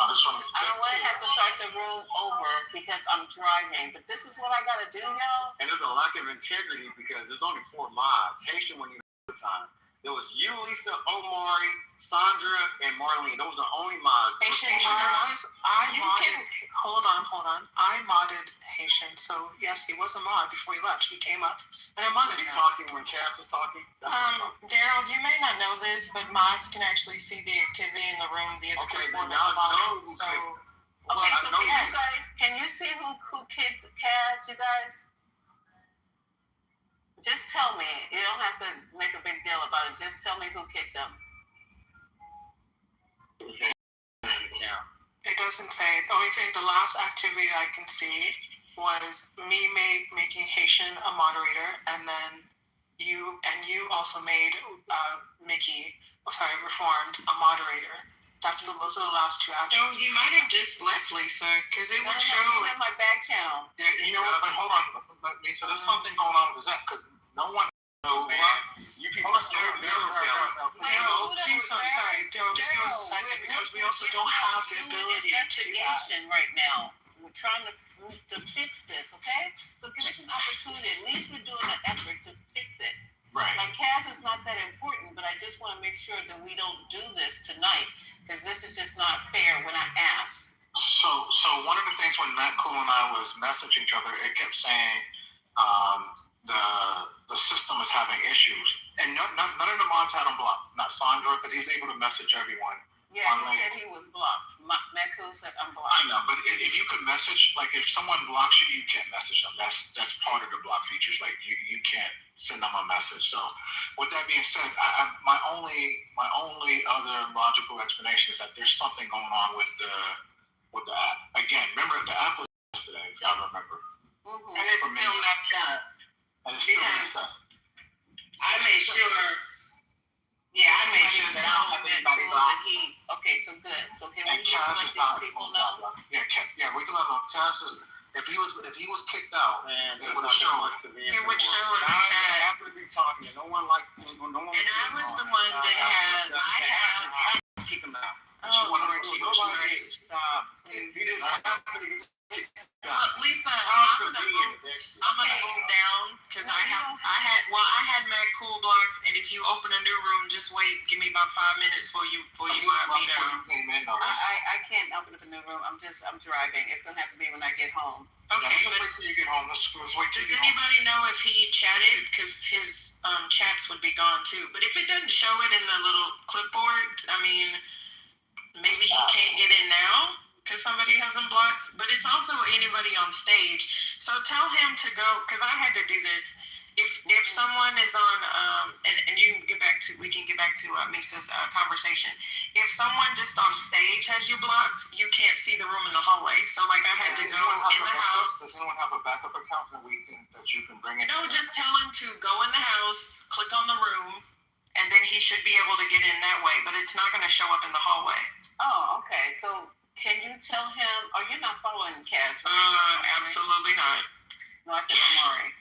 I don't want to have to start the room over because I'm driving, but this is what I gotta do, y'all. And there's a lack of integrity because there's only 4 mods. Haitian when you the time. There was you, Lisa, Omari, Sandra, and Marlene. Those are the only mods. Haitian mods. Hold on. I modded Haitian, so yes, he was a mod before he left. He came up and I modded him. Was he talking when Cass was talking? Daryl, you may not know this, but mods can actually see the activity in the room via the clipboard at the bottom. So can you see who kicked Cass, you guys? Just tell me. You don't have to make a big deal about it. Just tell me who kicked them. It doesn't say. The only thing, the last activity I can see was me making Haitian a moderator, and then you also made Reformed a moderator. Those are the last 2 actions. So you might have just left, Lisa, because it would show. You have my back channel. You know what? But hold on, Lisa. There's something going on with that because no one knows. You people still Daryl, please, I'm sorry, Daryl, just give us a second because we also don't have the ability to do that. Right now. We're trying to fix this, okay? So give us an opportunity. At least we're doing an effort to fix it. Right. Like Kaz is not that important, but I just want to make sure that we don't do this tonight because this is just not fair when I ask. So one of the things when Matt Cool and I was messaging each other, it kept saying the system is having issues, and none of the mods had him blocked. Not Sandra, because he was able to message everyone. Yeah, he said he was blocked. Matt Cool said I'm blocked. I know, but if you could message, like if someone blocks you, you can't message them. That's part of the block features. Like you can't send them a message. So with that being said, my only other logical explanation is that there's something going on with the app. Again, remember the app was yesterday, if y'all remember. Mm-hmm. And it's still messed up. And it's still messed up. I made sure that I don't have anybody blocked. Okay, so good. So can we just let these people know? Yeah, we can let them know. Cass is, if he was kicked out, man, it would show us. It would show in the chat. I happen to be talking. No one liked. No one. And I was the one that had. I have. Kick him out. Oh, Lord Jesus, stop. He didn't happen to get kicked out. Look, Lisa, I'm gonna move down because I had Matt Cool blocks, and if you open a new room, just wait. Give me about 5 minutes before you mod me down. I can't open up a new room. I'm driving. It's gonna have to be when I get home. Okay, let's wait till you get home. Let's wait till you get home. Does anybody know if he chatted? Because his chats would be gone too. But if it doesn't show it in the little clipboard, I mean, maybe he can't get in now because somebody has him blocked. But it's also anybody on stage. So tell him to go, because I had to do this. If someone is on, and we can get back to Misa's conversation. If someone just on stage has you blocked, you can't see the room in the hallway. So like I had to go in the house. Does anyone have a backup account that you can bring in? No, just tell him to go in the house, click on the room, and then he should be able to get in that way. But it's not going to show up in the hallway. Oh, okay. So can you tell him? Oh, you're not following Cass, right? Absolutely not. No, I said Amari.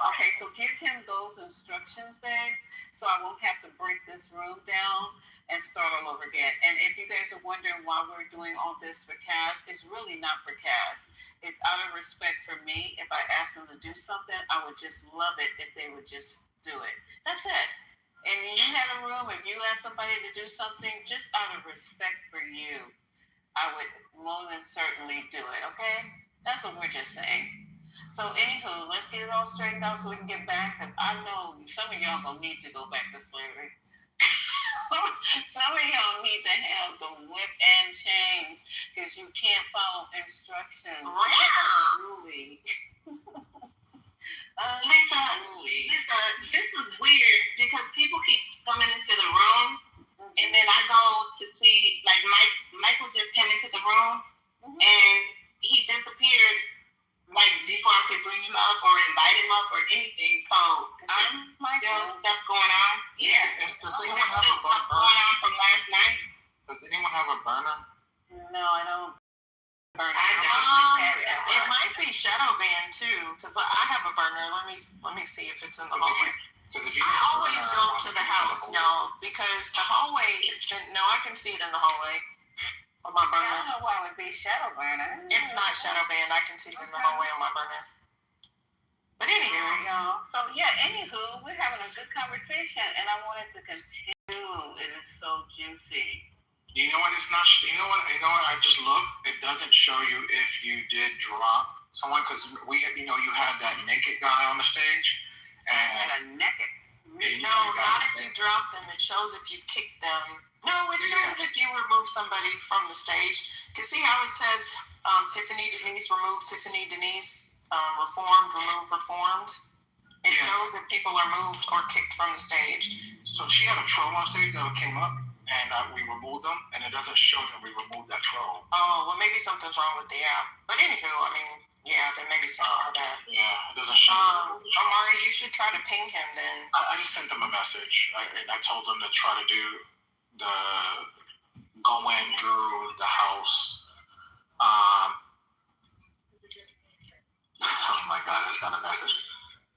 Okay, so give him those instructions, babe, so I won't have to break this room down and start all over again. And if you guys are wondering why we're doing all this for Cass, it's really not for Cass. It's out of respect for me. If I asked them to do something, I would just love it if they would just do it. That's it. And you had a room, if you ask somebody to do something, just out of respect for you, I would more than certainly do it, okay? That's what we're just saying. So anywho, let's get it all straightened out so we can get back, because I know some of y'all gonna need to go back to slavery. Some of y'all need to have the whip and chains, because you can't follow instructions. Really. Lisa, this is weird, because people keep coming into the room, and then I go to see, like Michael just came into the room, and he disappeared, like, before I could bring him up or invite him up or anything. So there was stuff going on. Yeah. There's still stuff going on from last night. Does anyone have a burner? No, I don't. It might be shadow ban too, because I have a burner. Let me see if it's in the hallway. I always go to the house, y'all, because the hallway is No, I can see it in the hallway on my I don't burner. know why it would be shadow burner. It's not shadow banned. I can see it in the hallway on my burner. But There anywho, we go. So yeah, anywho, we're having a good conversation, and I wanted to continue. It is so juicy. You know what? It's not. You know what? I just looked. It doesn't show you if you did drop someone because you had that naked guy on the stage, and And a naked. no, not if you drop them. It shows if you kick them. No, it shows if you remove somebody from the stage. Cause see how it says Tiffany Denise removed, Tiffany Denise reformed, removed, reformed. It shows if people are moved or kicked from the stage. So she had a troll on stage that came up, and we removed them, and it doesn't show that we removed that troll. Oh, well, maybe something's wrong with the app. But anywho, I mean, yeah, there may be something like that. Yeah, it doesn't show. Amari, you should try to ping him then. I just sent him a message. I told him to try to do go in through the house. Oh my God, it's got a message.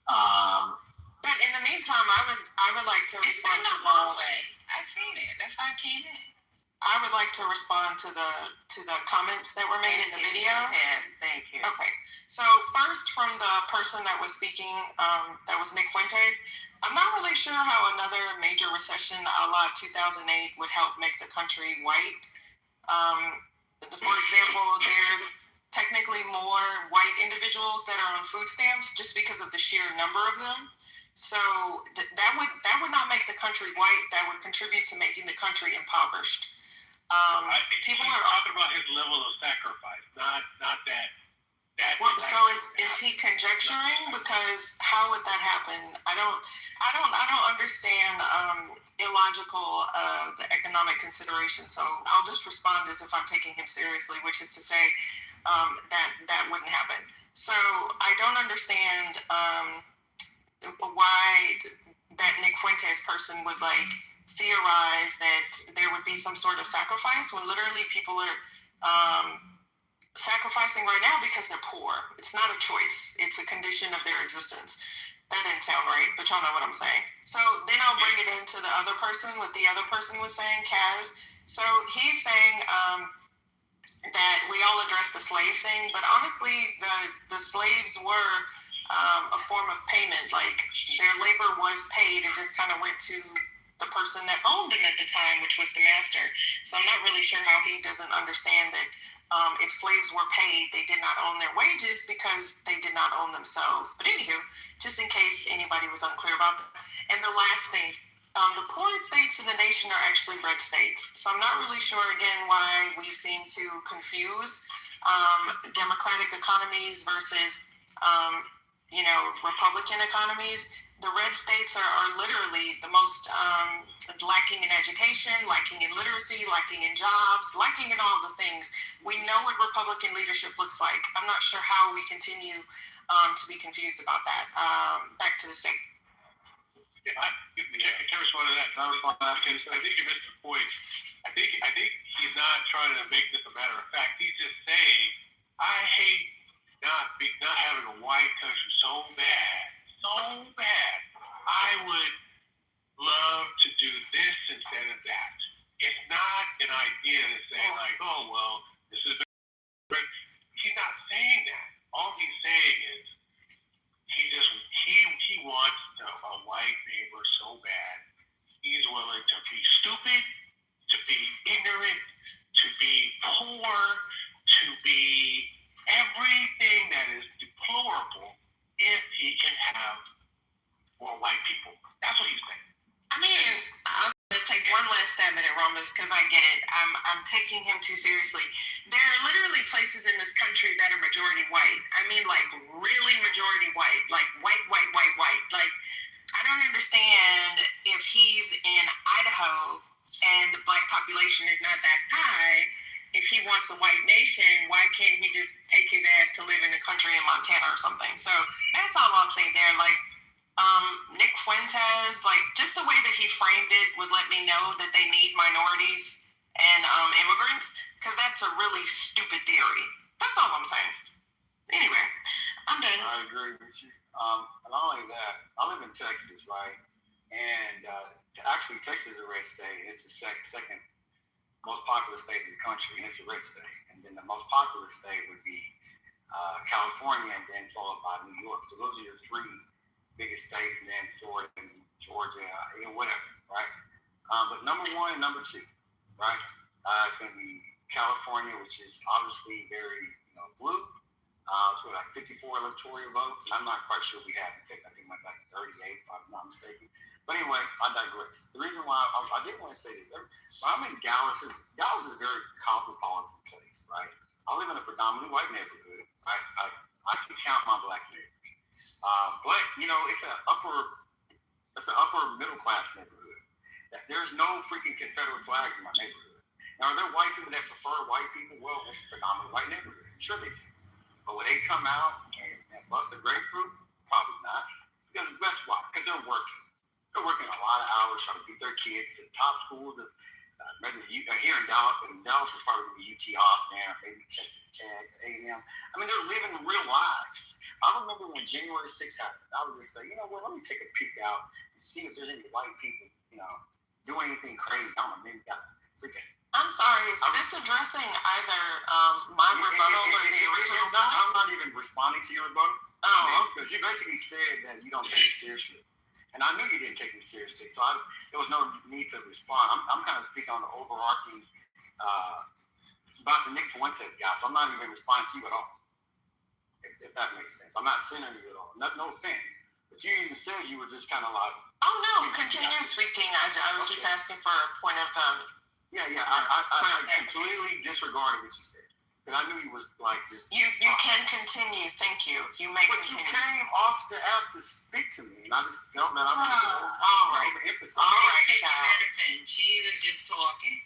But in the meantime, I would like to It's respond in the to hallway. I seen it. That's how I came in. I would like to respond to the comments that were made in the video. Thank you. Okay, so first from the person that was speaking, that was Nick Fuentes. I'm not really sure how another major recession a la 2008 would help make the country white. For example, there's technically more white individuals that are on food stamps just because of the sheer number of them. So that would not make the country white. That would contribute to making the country impoverished. People are talking about his level of sacrifice, not that. Well, so is he conjecturing? Because how would that happen? I don't understand illogical the economic consideration. So I'll just respond as if I'm taking him seriously, which is to say that wouldn't happen. So I don't understand why that Nick Fuentes person would theorize that there would be some sort of sacrifice when literally people are sacrificing right now because they're poor. It's not a choice. It's a condition of their existence. That didn't sound right, but y'all know what I'm saying. So then I'll bring it into the other person, what the other person was saying, Kaz. So he's saying that we all addressed the slave thing, but honestly, the slaves were a form of payment. Like their labor was paid. It just kind of went to the person that owned them at the time, which was the master. So I'm not really sure how he doesn't understand that if slaves were paid, they did not own their wages because they did not own themselves. But anywho, just in case anybody was unclear about that. And the last thing, the poorest states in the nation are actually red states. So I'm not really sure, again, why we seem to confuse democratic economies versus, Republican economies. The red states are literally the most lacking in education, lacking in literacy, lacking in jobs, lacking in all the things. We know what Republican leadership looks like. I'm not sure how we continue to be confused about that. Back to the state. I respond to that. I think you missed the point. I think he's not trying to make this a matter of fact. He's just saying, I hate not having a white country so bad. I would love to do this instead of that. It's not an idea to say oh well, this is. But he's not saying that. All he's saying is he wants a white neighbor so bad. He's willing to be stupid, to be ignorant, to be poor, to be everything that is deplorable if he can have more white people. That's what he's saying. I mean, I was going to take one last stab at it, Romus, because I get it. I'm taking him too seriously. There are literally places in this country that are majority white. I mean, really majority white. White. I don't understand if he's in Idaho and the black population is not that high. If he wants a white nation, why can't he just take his ass to live in the country in Montana or something? So that's all I'll say there. Nick Fuentes, just the way that he framed it would let me know that they need minorities and immigrants, because that's a really stupid theory. That's all I'm saying. Anyway, I'm done. I agree with you. Not only that, I live in Texas, right? And actually, Texas is a red state. It's the second most populous state in the country, and it's a red state. And then the most populous state would be California, and then followed by New York. So those are your three biggest states, and then Florida and Georgia, whatever, right? But number one and number two, right? It's going to be California, which is obviously very, blue. It's with like 54 electoral votes, and I'm not quite sure we have in Texas. I think it might be like 38, if I'm not mistaken. But anyway, I digress. The reason why I didn't want to say this, I'm in Dallas is a very cosmopolitan place, right? I live in a predominantly white neighborhood. Right? I can count my black neighbors, but it's an upper middle class neighborhood. There's no freaking Confederate flags in my neighborhood. Now, are there white people that prefer white people? Well, it's a predominantly white neighborhood. Sure they do. But would they come out and bust a grapefruit? Probably not. Because guess why? Because they're working. They're working a lot of hours trying to beat their kids to the top schools. Maybe here in Dallas is probably going to be UT Austin or maybe Texas Tech, A&M. I mean, they're living real lives. I remember when January 6th happened, I was just like, let me take a peek out and see if there's any white people, doing anything crazy. I don't know, maybe got freaking. I'm sorry, is this addressing either my rebuttal or the original point? I'm not even responding to your rebuttal. Oh, because you basically said that you don't take it seriously. And I knew you didn't take it seriously, so there was no need to respond. I'm kind of speaking on the overarching about the Nick Fuentes guy, so I'm not even responding to you at all. If that makes sense. I'm not sending you at all. No offense. But you even said you were just kind of like... Oh, no, continue speaking. I was just asking for a point of... Yeah, I completely disregarded what you said. Because I knew you was like just... You can continue. Thank you. You may continue. You came off the app to speak to me, and I just felt that I'm going to overemphasize. All right, Take your medicine. She was just talking.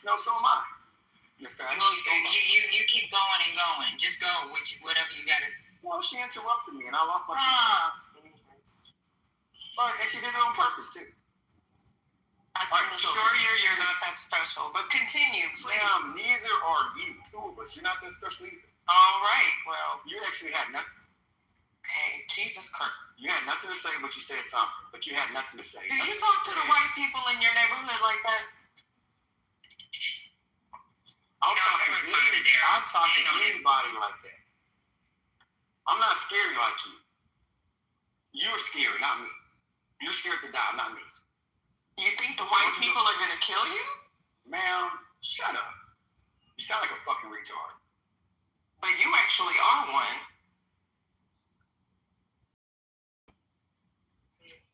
No, so am I. You keep going and going. Just go with whatever you got to. Well, she interrupted me, and I lost my train. Well, and she did it on purpose too. I can assure you're not that special, but continue, please. Yeah, neither are you. Two of us. You're not that special either. All right, well. You actually had nothing. Okay, Jesus Christ. You had nothing to say, but you said something. But you had nothing to say. Do you talk to the white people in your neighborhood like that? I'll talk to anybody like that. I'm not scary like you. You're scary, not me. You're scared to die, not me. You think the white people are going to kill you? Ma'am, shut up. You sound like a fucking retard. But you actually are one.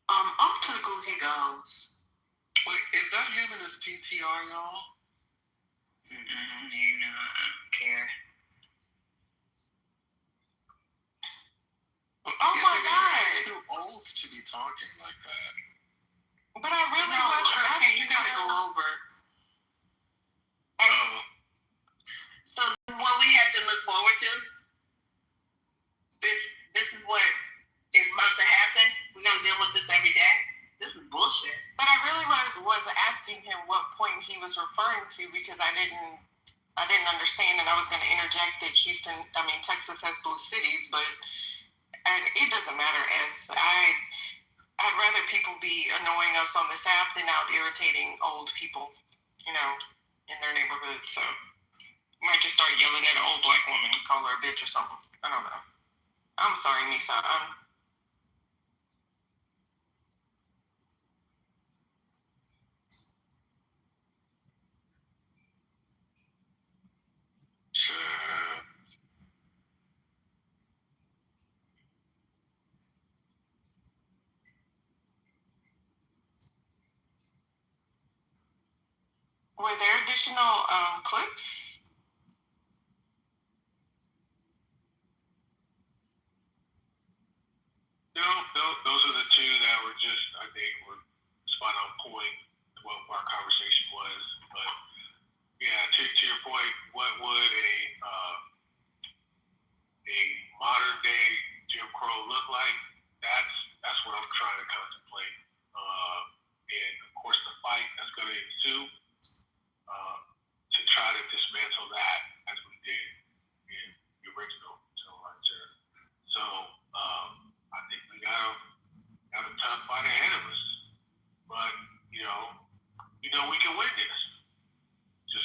Off to the Googie goes. Wait, is that him in his PTR, y'all? I don't care. Oh my God! You're too old to be talking like that. But I really was. Okay, you gotta go over. Oh. So what we have to look forward to? This is what is about to happen. We're gonna deal with this every day. This is bullshit. But I really was asking him what point he was referring to because I didn't understand, and I was going to interject that Texas has blue cities, but it doesn't matter. I'd rather people be annoying us on this app than out irritating old people, in their neighborhood. So I might just start yelling at an old black woman and call her a bitch or something. I don't know. I'm sorry, Misa. Sure. Were there additional clips? No, those are the two that were just, I think, were spot on point to what our conversation was. But yeah, to your point, what would a modern day Jim Crow look like? That's what I'm trying to contemplate. And of course, the fight that's going to ensue to try to dismantle that as we did in the original civil rights era. So I think we got a tough fight ahead of us, but we can win this. Just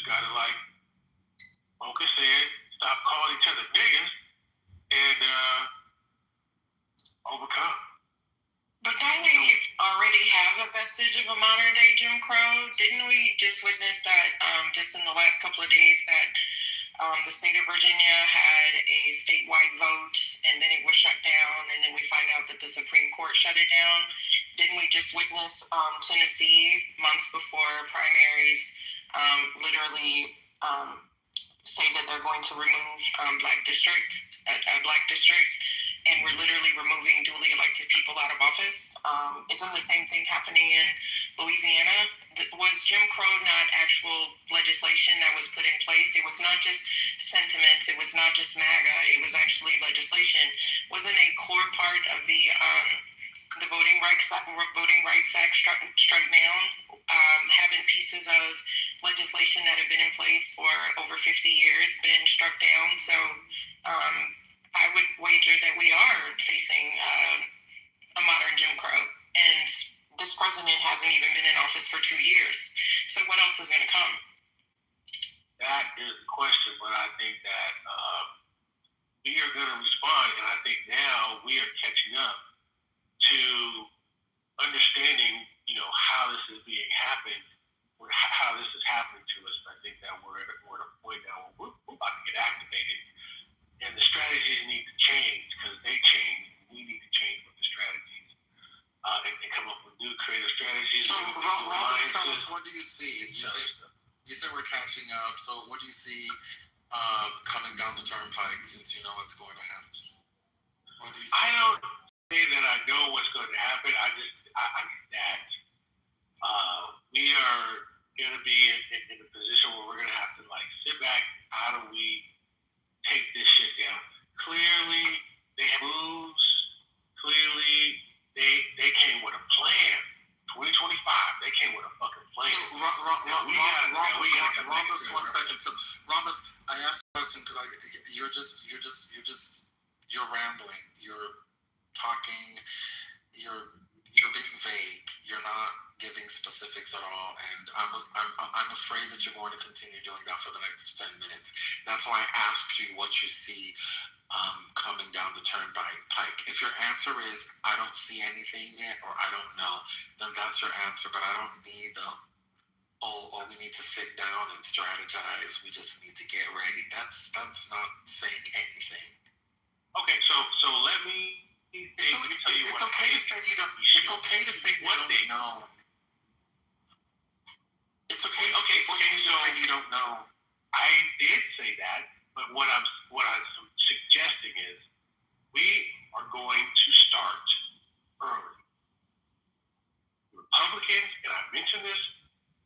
Jim Crow, didn't we just witness that just in the last couple of days that the state of Virginia had a statewide vote and then it was shut down, and then we find out that the Supreme Court shut it down? Didn't we just witness Tennessee months before primaries literally say that they're going to remove black districts, and we're literally removing duly elected people out of office? Isn't the same thing happening in Louisiana? Was Jim Crow not actual legislation that was put in place? It was not just sentiments. It was not just MAGA. It was actually legislation. Wasn't a core part of the Voting Rights Act struck down? Having pieces of legislation that have been in place for over 50 years been struck down. So I would wager that we are facing a modern Jim Crow, and this president hasn't even been in office for 2 years. So what else is going to come? That is the question, but I think that we are going to respond, and I think now we are catching up to understanding, how this is being happened, or how this is happening to us. I think that we're at a point now where we're about to get activated, and the strategies need to change because they change. We need to change with the strategies and come up with new creative strategies. So, Robert, tell us, what do you see? You said we're catching up. So, what do you see coming down the turnpike since you know what's going to happen? What do you see? I don't say that I know what's going to happen. I get that we are going to be in a position where we're going to have to sit back. How do we take this shit down? Clearly, they have moves. Clearly, they came with a plan. 2025, they came with a fucking plan. So, Rhombus, 1 second. So, Rhombus, I asked a question because you're rambling. You're talking. You're being vague. You're not giving specifics at all, and I'm afraid that you're going to continue doing that for the next 10 minutes. That's why I asked you what you see coming down the turnpike. If your answer is I don't see anything yet, or I don't know, then that's your answer. But I don't need we need to sit down and strategize. We just need to get ready. That's not saying anything. Okay, so let me tell you it's okay to say you don't. It's okay to say you don't know. It's okay. Okay, to say you don't know. I did say that, but what I'm suggesting is we are going to start early. The Republicans, and I mentioned this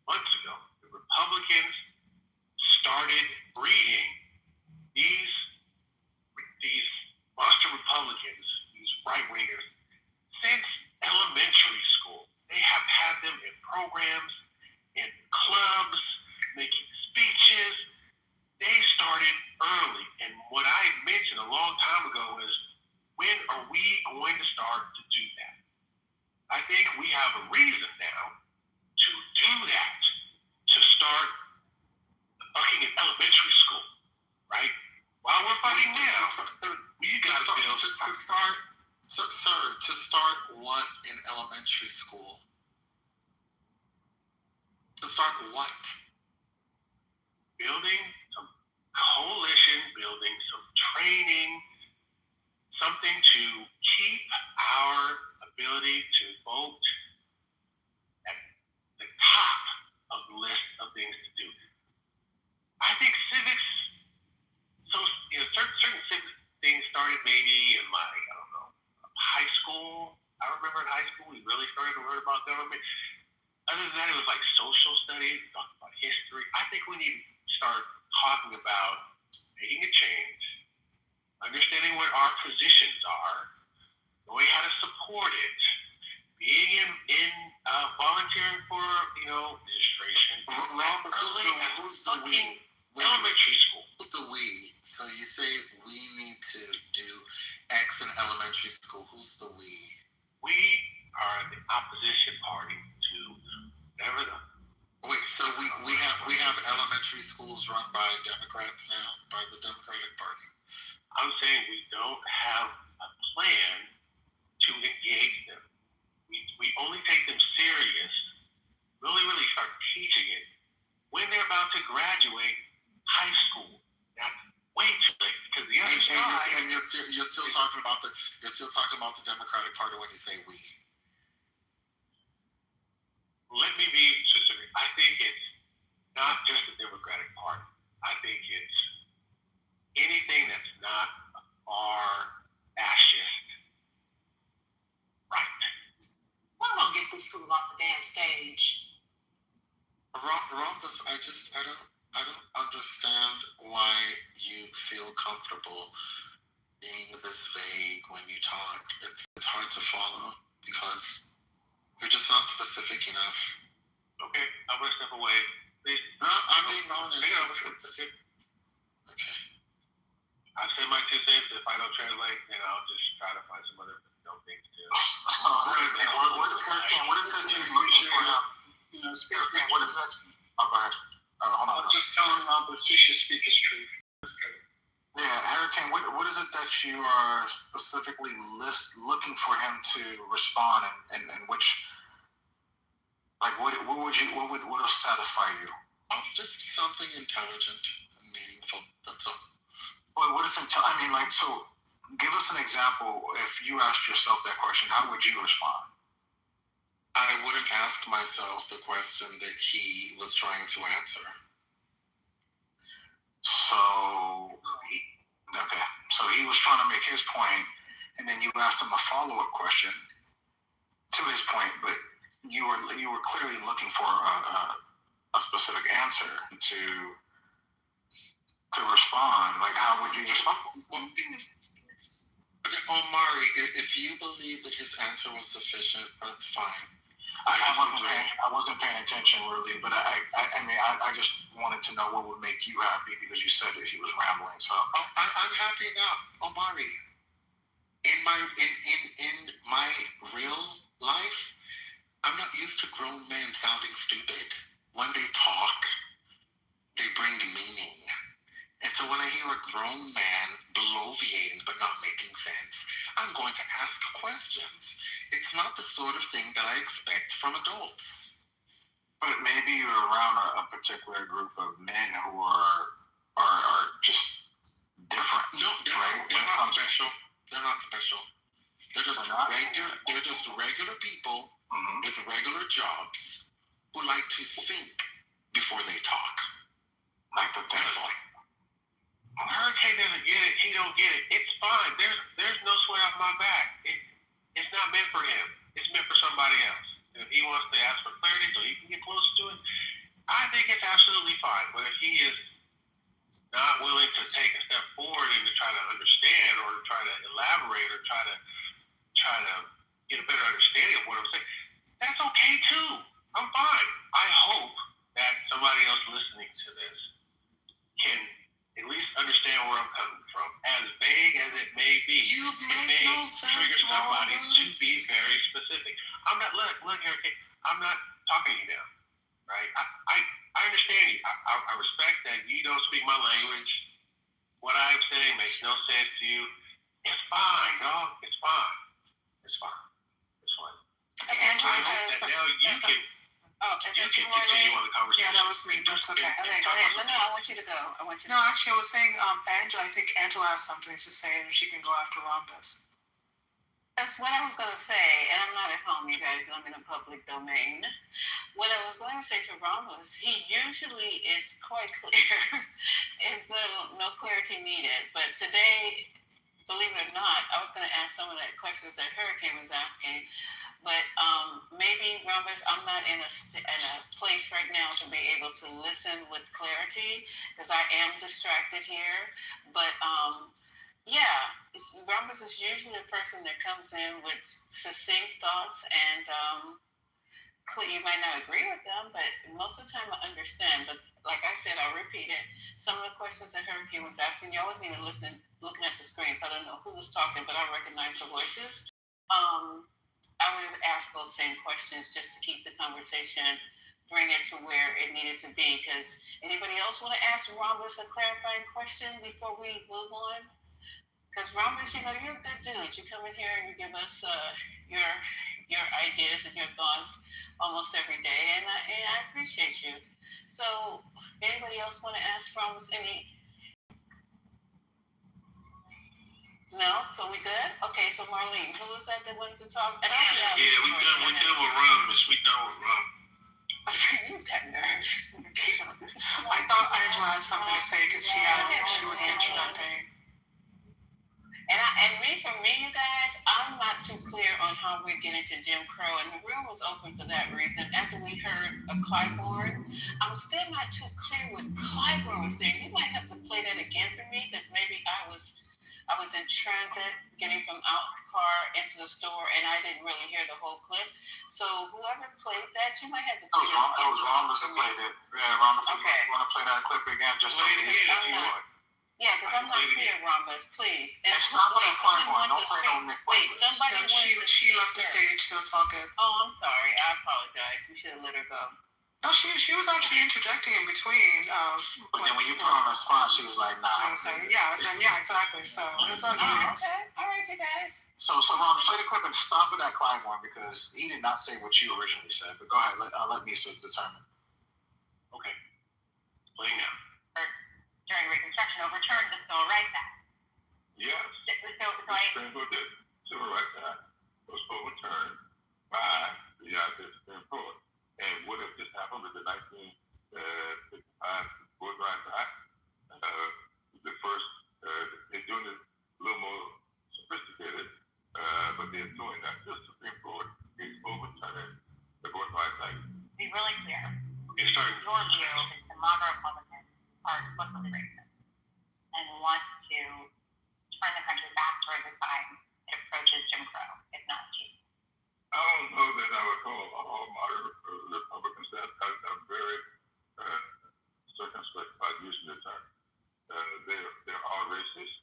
months ago, the Republicans started breeding these monster Republicans, these right-wingers, since elementary school. They have had them in programs, in clubs, making speeches. They started early. And what I mentioned a long time ago is, when are we going to start to do that? I think we have a reason now to do that, to start fucking in elementary school, right? While we're fucking now, we got to build to start what in elementary school? To start what? Building some coalition, building some training, something to keep our ability to vote at the top of the list of things to do. I think civics, certain civic things started maybe in high school. I remember in high school we really started to learn about government. Other than that, it was like social studies, talking about history. I think we need to start talking about making a change, understanding what our positions are, knowing how to support it, being in volunteering for registration. Who's the we? Elementary school. Who's the we? So you say we need to do X in elementary school. Who's the we? We are the opposition party to whatever the. Wait, so we have elementary schools run by Democrats now, by the Democratic Party. I'm saying we don't have a plan to engage them. We only take them serious really, really start teaching it when they're about to graduate high school. That's way too late because the other side. And you're still talking about the Democratic Party when you say we. Let me be specific. I think it's not just the Democratic Party. I think it's anything that's not our fascist right. Why don't get this fool off the damn stage? Rumpus, I don't understand why you feel comfortable being this vague when you talk. It's hard to follow because you're just not specific enough. Okay, I'm gonna step away. Please. No, I'm being honest. Okay. I said my 2 cents. If I don't translate, then I'll just try to find some other things to do. So, what is that you're looking for now? You know, speak. What is that? Oh, go ahead. Hold on. I was just telling Rumpus he should speak his truth. That's good. Yeah, Hurricane, what is it that you are specifically looking for him to respond and which, like, what would satisfy you? Oh, just something intelligent and meaningful. That's all. Well, what is I mean, like, so give us an example. If you asked yourself that question, how would you respond? I wouldn't ask myself the question that he was trying to answer. So he was trying to make his point, and then you asked him a follow-up question to his point, but you were clearly looking for a specific answer to respond. Like, how would you? Okay, Omari, if you believe that his answer was sufficient, that's fine. I wasn't paying attention really, but I just wanted to know what would make you happy because you said that he was rambling. So I'm happy now, Omari. In my real life, I'm not used to grown men sounding stupid. When they talk, they bring meaning. And so when I hear a grown man bloviating but not making sense, I'm going to ask questions. It's not the sort of thing that I expect from adults. But maybe you're around a particular group of men who are just different. No, they're not special. They're not special. They're just regular people with regular jobs who like to think before they talk. Like the devil. Hurricane doesn't get it. He don't get it. It's fine. There's no sweat off my back. It's not meant for him. It's meant for somebody else. If he wants to ask for clarity so he can get closer to it, I think it's absolutely fine. But if he is not willing to take a step forward and to try to understand or to try to elaborate or try to get a better understanding of what I'm saying, that's okay too. I'm fine. I hope that somebody else listening to this can at least understand where I'm coming from. As vague as it may be, it may trigger somebody to be very specific. I'm not, look, Hurricane, I'm not talking you down, right? I understand you. I respect that you don't speak my language. What I'm saying makes no sense to you. It's fine, dog. It's fine. It's fine. It's fine. Angela, I hope that now you can. Oh, is You that can you, Marlene? continue on the conversation. Yeah, that was me. That's okay. Okay, go ahead. No, I want you to go. No, actually, I was saying, Angela, I think Angela has something to say, and she can go after Rhombus. That's what I was going to say, and I'm not at home, you guys. I'm in a public domain. What I was going to say to Ramos, he usually is quite clear. Is no clarity needed. But today, believe it or not, I was going to ask some of the questions that Hurricane was asking. But maybe, Ramos, I'm not in a place right now to be able to listen with clarity because I am distracted here. But yeah, Ramos is usually a person that comes in with succinct thoughts and you might not agree with them, but most of the time I understand. But like I said, I'll repeat it. Some of the questions that Hurricane was asking, you wasn't even looking at the screen, so I don't know who was talking, but I recognize the voices. I would have asked those same questions just to keep the conversation, bring it to where it needed to be. Because anybody else want to ask Rhombus a clarifying question before we move on? Because Rhombus, you're a good dude. You come in here and you give us your ideas and your thoughts almost every day, and I appreciate you. So, anybody else want to ask Rhombus any? No, so we good? Okay, so Marlene, who was that wanted to talk? And yeah, we done with Rhombus. We done with Rhombus. You got nerves. I thought Angela had something to say because she was interrupting. And for me, you guys, I'm not too clear on how we're getting to Jim Crow, and the room was open for that reason. After we heard a Clybourne, I'm still not too clear what Clybourne was saying. You might have to play that again for me, because maybe I was in transit getting from out the car into the store, and I didn't really hear the whole clip. So whoever played that, you might have to play that. It was Rhombus that played it. Yeah, Rhombus. Okay. You want to play that clip again? Just so you would. Yeah, because I'm not clear, Rhombus, please. And stop with the Clybourne. Don't play no Nick. Wait, somebody she left the stage, so it's all good. Oh, I'm sorry. I apologize. We should have let her go. No, she was actually interjecting in between. But then when you put her on the spot, she was like, nah. Yeah, exactly. So it's all good. Oh, okay. All right, you guys. So Ron, play the clip and stop with that Clybourne, because he did not say what you originally said. But go ahead, let me determine. Okay. Playing now. During Reconstruction, overturned the Civil Rights Act. Yes. The Civil Rights Act was overturned by the Supreme Court. And what if this happened with the 1955 Civil Rights Act? The first, they're doing it a little more sophisticated, but they're doing that. The Supreme Court is overturning the Civil Rights Act. Be really clear. Okay, sorry. Your view is the moderate Republicans are explicitly racist and want to turn the country back toward the time it approaches Jim Crow, if not achieved. I don't know that I would call all moderate Republicans that. I'm very circumspect about using the term. They're all racist.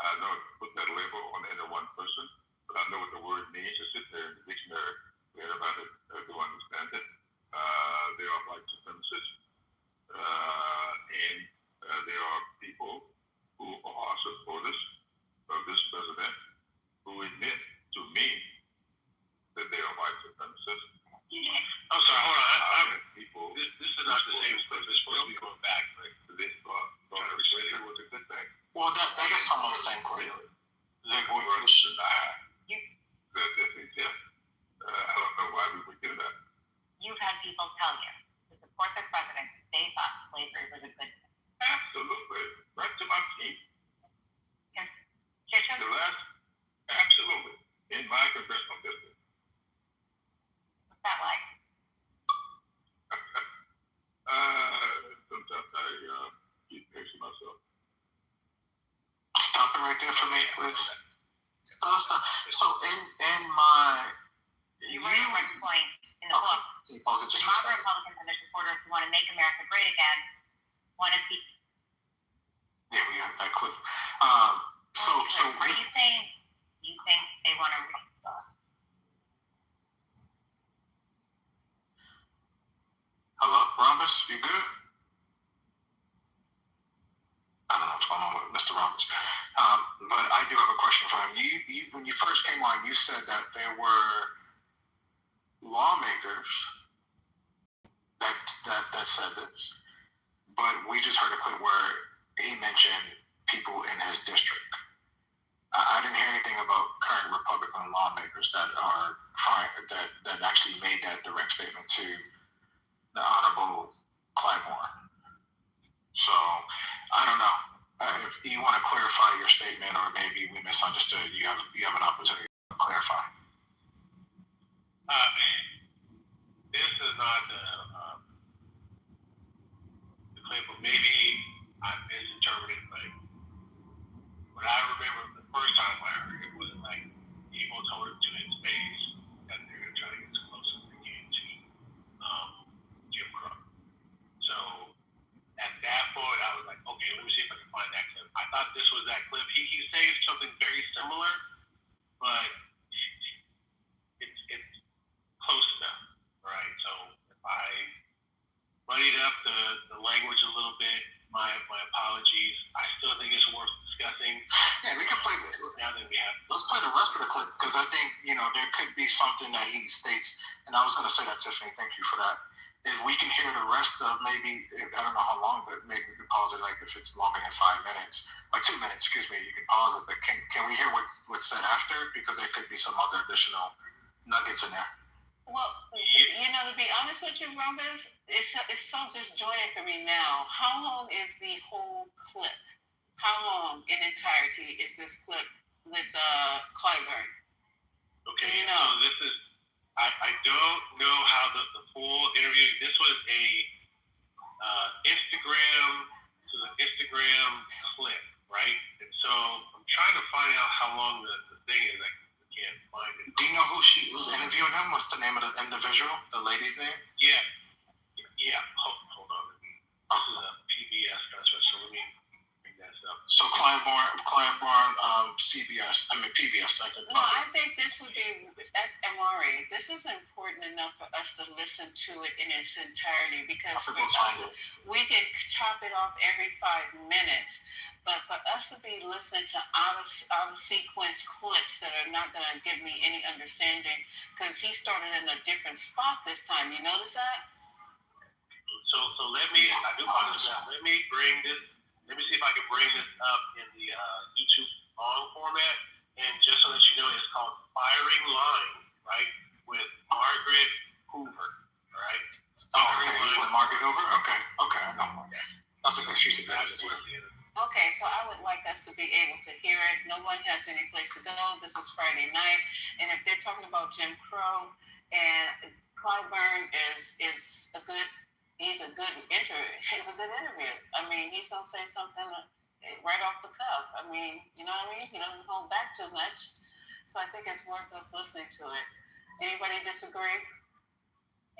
I don't put that label on any one person, but I know what the word means. To sit there in the dictionary, everybody do understand it. They are white supremacists. And there are people who are supporters of this president who admit to me that they are white supremacists. I'm sorry, hold on. This is not the same place. It's supposed to be going back to this thought. It was a good thing. Well, that is some of the same clip. Like, we were denied that this exists. I don't know why we would do that. You've had people tell you to support the president because they thought slavery was a good thing. Absolutely. Right to my teeth. Kitchen? Absolutely. In my congressional district. What's that like? Sometimes I keep pacing myself. Stop it right there for me, please. So in my... You raised one point in the book. Can you pause it just the moderate Republicans and their supporters who want to make America great again want to be... Yeah, we got that clip. So are you saying you think they want to... Hello, Rhombus, you good? I don't know what's going on with Mr. Rhombus. But I do have a question for him. You when you first came on, you said that there were lawmakers that said this, but we just heard a clip where he mentioned people in his district. I didn't hear anything about current Republican lawmakers that are that actually made that direct statement to the Honorable Clybourne. So I don't know if you want to clarify your statement, or maybe we misunderstood. You have an opportunity to clarify. This is not the clip, but maybe I misinterpreted. Like, what I remember the first time I heard it was like people told him to his face that they were trying to get as close as they can to Jim Crow. So at that point, I was like, okay, let me see if I can find that clip. I thought this was that clip. He said something very similar, but it's close enough, right? So if I muddied up the language a little bit, my apologies. I still think it's worth discussing. Yeah, we can play rest of the clip because I think there could be something that he states, and I was going to say that, Tiffany. Thank you for that. If we can hear the rest of maybe, I don't know how long, but maybe we can pause it. Like if it's longer than 5 minutes, like 2 minutes, excuse me, you can pause it. But can we hear what's said after? Because there could be some other additional nuggets in there. Well, to be honest with you, Rumpus, it's so disjointed for me now. How long is the whole clip? How long in entirety is this clip with Clyburn? Okay, So this is, I don't know how the full interview, this was a Instagram clip, right? And so I'm trying to find out how long the thing is. I can't find it. Do you know who's interviewing him? What's the name of the individual? The lady's name? Yeah. Hold on. This is a PBS conference, so let me bring that up. So Clyburn, CBS, PBS. No, I think this would be, Amari, this is important enough for us to listen to it in its entirety because for us, we can chop it off every 5 minutes. But for us to be listening to out of sequence clips that are not going to give me any understanding, because he started in a different spot this time. You notice that? So let me, I do apologize. Let me see if I can bring this up in the YouTube long format. And just so that you know, it's called Firing Line, right? With Margaret Hoover, right? With Margaret Hoover? Okay. I know. That's a good, she's a good as well. Okay, so I would like us to be able to hear it. No one has any place to go. This is Friday night. And if they're talking about Jim Crow and Clyburn is a good interview. I mean, he's going to say something right off the cuff. I mean, you know what I mean? He doesn't hold back too much. So I think it's worth us listening to it. Anybody disagree?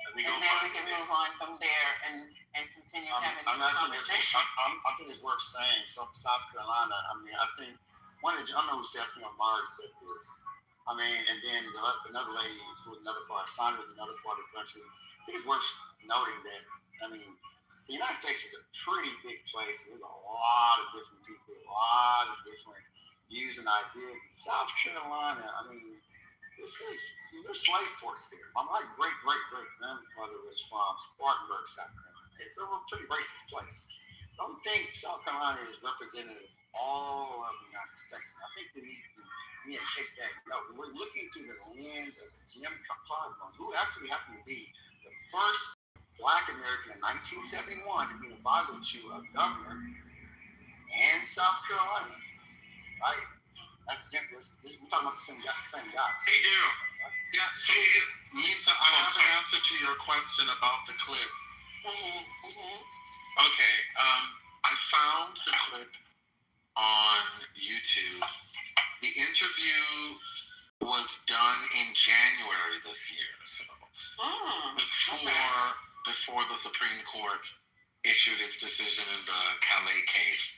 And then we can move on from there and continue having this conversation. I think it's worth saying. So South Carolina, I think I don't know who said, I think Amari said this. And then another lady who was another part, Sandra was another part of the country. I think it's worth noting that, the United States is a pretty big place. There's a lot of different people, a lot of different views and ideas. In South Carolina, there's slave ports there. My great grandmother was from Spartanburg, South Carolina. It's a pretty racist place. I don't think South Carolina is representative of all of the United States. I think there needs to be take that note. We're looking through the lens of Jim Clyburn, who actually happened to be the first Black American in 1971 to be an advisor to a governor in South Carolina. Right? That's Jim. We're talking about the same guy. Hey, Daryl. Yeah, so Lisa, I have an answer to your question about the clip. Okay, I found the clip on YouTube. The interview was done in January this year, so before the Supreme Court issued its decision in the Calais case.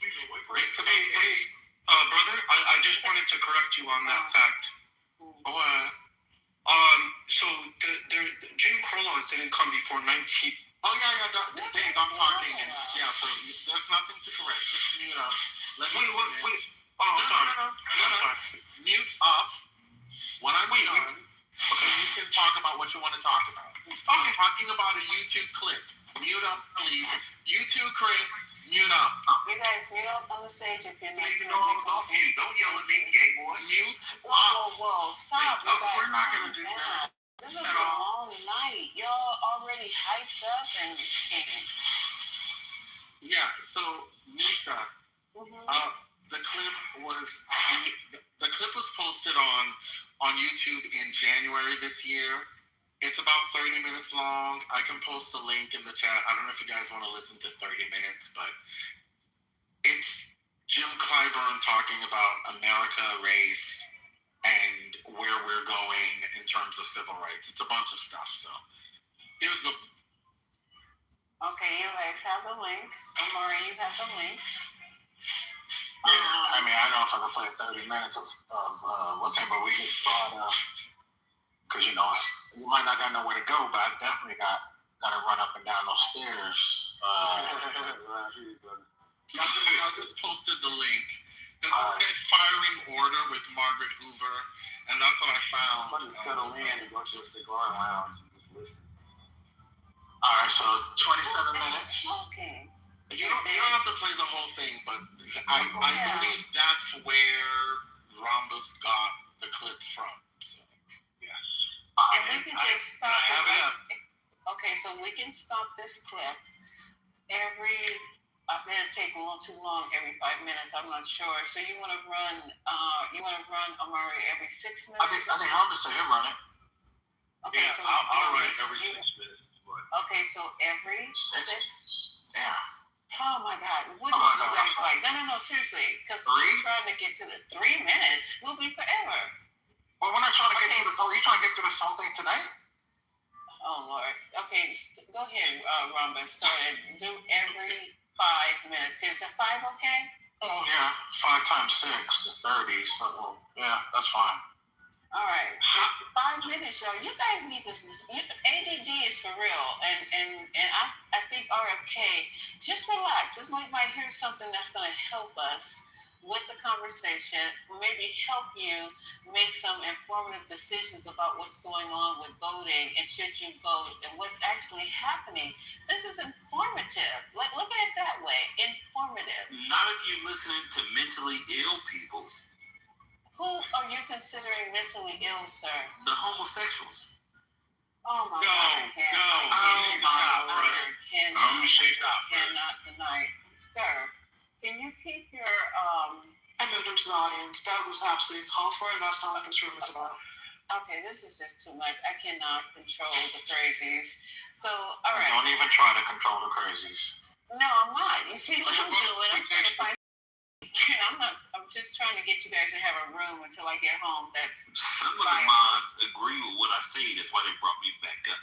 Brother, I just wanted to correct you on that fact. What? So the Jim Crow laws didn't come before 19. Oh yeah, Dave, I'm talking. So there's nothing to correct. Just mute up. Wait. Oh, sorry. I'm sorry. Mute up. When I'm done, okay, you can talk about what you want to talk about. I'm talking about a YouTube clip. Mute up, please. You too, Chris. Mute up. You guys, mute up on the stage if you're not. You know I'm talking. Don't yell at me, gay boy. Mute. Whoa. Stop, you guys. We're not gonna do that. This is a long night. Y'all already hyped up and. Yeah. So, Nisa, the clip was posted on YouTube in January this year. It's about 30 minutes long. I can post a link in the chat. I don't know if you guys want to listen to 30 minutes, but it's Jim Clyburn talking about America, race, and where we're going in terms of civil rights. It's a bunch of stuff. So here's the. Okay, you guys have the link. Amari, you have the link. Yeah, I don't know if I can play 30 minutes of what's that, but we can start because you might not got nowhere to go, but I definitely got to run up and down those stairs. I just posted the link. said firing order with Margaret Hoover, and that's what I found. I'm going to settle in and go to a cigar lounge and just listen. All right, so 27 minutes. Okay. You don't have to play the whole thing, but I believe that's where Rhombus got the clip from. So. Yes. And we can just stop I have it up. Okay, so we can stop this clip I'm gonna take a little too long every 5 minutes. I'm not sure. So you want to run Amari every 6 minutes? I think Rhombus said he'll run it. Okay, Yeah, so I'll run it Rhombus, every 6 minutes. Okay, so every 6. Yeah. Oh my God, what do you guys like? No, seriously, because we're trying to get to the 3 minutes. We'll be forever. Well, we're not trying to get through the. Are you trying to get through this whole thing tonight? Oh Lord. Okay, go ahead, Rhombus. Start it. Do every 5 minutes. Is it 5 okay? Oh yeah, 5 times 6 is 30. So yeah, that's fine. All right, it's 5 minutes, y'all. You guys need to. ADD is for real, and I think RFK. Just relax. It might hear something that's going to help us with the conversation, maybe help you make some informative decisions about what's going on with voting and should you vote and what's actually happening. This is informative. Look at it that way. Informative. Not if you're listening to mentally ill people. Who are you considering mentally ill, sir? The homosexuals. Oh my God, I can't. I just cannot tonight. Sir, can you keep your I moved him to the audience. That was absolutely called for, and that's not what this room is about. Okay, this is just too much. I cannot control the crazies. So, all right. Don't even try to control the crazies. No, I'm not. You see what I'm doing? I'm trying to find. I'm just trying to get you guys to have a room until I get home. That's some of the mods agree with what I say. That's why they brought me back up.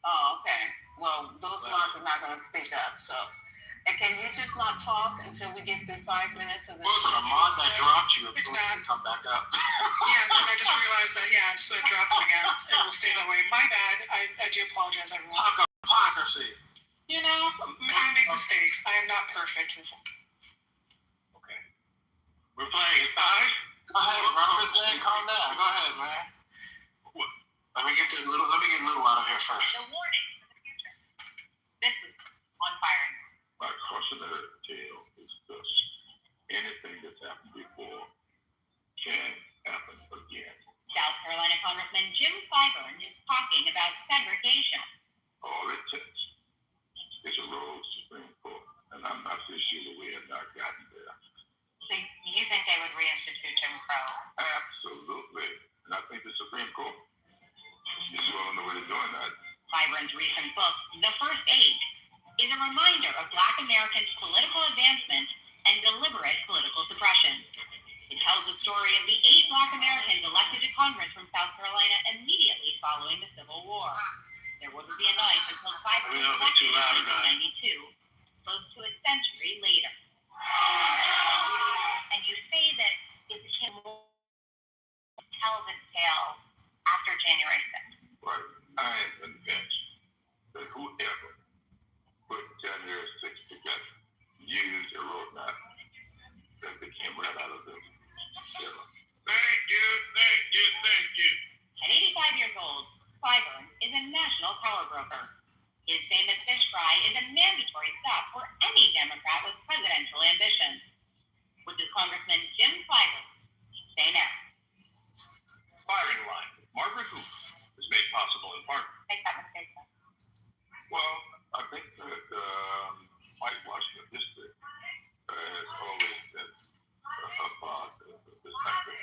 Oh, okay. Well, those mods are not going to speak up. So, and can you just not talk until we get through 5 minutes of this? Well, so the mod that dropped you, It's not. Come back up. Yeah, and I just realized that, so it dropped me again. It will stay that way. My bad. I do apologize, everyone. Talk of hypocrisy. I make mistakes. I am not perfect. Okay. We're playing 5. Go ahead, Robert. Calm down. Go ahead, man. Let me get little out of here first. The warning for the future. This is on fire. My cautionary tale is this: anything that's happened before can happen again. South Carolina Congressman Jim Clyburn is talking about segregation. All it takes is a road Supreme Court, and I'm not so sure that we have not gotten there. So you think they would reinstitute Jim Crow? Absolutely. And I think the Supreme Court is well on the way to doing that. Clyburn's recent book, The First Age, is a reminder of Black Americans' political advancement and deliberate political suppression. It tells the story of the 8 Black Americans elected to Congress from South Carolina immediately following the Civil War. There wouldn't be a knife until Clyburn was elected in 1992, close to a century later. And you say that it became more to tell this tale after January 6th. Right. I am convinced that whoever put January 6th together used a roadmap that became right out of the middle. Thank you. At 85 years old, Clyburn is a national power broker. His famous fish fry is a mandatory stop for any Democrat with presidential ambitions. What does Congressman Jim Clyburn say now? Firing line. Margaret Hoover is made possible in part. Make that mistake, sir. Well, I think that whitewashing of history has always been a part of this country,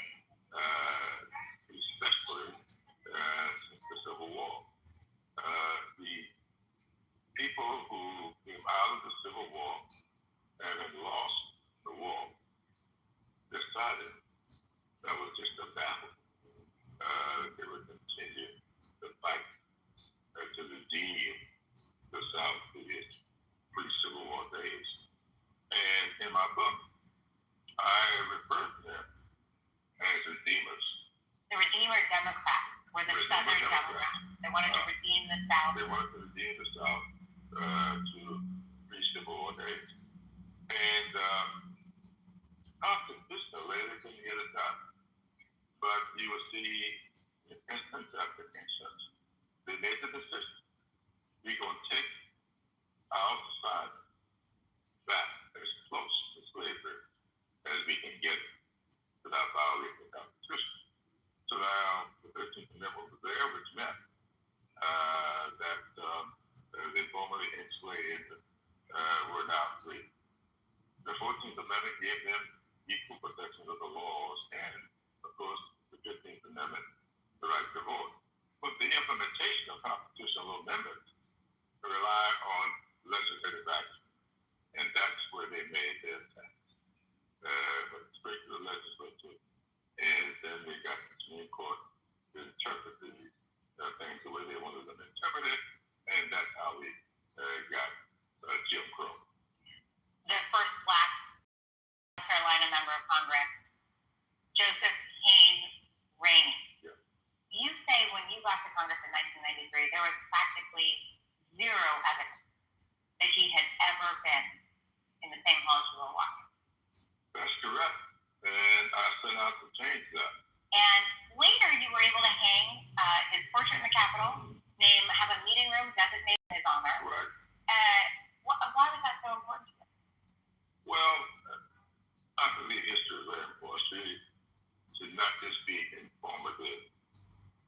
especially since the Civil War. The people who came out of the Civil War and had lost the war decided that was just a battle. They would continue to fight to redeem the South to its pre-Civil War days. And in my book, I refer to them as redeemers. The Redeemer Democrats were the Southern Democrats. They wanted to redeem the South. They wanted to redeem the South to pre-Civil War days. And after this Amendment gave them equal protection of the laws and, of course, the 15th Amendment, the right to vote. But the implementation of constitutional amendments rely on legislative action, and that's where they made their attacks. But straight to the legislature, and then they got the Supreme Court to interpret these things the way they wanted them interpreted, and that's how we got Jim Crow. The first Black Carolina member of Congress, Joseph Kane Rainey. Yeah. You say when you got to Congress in 1993, there was practically zero evidence that he had ever been in the same halls you were walking. That's correct. And I set out to change that. And later you were able to hang his portrait in the Capitol, have a meeting room designated in his honor. Right. Why was that so important to you? Well, I believe history is very important. It should not just be informative,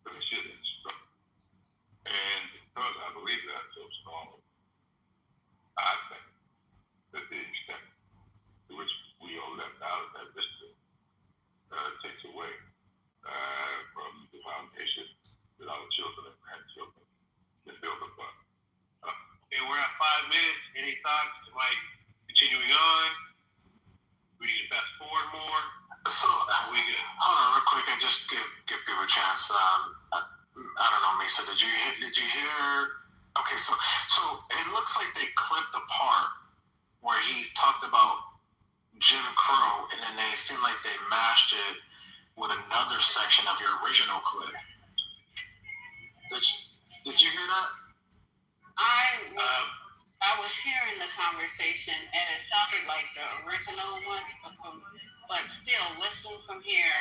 but it should instruct. And because I believe that so strongly, I think that the extent to which we are left out of that history takes away from the foundation that our children and grandchildren can build upon. Okay, we're at 5 minutes. Any thoughts? Like continuing on? We need to fast forward more. So, We good. hold on real quick and just give people a chance. I don't know, Misa, did you hear? Okay, so it looks like they clipped the part where he talked about Jim Crow, and then they seemed like they mashed it with another section of your original clip. Did you hear that? I was hearing the conversation, and it sounded like the original one, but still listening from here,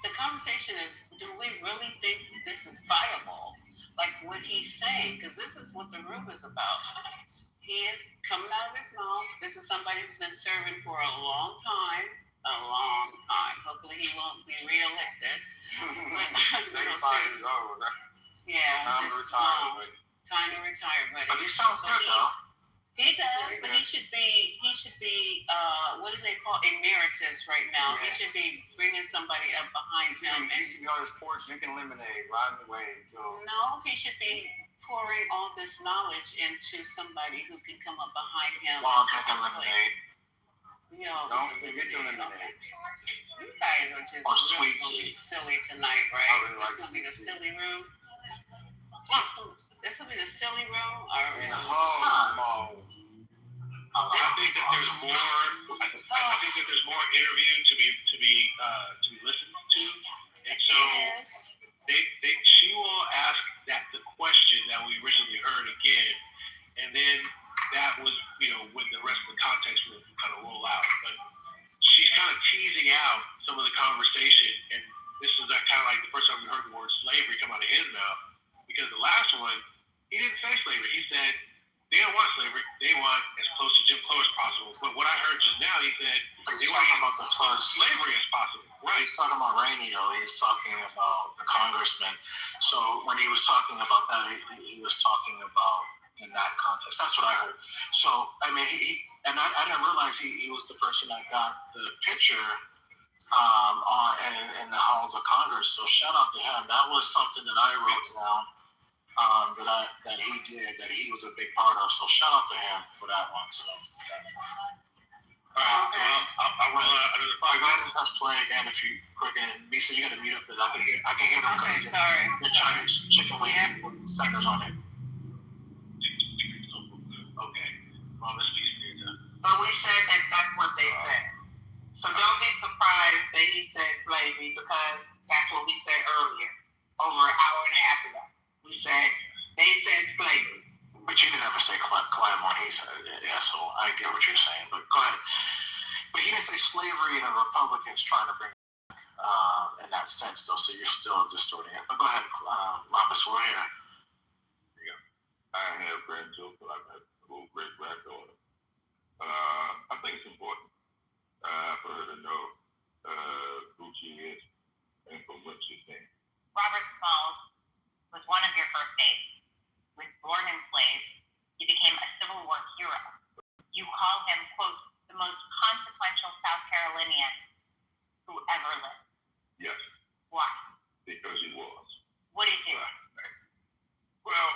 the conversation is, do we really think this is viable? Like what he's saying, because this is what the room is about. He is coming out of his mouth. This is somebody who's been serving for a long time. Hopefully he won't be reelected. But, 85 years old. yeah, Time to retire. Time to retire, buddy. But he sounds good though. He does, but he should be. What do they call emeritus right now? Yes. He should be bringing somebody up behind him. He should be on his porch drinking lemonade, riding away until. No, he should be pouring all this knowledge into somebody who can come up behind him. While and take drinking his lemonade. place. You know, Don't forget the lemonade. you guys are just Or sweet really tea. silly tonight, right? I really like This will be the sweet tea. silly room. This will be the silly room, or And I think that there's more. I think that there's more interview to be listened to, and so yes. she will ask that the question that we originally heard again, and then that was when the rest of the context will kind of roll out. But she's kind of teasing out some of the conversation, and this is that kind of like the first time we heard the word slavery come out of his mouth, because the last one he didn't say slavery. He said they don't want slavery. They want as close to Jim Crow as possible. But what I heard just now, he said He's they want talking about the as close to first. slavery as possible. Right. He's talking about Rainey though. He's talking about the congressman. So when he was talking about that, he was talking about in that context. That's what I heard. So I mean, I didn't realize he was the person that got the picture in the halls of Congress. So shout out to him. That was something that I wrote down. That he did, that he was a big part of. So shout out to him for that one. So. All right. Well, I'll run another I 5 got minutes. to press play again if you quick and Lisa, you gotta mute up because I can hear them Okay, cooking sorry. the Chinese chicken wing with fingers on it. Okay. Well, let's be serious. But we said that that's what they said. So don't be surprised that he said slavery, because that's what we said earlier, over an hour and a half ago. We said, they said slavery. But you didn't ever say climb on. He said it. Yeah, so I get what you're saying. But go ahead. But he didn't say slavery, and the Republicans trying to bring it in that sense, though. So you're still distorting it. But go ahead, Ramos, we're here. I have grandchildren. I've had a little great granddaughter. I think it's important for her to know who she is and from what she thinks. Robert Smalls was one of your first dates. Was born enslaved. You became a Civil War hero. You Carlinian who ever lived? Yes, Why? because he was. What did he do? Well,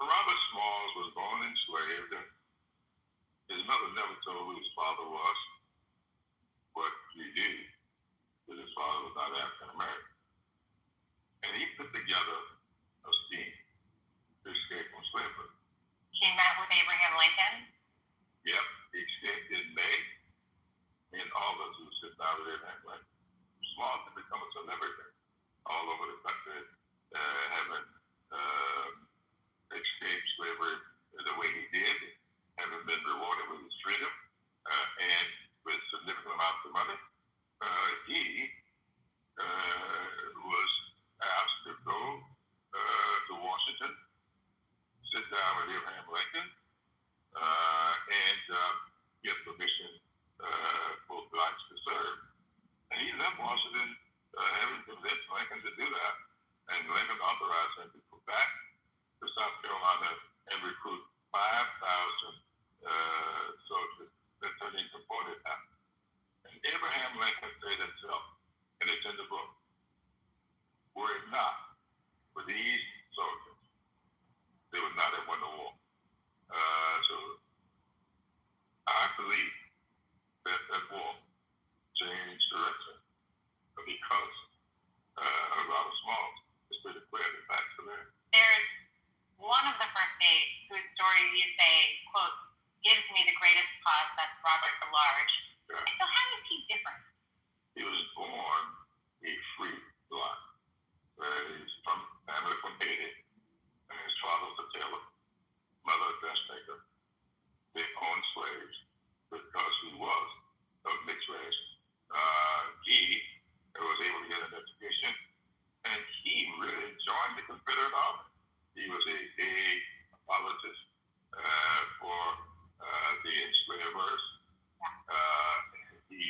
Robert Smalls was born enslaved, and his mother never told who his father was, but he knew that his father was not African American. And he put together a scheme to escape from slavery. He met with Abraham Lincoln. Yep, he escaped in May. In August, he was sitting out there and like Smalls had become a celebrity all over the country, having escaped slavery the way he did, having been rewarded with his freedom and with significant amounts of money. He was asked to go to Washington, sit down with Abraham Lincoln, and get permission for blacks to serve. And he left Washington having convinced Lincoln to do that. And Lincoln authorized him to go back to South Carolina and recruit 5,000 soldiers that turned into 40,000. And Abraham Lincoln said himself, and it's in the book, were it not for these soldiers, they would not have won the war. So I believe that war changed direction because Robert Smalls is pretty clear the facts are there. There's one of the first aides whose story you say, quote, gives me the greatest pause, that's Robert the Large. Yeah. So how is he different? He was born a free black. He's from family from Haiti, and his father was a tailor, mother a dressmaker. They owned slaves because he was of mixed race. He was able to get an education, and he really joined the Confederate Army. He was a big apologist for the enslavers. He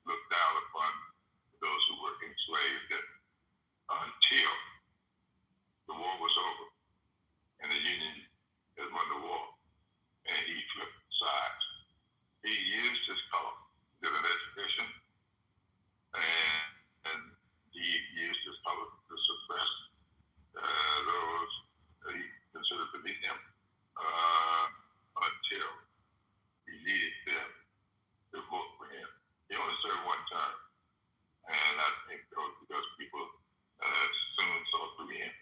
looked down upon those who were enslaved until the war was over and the Union had won the war, and he flipped sides. He used his color to get an education, and he used his color to suppress those that he considered beneath him until he needed them to vote for him. He only served one term, and I think because people soon saw through him.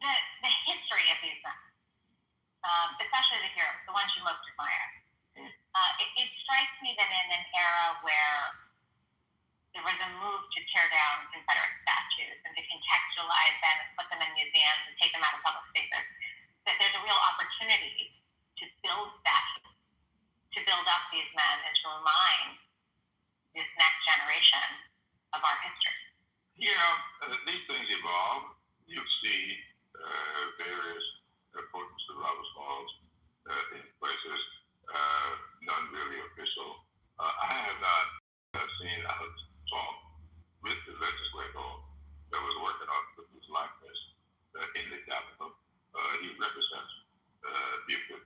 The history of these men, especially the heroes, the ones you most admire, it strikes me that in an era where there was a move to tear down Confederate statues and to contextualize them and put them in museums and take them out of public spaces, that there's a real opportunity to build statues, to build up these men and to remind this next generation of our history. Yeah, these things evolve. You see various portraits of Robert Smalls in places, none really official. I have not seen Alex talk with the legislator that was working on his likeness in the Capitol. He represents Buford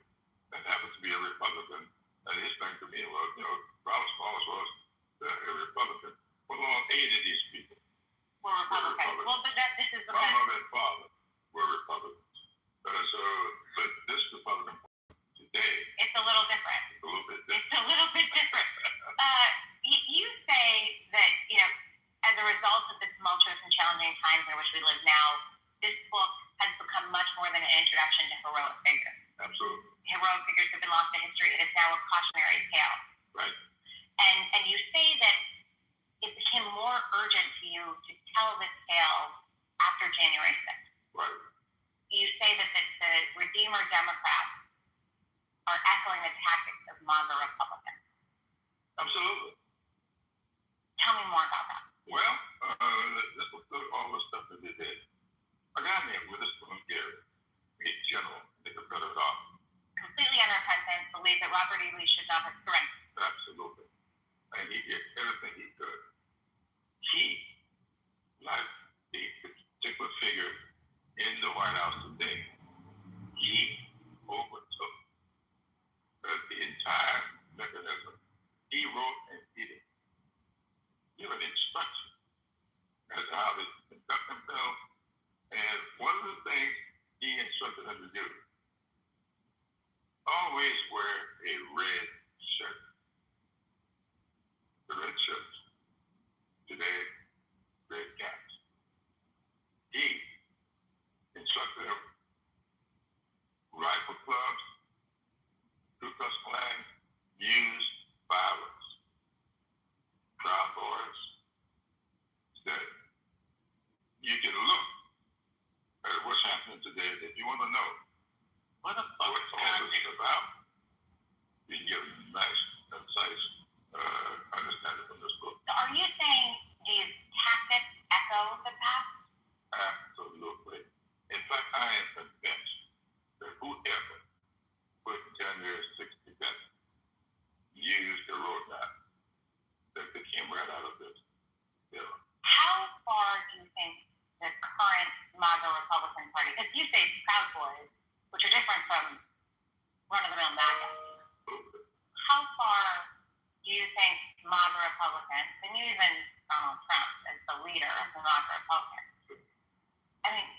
and happens to be a Republican. And his thing to me was, Robert Smalls was a Republican. What long aided these people? We're Republicans. Well, but this is my mother and father were Republicans. But this Republican today, it's a little different. It's a little bit different. It's a little bit different. You say that, as a result of the tumultuous and challenging times in which we live now, this book has become much more than an introduction to heroic figures. Absolutely. Heroic figures have been lost to history. It is now a cautionary tale. Right. And you say that it became more urgent to you to tell this tale after January 6th. Right. You say that the Redeemer Democrats are echoing the tactics of MAGA Republicans. Absolutely. Tell me more about that. Well, this was all the stuff that they did. A guy named Witherspoon Gary, a general in the Confederate Army. Completely unrepentant, believed that Robert E. Lee should not have surrendered. Absolutely. And he did everything he could. He, like the particular figure in the White House today, he overtook the entire mechanism. He red shirt. The red shirts. Today, red caps. He instructed them rifle clubs, Ku Klux Klan used violence. Proud Boys said, you can look at what's happening today if you want to know what all this is about. You can get a nice, concise understanding from this book. So are you saying these tactics echo the past? Absolutely. In fact, I am convinced that whoever put 10 years, 60 cents, used the roadmap that they came right out of this bill. How far do you think the current MAGA Republican Party, because you say Proud Boys, which are different from run-of-the-mill MAGA, how far do you think MAGA Republicans, and even Donald Trump as the leader of the MAGA Republicans, I mean,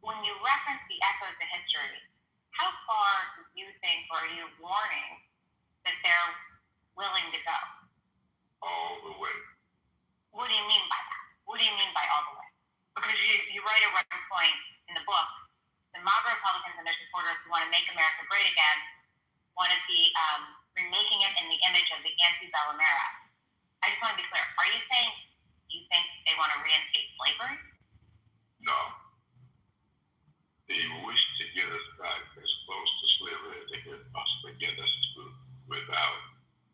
when you reference the echoes of history, how far do you think, or are you warning that they're willing to go? All the way. What do you mean by that? What do you mean by all the way? Because you write at one point in the book, the MAGA Republicans and their supporters who want to make America great again want to be remaking it in the image of the antebellum era. I just want to be clear. Are you saying you think they want to reinstate slavery? No. They wish to get us back as close to slavery as they could possibly get us to without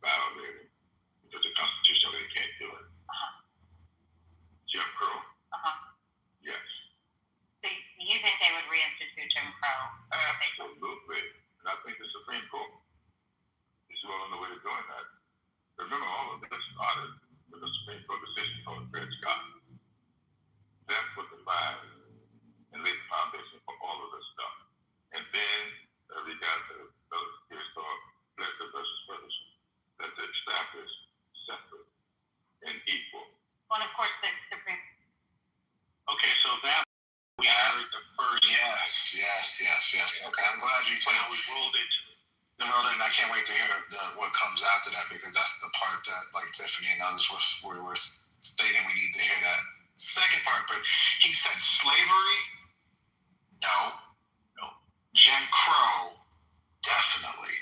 violating. Because the Constitution, they can't do it. Jim Crow? Yes. So you think they would reinstitute Jim Crow? Absolutely. And I think the Supreme Court is well on the way to doing that. Remember, all of this started with the Supreme Court decision called Dred Scott. That's what defined and laid the foundation for all of this stuff. And then we got the case called Fletcher versus Ferguson that established separate and equal. Well, of course, the Supreme. Okay, so that we heard the first. Yes. Okay, I'm glad you told Now we rolled into it. No, and I can't wait to hear what comes after that, because that's the part that, like Tiffany and others were stating, we need to hear that second part. But he said slavery, no. Jim Crow, definitely.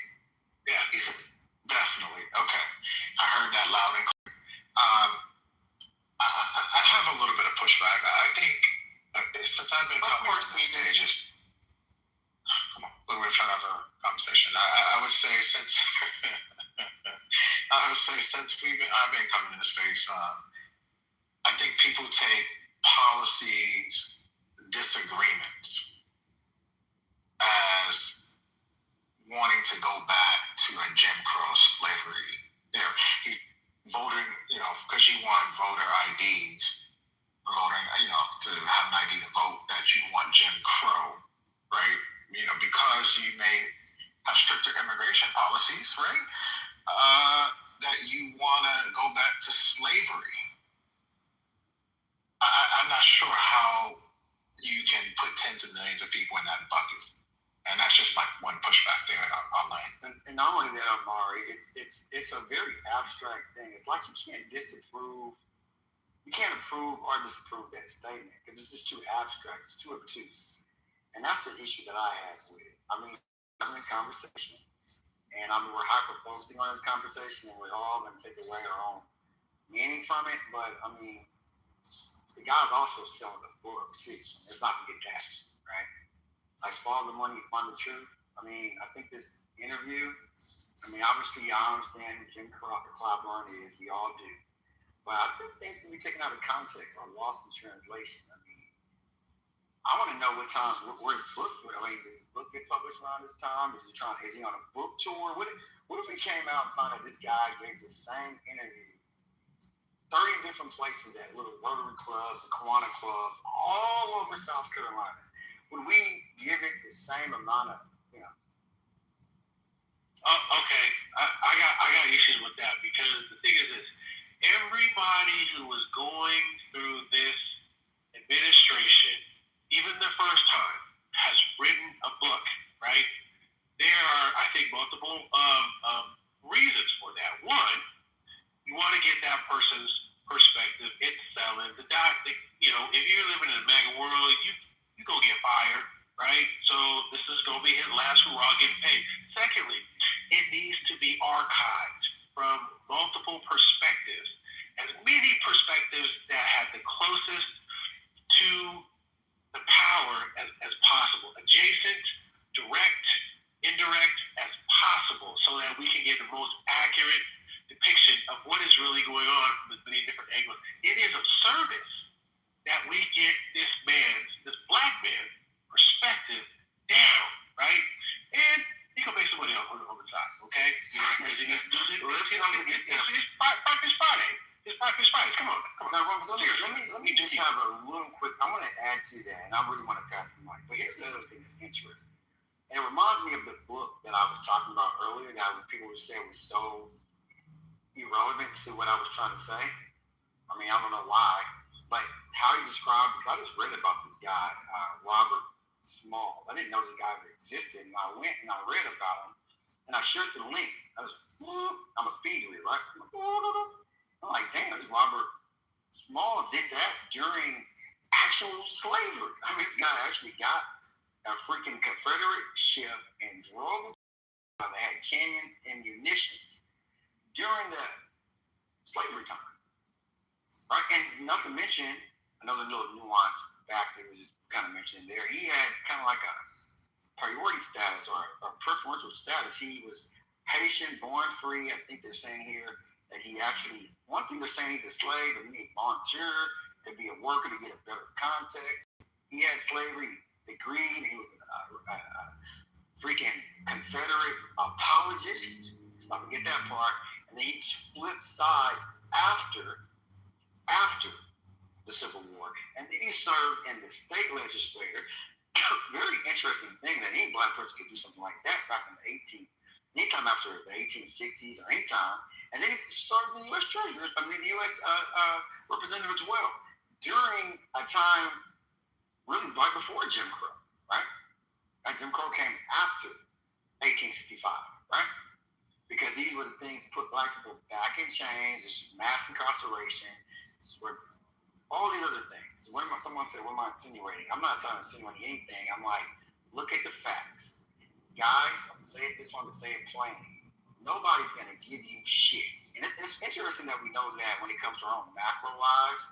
Yeah. He said definitely. Okay, I heard that loud and clear. I have a little bit of pushback. I think since I've been coming on the stages. Come on, we're trying to have a conversation. I would say since I've been coming to the space, I think people take policies disagreements as wanting to go back to a Jim Crow slavery. He voting, because you want voter IDs, to have an ID to vote, that you want Jim Crow, right? Because you may have stricter immigration policies, right? That you want to go back to slavery. I'm not sure how you can put tens of millions of people in that bucket. And that's just my one pushback there online. And not only that, Amari, it's a very abstract thing. It's like you can't approve or disapprove that statement because it's just too abstract. It's too obtuse. And that's the issue that I have with it. I mean, I'm in conversation, and we're hyper-focusing on this conversation, and we're all going to take away our own meaning from it. But, I mean, the guy's also selling the book, too. Let's not forget that, right? Like, Follow the Money, Find the Truth. I mean, I think this interview, obviously, I understand Jim Crow, Clive Barney is. We all do. But I think things can be taken out of context or lost in translation. I want to know what time, where's his book? Does his book get published around this time? Is he on a book tour? What if we came out and found out this guy gave the same interview 30 different places at little Rotary clubs, Kiwanis clubs, all over South Carolina? Would we give it the same amount of, Okay, I got issues with that because the thing is this: everybody who was going through this administration, even the first time, has written a book, right? there are, I think, multiple reasons for that. One, you want to get that person's perspective. It's selling. The doctor, if you're living in a MAGA world, you go get fired, right? So this is going to be his last hurrah getting paid. Secondly, it needs to be archived from multiple perspectives, as many perspectives that have the closest to the power as possible, adjacent, direct, indirect as possible, so that we can get the most accurate depiction of what is really going on from many different angles. It is of service that we get this black man's perspective down, right? And he can make some money on the side, okay? It's Friday. It's Friday. Come on. Now, let me just have a little quick. I want to add to that, and I really want to pass the mic. But here's the other thing that's interesting. And it reminds me of the book that I was talking about earlier that people were saying was so irrelevant to what I was trying to say. I mean, I don't know why, but how he described, because I just read about this guy, Robert Small. I didn't know this guy ever existed, and I went and I read about him, and I shared the link. I'm a speed reader, right? I'm like, damn, this Robert Small did that during actual slavery. I mean, this guy actually got a freaking Confederate ship and drove it. They had cannon and munitions during the slavery time. Right? And not to mention, another little nuance fact that was just kind of mentioned there, he had kind of like a priority status or a preferential status. He was Haitian, born free. I think they're saying here that he actually, one thing they're saying he's a slave, but he volunteered to be a worker to get a better context. He had slavery, agreed, he was a freaking Confederate apologist. Let's not forget that part. And then he flipped sides after the Civil War. And then he served in the state legislature. Very interesting thing that any black person could do something like that back in the anytime after the 1860s or any time. And then he served in the U.S. Treasury, the U.S. Representative as well, during a time really right before Jim Crow, right? And Jim Crow came after 1865, right? Because these were the things that put black people back in chains. This is mass incarceration. This were all these other things. Someone said, what am I insinuating? I'm not insinuating anything. I'm like, look at the facts. Guys, I'm going to say it this one, to say it plainly. Nobody's going to give you shit. And it's interesting that we know that when it comes to our own macro lives.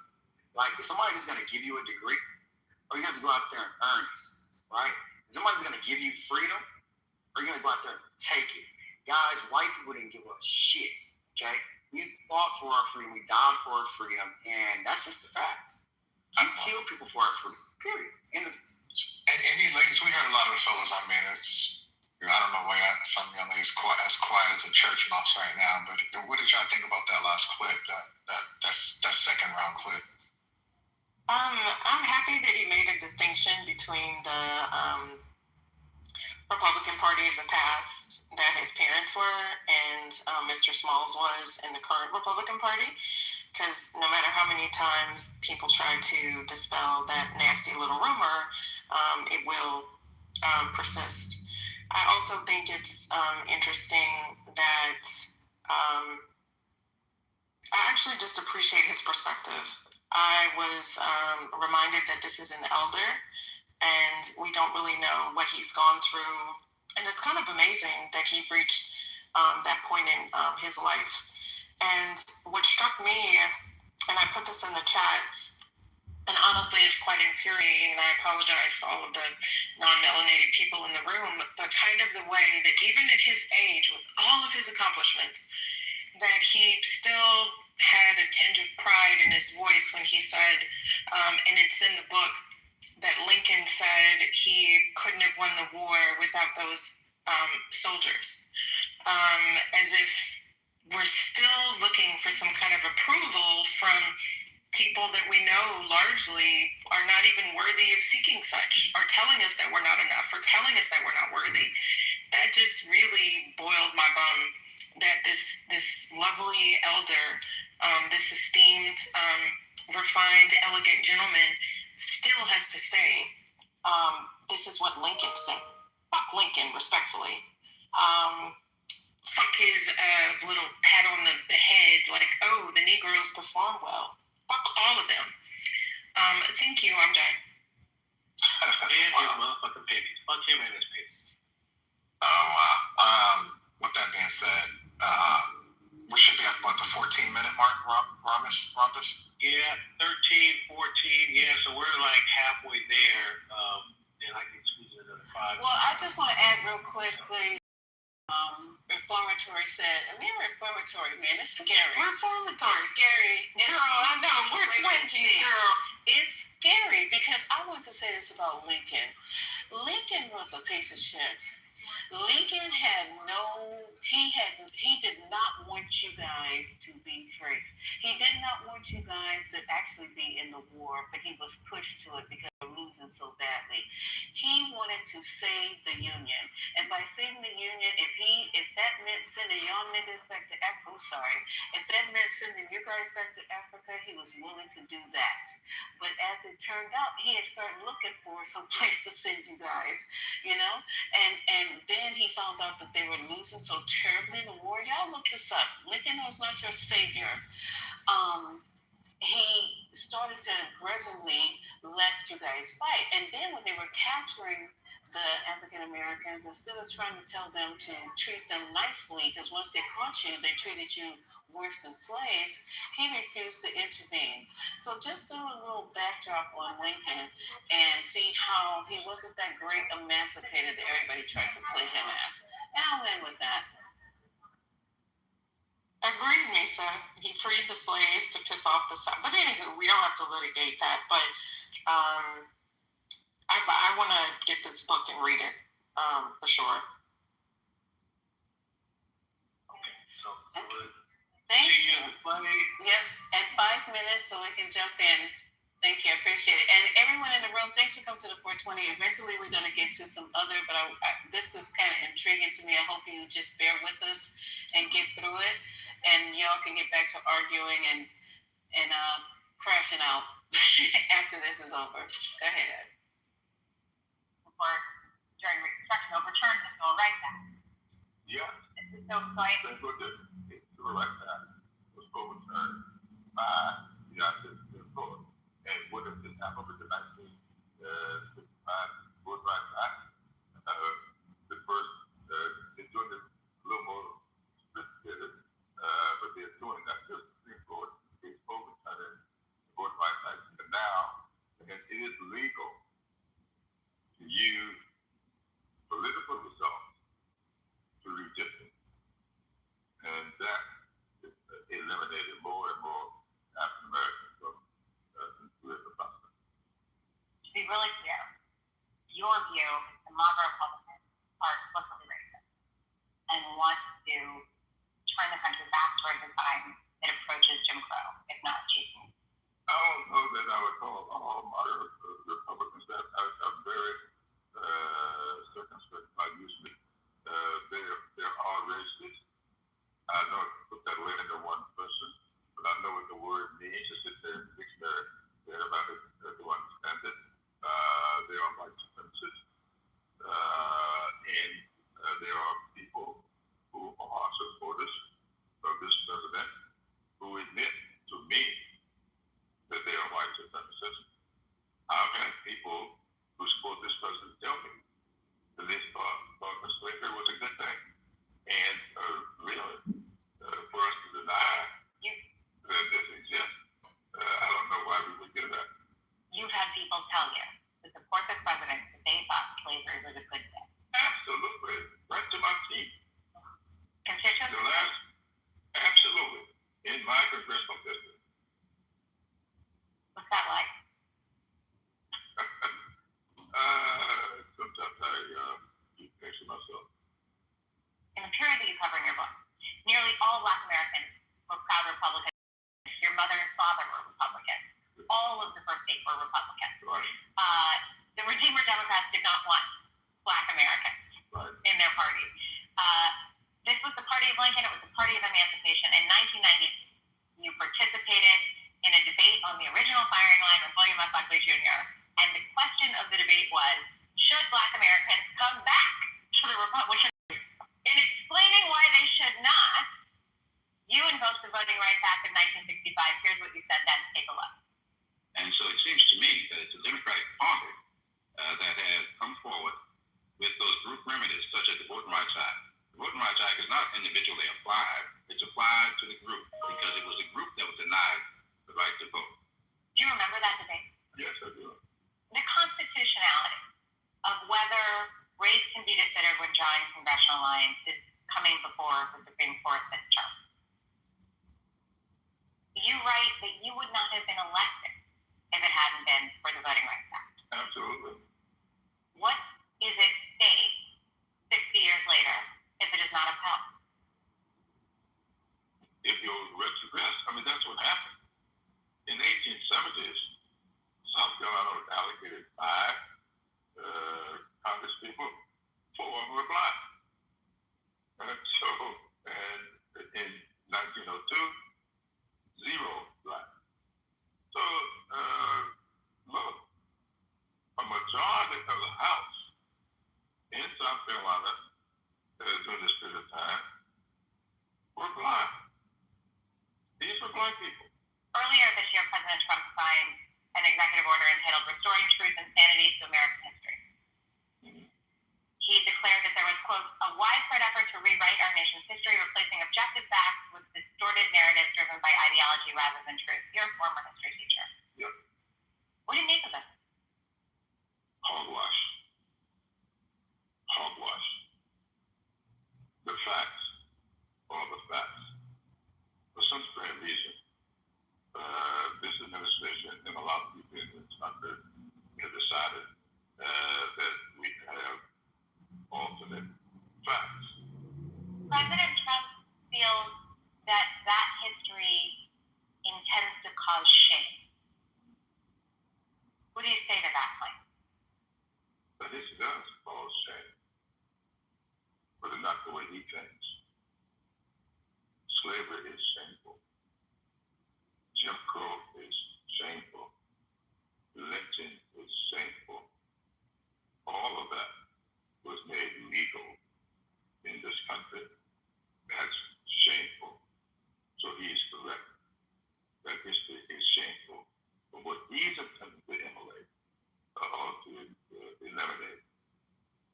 Like, if somebody's going to give you a degree, or you have to go out there and earn it, right? If somebody's going to give you freedom, or you're going to go out there and take it. Guys, white people didn't give us shit, okay? We fought for our freedom, we died for our freedom, and that's just the facts. We kill people for our freedom, period. And you ladies, we heard a lot of the fellas. I mean, I don't know why some young ladies as quiet as a church mouse right now, but what did y'all think about that last clip, that second round clip? I'm happy that he made a distinction between the Republican Party of the past that his parents were and Mr. Smalls was in the current Republican Party, because no matter how many times people try to dispel that nasty little rumor, it will persist. I also think it's interesting that I actually just appreciate his perspective. I was reminded that this is an elder, and we don't really know what he's gone through. And it's kind of amazing that he reached that point in his life. And what struck me, and I put this in the chat, and honestly it's quite infuriating, and I apologize to all of the non-melanated people in the room, but kind of the way that even at his age, with all of his accomplishments, that he still had a tinge of pride in his voice when he said, and it's in the book, that Lincoln said he couldn't have won the war without those soldiers. As if we're still looking for some kind of approval from people that we know largely are not even worthy of seeking such, are telling us that we're not enough, or telling us that we're not worthy. That just really boiled my bum, that this lovely elder, this esteemed, refined, elegant gentleman still has to say, this is what Lincoln said. Fuck Lincoln, respectfully. fuck his little pat on the head, like, oh, the Negroes perform well. Fuck all of them. Thank you. I'm done. And his motherfucking pennies. Fuck him and his pennies. Oh, wow. With that being said, we should be at about the 14-minute mark, Romus? Yeah, 13, 14. Yeah, so we're like halfway there. And I can squeeze in another 5. Well, I just want to add real quickly. Reformatory said, reformatory, man, it's scary. Reformatory. It's scary. Girl, I know. We're 20s, girl. It's scary because I want to say this about Lincoln. Lincoln was a piece of shit. Lincoln he did not want you guys to be free. He did not want you guys to actually be in the war, but he was pushed to it because they were losing so badly. He wanted to save the Union. And by saving the Union, if that meant sending y'all niggas back to Africa, if that meant sending you guys back to Africa, he was willing to do that. But as it turned out, he had started looking for some place to send you guys, and then he found out that they were losing so terribly in the war. Y'all look this up. Lincoln was not your savior. He started to aggressively let you guys fight. And then when they were capturing the African Americans, instead of trying to tell them to treat them nicely, because once they caught you, they treated you worse than slaves, he refused to intervene. So just do a little backdrop on Lincoln and see how he wasn't that great emancipator that everybody tries to play him as. And I'll end with that. Agreed, Misa. He freed the slaves to piss off the South. But anywho, we don't have to litigate that. But I want to get this book and read it for sure. Okay, so Thank you. Yes, at 5 minutes so we can jump in. Thank you, I appreciate it. And everyone in the room, thanks for coming to the 420. Eventually we're going to get to some other, but this was kind of intriguing to me. I hope you just bear with us and get through it. And y'all can get back to arguing and crashing out after this is over. Go ahead, Ed. During Reconstruction overturned the Civil Rights Act. Yeah. So I That's what the Civil Rights Act was overturned by the United States Court. And what has just happened with the 1965 Civil Rights Act? The first, they're doing it a little more sophisticated, but they're doing that to the Supreme Court. It's overturning the Civil Rights Act. And now, it is legal to use political results to redistrict. And that eliminated more and more African Americans from the political process. To be really clear, your view, the MAGA Republicans are explicitly racist and want to turn the country back towards a time that approaches Jim Crow, if not cheating. I don't know that I would call all moderate Republicans that are very circumspect by using it. They're all racist. I don't put that way into one person, but I know what the word means. Just sit there in the dictionary, everybody to understand it. They are white supremacists, and there are people who are supporters of this president who admit to me that they are white supremacists. I've had people who support this president tell me that they thought slavery was a good thing. And really, for us to deny that this exists, I don't know why we would do that. You've had people tell you to support the president that they thought slavery was a good thing. Absolutely. Right to my teeth. Constituents? Absolutely. In my congressional district. What's that like? Sometimes I keep things to myself. In the period that you cover in your book, nearly all Black Americans were proud Republicans. Your mother and father were Republicans. All of the first eight were Republicans. Right. The Redeemer Democrats did not want Black Americans in their party. This was the party of Lincoln. It was the party of emancipation. In 1990, you participated in a debate on the original firing line with William F. Buckley Jr. And the question of the debate was, should Black Americans come back to the Republican? of 1965. Here's what you said then. Take a look. And so it seems to me that it's a Democratic Party that has come forward with those group remedies, such as the Voting Rights Act. The Voting Rights Act is not individually applied. It's applied to the group because it was the group that was denied the right to vote. Do you remember that debate? Yes, I do. The constitutionality of whether race can be considered when drawing congressional lines is coming before the Supreme Court this term. You write that you would not have been elected if it hadn't been for the Voting Rights Act. Absolutely. What is at stake 60 years later if it is not upheld? If you're retrogressed, I mean, that's what happened. In the 1870s, South Carolina was allocated 5 congresspeople, 4 of them were black. And so, and in 1902, 0 black. So, look, a majority of the House in South Carolina during this period of time were black. These were black people. Earlier this year, President Trump signed an executive order entitled Restoring Truth and Sanity to American History. He declared that there was, quote, a widespread effort to rewrite our nation's history, replacing objective facts with distorted narratives driven by ideology rather than truth. You're a former history teacher. Yep. What do you make of it? Hogwash. Hogwash. The facts are the facts. For some strange reason, this administration and a lot of people in this country have decided that we have alternate facts. President Trump feels that that history intends to cause shame. What do you say to that claim? But this does cause shame, but it's not the way he thinks. Slavery is shameful. Jim Crow is shameful. Lynching is shameful. All of that was made legal in this country. That's shameful. So he is correct. That history is shameful. But what he's attempting to emulate or to eliminate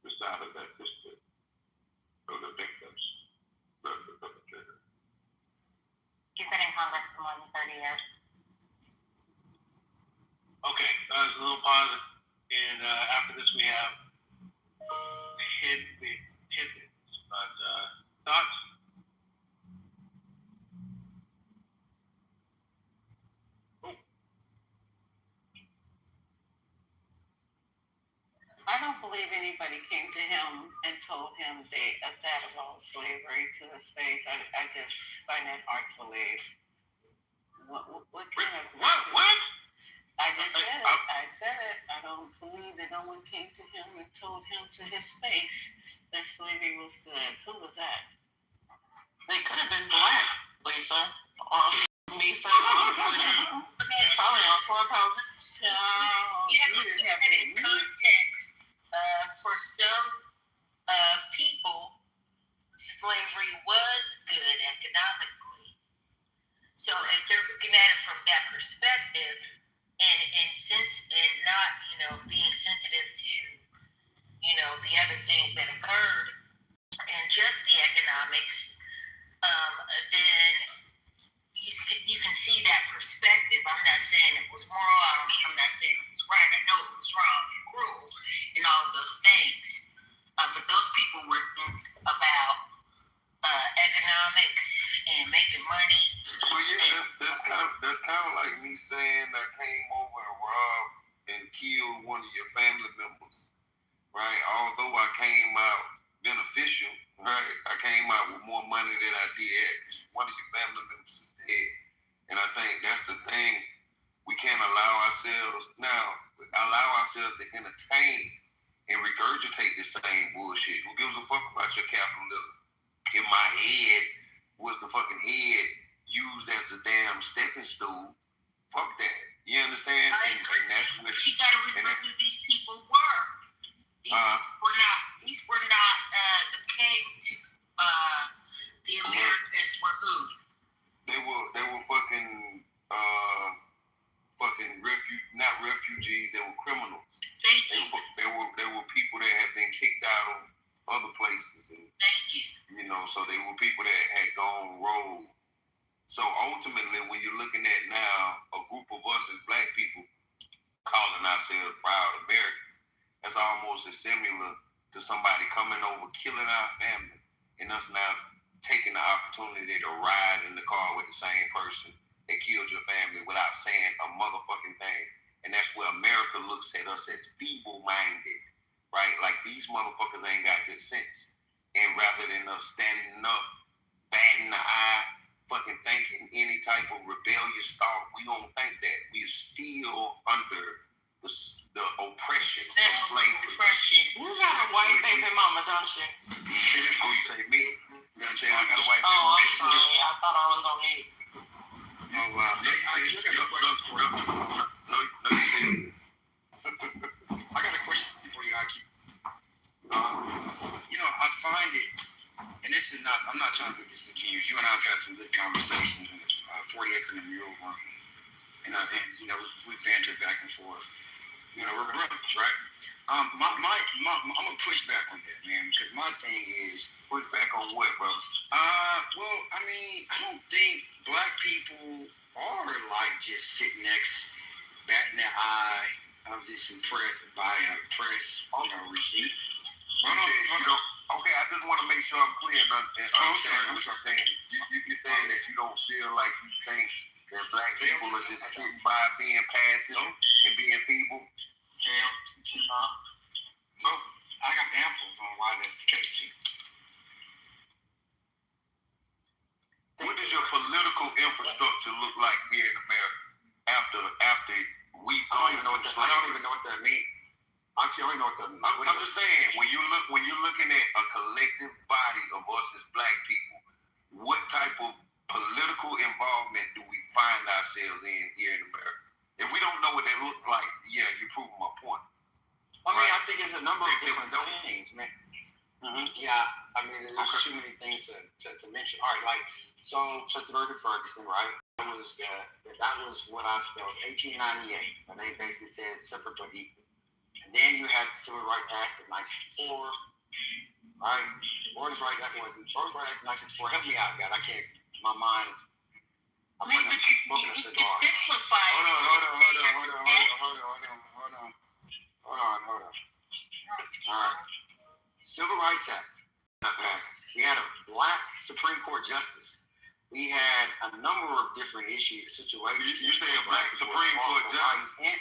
the side of that history of the victims, the perpetrators. You've been in Congress for more than 30 years. Okay, there's a little pause, and after this we have tidbits, but thoughts? I don't believe anybody came to him and told him that about slavery to his face. I just find that hard to believe. What kind of person? What? I just said it. I said it. I don't believe that no one came to him and told him to his face that slavery was good. Who was that? They could have been black, Lisa. Lisa, probably on Clubhouse. No, you have to put that in context. For some people, slavery was good economically. So if they're looking at it from that perspective, and not being sensitive to the other things that occurred and just the economics, then you can see that perspective. I'm not saying it was moral. I'm not saying it was right. I know it was wrong and cruel and all of those things. But those people were about economics and making money. Well, yeah, that's kind of like me saying I came over and robbed and killed one of your family members, right? Although I came out beneficial, right? I came out with more money than I did. One of your family members is dead, and I think that's the thing. We can't allow ourselves to entertain and regurgitate the same bullshit. Who gives a fuck about your capitalism? If my head was the fucking head used as a damn stepping stool, fuck that. You understand? And that's what you gotta remember who these people were. These were not the came to the Americas were who? They were fucking not refugees, they were criminals. Thank you. They were people that had been kicked out of other places, and Thank you. so they were people that had gone rogue. So ultimately, when you're looking at now a group of us as black people calling ourselves proud Americans, that's almost as similar to somebody coming over, killing our family, and us now taking the opportunity to ride in the car with the same person that killed your family without saying a motherfucking thing. And that's where America looks at us as feeble-minded, right? Like these motherfuckers ain't got good sense. And rather than us standing up, batting the eye, fucking thinking any type of rebellious thought, we don't think that. We're still under the oppression of slavery. Oppression. You got a white baby mama, don't you? Who you say, me? You say I got a white baby Oh, I'm mama? sorry. I thought I was on mute. Oh wow. I got a question for you. No, you didn't. I got a question for you, Aki. I find it, and this is not, I'm not trying to be disingenuous. You and I have had some good conversations in the 40 acre and a mule room. And we bantered back and forth. We're brothers, right? I'm gonna push back on that, man, because my thing is, push back on what, bro? well, I mean, I don't think black people are like just sitting next, batting their eye. I'm just impressed by a press, regime. Okay, I just want to make sure I'm clear and understand what you're saying. You're saying that you don't feel like you think that black people are just sitting by being passive and being feeble? No, I got examples on why that's the case. What does your political infrastructure look like here in America after we? I don't even know what that means. Actually, I don't even know what that means. I'm just saying, when you're looking at a collective body of us as black people, what type of political involvement do we find ourselves in here in America? If we don't know what that looks like, yeah, you're proving my point. I mean, I think it's a number of different things, man. Mm-hmm. Yeah, I mean, there's too many things to mention. All right, like, so President Ferguson, right? That was what I said. It was 1898, and they basically said separate but equal. And then you had the Civil Rights Act of 1964, right? Voting Rights Act of 1964. Help me out, God. I can't. My mind. I'm smoking a cigar. Hold on. All right. Civil Rights Act. We had a black Supreme Court justice. We had a number of different issues, situations. You say a black Supreme Court justice? Yeah.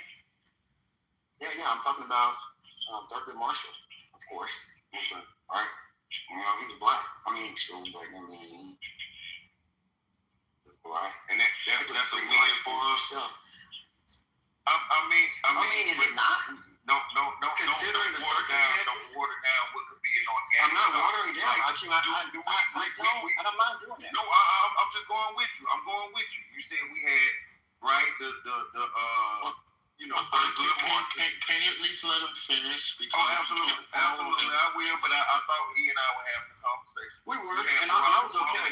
I'm talking about Thurgood Marshall, of course. Okay. All right. He was black. I mean, still black. I mean, he was black. And that's a win for us. I mean, is it not? No. Considering the circumstances, don't water down what could be an organic. I'm not watering down. I'm not doing that. No, I'm just going with you. You said we had Can you at least let him finish? Absolutely. I will, but I thought he and I were having a conversation. We were, and I was okay.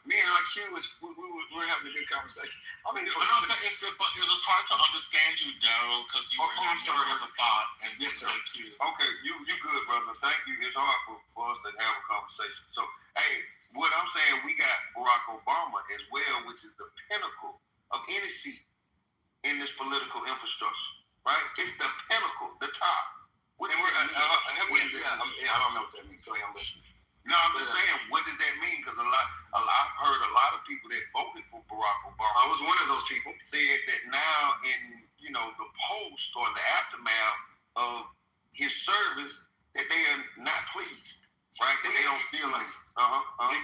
Me and IQ we were having a good conversation. I mean, it was hard to understand you, Daryl, because you were sorry, have a thought. And yes, sir. Okay, you good, brother. Thank you. It's hard for us to have a conversation. So, hey, what I'm saying, we got Barack Obama as well, which is the pinnacle of any seat in this political infrastructure, right? It's the pinnacle, the top. I don't know what that means. Go ahead, I'm listening. No, I'm just saying, what does that mean? Because I've heard a lot of people that voted for Barack Obama. I was one of those people. Said that now in the post or the aftermath of his service, that they are not pleased, right? That they don't feel like.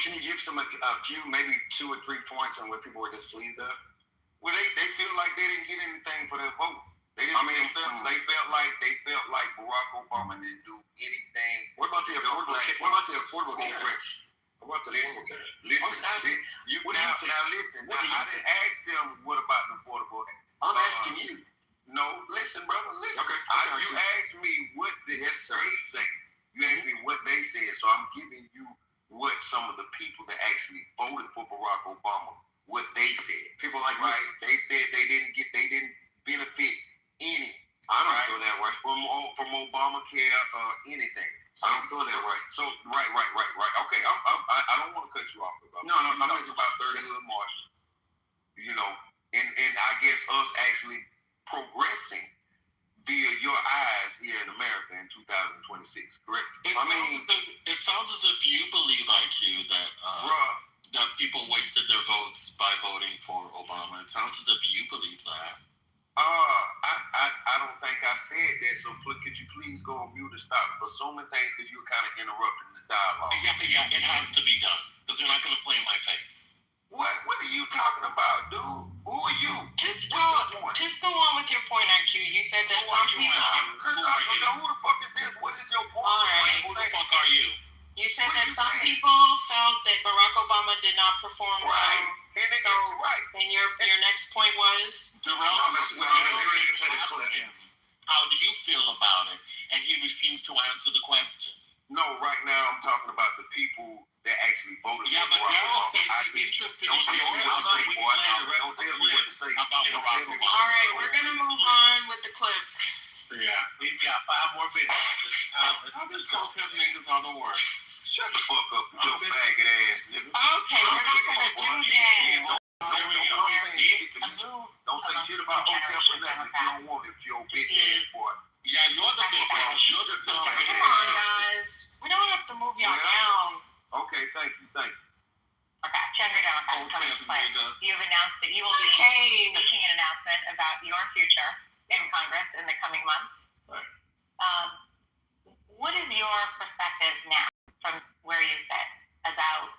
Can you give a few, maybe 2 or 3 points on what people were displeased of? Well, they feel like they didn't get anything for their vote. They felt like Barack Obama didn't do anything. What about the affordable care? What about the affordable care? Listen. I didn't ask them what about the affordable care. I'm asking you. No, listen, brother. Listen. Okay. You asked me what did they say. You asked me what they said. So I'm giving you what some of the people that actually voted for Barack Obama, what they said. People like they said they didn't benefit any. I don't feel that way. From Obamacare or anything. I don't feel that way. So right. Okay, I don't want to cut you off. No. It's about 30th of March. You know, and I guess us actually progressing via your eyes here in America in 2026, correct? It sounds as if you believe, IQ, that people wasted their votes by voting for Obama. It sounds as if you believe that. I don't think I said that, so could you please go on mute and stop assuming things because you're kind of interrupting the dialogue. Yeah, it has to be done because you're not going to play in my face. What are you talking about, dude? Who are you? Just go on with your point, IQ. You said that some people. Who the fuck is this? What is your point? All right. Who the fuck are you? You said that some people felt that Barack Obama did not perform well. Right. So, and your next point was? How do you feel about it? And he refused to answer the question. No, right now I'm talking about the people that actually voted. Yeah, but Daryl said he's interested in your Don't tell me what to say about Barack Obama. All right, we're gonna move on with the clip. Yeah, we've got 5 more minutes. How does protest niggas on the word? Shut the fuck up, you little faggot ass nigga. Okay, we're not gonna do that. Don't say shit about hotel for nothing if you don't want it, you old bitch ass boy. Yeah, you're the big boss. You're the dumb Come bitch. on, guys. We don't have to move y'all down. Okay, thank you. Okay, Senator Democrat, coming to play. You've announced that you will be making an announcement about your future in Congress in the coming months. Right. What is your perspective now from where you sit about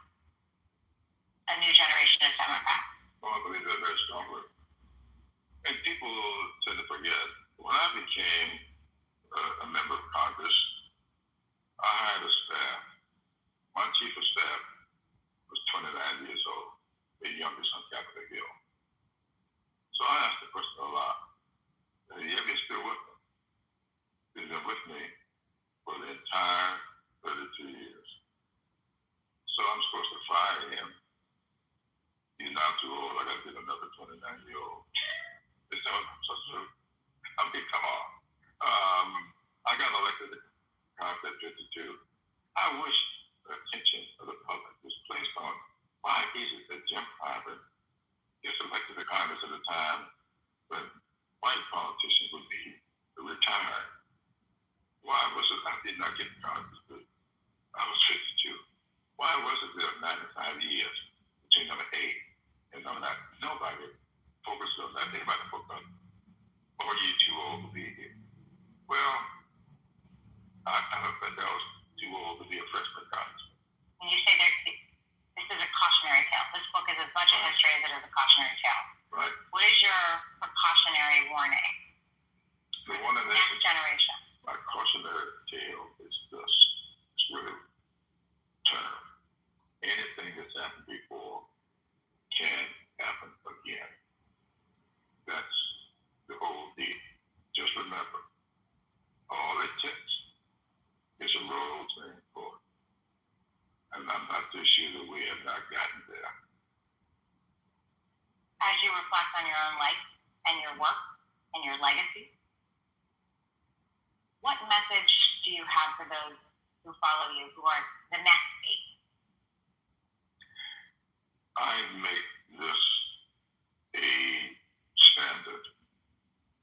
a new generation of Democrats? Well, I believe that very strongly. And people tend to forget. When I became a member of Congress, I hired a staff. My chief of staff was 29 years old, the youngest on Capitol Hill. So I asked the person a lot. And he is still with me. He's been with me for the entire 32 years. So I'm supposed to fire him. He's now too old. I got to get another 29-year-old. It's not supposed to. I mean, come on. I got elected at Congress 52. I wish the attention of the public was placed on why is it that Jim Private gets elected to Congress at a time when white politicians would be retired. Why was it I did not get to Congress? I was 52. Why was it there 95 years between number 8 and number 9? Nobody focused on that. Anybody focused on, are you too old to be here? Well, I don't think I was too old to be a freshman congressman. And you say this is a cautionary tale. This book is as much a history as it is a cautionary tale. Right. What is your precautionary warning? The one of the next generation. My cautionary tale is this. It's really term. Anything that's happened before can happen again. That's the whole deal. Just remember, all it takes is a road turn forward. And I'm not too sure that we have not gotten there. As you reflect on your own life and your work and your legacy, what message do you have for those who follow you, who are the next 8? I make this a standard.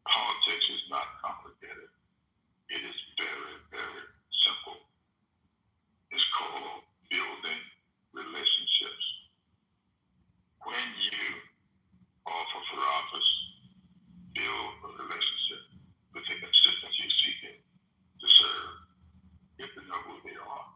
Politics is not complicated. It is very, very simple. It's called building relationships. When you offer for office, build a relationship with the constituency you're seeking to serve. Get to know who they are.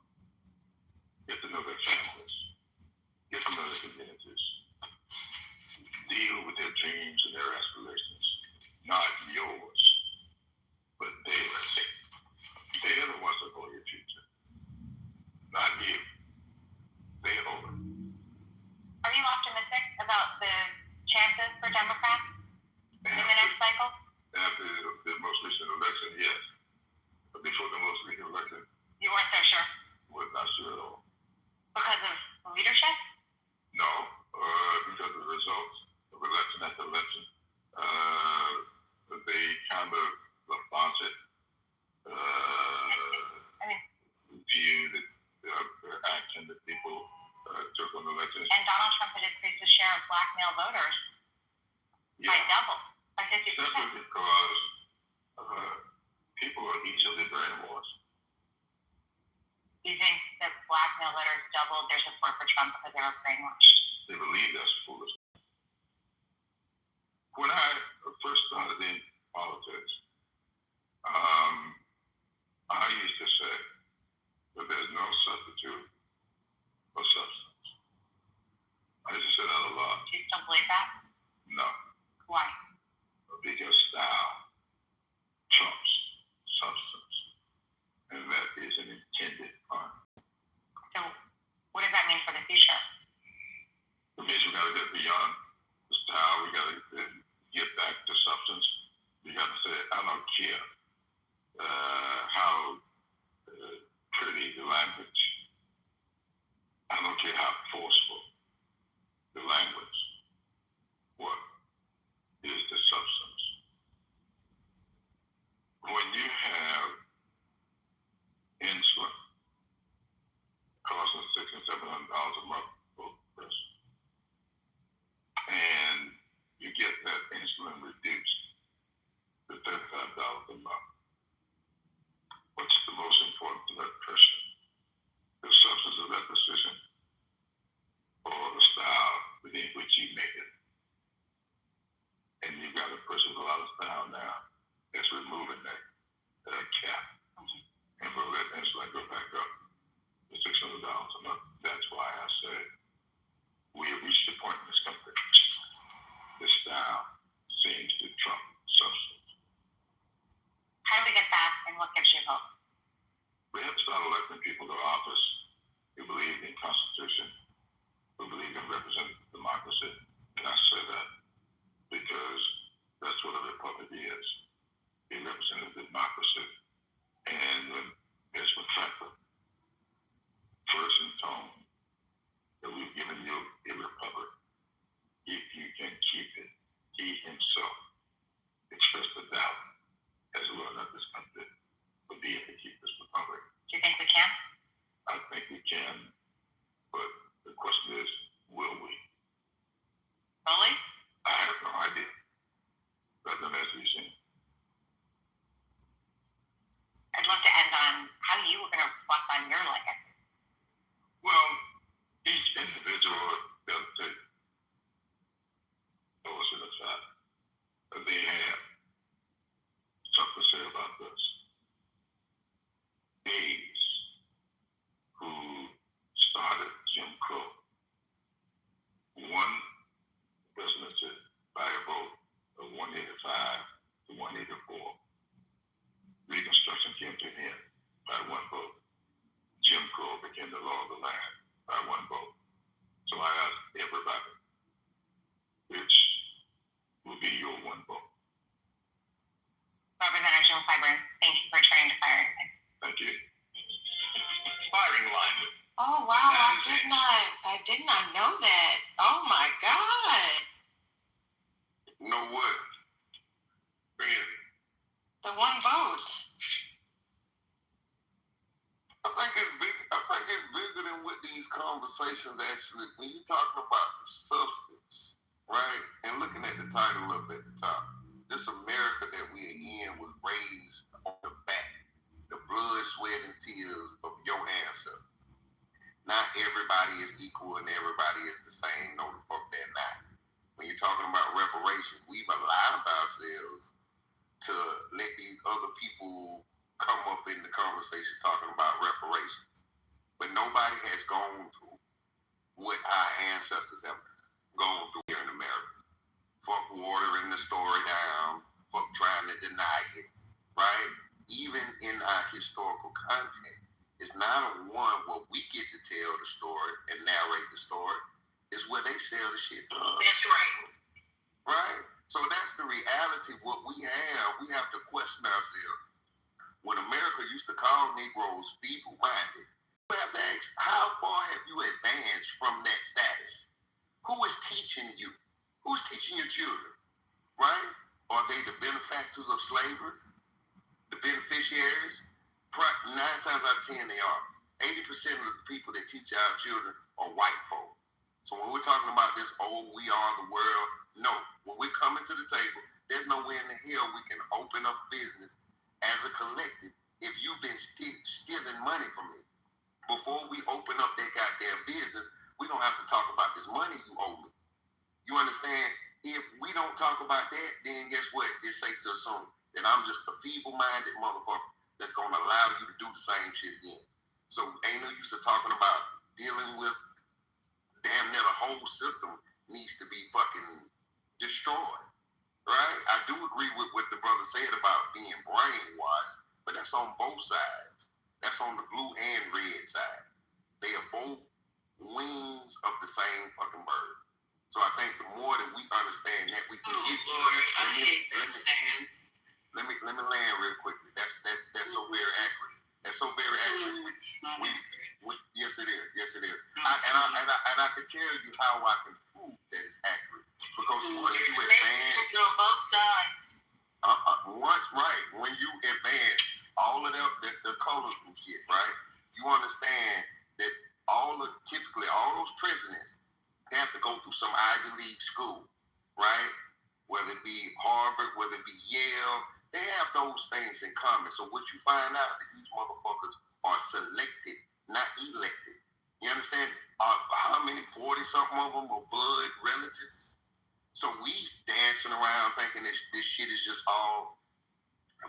and Donald Trump had increased his share of black male voters by double, by 50%. Simply because people are easily brainwashed. You think that black male voters doubled their support for Trump because they were brainwashed? They believe that's foolish. When I first started in politics, I used to say that there's no substitute for substance. I used to say that a lot. Do you still believe that? No. Why? Because style trumps substance. And that is an intended pun. So what does that mean for the future? It means we got to get beyond the style. We got to get back to substance. We got to say, I don't care how pretty the language. I don't care how forceful the language. What is the substance? When you have insulin costing $600 and $700 a month for a person, and you get that insulin reduced to $35 a month, what's the most important to that person? The substance of that decision or the style within which you make it? And you've got a person with a lot of style now that's removing that cap and will let insulin go back up to $600 a month. That's why I said we have reached the point in this country. The style seems to trump substance. How do we get back, and what gives you hope? We have to start electing people to office who believe in Constitution, who believe in representative democracy. And I say that because that's what a republic is. A representative democracy. And when Ms. McCracken first intoned that we've given you a republic, if you can keep it, he himself expressed the doubt as to whether or not this country will be able to keep this republic. Do you think we can? I think we can, but the question is, will we? Really? I have no idea. That remains to be seen. I'd love to end on how you were going to reflect on your legacy. Well, each individual does take those in the fact that they have something to say about this. Gays who started Jim Crow won the presidency by a vote of 185 to 184. Reconstruction came to an end by one vote. Jim Crow became the law of the land by one vote. So I ask everybody, which will be your one vote? Representative Joe Clyburn, thank you for returning to Firing Line. Thank you. Firing line. Oh wow, I did not know that. Oh my God. You know what? Really? The one vote. I think it's bigger than what these conversations actually. When you're talking about the substance, right? And looking at the title up at the top, this America that we are in was raised on the back, the blood, sweat, and tears of your ancestors. Not everybody is equal and everybody is the same. No, the fuck they're not. When you're talking about reparations, we've allowed ourselves to let these other people come up in the conversation talking about reparations. But nobody has gone through what our ancestors have gone through here in America. Fuck watering the story down, fuck trying to deny it, right? Even in our historical content, it's not a one where we get to tell the story and narrate the story. It's where they sell the shit to us. That's right. Right? So that's the reality. What we have to question ourselves. When America used to call Negroes feeble-minded, we have to ask, how far have you advanced from that status? Who is teaching you? Who's teaching your children? Right? Are they the benefactors of slavery? The beneficiaries? 9 times out of 10 they are. 80% of the people that teach our children are white folk. So when we're talking about this, oh, we are the world, no. When we're coming to the table, there's nowhere in the hell we can open up business as a collective if you've been stealing money from me. Before we open up that goddamn business, we don't have to talk about this money you owe me. You understand? If we don't talk about that, then guess what? It's safe to assume that I'm just a feeble-minded motherfucker that's going to allow you to do the same shit again. So ain't no use to talking about dealing with damn near the whole system needs to be fucking destroyed, right? I do agree with what the brother said about being brainwashed, but that's on both sides. That's on the blue and red side. They are both wings of the same fucking bird. So I think the more that we understand that, we can get you. Let me land real quickly. That's so very accurate. That's so very accurate. Yes, it is. Yes, it is. And I can tell you how I can prove that it's accurate. Because once you advance, it's on both sides. when you advance all of the colors and shit, right? You understand that typically all those presidents have to go through some Ivy League school, right? Whether it be Harvard, whether it be Yale, they have those things in common. So what you find out that these motherfuckers are selected, not elected. You understand? How many, 40-something of them are blood relatives? So we dancing around thinking this shit is just all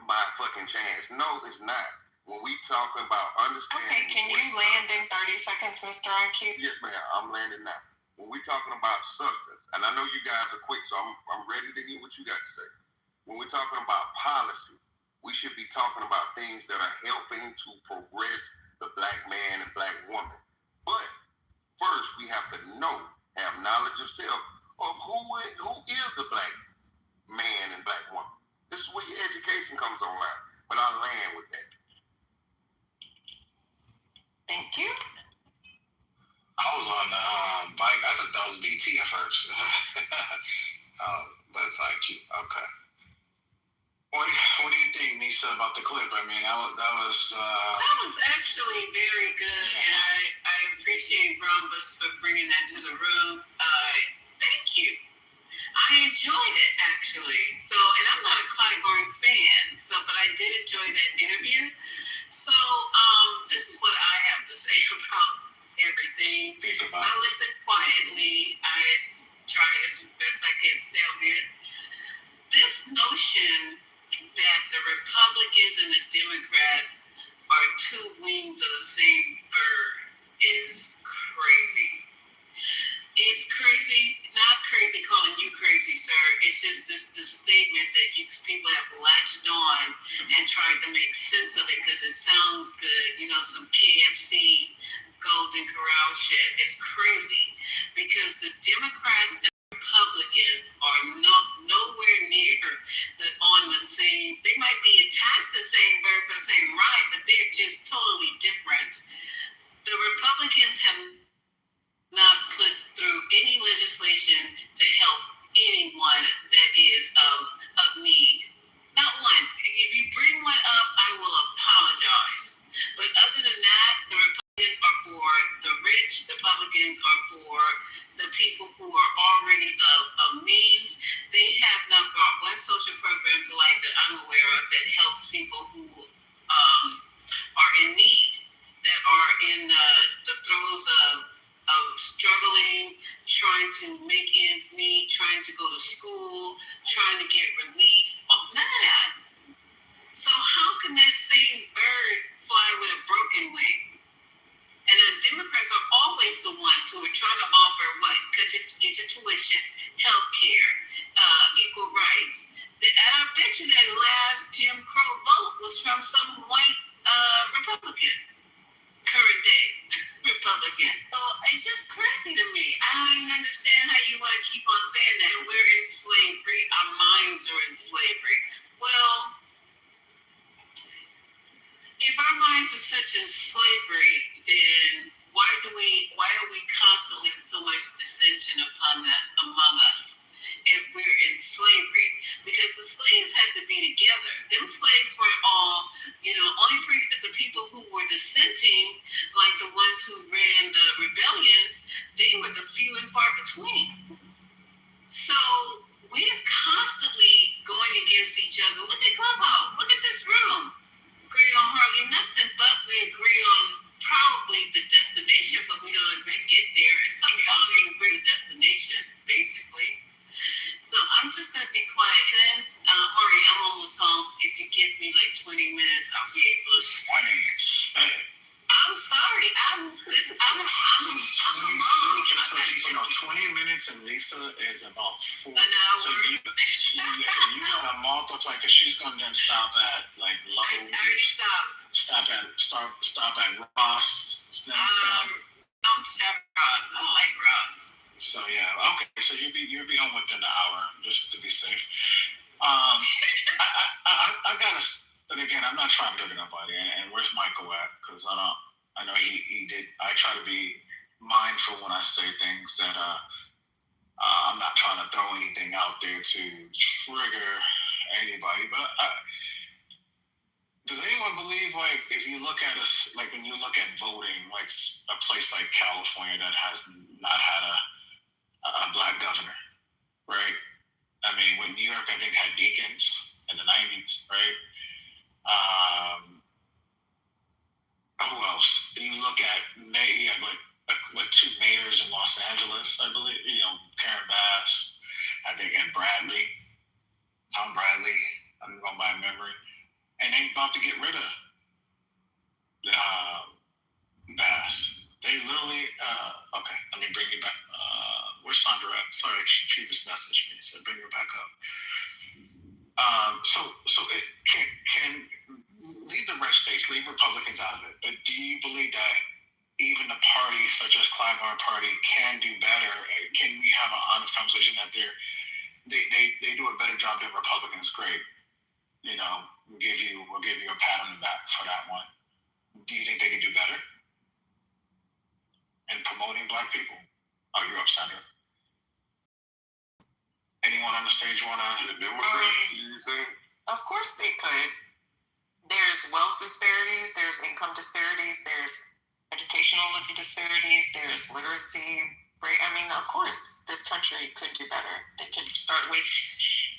by fucking chance. No, it's not. When we talking about understanding... Okay, can you land in 30 seconds, Mr. IQ? Yes, ma'am. I'm landing now. When we're talking about substance, and I know you guys are quick, so I'm ready to hear what you got to say. When we're talking about policy, we should be talking about things that are helping to progress the black man and black woman. But first, we have to have knowledge of self of who is the black man and black woman. This is where your education comes online. But I'll land with that. Thank you. I was on the bike. I thought that was BT at first. But it's IQ. Okay. What do you think, Nisa, about the clip? I mean, that was actually very good, and I appreciate Rhombus for bringing that to the room. Thank you. I enjoyed it, actually. So, and I'm not a Clyburn fan, but I did enjoy that interview. So, this is what I have to say about everything. I listened quietly. I tried as best I can sound it. This notion that the Republicans and the Democrats are two wings of the same bird is crazy. It's crazy, not crazy calling you crazy, sir. It's just this statement that people have latched on and tried to make sense of it because it sounds good, some KFC Golden Corral shit. It's crazy because the Democrats and Republicans are nowhere near on the same. They might be attached to the same verb for the same right, but they're just totally different. The Republicans have not put through any legislation to help anyone that is of need. Not one. If you bring one up, I will apologize. But other than that, the Republicans are for the rich. The Republicans are for the people who are already of means. They have not brought one social program to light that I'm aware of that helps people who are in need, that are in the throes of struggling, trying to make ends meet, trying to go to school, trying to get relief. None of that. So how can that same bird fly with a broken wing? And the Democrats are always the ones who are trying to offer what? Get your tuition, health care, equal rights. And I bet you that last Jim Crow vote was from some white Republican, current day Republican. So it's just crazy to me. I don't even understand how you want to keep on saying that we're in slavery. Our minds are in slavery. Well, if our minds are such in slavery, then why are we constantly so much dissension among us if we're in slavery? Because the slaves had to be together. Them slaves weren't all, only the people who were dissenting, like the ones who ran the rebellions, they were the few and far between. So we're constantly going against each other. Look at Clubhouse. Look at this room. Agree on hardly nothing, but we agree on probably the destination, but we don't agree to get there. And some of y'all don't even agree the destination, basically. So I'm just gonna be quiet. Then, Ari, I'm almost home. If you give me like 20 minutes, I'll be able to. 20. I'm sorry. I'm a mom. Just so you know, 20 minutes and Lisa is about 4. An hour. So you gotta multiply because she's gonna then stop at like Lowe's. I already stopped. Stop at Ross. Then stop. Don't shop Ross. I don't like Ross. So yeah, okay. So you'll be home within an hour, just to be safe. I gotta. But again, I'm not trying to trigger nobody. And where's Michael at? Because I know he did. I try to be mindful when I say things that I'm not trying to throw anything out there to trigger anybody. But does anyone believe, like, if you look at us, like when you look at voting, like a place like California that has not had a black governor, right? I mean, when New York, I think, had deacons in the 90s, right? Who else? You look at you have like 2 mayors in Los Angeles, I believe. You know, Karen Bass, I think, and Tom Bradley. I'm going by memory, and they about to get rid of Bass. They literally. Okay, let me bring you back. Where's Sandra at? Sorry, she just messaged me. Said bring her back up. So it can leave the red states, leave Republicans out of it. But do you believe that even the parties such as Claiborne Party can do better? Can we have an honest conversation that they do a better job than Republicans? Great. You know, we'll give you a pat on the back for that one. Do you think they can do better in promoting black people? Oh, you're up, Sandra. Anyone on the stage want to? The Democrats, you say? Of course they could. There's wealth disparities, there's income disparities, there's educational disparities, there's literacy rate. I mean, of course, this country could do better. They could start with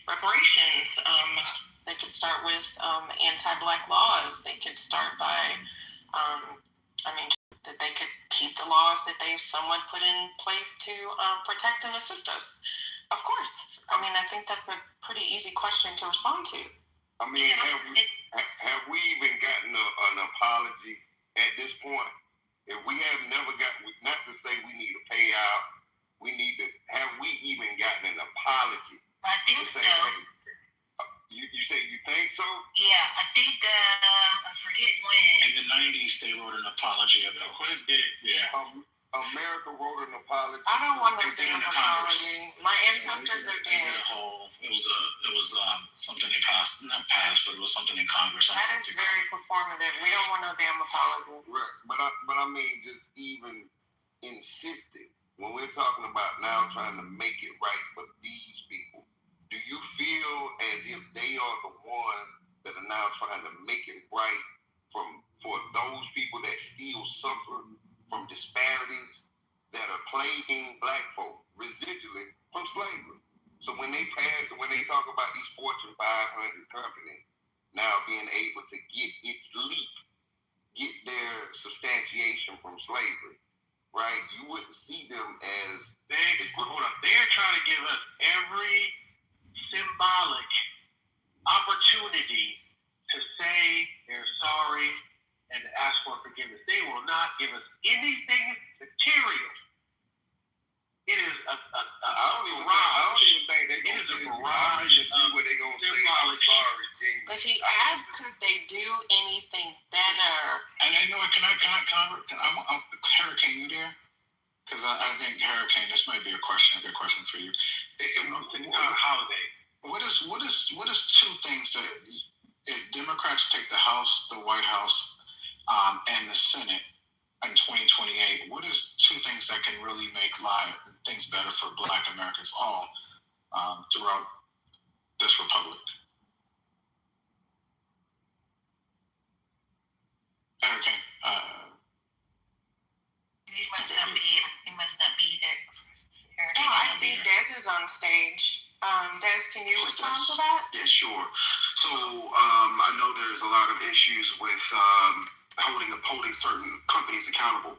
reparations. They could start with anti-black laws. They could start by, that they could keep the laws that they somewhat put in place to protect and assist us. Of course. I mean, I think that's a pretty easy question to respond to. I mean, have we even gotten an apology at this point? If we have never gotten, not to say we need a payout, have we even gotten an apology? I think so. You say you think so? Yeah, I think, I forget when. In the 90s, they wrote an apology about it. Yeah. America wrote an apology. I don't want to They say did an in the Congress. apology. My ancestors are They did dead. It was something they passed, not passed, but it was something in Congress. That is very performative. We don't want no damn apology. Right, but I mean, just even insisting when we're talking about now trying to make it right for these people. Do you feel as if they are the ones that are now trying to make it right for those people that still suffer from disparities that are plaguing black folk residually from slavery? So when they talk about these Fortune 500 companies now being able to get their substantiation from slavery, right? You wouldn't see them as they're trying to give us every symbolic opportunity to say they're sorry and to ask for forgiveness. They will not give us anything material. It is a I don't even think they're going to see what they're going to say. I'm sorry, Jamie. But he asked, could they do anything better? And I know, Hurricane, you there? Because I think Hurricane, this might be a good question for you. Holiday. What is 2 things that if Democrats take the House, the White House, and the Senate in 2028, what is 2 things that can really make things better for Black Americans all throughout this republic? Hurricane. He must not be there. on stage. Des, can you respond to that? Yeah, sure. So I know there's a lot of issues with holding certain companies accountable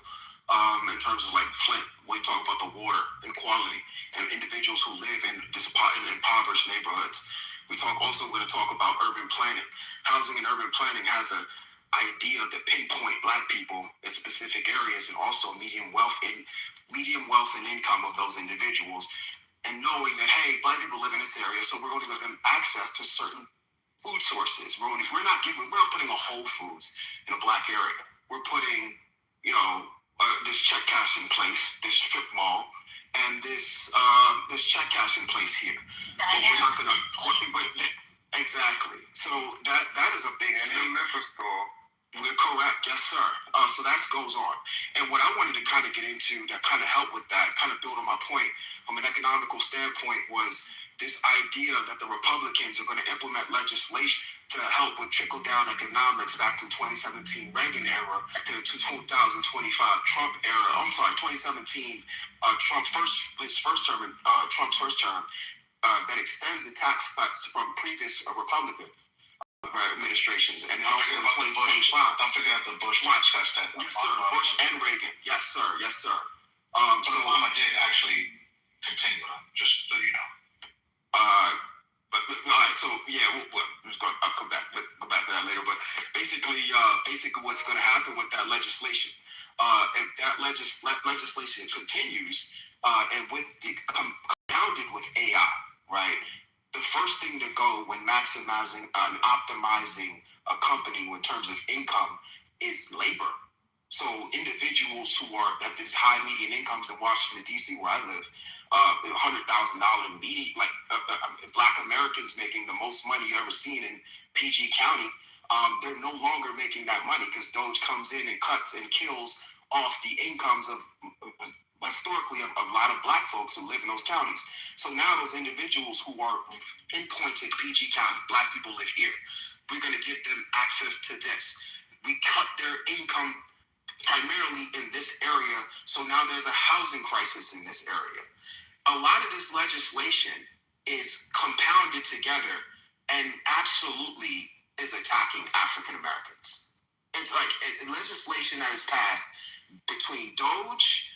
in terms of like Flint, when we talk about the water inequality and individuals who live in impoverished neighborhoods. We're going to talk about urban planning. Housing and urban planning has an idea to pinpoint Black people in specific areas and also medium wealth and income of those individuals, and knowing that, hey, Black people live in this area, so we're going to give them access to certain food sources. We're not putting a Whole Foods in a Black area. We're putting, this check cash in place, this strip mall, and this check cash in place here. But we're not going to. Exactly. So that is a big thing. We're correct, yes, sir. So that goes on. And what I wanted to kind of get into that kind of help with that, kind of build on my point from an economical standpoint, was this idea that the Republicans are going to implement legislation to help with trickle-down economics back from 2017 Reagan era to the 2025 Trump era. I'm sorry, 2017 Trump's first term, that extends the tax cuts from previous Republican administrations, and then also in 2025. Don't forget the Bush tax cuts. Yes, sir. Bush and Reagan. Yes, sir. Yes, sir. So Obama did actually continue them, just so you know. But all right. So yeah, I'll come back to that later. But basically, what's going to happen with that legislation? If that legislation continues, and compounded with AI, right? The first thing to go when maximizing and optimizing a company in terms of income is labor. So individuals who are at these high median incomes in Washington, D.C., where I live, $100,000 median, Black Americans making the most money you've ever seen in PG County, they're no longer making that money because Doge comes in and cuts and kills off the incomes of historically a lot of Black folks who live in those counties. So now those individuals who are pinpointed PG County, Black people live here, we're going to give them access to this. We cut their income primarily in this area, so now there's a housing crisis in this area. A lot of this legislation is compounded together and absolutely is attacking African Americans. It's like a legislation that is passed between Doge,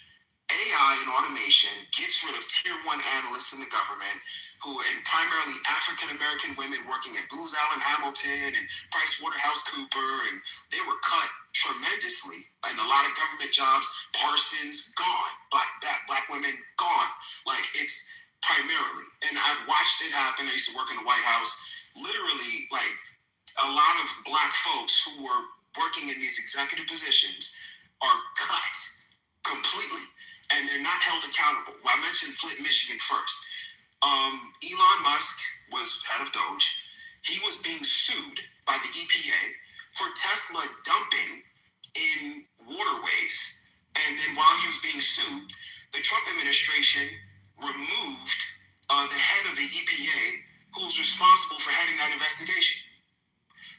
AI and automation, gets rid of tier 1 analysts in the government and primarily African American women working at Booz Allen Hamilton and PricewaterhouseCooper, and they were cut tremendously. And a lot of government jobs, Parsons, gone. Black women, gone. Like, it's primarily. And I've watched it happen. I used to work in the White House. Literally, like, a lot of Black folks who were working in these executive positions are cut completely, and they're not held accountable. Well, I mentioned Flint, Michigan first. Elon Musk was head of Doge. He was being sued by the EPA for Tesla dumping in waterways. And then while he was being sued, the Trump administration removed the head of the EPA, who's responsible for heading that investigation.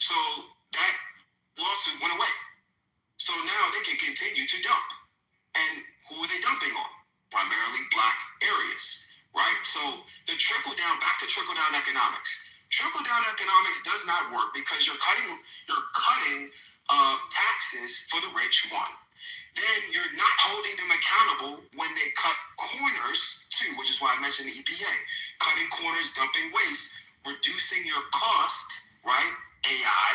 So that lawsuit went away. So now they can continue to dump. And who are they dumping on? Primarily Black areas, right? So the back to trickle-down economics. Trickle-down economics does not work because you're cutting taxes for the rich, one. Then you're not holding them accountable when they cut corners, too, which is why I mentioned the EPA. Cutting corners, dumping waste, reducing your cost, right? AI.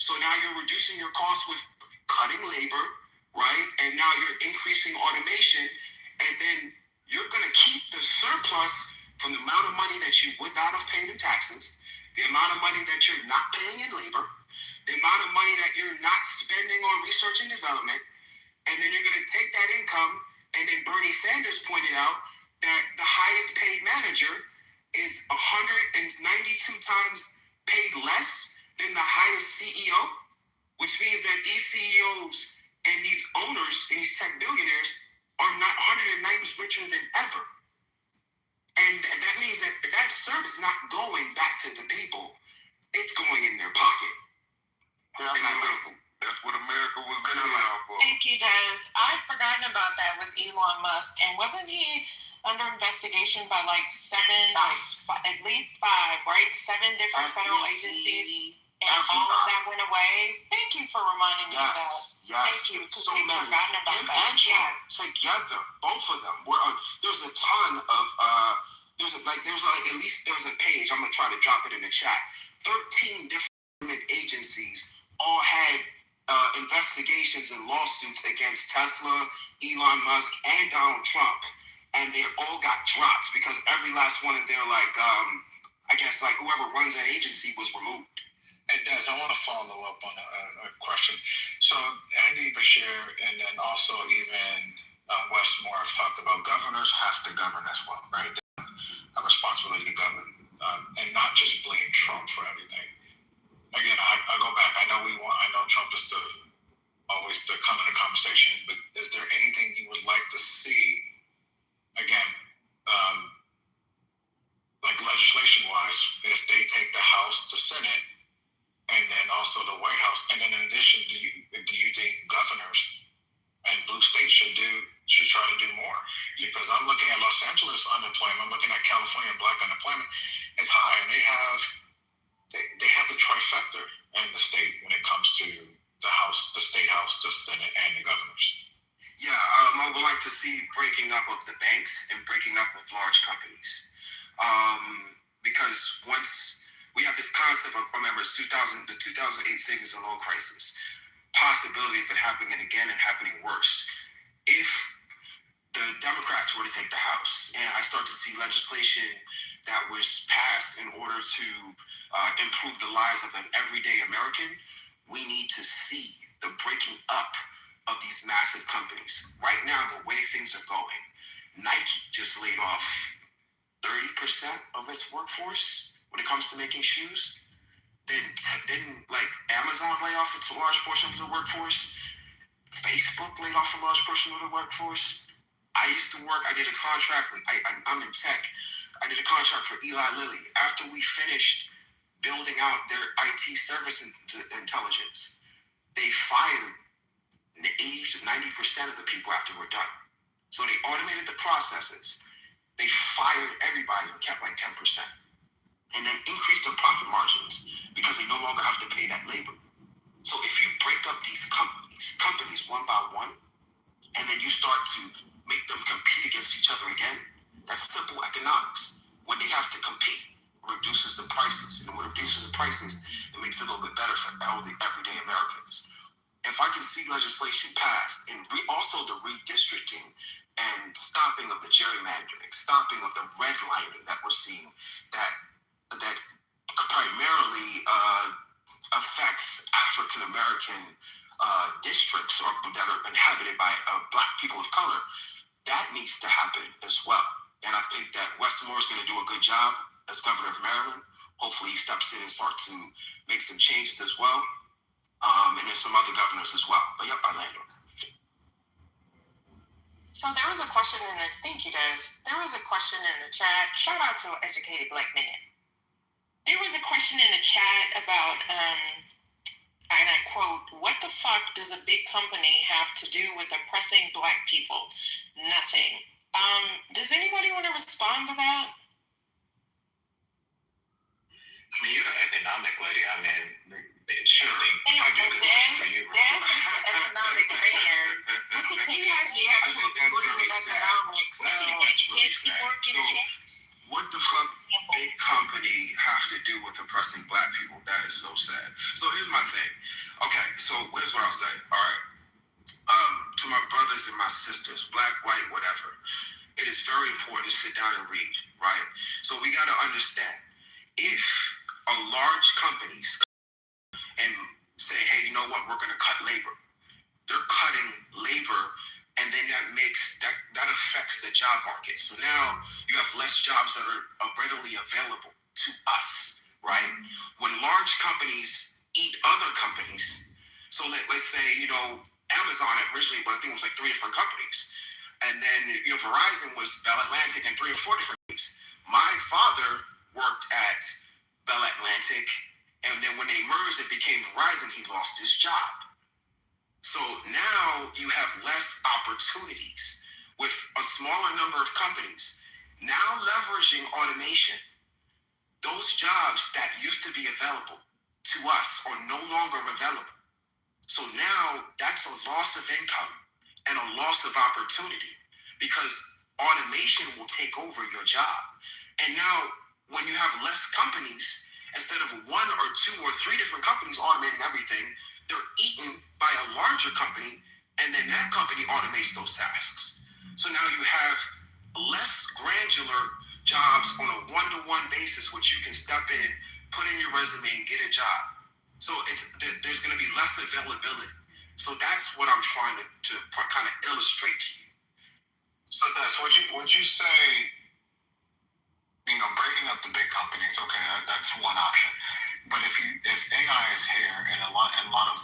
So now you're reducing your cost with cutting labor, right? And now you're increasing automation, and then you're going to keep the surplus from the amount of money that you would not have paid in taxes, the amount of money that you're not paying in labor, the amount of money that you're not spending on research and development, and then you're going to take that income, and then Bernie Sanders pointed out that the highest paid manager is 192 times paid less than the highest CEO, which means that these CEOs and these owners and these tech billionaires are not 190 richer than ever. And that means that service is not going back to the people. It's going in their pocket. That's what America was made out for. Thank you, Des. I've forgotten about that with Elon Musk. And wasn't he under investigation by like seven, Yes. like, at least five, right? 7 different federal agencies. And all of that went away. Thank you for reminding me of that. Yes, Thank you, because so we've many. forgotten about And that. Trump Yes. together, both of them were on. There's a ton of there's a page. I'm gonna try to drop it in the chat. 13 different agencies all had investigations and lawsuits against Tesla, Elon Musk, and Donald Trump, and they all got dropped because every last one of their I guess whoever runs that agency was removed. Hey, Des, I want to follow up on a question. So Andy Bashir and then also even Wes Moore have talked about governors have to govern as well, right? They have a responsibility to govern and not just blame Trump for everything. Again, I go back. I know Trump is always to come in the conversation, but is there anything you would like to see, again, like legislation-wise, if they take the House, the Senate, and then also the White House, and then in addition, do you think governors and blue states should try to do more? Because I'm looking at Los Angeles unemployment, I'm looking at California black unemployment. It's high, and they have the trifecta in the state when it comes to the House, the State House, the Senate, and the governors. Yeah, I would like to see breaking up of the banks and breaking up of large companies, because once we have this concept of, remember, the 2008 savings and loan crisis, possibility of it happening again and happening worse. If the Democrats were to take the House and I start to see legislation that was passed in order to improve the lives of an everyday American, we need to see the breaking up of these massive companies. Right now, the way things are going, Nike just laid off 30% of its workforce when it comes to making shoes. Didn't Amazon lay off a large portion of the workforce? Facebook laid off a large portion of the workforce. I did a contract, I'm in tech. I did a contract for Eli Lilly. After we finished building out their IT service intelligence, they fired 80 to 90% of the people after we're done. So they automated the processes. They fired everybody and kept 10%. And then increased their profit margins because they no longer have to pay that labor. So if you break up these companies one by one, and then you start to make them compete against each other again, that's simple economics. When they have to compete, it reduces the prices. And when it reduces the prices, it makes it a little bit better for all the everyday Americans. If I can see legislation passed, and also the redistricting and stopping of the gerrymandering, stopping of the redlining that we're seeing, that primarily affects African American districts that are inhabited by black people of color, that needs to happen as well. And I think that Wes Moore is going to do a good job as governor of Maryland. Hopefully he steps in and starts to make some changes as well. And there's some other governors as well. But yep, I land on that. So there was a question thank you guys. There was a question in the chat. Shout out to an educated black man. There was a question in the chat about, and I quote, "What the fuck does a big company have to do with oppressing black people? Nothing." Does anybody want to respond to that? I mean, you're an economic lady. I mean, it should think I get a good question for you. That's economic man. He has the actual degree in economics. So what the fuck big company have to do with oppressing black people? That is so sad. So here's my thing. Okay, so here's what I'll say. All right. To my brothers and my sisters, black, white, whatever, it is very important to sit down and read, right? So we got to understand, if a large companies and say, hey, you know what, we're going to cut labor. They're cutting labor, and then that affects the job market. So now you have less jobs that are readily available to us, right? When large companies eat other companies, so let's say, Amazon originally, but I think it was 3 different companies. And then, Verizon was Bell Atlantic and 3 or 4 different companies. My father worked at Bell Atlantic, and then when they merged, it became Verizon. He lost his job. So now you have less opportunities with a smaller number of companies now leveraging automation. Those jobs that used to be available to us are no longer available. So now that's a loss of income and a loss of opportunity because automation will take over your job. And now when you have less companies, instead of 1 or 2 or 3 different companies automating everything, they're eaten by a larger company, and then that company automates those tasks. So now you have less granular jobs on a one-to-one basis, which you can step in, put in your resume, and get a job. So there's going to be less availability. So that's what I'm trying to kind of illustrate to you. So that's would you say, breaking up the big companies? Okay, that's one option. But if AI is here, and a lot of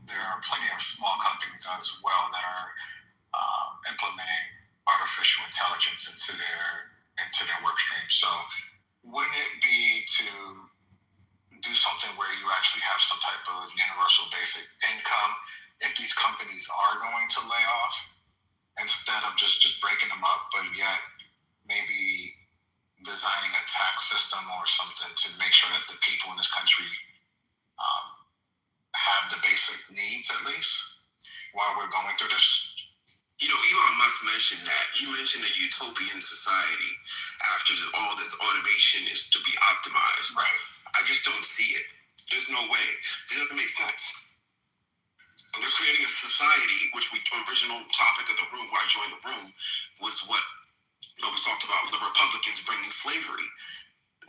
there are plenty of small companies as well that are implementing artificial intelligence into their work stream. So wouldn't it be to do something where you actually have some type of universal basic income if these companies are going to lay off, instead of just breaking them up, but yet maybe designing a tax system or something to make sure that the people in this country have the basic needs at least while we're going through this? Elon Musk mentioned that. He mentioned a utopian society after all this automation is to be optimized. Right. I just don't see it. There's no way. It doesn't make sense. They're creating a society, which the original topic of the room, where I joined the room, was what we talked about, the Republicans bringing slavery.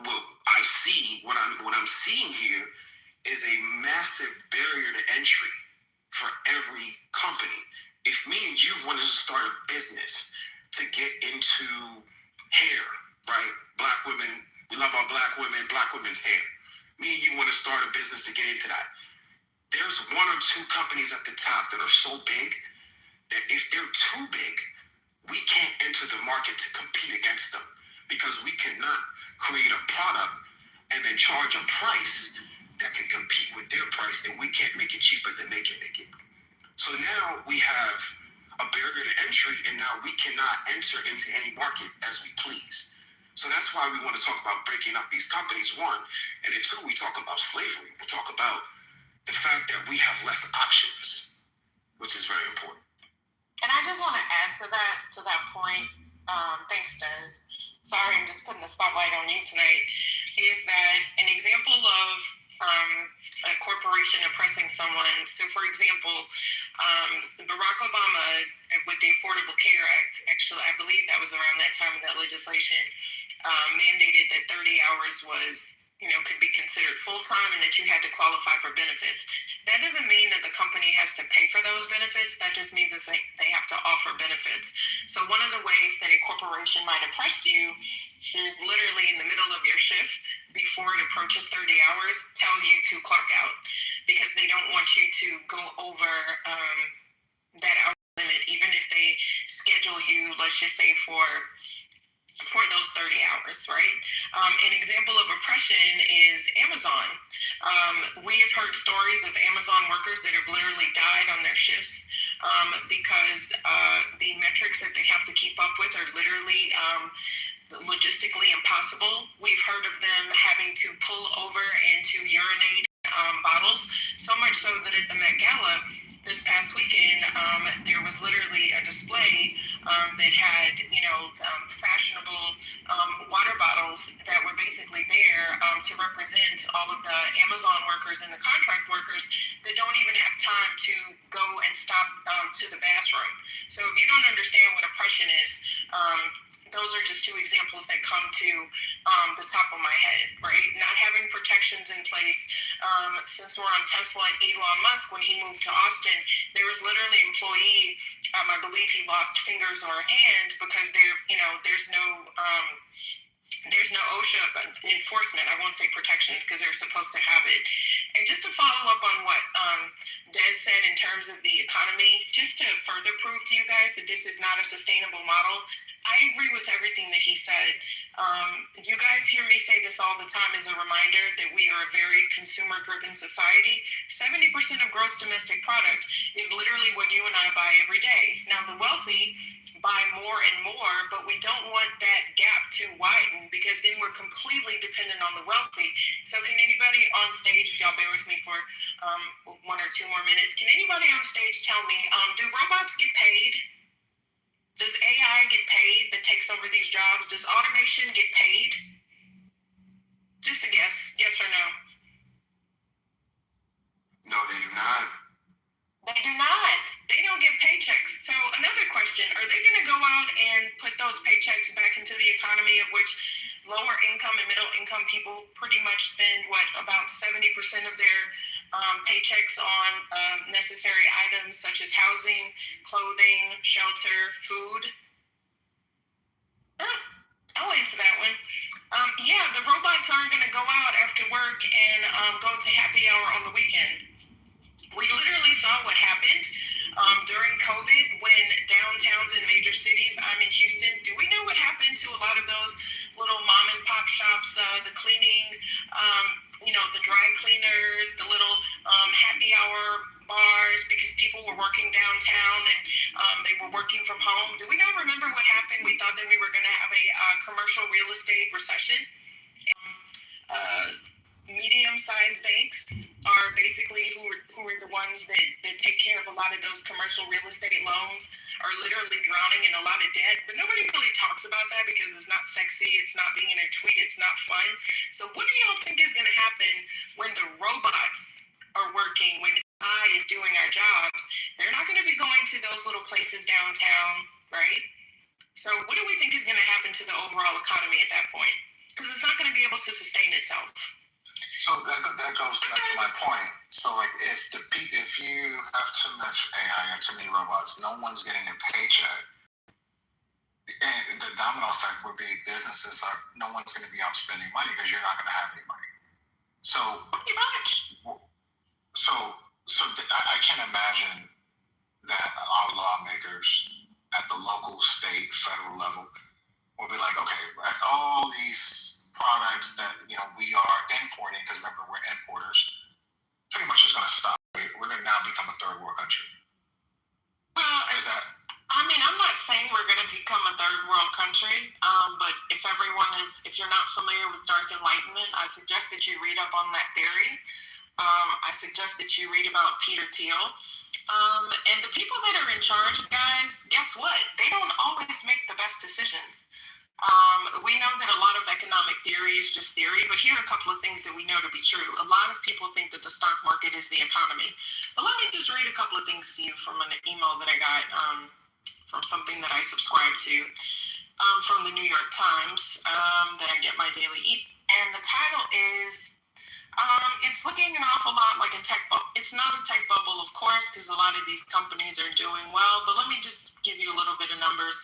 Well, I see what I'm seeing here is a massive barrier to entry for every company. If me and you wanted to start a business to get into hair, right? Black women, we love our black women's hair. Me and you want to start a business to get into that. There's 1 or 2 companies at the top that are so big that if they're too big, we can't enter the market to compete against them because we cannot create a product and then charge a price that can compete with their price, and we can't make it cheaper than they can make it. So now we have a barrier to entry, and now we cannot enter into any market as we please. So that's why we want to talk about breaking up these companies, 1. And then 2, we talk about slavery. We talk about the fact that we have less options, which is very important. And I just want to add to that point, thanks, Des. Sorry, I'm just putting the spotlight on you tonight, is that an example of a corporation oppressing someone. So, for example, Barack Obama, with the Affordable Care Act, actually, I believe that was around that time of that legislation, mandated that 30 hours was, could be considered full-time and that you had to qualify for benefits. That doesn't mean that the company has to pay for those benefits. That just means that they have to offer benefits. So one of the ways that a corporation might oppress you is literally in the middle of your shift, before it approaches 30 hours, tell you to clock out because they don't want you to go over that hour limit, even if they schedule you, let's just say, for those 30 hours, right? An example of oppression is Amazon. We have heard stories of Amazon workers that have literally died on their shifts because the metrics that they have to keep up with are literally logistically impossible. We've heard of them having to pull over and to urinate bottles, so much so that at the Met Gala this past weekend, there was literally a display that had, fashionable water bottles that were basically there to represent all of the Amazon workers and the contract workers that don't even have time to go and stop to the bathroom. So if you don't understand what oppression is, those are just 2 examples that come to the top of my head, right? Not having protections in place. Since we're on Tesla and Elon Musk, when he moved to Austin, there was literally an employee, I believe he lost fingers or a hand because there's no OSHA enforcement. I won't say protections because they're supposed to have it. And just to follow up on what Des said in terms of the economy, just to further prove to you guys that this is not a sustainable model, I agree with everything that he said. You guys hear me say this all the time as a reminder that we are a very consumer-driven society. 70% of gross domestic product is literally what you and I buy every day. Now, the wealthy buy more and more, but we don't want that gap to widen because then we're completely dependent on the wealthy. So can anybody on stage, if y'all bear with me for 1 or 2 more minutes, can anybody on stage tell me, do robots get paid? Does AI get paid that takes over these jobs? Does automation get paid? Just a guess, yes or no? No, they do not. They do not. They don't get paychecks. So another question, are they going to go out and put those paychecks back into the economy, of which lower income and middle income people pretty much spend, about 70% of their paychecks on necessary items such as housing, clothing, shelter, food? I'll answer that one. Yeah, the robots aren't going to go out after work and go to happy hour on the weekend. We literally saw what happened during COVID when downtowns in major cities, I'm in Houston. Do we know what happened to a lot of those little mom and pop shops, the cleaning, the dry cleaners, the little happy hour bars, because people were working downtown and they were working from home? Do we not remember what happened? We thought that we were going to have a commercial real estate recession. Medium-sized banks are basically who are the ones that take care of a lot of those commercial real estate loans, are literally drowning in a lot of debt. But nobody really talks about that because it's not sexy, it's not being in a tweet, it's not fun. So what do y'all think is going to happen when the robots are working, when AI is doing our jobs? They're not going to be going to those little places downtown, right? So what do we think is going to happen to the overall economy at that point? Because it's not going to be able to sustain itself. So that goes back to my point. So like if you have too much AI or too many robots, no one's getting a paycheck. And the domino effect would be no one's going to be out spending money because you're not going to have any money. So pretty much. So I can't imagine that our lawmakers at the local, state, federal level will be like, okay, right, all these products that we are importing, because remember we're importers, pretty much is going to stop. We're going to now become a third world country. Well, I'm not saying we're going to become a third world country, but if you're not familiar with dark enlightenment, I suggest that you read up on that theory. I suggest that you read about Peter Thiel. And the people that are in charge, guys, guess what? They don't always make the best decisions. We know that a lot of economic theory is just theory, but here are a couple of things that we know to be true. A lot of people think that the stock market is the economy. But let me just read a couple of things to you from an email that I got from something that I subscribe to from the New York Times that I get my daily and the title is, it's looking an awful lot like a tech bubble. It's not a tech bubble, of course, because a lot of these companies are doing well, but let me just give you a little bit of numbers.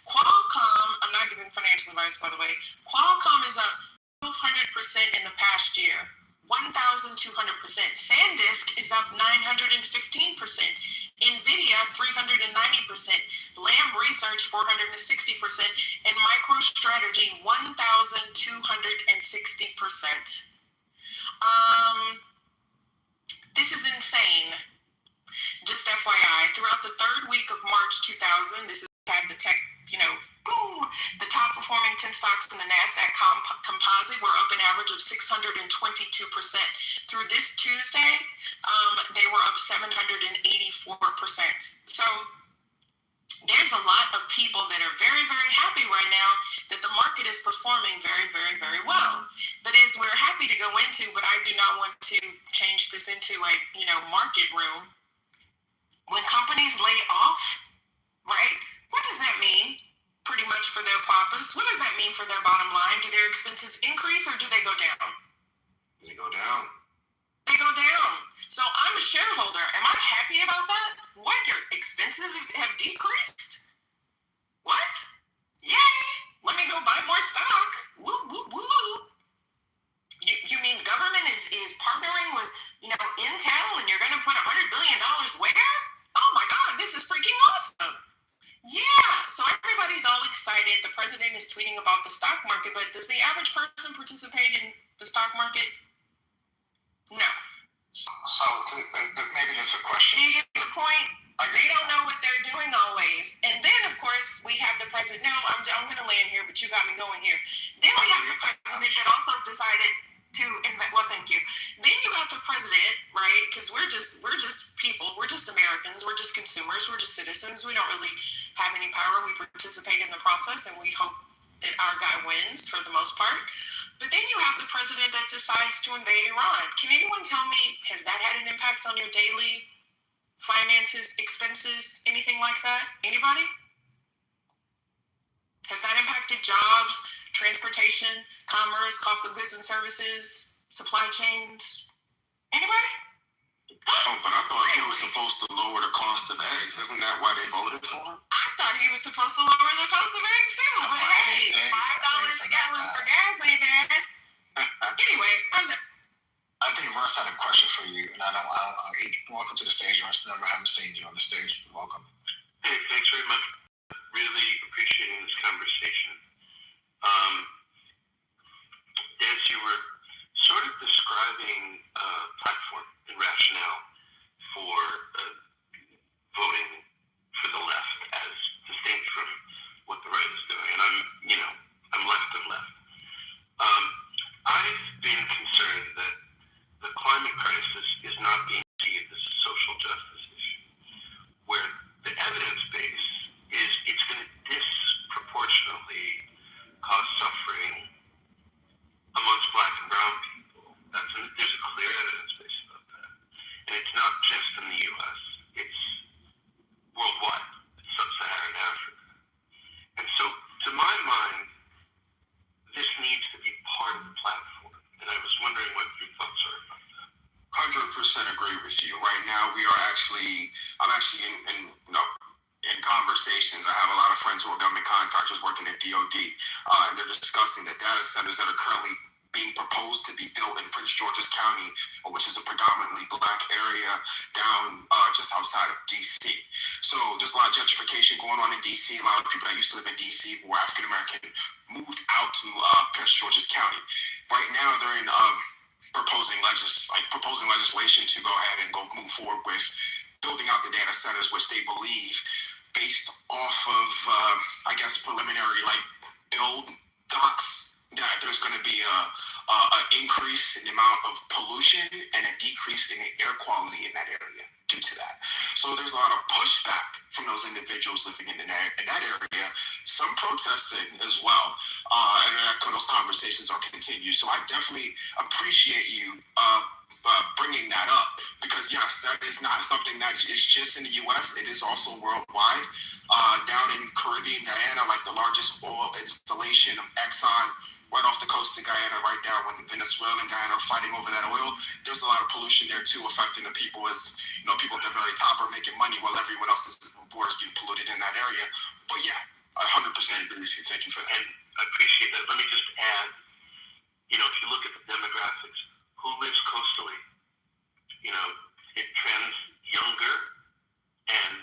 Qualcomm, I'm not giving financial advice, by the way. Qualcomm is up 1,200% in the past year, 1,200%. SanDisk is up 915%. NVIDIA, 390%. Lam Research, 460%. And MicroStrategy, 1,260%. This is insane. Just FYI, throughout the third week of March 2000, this is had the tech, boom, the top performing 10 stocks in the NASDAQ composite were up an average of 622%. Through this Tuesday, they were up 784%. So there's a lot of people that are very, very happy right now that the market is performing very, very, very well. But as we're happy to go into, but I do not want to change this into a, market room. When companies lay off, right? What does that mean? Pretty much for their profits. What does that mean for their bottom line? Do their expenses increase or do they go down? They go down. They go down. So I'm a shareholder. Am I happy about that? What? Your expenses have decreased? What? Yay! Let me go buy more stock. Woo, woo, woo. You mean government is partnering with, Intel and you're going to put $100 billion where? Oh my God, this is freaking awesome. Yeah, so everybody's all excited. The president is tweeting about the stock market, but does the average person participate in the stock market? No. So maybe that's a question. Do you get the point? They don't know what they're doing always. And then, of course, we have the president. No, I'm going to land here, but you got me going here. Then we have the president that also decided to invent. Well, thank you. Then you got the president, right? Because we're just people. We're just Americans. We're just consumers. We're just citizens. We don't really have any power. We participate in the process, and we hope that our guy wins for the most part. But then you have the president that decides to invade Iran. Can anyone tell me, has that had an impact on your daily finances, expenses, anything like that? Anybody? Has that impacted jobs, transportation, commerce, cost of goods and services, supply chains? Anybody? Oh, but I thought he was supposed to lower the cost of eggs. Isn't that why they voted for him? I thought he was supposed to lower the cost of eggs too. But hey, $5 a gallon for gas ain't bad. Anyway, I think Russ had a question for you, and welcome to the stage, Russ. Never haven't seen you on the stage. Welcome. Hey, thanks very much. Really appreciating this conversation. As you were sort of describing platform and rationale for voting for the left as distinct from what the right is doing, and I'm left of left. I've been concerned that the climate crisis is not being seen as a social justice issue, where the evidence base is it's going to disproportionately cause suffering amongst Black and brown people. There's a clear evidence base about that. And it's not just in the U.S., it's worldwide. It's sub-Saharan Africa. And so, to my mind, this needs to be part of the platform. And I was wondering what your thoughts are about that. 100% agree with you. Right now, I'm actually in conversations. I have a lot of friends who are government contractors working at DOD, and they're discussing the data centers that are currently being proposed to be built in Prince George's County, which is a predominantly Black area down just outside of DC. So there's a lot of gentrification going on in DC. A lot of people that used to live in DC who were African American moved out to Prince George's County. Right now, they're in proposing legislation to go ahead and move forward with building out the data centers, which they believe, based off of preliminary build docs, that there's going to be an increase in the amount of pollution and a decrease in the air quality in that area due to that. So there's a lot of pushback from those individuals living in that area, some protesting as well, and those conversations are continued. So I definitely appreciate you bringing that up, because yes, that is not something that is just in the U.S. It is also worldwide. Down in Caribbean, Guyana, the largest oil installation of Exxon, right off the coast of Guyana, right down when Venezuela and Guyana are fighting over that oil. There's a lot of pollution there too, affecting the people as people at the very top are making money while everyone else's waters getting polluted in that area. But yeah, I 100% agree with you. Thank you for that. And I appreciate that. Let me just add, if you look at the demographics, who lives coastally? It trends younger and,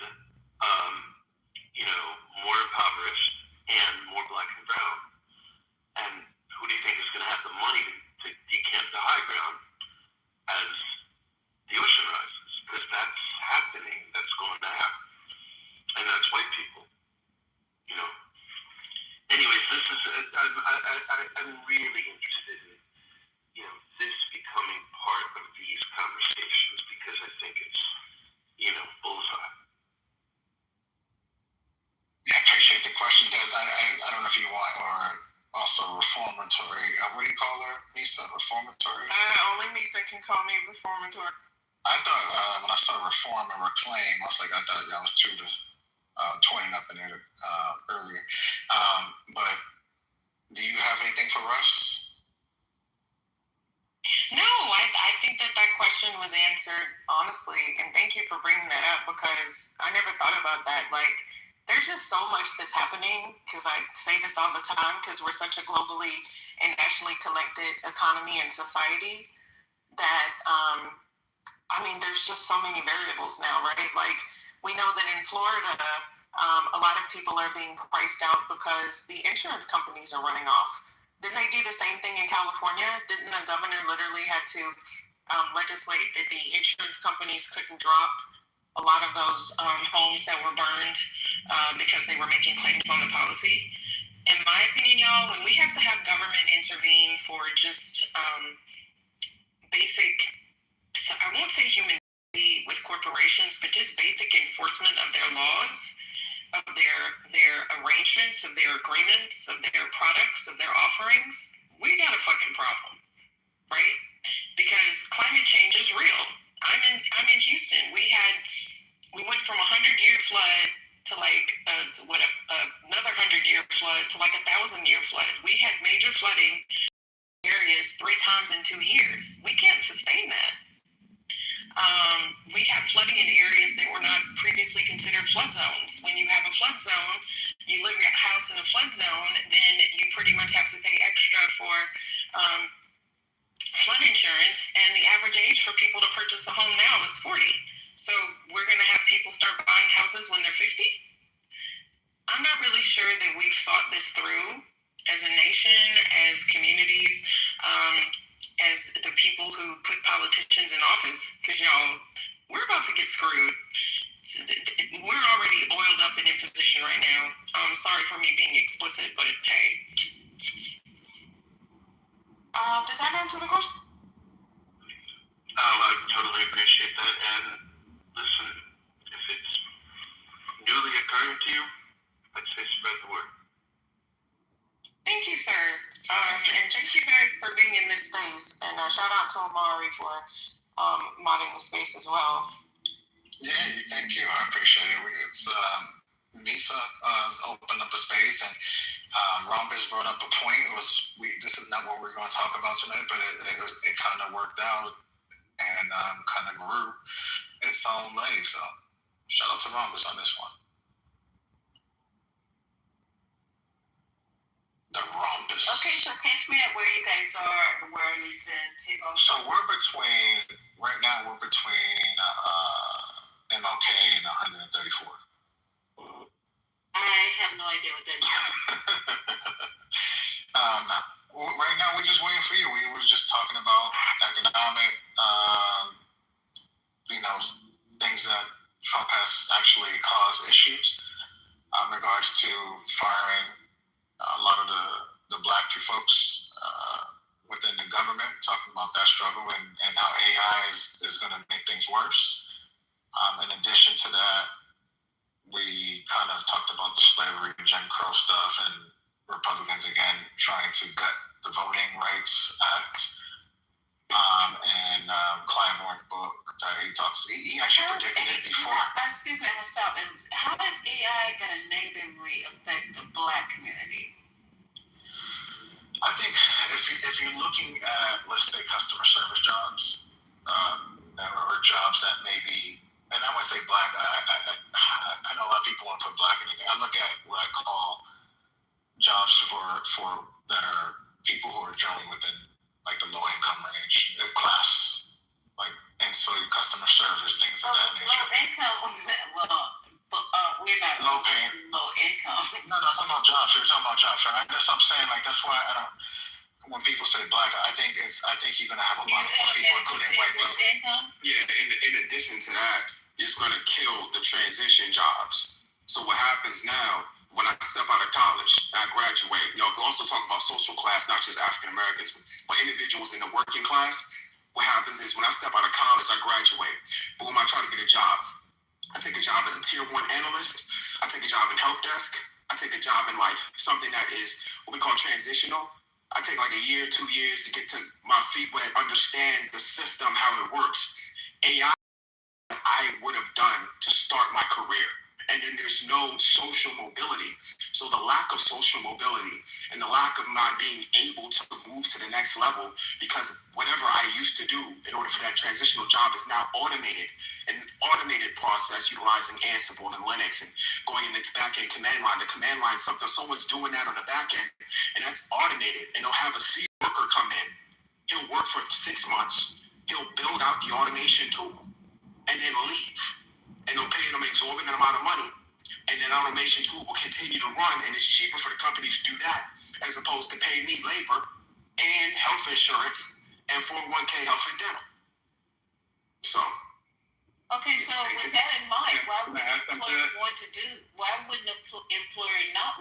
more impoverished and more Black and brown. And who do you think is going to have the money to decamp the high ground as the ocean rises? Because that's happening. That's going to happen. And that's white people. Anyways, this is I'm really interested in this becoming part of these conversations, because I think it's bullseye. Yeah, I appreciate the question, Des. I don't know if you want, or also reformatory. What do you call her, Misa? Reformatory? Only Misa can call me reformatory. I thought when I saw reform and reclaim, I thought that was true to toying up in there earlier. But do you have anything for us? No, I think that question was answered, honestly, and thank you for bringing that up, because I never thought about that. There's just so much that's happening, because I say this all the time, because we're such a globally and nationally connected economy and society that, there's just so many variables now, right? We know that in Florida, a lot of people are being priced out because the insurance companies are running off. Didn't they do the same thing in California? Didn't the governor literally had to legislate that the insurance companies couldn't drop a lot of those homes that were burned because they were making claims on the policy. In my opinion, y'all, when we have to have government intervene for just basic, I won't say human with corporations, but just basic enforcement of their laws, of their arrangements, of their agreements, of their products, of their offerings, we got a fucking problem, right? Because climate change is real. I'm in Houston. We went from 100-year flood to like another 100-year flood to like 1,000-year flood. We had major flooding areas 3 times in 2 years. We can't sustain that. We have flooding in areas that were not previously considered flood zones. When you have a flood zone, you live in your house in a flood zone, then you pretty much have to pay extra for flood insurance, and the average age for people to purchase a home now is 40. So we're going to have people start buying houses when they're 50? I'm not really sure that we've thought this through as a nation, as communities, as the people who put politicians in office, because y'all, we're about to get screwed. We're already oiled up and in position right now. Sorry for me being explicit, but hey. Did that answer the question? I totally appreciate that. And listen, if it's newly occurring to you, I'd say spread the word. Thank you, sir. And thank you guys for being in this space. And shout out to Amari for modding the space as well. Yeah, thank you. I appreciate it. It's Misa opened up a space, and Rombus brought up a point. This is not what we're going to talk about tonight, but it kind of worked out and kind of grew its own leg. So shout out to Rombus on this one. The Rombus. Okay, so catch me up where you guys are, where I need to take off. So right now we're between MLK and 134. I have no idea what that means. Right now we're just waiting for you. We were just talking about economic, things that Trump has actually caused issues in regards to firing a lot of the black folks within the government, talking about that struggle and how AI is going to make things worse. In addition to that, we kind of talked about the slavery and Jim Crow stuff and Republicans again trying to gut the Voting Rights Act. And Claiborne's book that he actually predicted it before. Excuse me, I'm gonna stop. And how is AI going to negatively affect the black community? I think if you're looking at, let's say, customer service jobs, or jobs that maybe, and I would say black, I know a lot of people want to put black in it. I look at what I call jobs for that are people who are generally within like the low income range, class, like, and so customer service, things of that nature. Low income, we're not low pay, low income. No, I'm talking about jobs. You're talking about jobs, right? That's what I'm saying. Like, that's why I don't. When people say black, I think you're gonna have a lot of people, including white people. Yeah, in addition to that, it's gonna kill the transition jobs. So what happens now, when I step out of college, I graduate, we also talk about social class, not just African Americans, but individuals in the working class. What happens is when I step out of college, I graduate. But when I try to get a job, I take a job as a tier 1 analyst. I take a job in help desk. I take a job in like something that is what we call transitional. I take like a year, 2 years to get to my feet wet, understand the system, how it works. AI, I would have done to start my career. And then there's no social mobility. So the lack of social mobility and the lack of not being able to move to the next level, because whatever I used to do in order for that transitional job is now automated, an automated process utilizing Ansible and Linux and going in the back-end command line. The command line, someone's doing that on the back end, and that's automated. And they'll have a C worker come in. He'll work for 6 months. He'll build out the automation tool and then leave. And they'll pay them an exorbitant amount of money. And that automation tool will continue to run, and it's cheaper for the company to do that as opposed to pay me labor and health insurance and 401k health and dental. So. Okay, so with that in mind, why would an employer not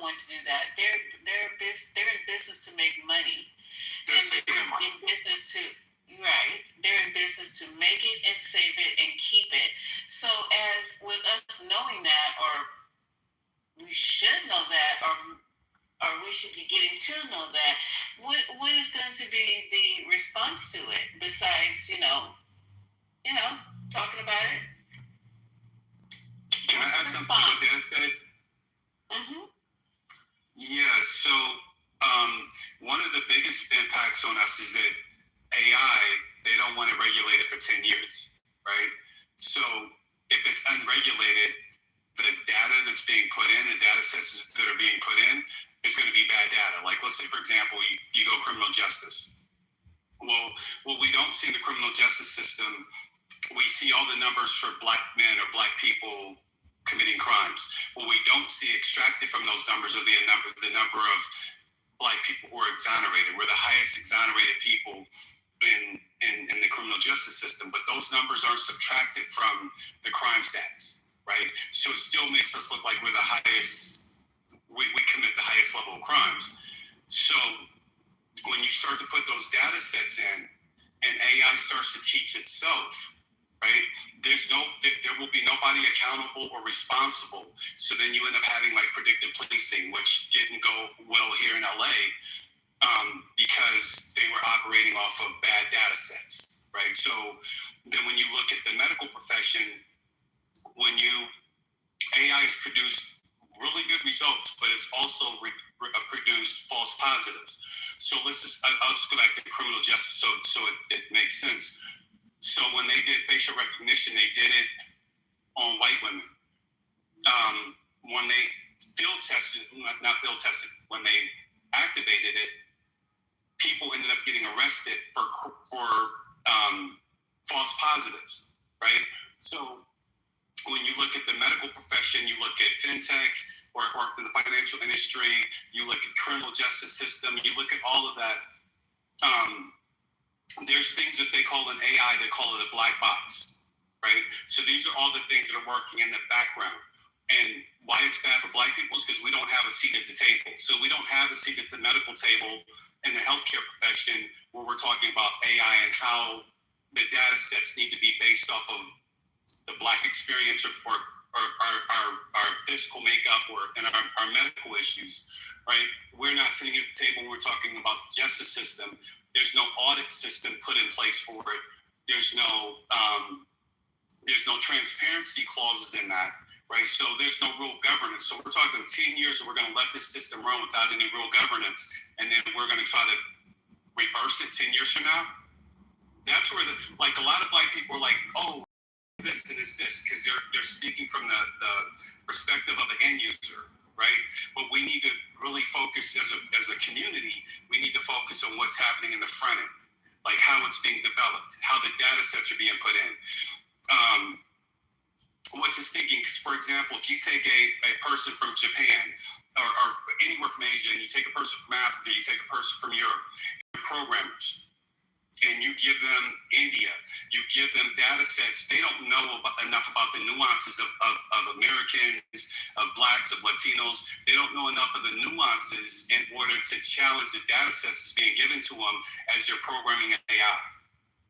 want to do that? They're in business to make money. They're saving money. In business to they're in business to make it and save it and keep it. So as with us knowing that, or we should know that, or we should be getting to know that, what is going to be the response to it besides talking about it? Can I add something to what Dan said? Mm-hmm. Yeah, so one of the biggest impacts on us is that AI, they don't want to regulate it for 10 years, right? So if it's unregulated, the data that's being put in and data sets that are being put in is going to be bad data. Like, let's say, for example, you go criminal justice. Well, what we don't see in the criminal justice system, we see all the numbers for Black men or Black people committing crimes. What we don't see extracted from those numbers are the number of Black people who are exonerated. We're the highest exonerated people in the criminal justice system, but those numbers aren't subtracted from the crime stats, right? So it still makes us look like we're the highest, we commit the highest level of crimes. So when you start to put those data sets in and AI starts to teach itself, right? There will be nobody accountable or responsible. So then you end up having like predictive policing, which didn't go well here in LA because they were operating off of bad data sets, right? So then when you look at the medical profession, AI has produced really good results, but it's also produced false positives. So I'll just go back to criminal justice so it makes sense. So when they did facial recognition, they did it on white women. When they when they activated it, people ended up getting arrested for false positives, right? So when you look at the medical profession, you look at fintech or in the financial industry, you look at criminal justice system, you look at all of that, there's things that they call an AI, they call it a black box, right? So these are all the things that are working in the background. And why it's bad for Black people is because we don't have a seat at the table. So we don't have a seat at the medical table in the healthcare profession where we're talking about AI and how the data sets need to be based off of the Black experience or our physical makeup and our medical issues, right? We're not sitting at the table when we're talking about the justice system. There's no audit system put in place for it. There's no transparency clauses in that, right? So there's no real governance. So we're talking 10 years and we're going to let this system run without any real governance, and then we're going to try to reverse it 10 years from now. That's where a lot of Black people are like, oh, this and this, because they're speaking from the perspective of the end user, right? But we need to really focus as a community. We need to focus on what's happening in the front end, like how it's being developed, how the data sets are being put in. What's its thinking? Because, for example, if you take a person from Japan or anywhere from Asia, and you take a person from Africa, you take a person from Europe, programmers, and you give them India, you give them data sets, they don't know enough about the nuances of Americans, of Blacks, of Latinos. They don't know enough of the nuances in order to challenge the data sets that's being given to them as they're programming an AI,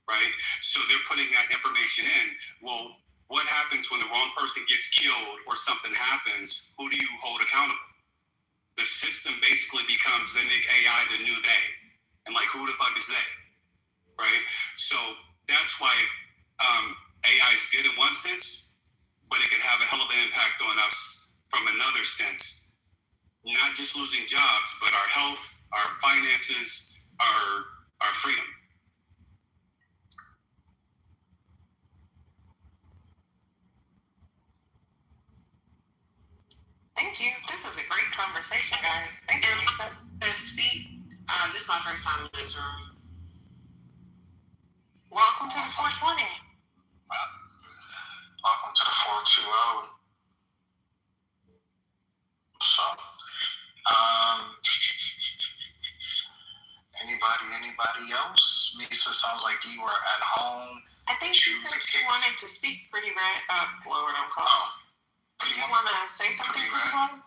right? So they're putting that information in. Well, what happens when the wrong person gets killed or something happens? Who do you hold accountable? The system basically becomes the Nick AI, the new they. And like, who the fuck is they? Right? So that's why AI is good in one sense, but it can have a hell of an impact on us from another sense. Not just losing jobs, but our health, our finances, our freedom. Thank you. This is a great conversation, guys. Thank you, Lisa. Speak. This is my first time in this room. Welcome to the 420. Welcome to the 420. So, anybody else? Misa, sounds like you were at home I think she said she wanted to speak, Pretty Red. Lord, I'm calling. Did you want to say something, Pretty Red?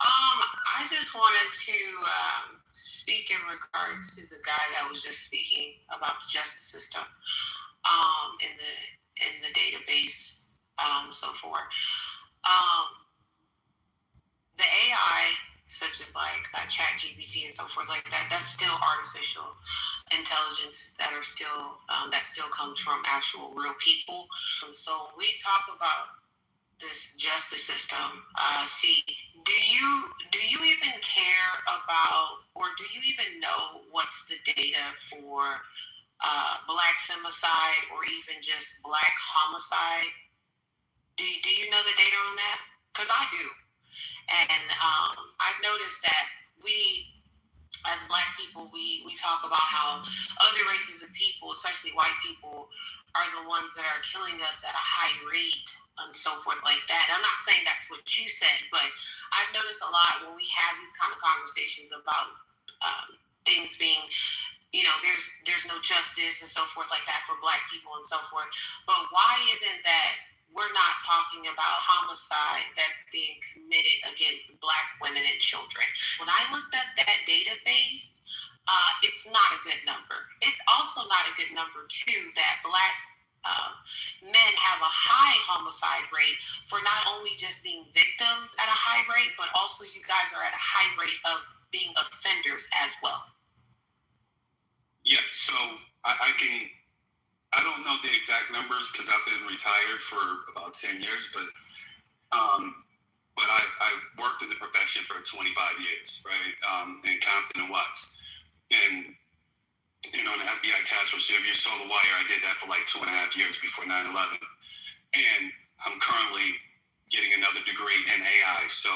I just wanted to speak in regards to the guy that was just speaking about the justice system in the database, so forth. The AI, such as like ChatGPT and so forth, like that, that's still artificial intelligence that still comes from actual real people. So we talk about this justice system. Do you even care about, or do you even know what's the data for Black femicide or even just Black homicide? Do you know the data on that? Because I do. And I've noticed that we, as Black people, we talk about how other races of people, especially white people, are the ones that are killing us at a high rate and so forth like that. I'm not saying that's what you said, but I've noticed a lot when we have these kind of conversations about things being, there's no justice and so forth like that for Black people and so forth. But why isn't that we're not talking about homicide that's being committed against Black women and children? When I looked at that database, it's not a good number. It's also not a good number, too, that Black men have a high homicide rate for not only just being victims at a high rate, but also you guys are at a high rate of being offenders as well. Yeah, so I don't know the exact numbers because I've been retired for about 10 years, but I worked in the profession for 25 years, right, in Compton and Watts. And, in the FBI task force, if you saw The Wire, I did that for like 2.5 years before 9/11. And I'm currently getting another degree in AI. So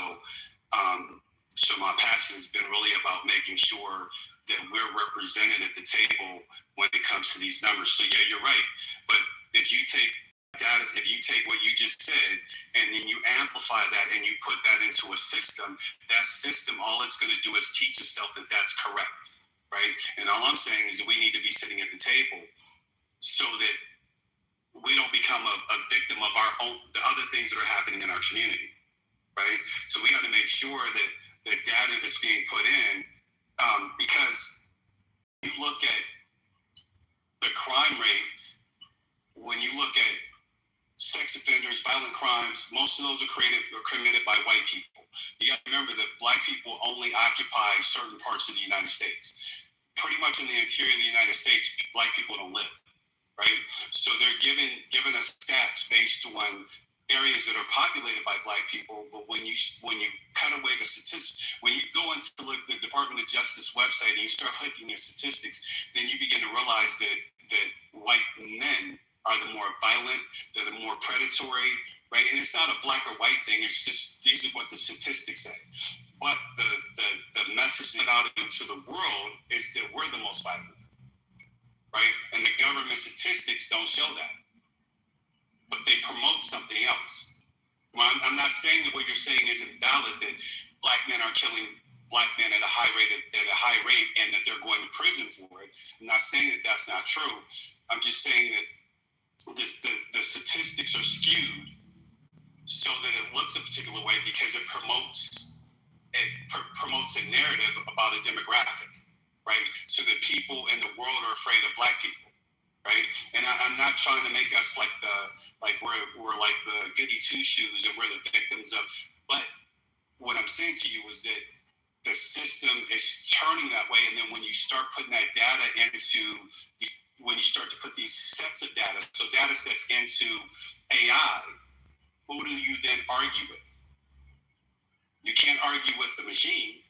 my passion has been really about making sure that we're represented at the table when it comes to these numbers. So yeah, you're right. But if you take data, if you take what you just said and then you amplify that and you put that into a system, that system, all it's going to do is teach itself that that's correct, right? And all I'm saying is that we need to be sitting at the table so that we don't become a victim of the other things that are happening in our community, right? So we got to make sure that the data that's being put in, because you look at the crime rate, when you look at sex offenders, violent crimes, most of those are committed by white people. You got to remember that Black people only occupy certain parts of the United States. Pretty much in the interior of the United States, Black people don't live, right? So they're giving us stats based on areas that are populated by Black people, but when you cut away the statistics, when you go into the Department of Justice website and you start looking at statistics, then you begin to realize that white men are the more violent, they're the more predatory, right? And it's not a black or white thing, it's just these are what the statistics say. But the message out into the world is that we're the most violent, right? And the government statistics don't show that. But they promote something else. Well, I'm not saying that what you're saying isn't valid, that Black men are killing Black men at a high rate and that they're going to prison for it. I'm not saying that that's not true. I'm just saying that the statistics are skewed so that it looks a particular way because it promotes a narrative about a demographic, right? So that people in the world are afraid of Black people. Right, and I'm not trying to make us we're like the goody two shoes and we're the victims of. But what I'm saying to you is that the system is turning that way, and then when you start putting that data when you start to put these sets of data, so data sets into AI, who do you then argue with? You can't argue with the machine,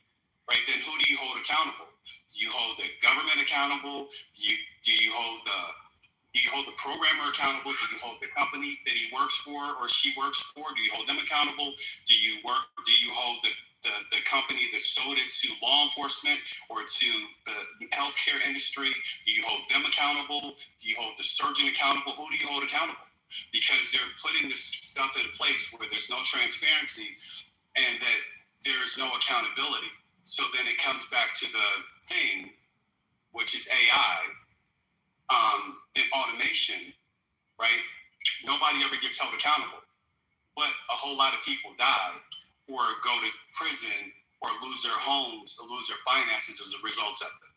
right? Then who do you hold accountable? Do you hold the government accountable? Do you hold the programmer accountable? Do you hold the company that he works for or she works for? Do you hold them accountable? Do you hold the company that sold it to law enforcement or to the healthcare industry? Do you hold them accountable? Do you hold the surgeon accountable? Who do you hold accountable? Because they're putting this stuff in place where there's no transparency and that there's no accountability. So then it comes back to the thing, which is AI, and automation, right? Nobody ever gets held accountable. But a whole lot of people die or go to prison or lose their homes or lose their finances as a result of it.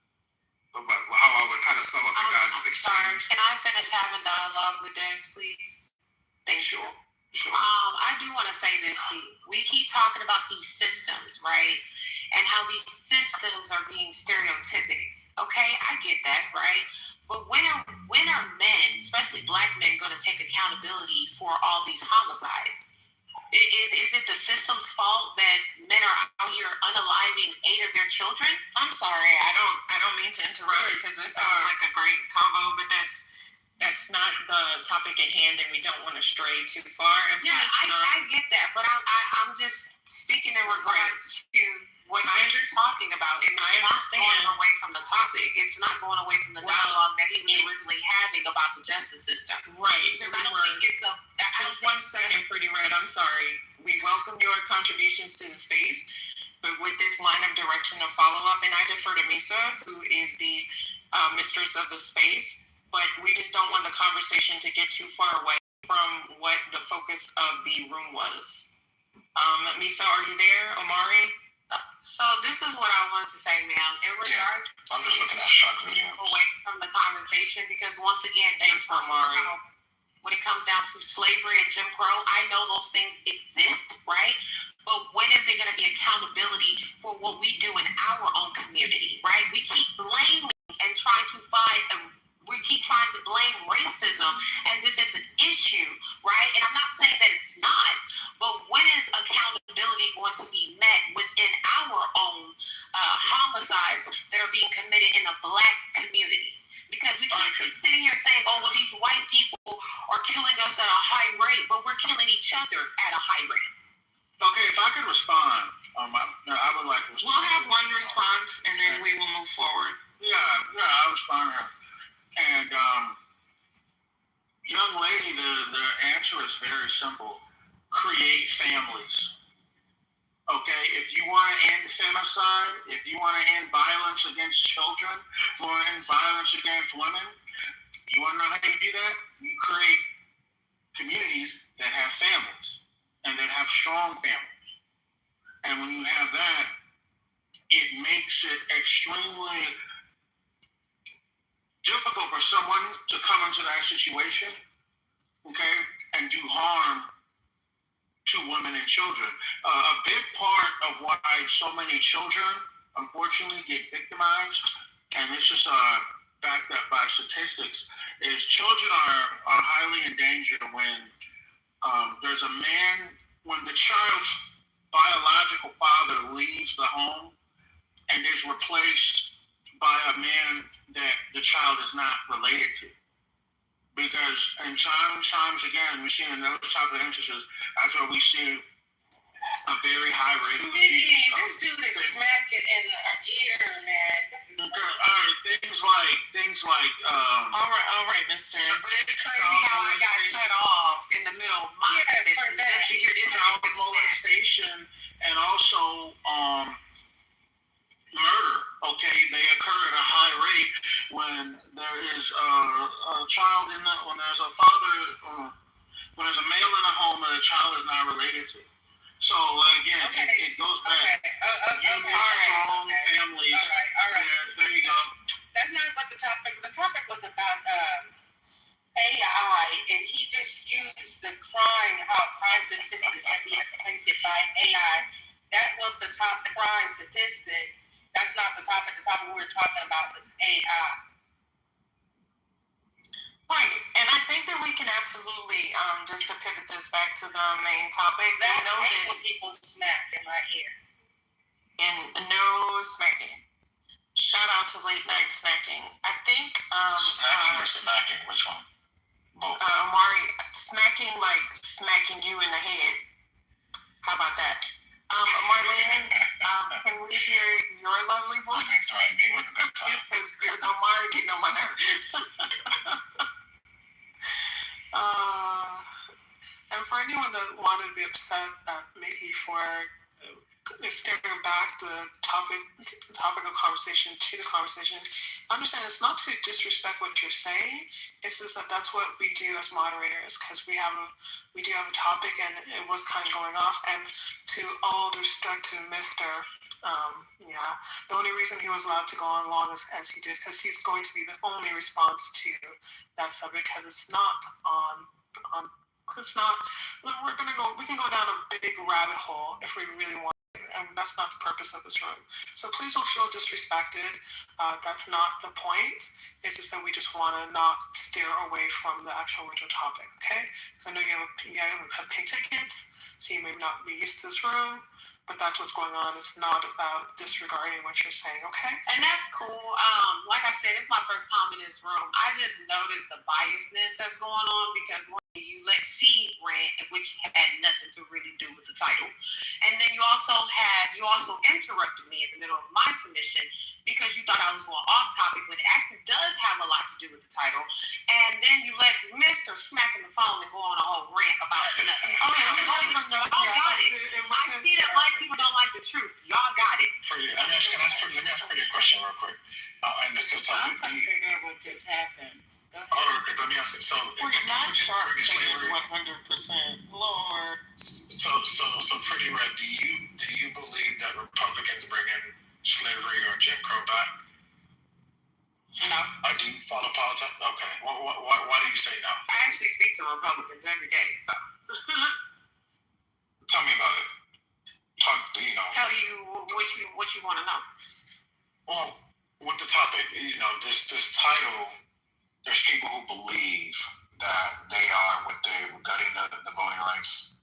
But how I would kind of sum up you guys' exchange. Can I finish having dialogue with Des, please? Thank you. Sure. I do want to say this. See, we keep talking about these systems, right? And how these systems are being stereotypic. Okay, I get that, right? But when are men, especially black men, going to take accountability for all these homicides? Is it the system's fault that men are out here unaliving 8 of their children? I'm sorry, I don't mean to interrupt because this sounds like a great combo, but that's not the topic at hand, and we don't want to stray too far. And yeah, I get that, but I'm just speaking in regards to what you're just talking about. And it's not going away from the topic. It's not going away from the dialogue that he was originally having about the justice system. Right. Because I don't think it's a... Just 1 second, Pretty Red. I'm sorry. We welcome your contributions to the space, but with this line of direction of follow-up, and I defer to Misa, who is the mistress of the space, but we just don't want the conversation to get too far away from what the focus of the room was. Misa, are you there? Omari? So this is what I wanted to say, ma'am. In regards, I'm just looking at shock video away from the conversation, because once again, thanks, Omari. When it comes down to slavery and Jim Crow, I know those things exist, right? But when is there going to be accountability for what we do in our own community, right? We keep blaming and trying to blame racism as if it's an issue, right? And I'm not saying that it's not, but when is accountability going to be met within our own homicides that are being committed in a black community? Because we keep sitting here saying, oh, well, these white people are killing us at a high rate, but we're killing each other at a high rate. Okay, if I could respond, I would like to respond. We'll have one response, and then we will move forward. Yeah, I'll respond here. And young lady, the answer is very simple. Create families. Okay, if you want to end femicide, if you want to end violence against children, if you want to end violence against women, you want to know how you do that? You create communities that have families and that have strong families. And when you have that, it makes it extremely difficult for someone to come into that situation, okay, and do harm to women and children. A big part of why so many children, unfortunately, get victimized, and this is backed up by statistics, is children are highly endangered when there's a man, when the child's biological father leaves the home and is replaced by a man that the child is not related to. Because, and times again, we've seen in those type of instances, that's where we see a very high rate of abuse. This dude is smacking in our ear, man. Things like. All right, Mister. It's crazy how I got cut off in the middle of my submission. Just to hear this molestation and also murder. Okay, they occur at a high rate when there is a child when there's a father, when there's a male in a home that a child is not related to. So again, it goes back. Strong families. All right. There you go. That's not what the topic. The topic was about AI, and he just used the crime, how crime statistics can be affected by AI. That was the top crime statistics. That's not the topic. The topic we were talking about was AI. Right, and I think that we can absolutely, just to pivot this back to the main topic, we know that when people smack in my ear. And no smacking. Shout out to late night snacking. I think snacking or smacking, which one? Both. Amari, smacking like smacking you in the head. How about that? Marlene, can we hear your lovely voice? Threaten me with a good time. Because Amari getting on my nerves. And for anyone that wanted to be upset at me for steering back the topic of conversation to the conversation. Understand it's not to disrespect what you're saying. It's just that that's what we do as moderators, because we do have a topic and it was kind of going off. And to all due respect to Mr. The only reason he was allowed to go on long as he did, because he's going to be the only response to that subject, because it's not on. It's not. We can go down a big rabbit hole if we really want to, and that's not the purpose of this room. So please don't feel disrespected. That's not the point. It's just that we just want to not steer away from the actual original topic, okay? Because I know you guys have pink tickets, so you may not be used to this room, but that's what's going on. It's not about disregarding what you're saying, okay? And that's cool. Like I said, it's my first time in this room. I just noticed the biasness that's going on because when you let C rant, which had nothing to really do with the title, and then you also interrupted me in the middle of my submission because you thought I was going off topic when it actually does have a lot to do with the title. And then you let Mr. smacking the phone and go on a whole rant about nothing. Y'all got it. I see that black people don't like the truth. Y'all got it. Let me ask you a question real quick. And this is I'm trying to figure out what just happened. okay, let me ask you. So, We're not sharp 100%. Lord. So Pretty Red, do you believe that Republicans bring in slavery or Jim Crow back? No. Do you follow politics? Okay. Why do you say no? I actually speak to Republicans every day, so. Tell me about it. Tell you what you want to know. Well, with the topic, this title, there's people who believe that they are what they were gutting the Voting Rights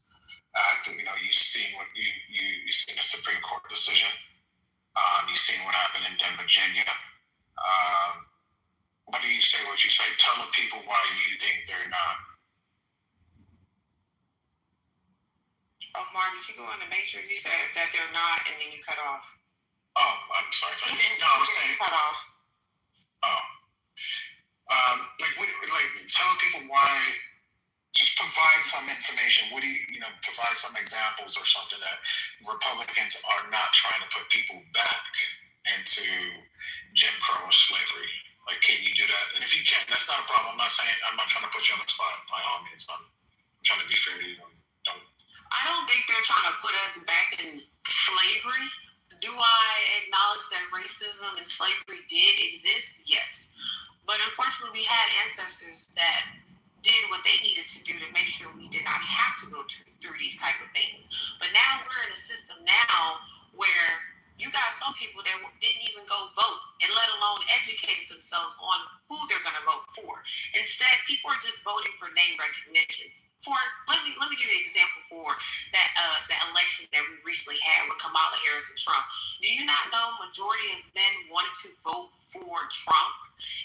Act. You've seen you've seen the Supreme Court decision. You've seen what happened in Virginia. What do you say? What you say? Tell the people why you think they're not. Oh, Mark, did you go in the Matrix? You said that they're not, and then you cut off. Oh, I'm sorry. No, I was saying. Cut off. Oh. Tell people why. Just provide some information. What do provide some examples or something that Republicans are not trying to put people back into Jim Crow or slavery. Can you do that? And if you can't, that's not a problem. I'm not trying to put you on the spot by all means. I'm trying to be fair to you. I don't think they're trying to put us back in slavery. Do I acknowledge that racism and slavery did exist? Yes. But unfortunately, we had ancestors that did what they needed to do to make sure we did not have to go through these type of things. But now we're in a system now where you got some people that didn't even go vote and let alone educated themselves on who they're going to vote for. Instead, people are just voting for name recognitions. Let me give you an example for that the election that we recently had with Kamala Harris and Trump. Do you not know majority of men wanted to vote for Trump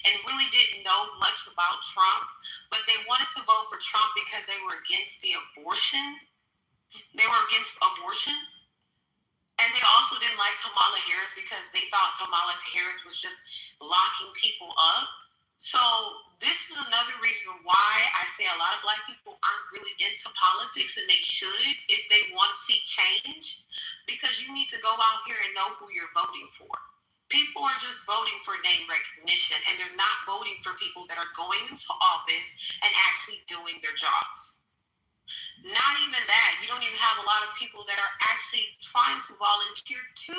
and really didn't know much about Trump, but they wanted to vote for Trump because they were against the abortion. They were against abortion. And they also didn't like Kamala Harris because they thought Kamala Harris was just locking people up. So this is another reason why I say a lot of Black people aren't really into politics, and they should if they want to see change, because you need to go out here and know who you're voting for. People are just voting for name recognition, and they're not voting for people that are going into office and actually doing their jobs. Not even that. You don't even have a lot of people that are actually trying to volunteer to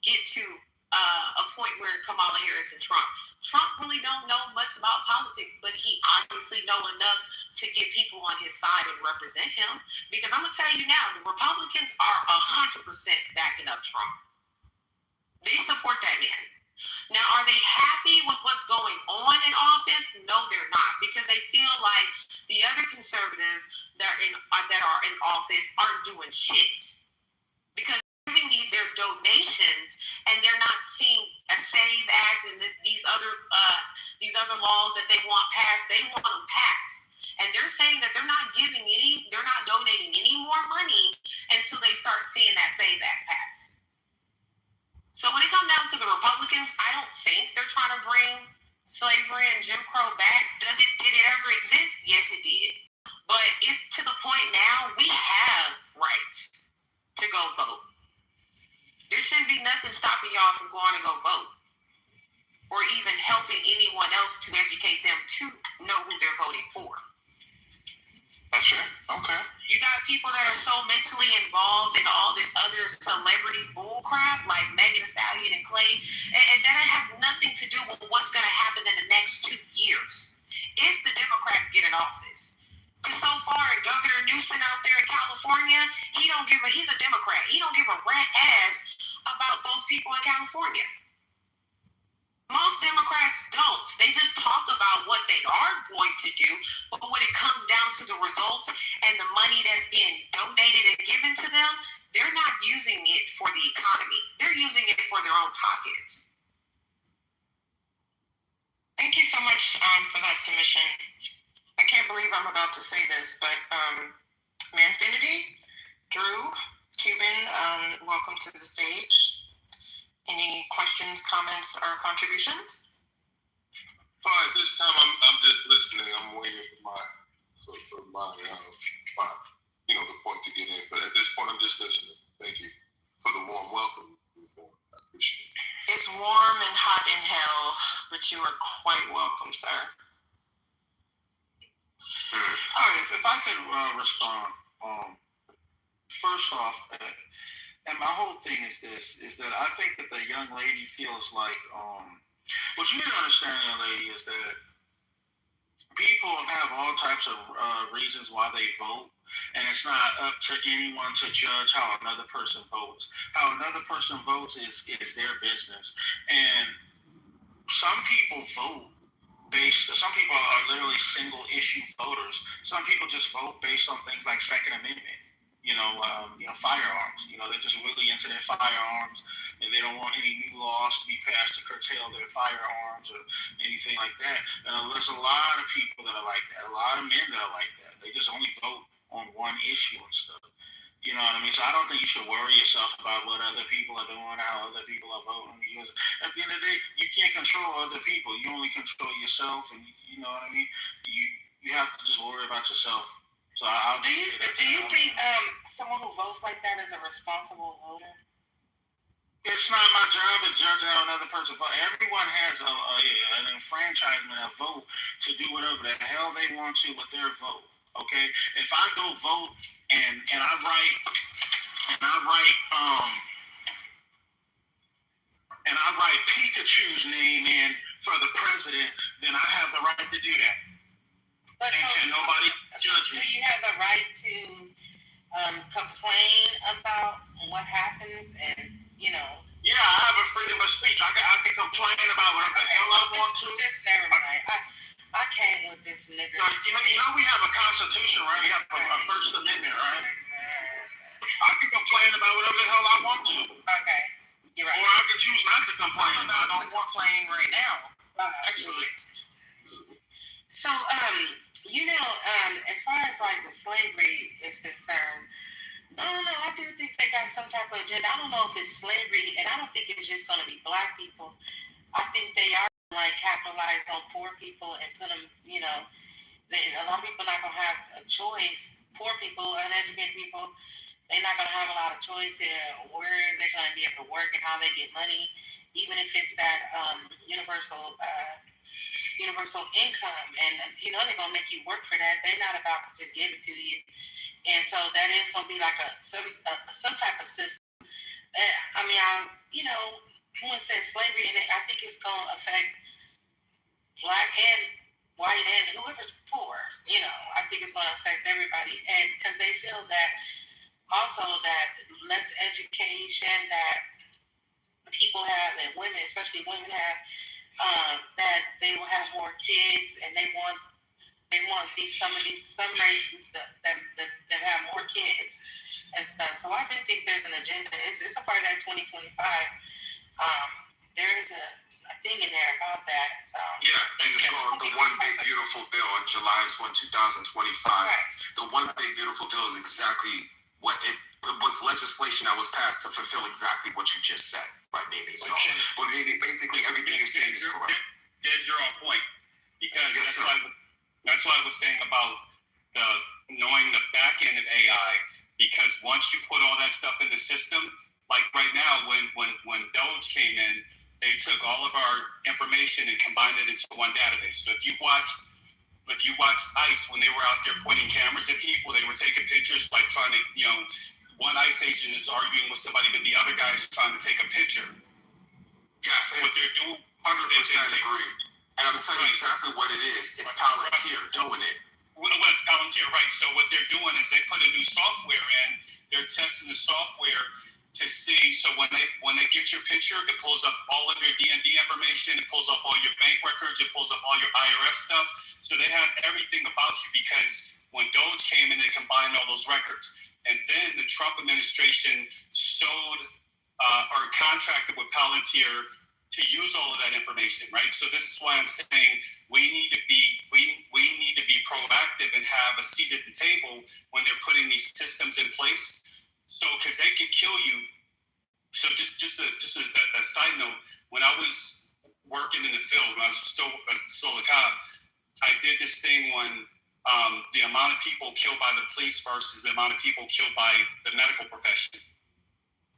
get to a point where Kamala Harris and Trump really don't know much about politics, but he obviously know enough to get people on his side and represent him. Because I'm going to tell you now, the Republicans are 100% backing up Trump. They support that man. Now, are they happy with what's going on in office? No, they're not, because they feel like the other conservatives that are in office aren't doing shit. Because they're giving their donations and they're not seeing a SAVE Act and these other laws that they want passed. They want them passed. And they're saying that they're not donating any more money until they start seeing that SAVE Act passed. So when it comes down to the Republicans, I don't think they're trying to bring slavery and Jim Crow back. Did it ever exist? Yes, it did. But it's to the point now we have rights to go vote. There shouldn't be nothing stopping y'all from going to go vote, or even helping anyone else to educate them to know who they're voting for. That's true. Okay. You got people that are so mentally involved in all this other celebrity bull crap like Megan Thee Stallion and Clay, and that has nothing to do with what's going to happen in the next 2 years if the Democrats get in office. Because so far, Governor Newsom out there in California, he's a Democrat. He don't give a rat ass about those people in California. Most Democrats don't. They just talk about what they are going to do, but when it comes down to the results and the money that's being donated and given to them, they're not using it for the economy. They're using it for their own pockets. Thank you so much for that submission. I can't believe I'm about to say this, but Manfinity, Drew, Cuban, welcome to the stage. Any questions, comments, or contributions? At this time, I'm just listening. I'm waiting for my the point to get in. But at this point, I'm just listening. Thank you for the warm welcome. I appreciate it. It's warm and hot in hell, but you are quite welcome, sir. All right, if I could respond. First off, and my whole thing is this, is that I think that the young lady feels like, what you need to understand, young lady, is that people have all types of reasons why they vote, and it's not up to anyone to judge how another person votes. How another person votes is their business. And some people vote some people are literally single issue voters. Some people just vote based on things like Second Amendment. Firearms. They're just really into their firearms, and they don't want any new laws to be passed to curtail their firearms or anything like that. And there's a lot of people that are like that. A lot of men that are like that. They just only vote on one issue and stuff. You know what I mean? So I don't think you should worry yourself about what other people are doing, how other people are voting. Because at the end of the day, you can't control other people. You only control yourself, and you know what I mean? You have to just worry about yourself. So do you think someone who votes like that is a responsible voter? It's not my job to judge how another person votes. Everyone has an enfranchisement, a vote to do whatever the hell they want to with their vote. Okay, if I go vote and I write Pikachu's name in for the president, then I have the right to do that. But and nobody judge me. Do you have the right to complain about what happens and, Yeah, I have a freedom of speech. I can complain about whatever the hell I want to. Just never mind. I can't with this nigga. We have a constitution, right? We have a First Amendment, right? I can complain about whatever the hell I want to. Okay, you're right. Or I can choose not to complain. I don't want complain right now. Actually. So, as far as like the slavery is concerned, I don't know. I do think they got some type of agenda. I don't know if it's slavery, and I don't think it's just going to be black people. I think they are like capitalize on poor people and put them. A lot of people not going to have a choice. Poor people, uneducated people, they're not going to have a lot of choice in where they're going to be able to work and how they get money, even if it's that universal income. And they're going to make you work for that. They're not about to just give it to you. And so that is going to be like some type of system. When it says slavery, and I think it's going to affect black and white and whoever's poor. I think it's going to affect everybody, and because they feel that also that less education that people have, and women, especially women have, that they will have more kids, and they want some races that have more kids and stuff. So I do think there's an agenda. It's a part of that 2025. There is a thing in there about that. So yeah, and it's called the One Big Beautiful Bill on July 2025. Right. The One Big Beautiful Bill is exactly what it was, legislation that was passed to fulfill exactly what you just said, right, Nene? So, but maybe basically everything you're saying is correct. There's your own point, because that's what I was saying about knowing the back end of AI. Because once you put all that stuff in the system, Like right now, when Doge came in, they took all of our information and combined it into one database. So if you watch ICE when they were out there pointing cameras at people, they were taking pictures, like trying to, one ICE agent is arguing with somebody, but the other guy is trying to take a picture. Yes, what they're doing. 100% agree. And I'm telling you exactly what it is. It's Palantir doing it. Well, it's Palantir, right? So what they're doing is they put a new software in. They're testing the software to see. So when they get your picture, it pulls up all of your DMV information. It pulls up all your bank records. It pulls up all your IRS stuff. So they have everything about you because when Doge came in, they combined all those records. And then the Trump administration sold or contracted with Palantir to use all of that information, right? So this is why I'm saying we need to be proactive and have a seat at the table when they're putting these systems in place. So because they can kill you. So just a side note, when I was working in the field, when I was still a cop, I did this thing when the amount of people killed by the police versus the amount of people killed by the medical profession.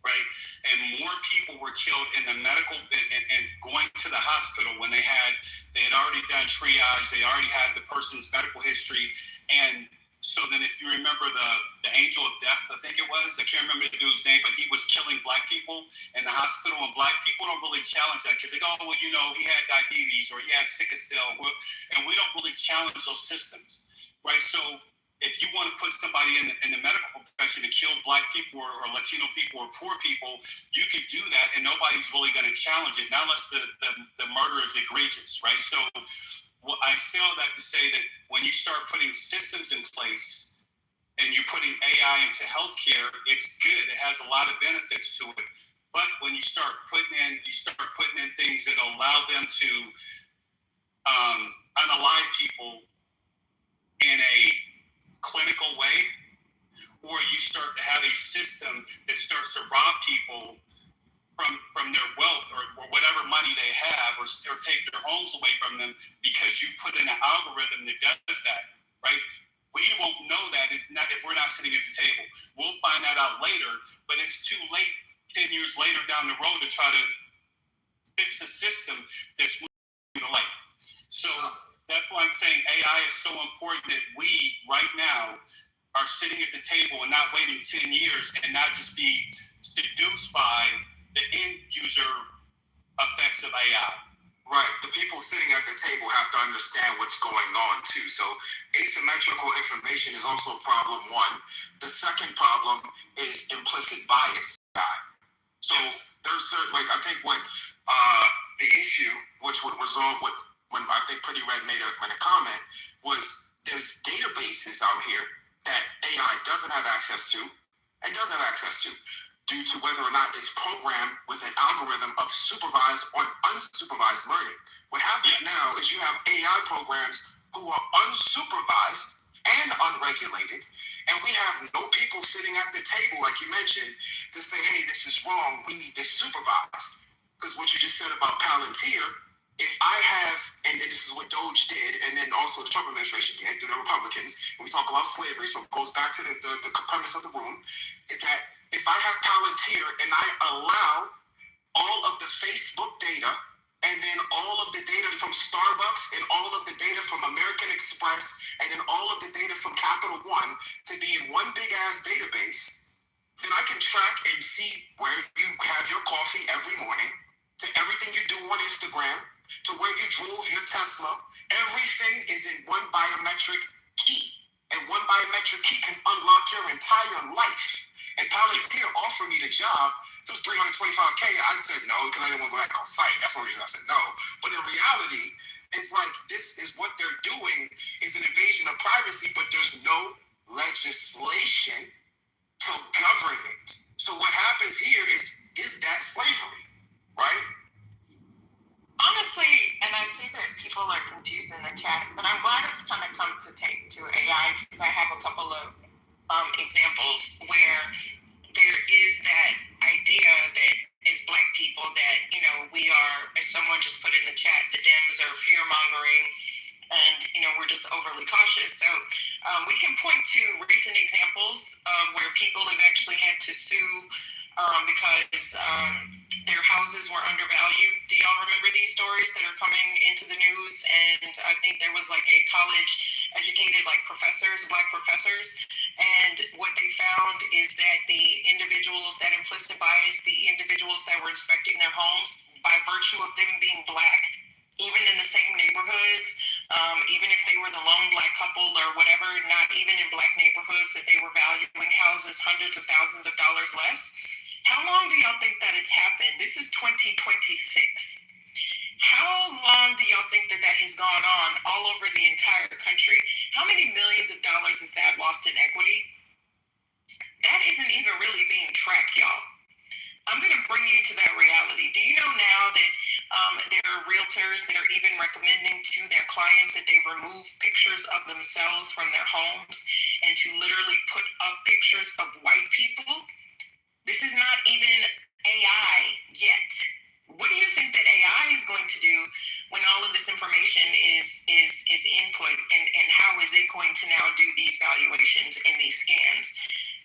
Right, and more people were killed in the medical and going to the hospital when they had already done triage. They already had the person's medical history, and so then if you remember the angel of death, I think it was, I can't remember the dude's name, but he was killing black people in the hospital, and black people don't really challenge that because they go, oh, well, he had diabetes or he had sickle cell, and we don't really challenge those systems, right? So if you want to put somebody in the medical profession to kill black people or Latino people or poor people, you can do that, and nobody's really going to challenge it, not unless the murder is egregious, right? So I say all that to say that when you start putting systems in place and you're putting AI into healthcare, it's good. It has a lot of benefits to it. But when you start putting in things that allow them to unalive people in a clinical way, or you start to have a system that starts to rob people from their wealth or whatever money they have, or take their homes away from them because you put in an algorithm that does that, right? We won't know that if we're not sitting at the table. We'll find that out later, but it's too late 10 years later down the road to try to fix a system that's moving to the light. So that's why I'm saying AI is so important that we, right now, are sitting at the table and not waiting 10 years and not just be seduced by the end user effects of AI. Right. The people sitting at the table have to understand what's going on too. So asymmetrical information is also problem one. The second problem is implicit bias. So there's certain, like, I think what the issue, which would resolve what, when I think Pretty Red made a comment, was there's databases out here that AI doesn't have access to and doesn't have access to due to whether or not it's programmed with an algorithm of supervised or unsupervised learning. What happens now is you have AI programs who are unsupervised and unregulated, and we have no people sitting at the table, like you mentioned, to say, hey, this is wrong, we need this supervised. Because what you just said about Palantir, if I have, and this is what Doge did, and then also the Trump administration did, through the Republicans, and we talk about slavery, so it goes back to the premise of the room, is that if I have Palantir and I allow all of the Facebook data, and then all of the data from Starbucks, and all of the data from American Express, and then all of the data from Capital One to be in one big ass database, then I can track and see where you have your coffee every morning, to everything you do on Instagram, to where you drove your Tesla. Everything is in one biometric key. And one biometric key can unlock your entire life. And Palantir offered me the job. It was $325K. I said no because I didn't want to go back on site. That's the reason I said no. But in reality, it's like this is what they're doing is an invasion of privacy, but there's no legislation to govern it. So what happens here is that slavery, right? Honestly, and I see that people are confused in the chat, but I'm glad it's kind of come to AI because I have a couple of examples where there is that idea that as Black people that, we are, as someone just put in the chat, the Dems are fear-mongering and, we're just overly cautious. So we can point to recent examples of where people have actually had to sue because their houses were undervalued. Do y'all remember these stories that are coming into the news? And I think there was like a college-educated professors, Black professors, and what they found is that the individuals, that implicit bias, the individuals that were inspecting their homes, by virtue of them being Black, even in the same neighborhoods, even if they were the lone Black couple or whatever, not even in Black neighborhoods, that they were valuing houses hundreds of thousands of dollars less. How long do y'all think that it's happened? This is 2026. How long do y'all think that that has gone on all over the entire country? How many millions of dollars is that lost in equity? That isn't even really being tracked, y'all. I'm going to bring you to that reality. Do you know now that there are realtors that are even recommending to their clients that they remove pictures of themselves from their homes and to literally put up pictures of white people? This is not even AI yet. What do you think that AI is going to do when all of this information is input, and how is it going to now do these valuations and these scans?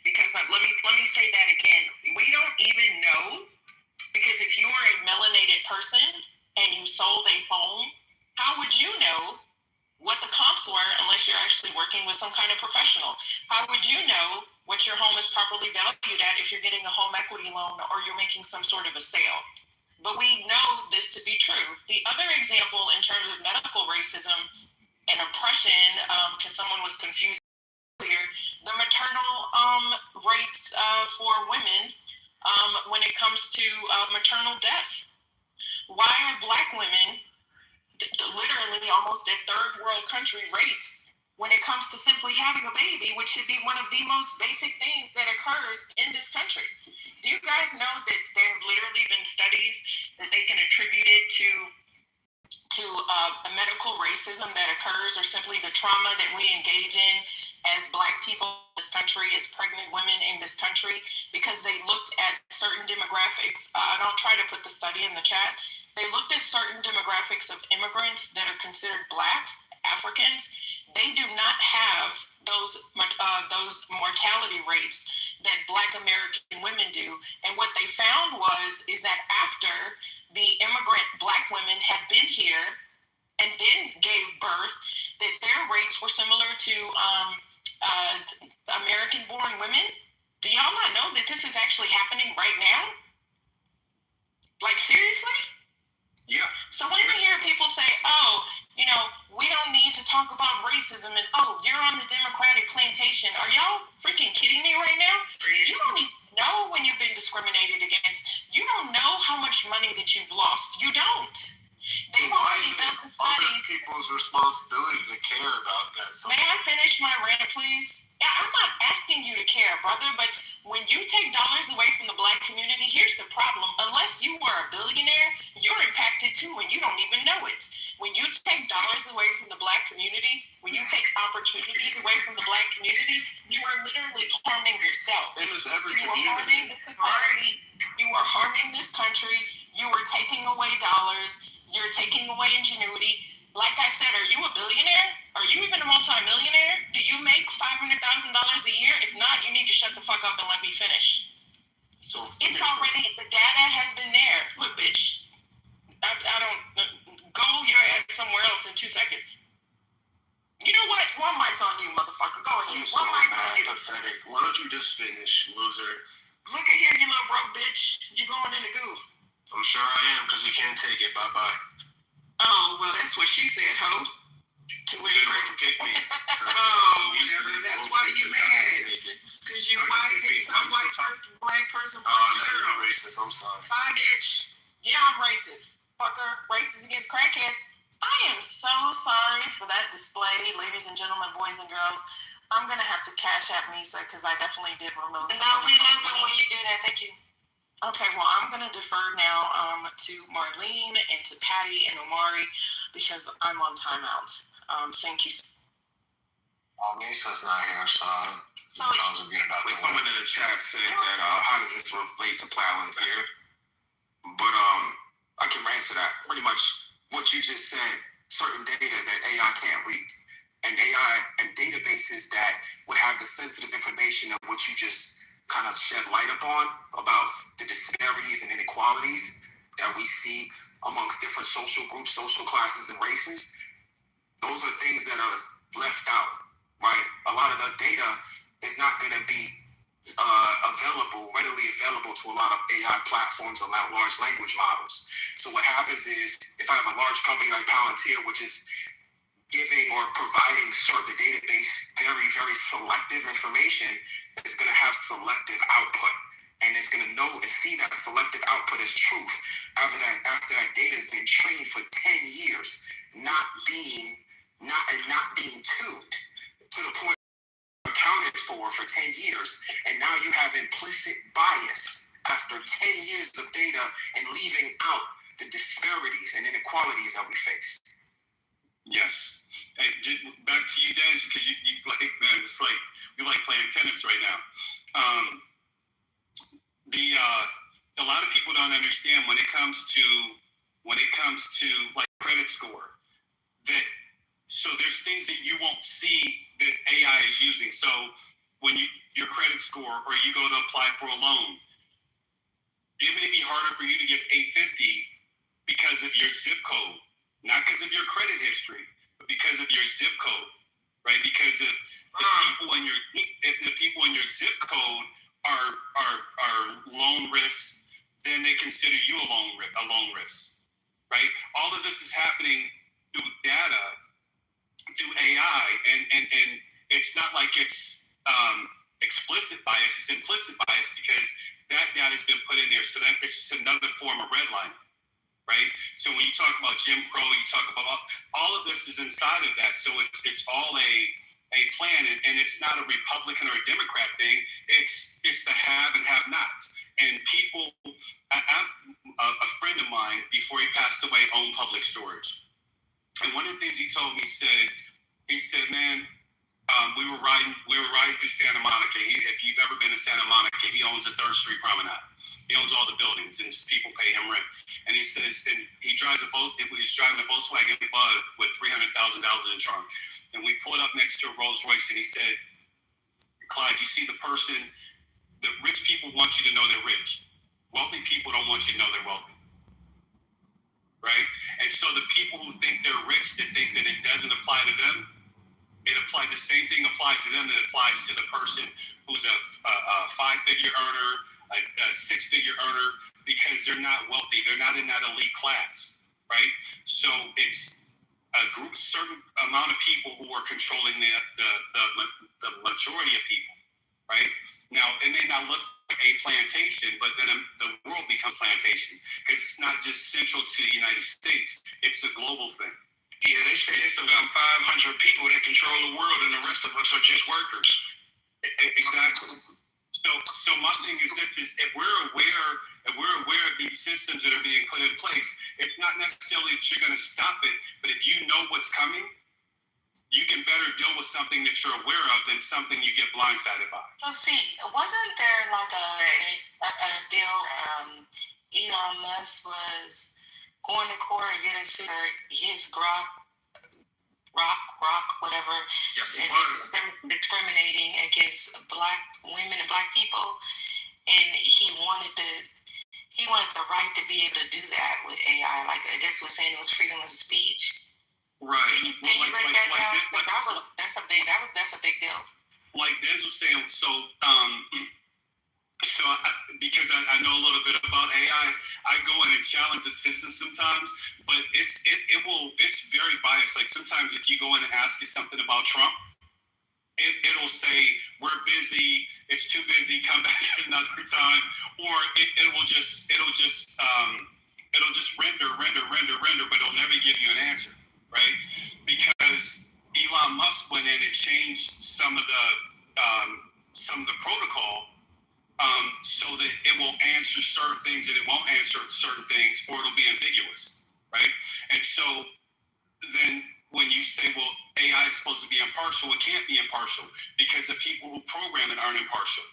Because let me say that again. We don't even know, because if you are a melanated person and you sold a home, how would you know what the comps were unless you're actually working with some kind of professional? How would you know what your home is properly valued at if you're getting a home equity loan or you're making some sort of a sale? But we know this to be true. The other example in terms of medical racism and oppression, because someone was confused earlier, the maternal rates for women when it comes to maternal deaths. Why are Black women literally almost at third world country rates when it comes to simply having a baby, which should be one of the most basic things that occurs in this country? Do you guys know that there have literally been studies that they can attribute it to medical racism that occurs, or simply the trauma that we engage in as Black people in this country, as pregnant women in this country, because they looked at certain demographics. And I'll try to put the study in the chat. They looked at certain demographics of immigrants that are considered Black, Africans. They do not have those mortality rates that Black American women do. And what they found is that after the immigrant Black women had been here and then gave birth, that their rates were similar to American-born women. Do y'all not know that this is actually happening right now? Like, seriously? Yeah. So when we hear people say, oh, we don't need to talk about racism, and oh, you're on the Democratic plantation, are y'all freaking kidding me right now? You don't even know when you've been discriminated against. You don't know how much money that you've lost. You don't. They've already done the studies. People's responsibility to care about that. May I finish my rant, please? Yeah, I'm not asking you to care, brother, but when you take dollars away from the Black community, here's the problem. Unless you are a billionaire, you're impacted too, and you don't even know it. When you take dollars away from the Black community, when you take opportunities away from the Black community, you are literally harming yourself. It is every You community. are harming this economy. You are harming this country. You are taking away dollars. You're taking away ingenuity. Like I said, are you a billionaire? Are you even a multimillionaire? Do you make $500,000 a year? If not, you need to shut the fuck up and let me finish. So it's already, the data has been there. Look, bitch, I don't, go your ass somewhere else in 2 seconds. You know what? One mic's on you, motherfucker. Go ahead. I'm so One mic's on you. pathetic. Why don't you just finish, loser? Look at here, you little broke bitch. You going in the goo. I'm sure I am, because you can't take it. Bye-bye. Oh, well, that's what she said, ho. To You didn't want to take me. Oh, that's why you mad. Because you white, it's a white person, Black person, Black girl. Racist, I'm sorry. Bye, bitch. Yeah, I'm racist. Fucker. Racist against crackheads. I am so sorry for that display, ladies and gentlemen, boys and girls. I'm going to have to cash at Misa because I definitely did remove it. No, we love it when you do that. Thank you. Okay, well, I'm going to defer now to Marlene and to Patty and Omari because I'm on timeout. Thank you. Misa's not here, so who knows again about that. Someone in the chat said that how does this relate to Palantir? But I can answer that. Pretty much what you just said, certain data that AI can't read. And AI and databases that would have the sensitive information of what you just kind of shed light upon about the disparities and inequalities that we see amongst different social groups, social classes, and races. Those are things that are left out, right? A lot of the data is not going to be readily available to a lot of AI platforms or large language models. So what happens is, if I have a large company like Palantir, which is giving or providing the database very, very selective information, is going to have selective output. And it's going to know and see that selective output as truth after that data has been trained for 10 years, not being tuned to the point accounted for 10 years. And now you have implicit bias after 10 years of data and leaving out the disparities and inequalities that we face. Yes. Hey, back to you, Des, because you like, man, it's like we like playing tennis right now. A lot of people don't understand when it comes to like credit score, that so there's things that you won't see that AI is using. So when your credit score, or you go to apply for a loan, it may be harder for you to get 850 because of your zip code, not because of your credit history, but because of your zip code, right? Because if the people in your zip code are loan risks, then they consider you a loan risk, right? All of this is happening through data, through AI, and it's not like it's explicit bias, it's implicit bias, because that data has been put in there. So that it's just another form of redlining, right? So when you talk about Jim Crow, you talk about all of this is inside of that. So it's all a plan, and it's not a Republican or a Democrat thing. It's the have and have nots. And people, a friend of mine, before he passed away, owned public storage. And one of the things he told me, he said, man, we were riding through Santa Monica. If you've ever been to Santa Monica, he owns the 3rd Street Promenade. He owns all the buildings, and just people pay him rent. And he says, and he drives he's driving a Volkswagen Bug with $300,000 in the trunk. And we pulled up next to a Rolls Royce, and he said, Clyde, you see the person, the rich people want you to know they're rich. Wealthy people don't want you to know they're wealthy. Right? And so the people who think they're rich, that think that it doesn't apply to them, the same thing applies to them that applies to the person who's a 5-figure earner, a 6-figure earner, because they're not wealthy. They're not in that elite class, right? So it's a certain amount of people who are controlling the majority of people, right? Now, it may not look like a plantation, but then the world becomes plantation, because it's not just central to the United States. It's a global thing. Yeah, they say it's about 500 people that control the world, and the rest of us are just workers. Exactly. So my thing is if we're aware of these systems that are being put in place, it's not necessarily that you're going to stop it, but if you know what's coming, you can better deal with something that you're aware of than something you get blindsided by. Well, see, wasn't there like a deal? Elon Musk was going to court and getting sued for his Grok, whatever. Yes, he was. Discriminating against black women and black people, and he wanted the right to be able to do that with AI. Like, I guess we're saying it was freedom of speech. Right. Can you break that down? That's a big deal. Like Des was saying, because I know a little bit about AI, I go in and challenge the system sometimes, but it's very biased. Like sometimes if you go in and ask it something about Trump, it'll say we're busy, it's too busy, come back at another time, or it will just render, but it'll never give you an answer, right? Because Elon Musk went in and changed some of the protocol. So that it will answer certain things and it won't answer certain things, or it'll be ambiguous, right? And so then when you say, well, AI is supposed to be impartial, it can't be impartial because the people who program it aren't impartial,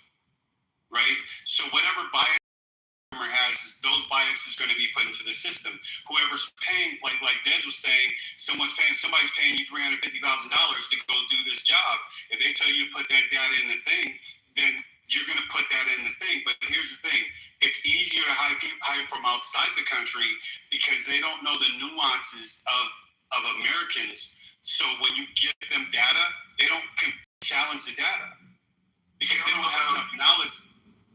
right? So whatever bias the programmer has, those biases are going to be put into the system. Whoever's paying, like Des was saying, somebody's paying you $350,000 to go do this job. If they tell you to put that data in the thing, then you're going to put that in the thing. But here's the thing. It's easier to hire from outside the country because they don't know the nuances of Americans. So when you give them data, they don't challenge the data because they don't have enough knowledge.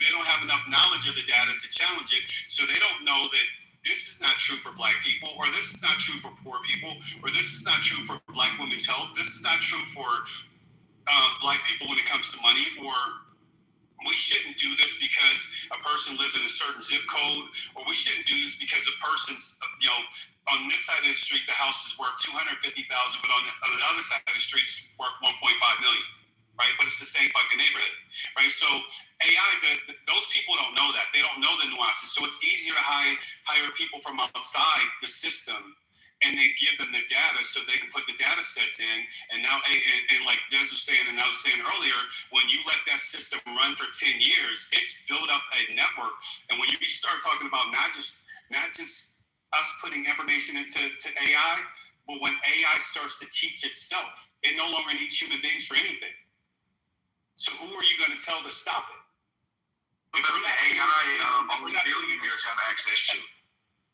They don't have enough knowledge of the data to challenge it. So they don't know that this is not true for Black people, or this is not true for poor people, or this is not true for Black women's health. This is not true for Black people when it comes to money, or we shouldn't do this because a person lives in a certain zip code, or we shouldn't do this because a person's, on this side of the street, the house is worth $250,000, but on the other side of the street, it's worth $1.5 million, right? But it's the same fucking neighborhood, right? So AI, those people don't know that. They don't know the nuances. So it's easier to hire people from outside the system and then give them the data so they can put the data sets in. And now, and like Des was saying, and I was saying earlier, when you let that system run for 10 years, it's built up a network. And when you start talking about not just us putting information into AI, but when AI starts to teach itself, it no longer needs human beings for anything. So who are you going to tell to stop it? Remember the AI only billionaires have access to.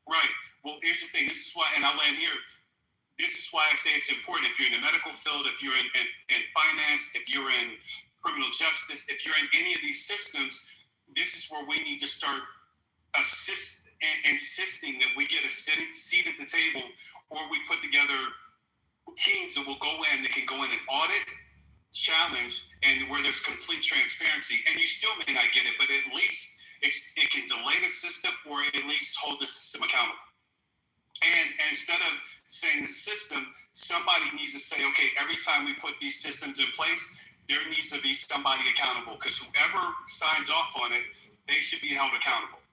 Right. Well, here's the thing. This is why, and I'll land here. This is why I say it's important. If you're in the medical field, if you're in finance, if you're in criminal justice, if you're in any of these systems, this is where we need to start insisting that we get a seat at the table, or we put together teams that will go in, that can go in and audit, challenge, and where there's complete transparency. And you still may not get it, but at least it can delay the system, or at least hold the system accountable. And instead of saying the system, somebody needs to say, okay, every time we put these systems in place, there needs to be somebody accountable, because whoever signs off on it, they should be held accountable.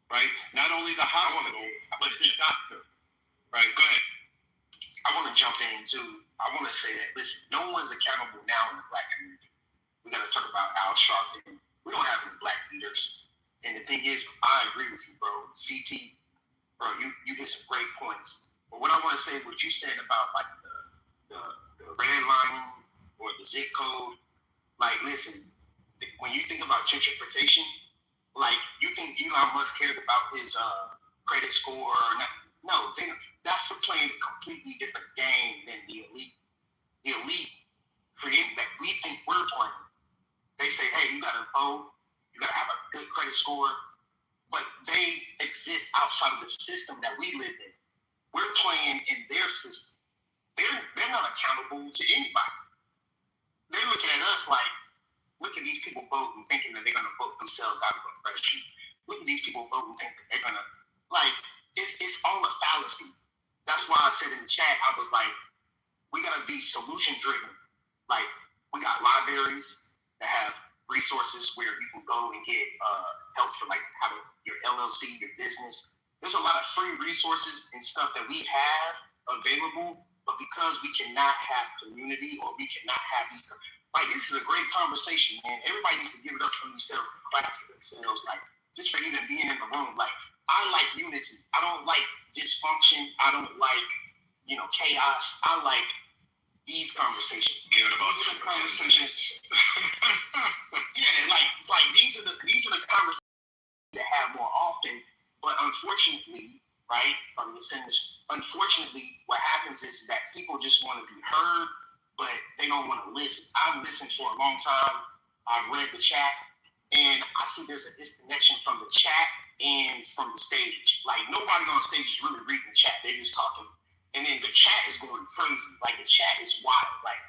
Right? Not only the hospital, but the doctor. Right? Go ahead. I want to jump in too. I want to say that, listen, no one's accountable now in the Black community. We got to talk about Al Sharpton. We don't have any Black leaders. And the thing is, I agree with you, bro. CT, bro, you get some great points. But what I want to say, what you said about like the redlining or the zip code, like, listen, when you think about gentrification, like, you think Elon Musk cares about his credit score or not? No, that's playing a completely different game than the elite. The elite create that we think we're playing. They say, hey, you got to vote, you got to have a good credit score, but they exist outside of the system that we live in. We're playing in their system. They're not accountable to anybody. They're looking at us like, look at these people voting, thinking that they're going to vote themselves out of oppression. Look at these people voting, thinking that they're going to, like, it's all a fallacy. That's why I said in the chat, I was like, we got to be solution driven. Like, we got libraries that have resources where you can go and get help for like how to your LLC, your business. There's a lot of free resources and stuff that we have available, but because we cannot have community, or we cannot have these, like, this is a great conversation, man. Everybody needs to give it up for themselves, clap for themselves, like, just for even being in the room. Like, I like unity. I don't like dysfunction. I don't like, chaos. I like these conversations. Give it about these 2 conversations. Yeah, like these are the conversations that have more often. But unfortunately, right? Unfortunately, what happens is that people just want to be heard, but they don't want to listen. I've listened for a long time. I've read the chat, and I see there's a disconnection from the chat and from the stage. Like, nobody on stage is really reading the chat. They're just talking. And then the chat is going crazy. Like, the chat is wild. Like,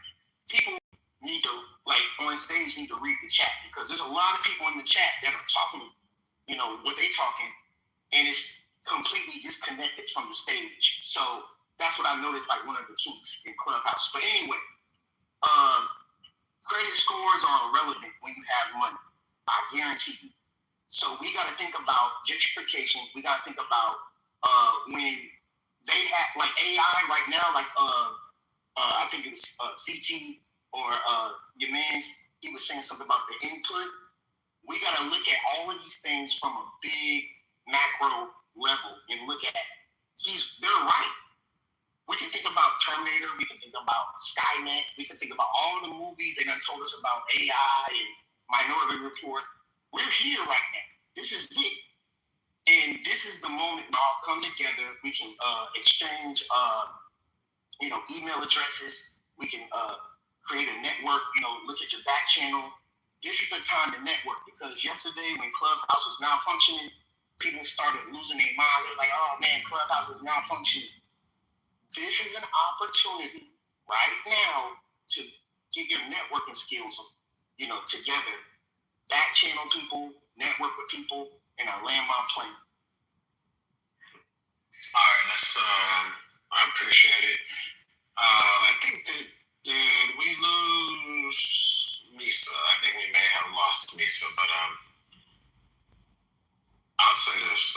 people need to, like, on stage need to read the chat, because there's a lot of people in the chat that are talking, what they talking, and it's completely disconnected from the stage. So that's what I noticed, like, one of the kinks in Clubhouse. But anyway, credit scores are irrelevant when you have money. I guarantee you. So we got to think about gentrification. We got to think about when they have, like, AI right now, like, I think it's CT or your man's, he was saying something about the input. We got to look at all of these things from a big macro level and look at, they're right. We can think about Terminator. We can think about Skynet. We can think about all the movies they done told us about AI and Minority Report. We're here right now. This is it. And this is the moment we all come together. We can exchange, email addresses. We can create a network, look at your back channel. This is the time to network, because yesterday when Clubhouse was malfunctioning, people started losing their mind. It was like, oh man, Clubhouse is malfunctioning. This is an opportunity right now to get your networking skills, together. Back channel people, network with people, and I land my plane. All right, I appreciate it. I think did we lose Misa? I think we may have lost Misa, but I'll say this.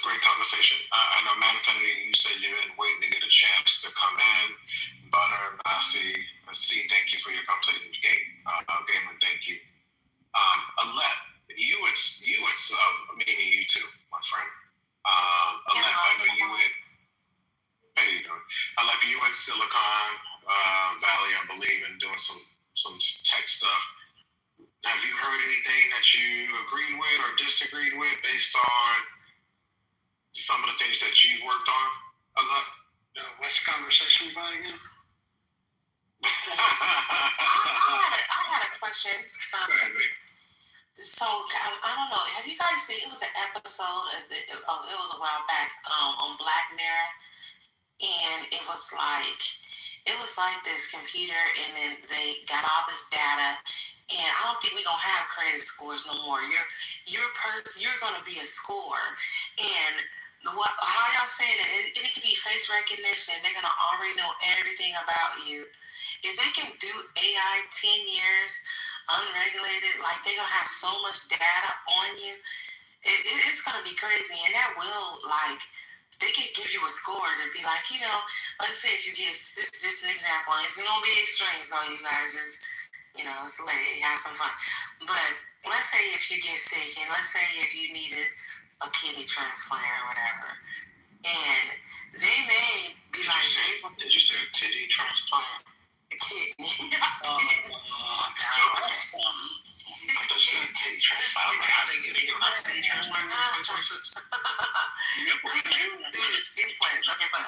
Great conversation. I know, Matt Affinity, you said you've been waiting to get a chance to come in. Butter, Massey, thank you for your conversation. Galen, thank you. Alette, meaning you too, my friend. Alette, I know you went. Hey, you doing? Alette, you went Silicon Valley, I believe, and doing some tech stuff. Have you heard anything that you agreed with or disagreed with based on some of the things that you've worked on? What's the conversation about again? I had a question. Go ahead, babe. So I don't know. Have you guys seen? It was an episode. It was a while back on Black Mirror, and it was like this computer, and then they got all this data. And I don't think we're gonna have credit scores no more. You're gonna be a score. And how y'all saying it? It could be face recognition. They're gonna already know everything about you. If they can do AI 10 years unregulated, like they're gonna have so much data on you, it's gonna be crazy. And that will, like, they can give you a score to be like, let's say if you get, this is just an example, it's gonna be extreme, so you guys just, it's late, have some fun. But let's say if you get sick, and let's say if you needed a kidney transplant or whatever, and they may be did you say a titty transplant? A kidney. I thought you said a titty transplant. How they get a titty transplant in 2026? Implants. Okay, but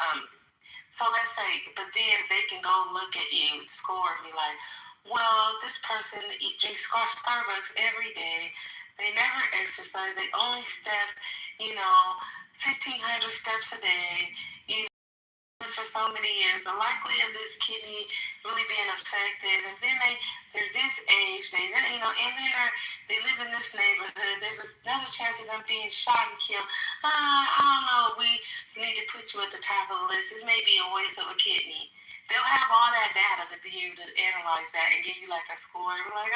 so let's say, but then they can go look at you, score, and be like, well, this person drinks Starbucks every day. They never exercise. They only step, 1,500 steps a day. For so many years, the likelihood of this kidney really being affected, and then there's this age, they live in this neighborhood. There's another chance of them being shot and killed. I don't know. We need to put you at the top of the list. This may be a waste of a kidney. They'll have all that data to be able to analyze that and give you like a score. Like,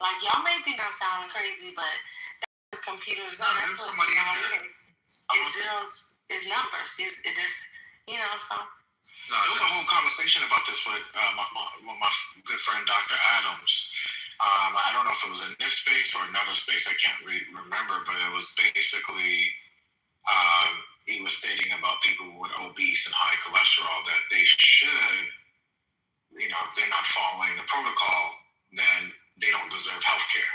like y'all may think I'm sounding crazy, but the computers on that's somebody it's numbers. It is, so. No, there was a whole conversation about this with my good friend Dr. Adams. I don't know if it was in this space or another space. I can't really remember, but it was basically he was stating about people with obese and high cholesterol that they should, if they're not following the protocol, then they don't deserve health care.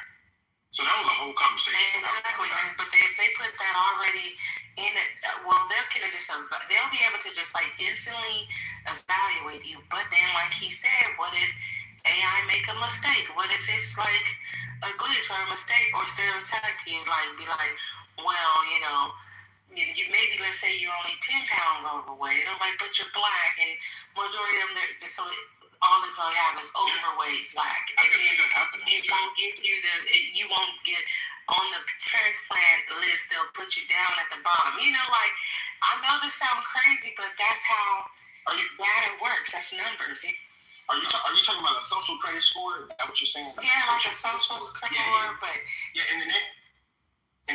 So that was a whole conversation. Exactly, but if they put that already in it, well, they'll be able to just like instantly evaluate you. But then, like he said, what if AI make a mistake? What if it's like a glitch or a mistake or stereotype you? Like, be like, well, maybe let's say you're only 10 pounds overweight, but you're black, and majority of them, so all it's gonna have is overweight black. I can see that happening. It won't give you you won't get on the transplant list. They'll put you down at the bottom. I know this sounds crazy, but that's how data works. That's numbers. Are you talking about a social credit score? Is that what you're saying? Yeah, like a social credit score, but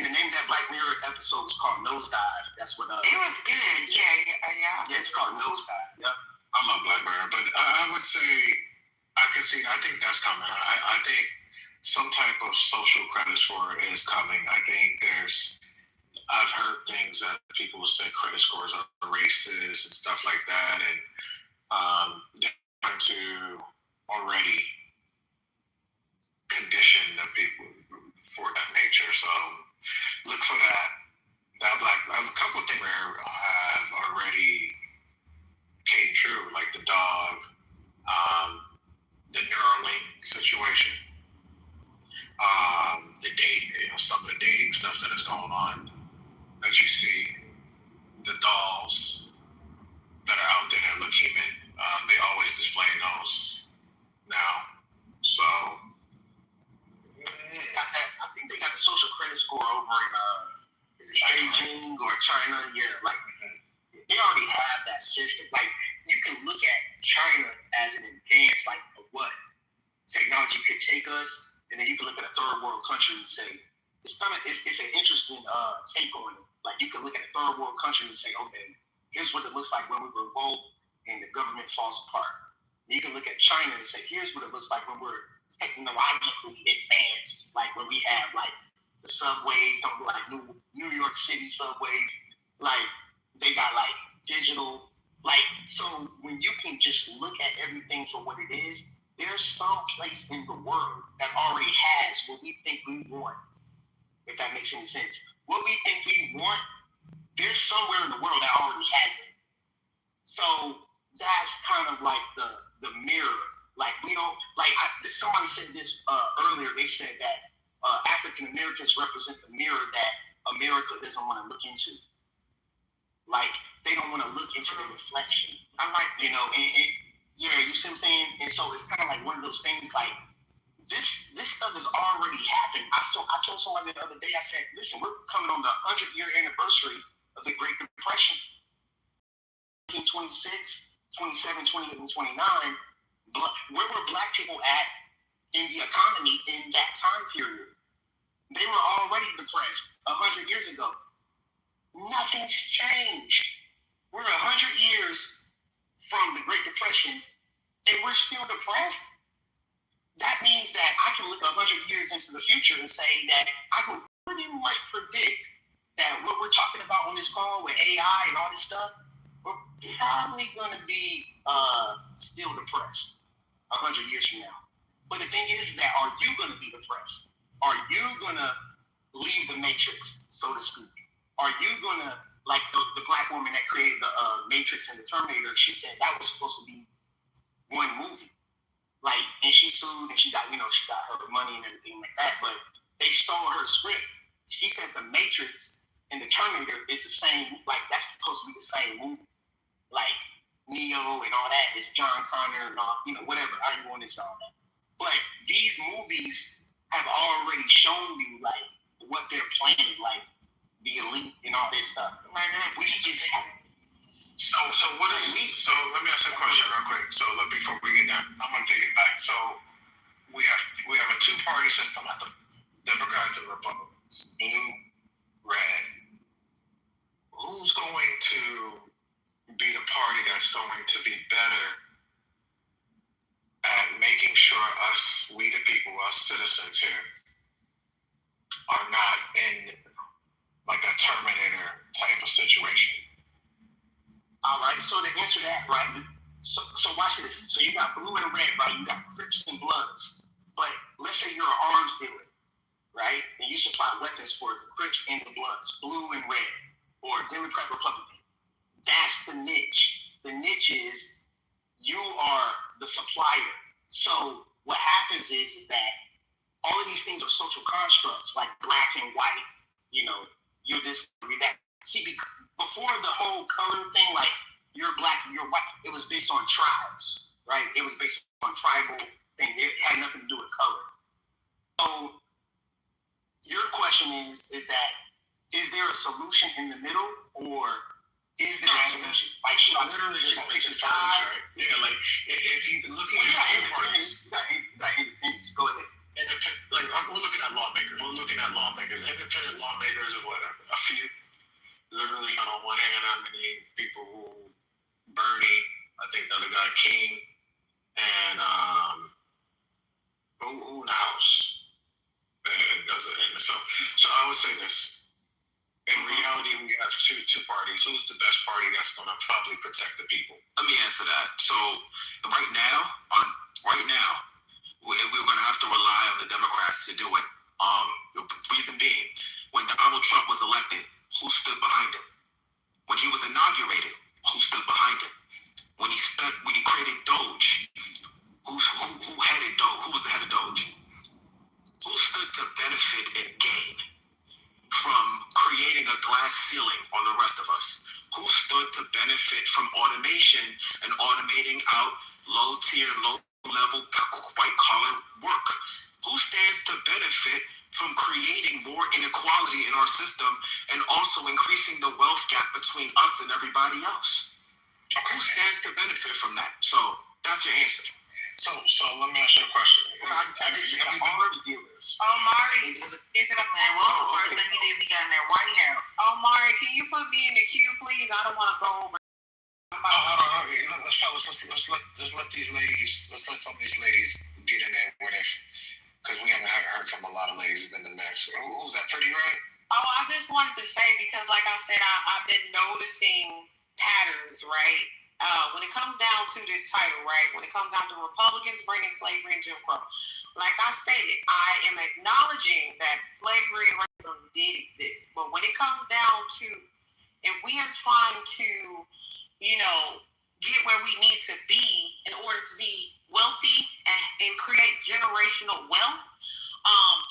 and the name of that Black Mirror episode is called Nosedive. That's what. It was good. Yeah. Yeah, it's called Nosedive. Yep. I love Black Mirror, but I would say I think that's coming. I think some type of social credit score is coming. I think I've heard things that people will say credit scores are racist and stuff like that, and they're trying to already condition of people for that nature. So look for that. A couple of things have already came true, like the dog, the Neuralink situation, the date, some of the dating stuff that is going on that you see, the dolls that are out there that look human. They always display those now. So I think they got the social credit score over in Beijing or China. Yeah, like they already have that system. Like you can look at China as an advance, like of what technology could take us, and then you can look at a third world country and say it's an interesting take on it. Like you can look at a third world country and say, okay, here's what it looks like when we revolt and the government falls apart. And you can look at China and say, here's what it looks like when we're technologically advanced, like when we have like the subways, like New York City subways, like they got like digital, like so when you can just look at everything for what it is, there's some place in the world that already has what we think we want, if that makes any sense. What we think we want, there's somewhere in the world that already has it. So that's kind of like the mirror. Like we don't somebody said this earlier. They said that African Americans represent the mirror that America doesn't want to look into. Like they don't want to look into the reflection. I'm like, and yeah, you see what I'm saying? And so it's kind of like one of those things. Like this stuff has already happened. I told somebody the other day. I said, listen, we're coming on the 100-year anniversary of the Great Depression. 1926, 27, 28, and 29. Where were Black people at in the economy in that time period? They were already depressed 100 years ago. Nothing's changed. We're 100 years from the Great Depression, and we're still depressed. That means that I can look 100 years into the future and say that I can pretty much predict that what we're talking about on this call with AI and all this stuff, we're probably going to be still depressed 100 years from now. But the thing is that are you going to be depressed? Are you going to leave the Matrix, so to speak? Are you going to, like the Black woman that created the Matrix and the Terminator, she said that was supposed to be one movie. Like, and she sued and she got her money and everything like that, but they stole her script. She said the Matrix and the Terminator is the same, like that's supposed to be the same movie. Like Neo and all that is John Connor and all, whatever. I ain't going into all that. But these movies have already shown you like what they're planning, like the elite and all this stuff. We just have So let me ask a question real quick. So before we get done, I'm gonna take it back. So we have a two-party system at the Democrats and Republicans, blue, red. Who's going to be the party that's going to be better at making sure we the people, us citizens here, are not in like a Terminator type of situation? All right, so to answer that, right, so watch this. So you got blue and red, right? You got Crips and Bloods. But let's say you're an arms dealer, right? And you supply weapons for the Crips and the Bloods, blue and red, or Democrat, Republican. That's the niche. The niche is you are the supplier. So what happens is that all of these things are social constructs, like black and white, you're this, you're that. See, before the whole color thing, like you're black, you're white, it was based on tribes, right? It was based on tribal things. It had nothing to do with color. So your question is that is there a solution in the middle, or is there a solution? Like, should I literally just pick a side? Right? Yeah, like if you looking at two parties, you got independence. Go ahead. Like we're looking at lawmakers, independent lawmakers, or whatever. A few, literally on one hand, how many people who Bernie, I think the other guy King, and who in the House does it. And so I would say this. In reality, we have two parties. Who's the best party that's going to probably protect the people? Let me answer that. So right now, we're going to have to rely on the Democrats to do it. The reason being, when Donald Trump was elected, who stood behind him? When he was inaugurated, who stood behind him? When he created Doge, who headed Doge? Who was the head of Doge? Who stood to benefit and gain from creating a glass ceiling on the rest of us? Who stood to benefit from automation and automating out low-tier, low-level, white-collar work? Who stands to benefit from creating more inequality in our system and also increasing the wealth gap between us and everybody else? Who stands to benefit from that? So that's your answer. So let me ask you a question. Omari, is it okay? Well, first thing you did, we got in there. White House. Omari, can you put me in the queue, please? I don't want to go over. Hold on. Let's let these ladies. Let's let some of these ladies get in there with it, because we haven't heard from a lot of ladies who've been in the mix. Who's that? Pretty Red? Oh, I just wanted to say, because like I said, I've been noticing patterns, right? When it comes down to this title, right? When it comes down to Republicans bringing slavery and Jim Crow, like I stated, I am acknowledging that slavery and racism did exist. But when it comes down to, if we are trying to, get where we need to be in order to be wealthy and create generational wealth,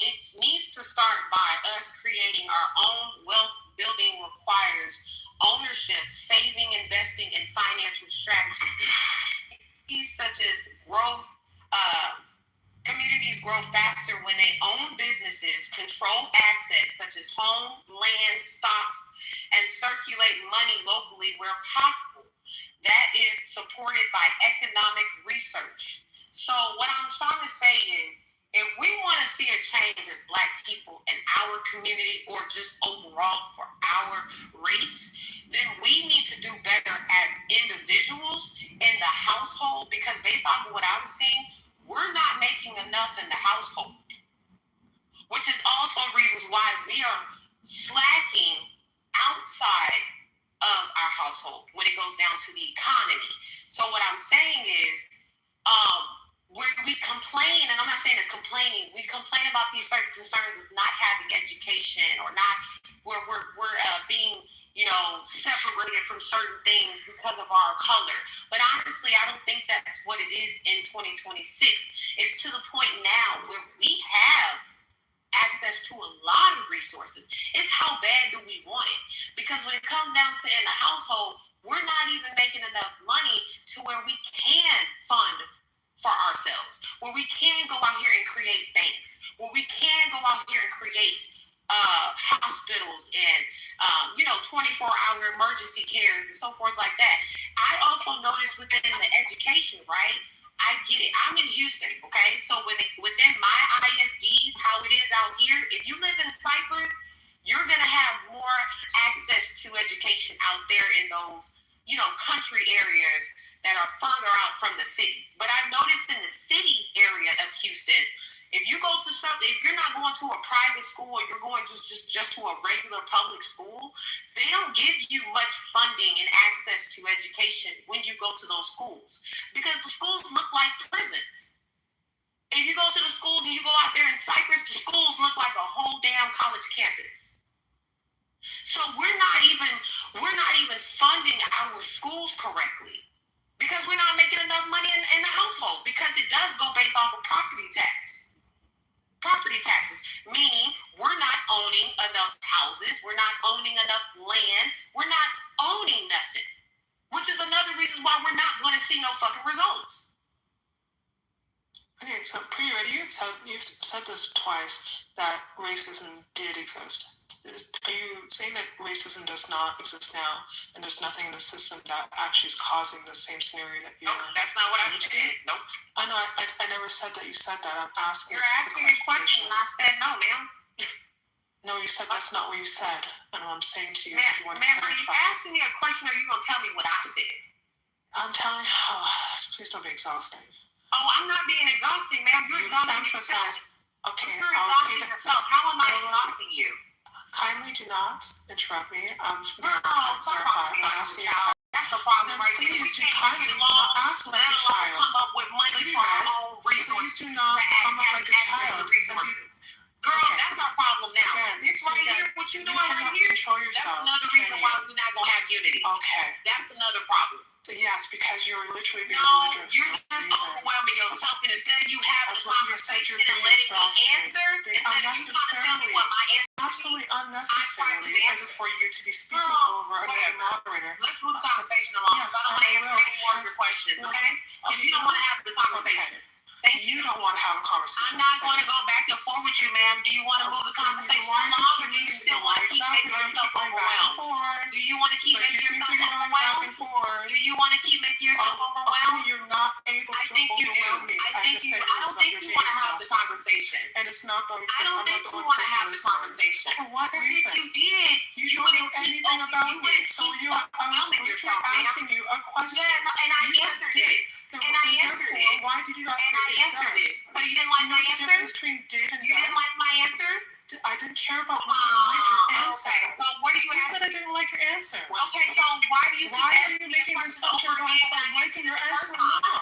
it needs to start by us creating our own wealth building requires ownership, saving, investing, and financial strategies such as growth. Communities grow faster when they own businesses, control assets such as home, land, stocks, and circulate money locally where possible. That is supported by economic research. So what I'm trying to say is, if we want to see a change as Black people in our community or just overall for our race, then we need to do better as individuals in the household, because based off of what I'm seeing, we're not making enough in the household, which is also reasons why we are slacking outside of our household when it goes down to the economy. So what I'm saying is, we complain, and I'm not saying it's complaining, we complain about these certain concerns of not having education or not, we're being, separated from certain things because of our color. But honestly, I don't think that's what it is in 2026. It's to the point now where we have access to a lot of resources. It's how bad do we want it? Because when it comes down to in the household, we're not even making enough money to where we can fund for ourselves, where we can go out here and create banks, where we can go out here and create hospitals and 24-hour emergency cares and so forth like that. I also noticed within the education, right? I get it. I'm in Houston, okay? So within my ISDs, how it is out here, if you live in Cypress, you're going to have more access to education out there in those, country areas that are further out from the cities. But I've noticed in the cities area of Houston, if you go to something, if you're not going to a private school or you're going just to a regular public school, they don't give you much funding and access to education when you go to those schools, because the schools look like prisons. If you go to the schools and you go out there in Cypress, the schools look like a whole damn college campus. So we're not even funding our schools correctly, because we're not making enough money in the household, because it does go based off of property taxes, meaning we're not owning enough houses, we're not owning enough land, we're not owning nothing, which is another reason why we're not going to see no fucking results. Okay, so Pretty Ready, you've said this twice, that racism did exist. Are you saying that racism does not exist now, and there's nothing in the system that actually is causing the same scenario that you're... Nope, that's not what I said. Nope. I know, I never said that you said that. I'm asking... You're asking me a question, and I said no, ma'am. No, you said that's not what you said. And what I'm saying to you is if you want to clarify. Ma'am, are you asking me a question, or are you going to tell me what I said? I'm telling you... Oh, please don't be exhausting. Oh, I'm not being exhausting, ma'am. You're exhausting yourself. Okay, you're exhausting yourself. How am I exhausting you? Kindly do not interrupt me. Girl, stop talking to me like a child. That's the problem right there. Please do kindly not act like a child. Come up with money for our own resources. Please do not come up like a child. Girl, that's our problem now. Again, this right here, what you doing right here, control that's yourself, another reason why we're not going to have unity. Okay. That's another problem. Yes, because you're literally being belligerent. You're just overwhelming yourself, and instead of you having a conversation and letting me answer, instead of you trying to tell me what my answer is, absolutely unnecessarily as for you to be speaking over another moderator. Let's move the conversation along. Yes, I don't want to answer any more of your questions, okay? Because you don't want to have the conversation. Thank you. don't want to have a conversation. I'm not going to go back and forth with you, ma'am. Do you want to move the conversation along, or do you still want to keep making yourself overwhelmed? Do you want to keep making yourself overwhelmed? Do you want to keep making yourself overwhelmed? You're not able to overwhelm me. I think you. I don't think you want to have the conversation. And it's not the. I don't think you want to have the conversation. For what reason? If you did, you wouldn't know anything about me. So I was asking you a question. Yeah, and I answered it. And I answered it. Why did you not say I answered it? So you didn't like my answer? Between did and you didn't like my answer? I didn't care about whether you liked your answer. Okay, so what do you said I didn't like your answer. Okay, so why do you keep making this assumption about liking your answer? I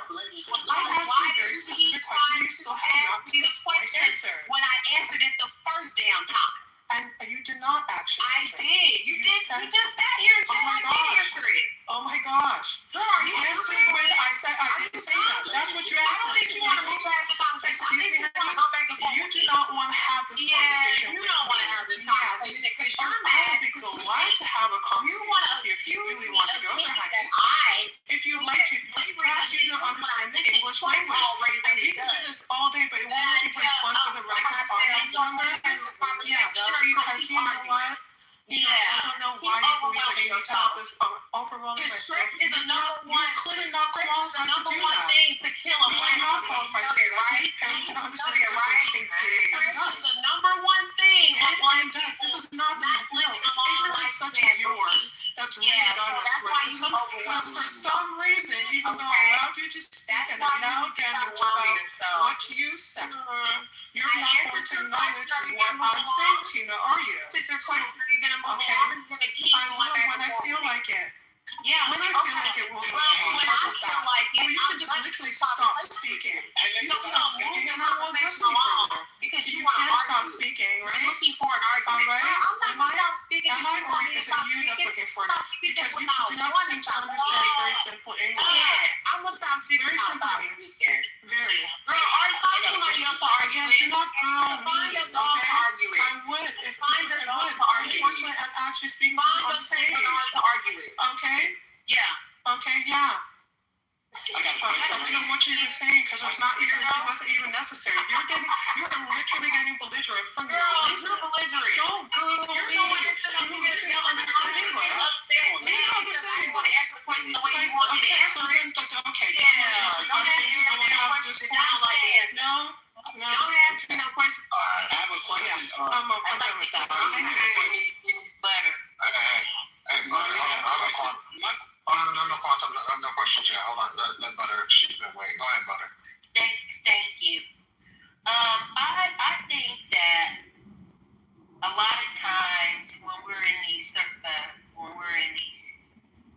asked you a very specific question. You still have not asked me this question when I answered it the first damn time. And you did not actually. I did. You just sat here and said I did answer it. Oh my gosh. Girl, are you answered the way that I said I didn't say that. That's what you asked. I don't think you want to move past the conversation. I think you want to go back and forth. You do not want to have this conversation. You don't want to have this conversation because you're mad. I would be glad to have a conversation if you really want to go there, honey. If you like to, perhaps you don't understand the English language. And we can do this all day, but it won't be very fun for the rest of the audience members. Yeah. Because you know what? I don't know why you believe that you need to have this overwhelming myself. Is the number one. You're clearly not qualified to do that. Thing to kill a black not qualified to do that. Right? And you can understand the difference between did and does. The number one thing. And does. This is not the real. It's ignorance such as yours that's really got us right. Because for some reason, even though I allowed you to speak, and I'm now again about what you said, you're not going to acknowledge what I'm saying, Tina, are you? Okay. I will when I feel like it. Yeah, when I feel like it will. When I feel like it, or you can just literally stop speaking. You can stop speaking and I won't listen further. Because you can't stop speaking, right? I'm looking for an argument. All right. I'm not stop speaking. Am I, or is it you that's looking for it? Because you do not seem to understand very simple English. Yeah, I'm gonna stop speaking. Very simple. Very. Girl, find somebody else to argue with. Do not girl me. Find your dog to argue with. I would. If find your dog to argue with. Unfortunately, I'm actually speaking on stage. To argue with. Okay. Yeah. Okay. Yeah. I don't know what you're even saying because it wasn't even necessary. You're literally getting belligerent from your you're belligerent. Don't girl me. You don't understand English. You don't understand English. I want to ask the question the way you want me to answer it. Okay. Don't ask me no questions that I don't like to answer. No. Don't ask me no questions. I have a question. I'm done with that. Butter. Hey, no questions yet. Hold on. Let Butter. She's been waiting. Go ahead, Butter. Thank you. I think that a lot of times when we're in these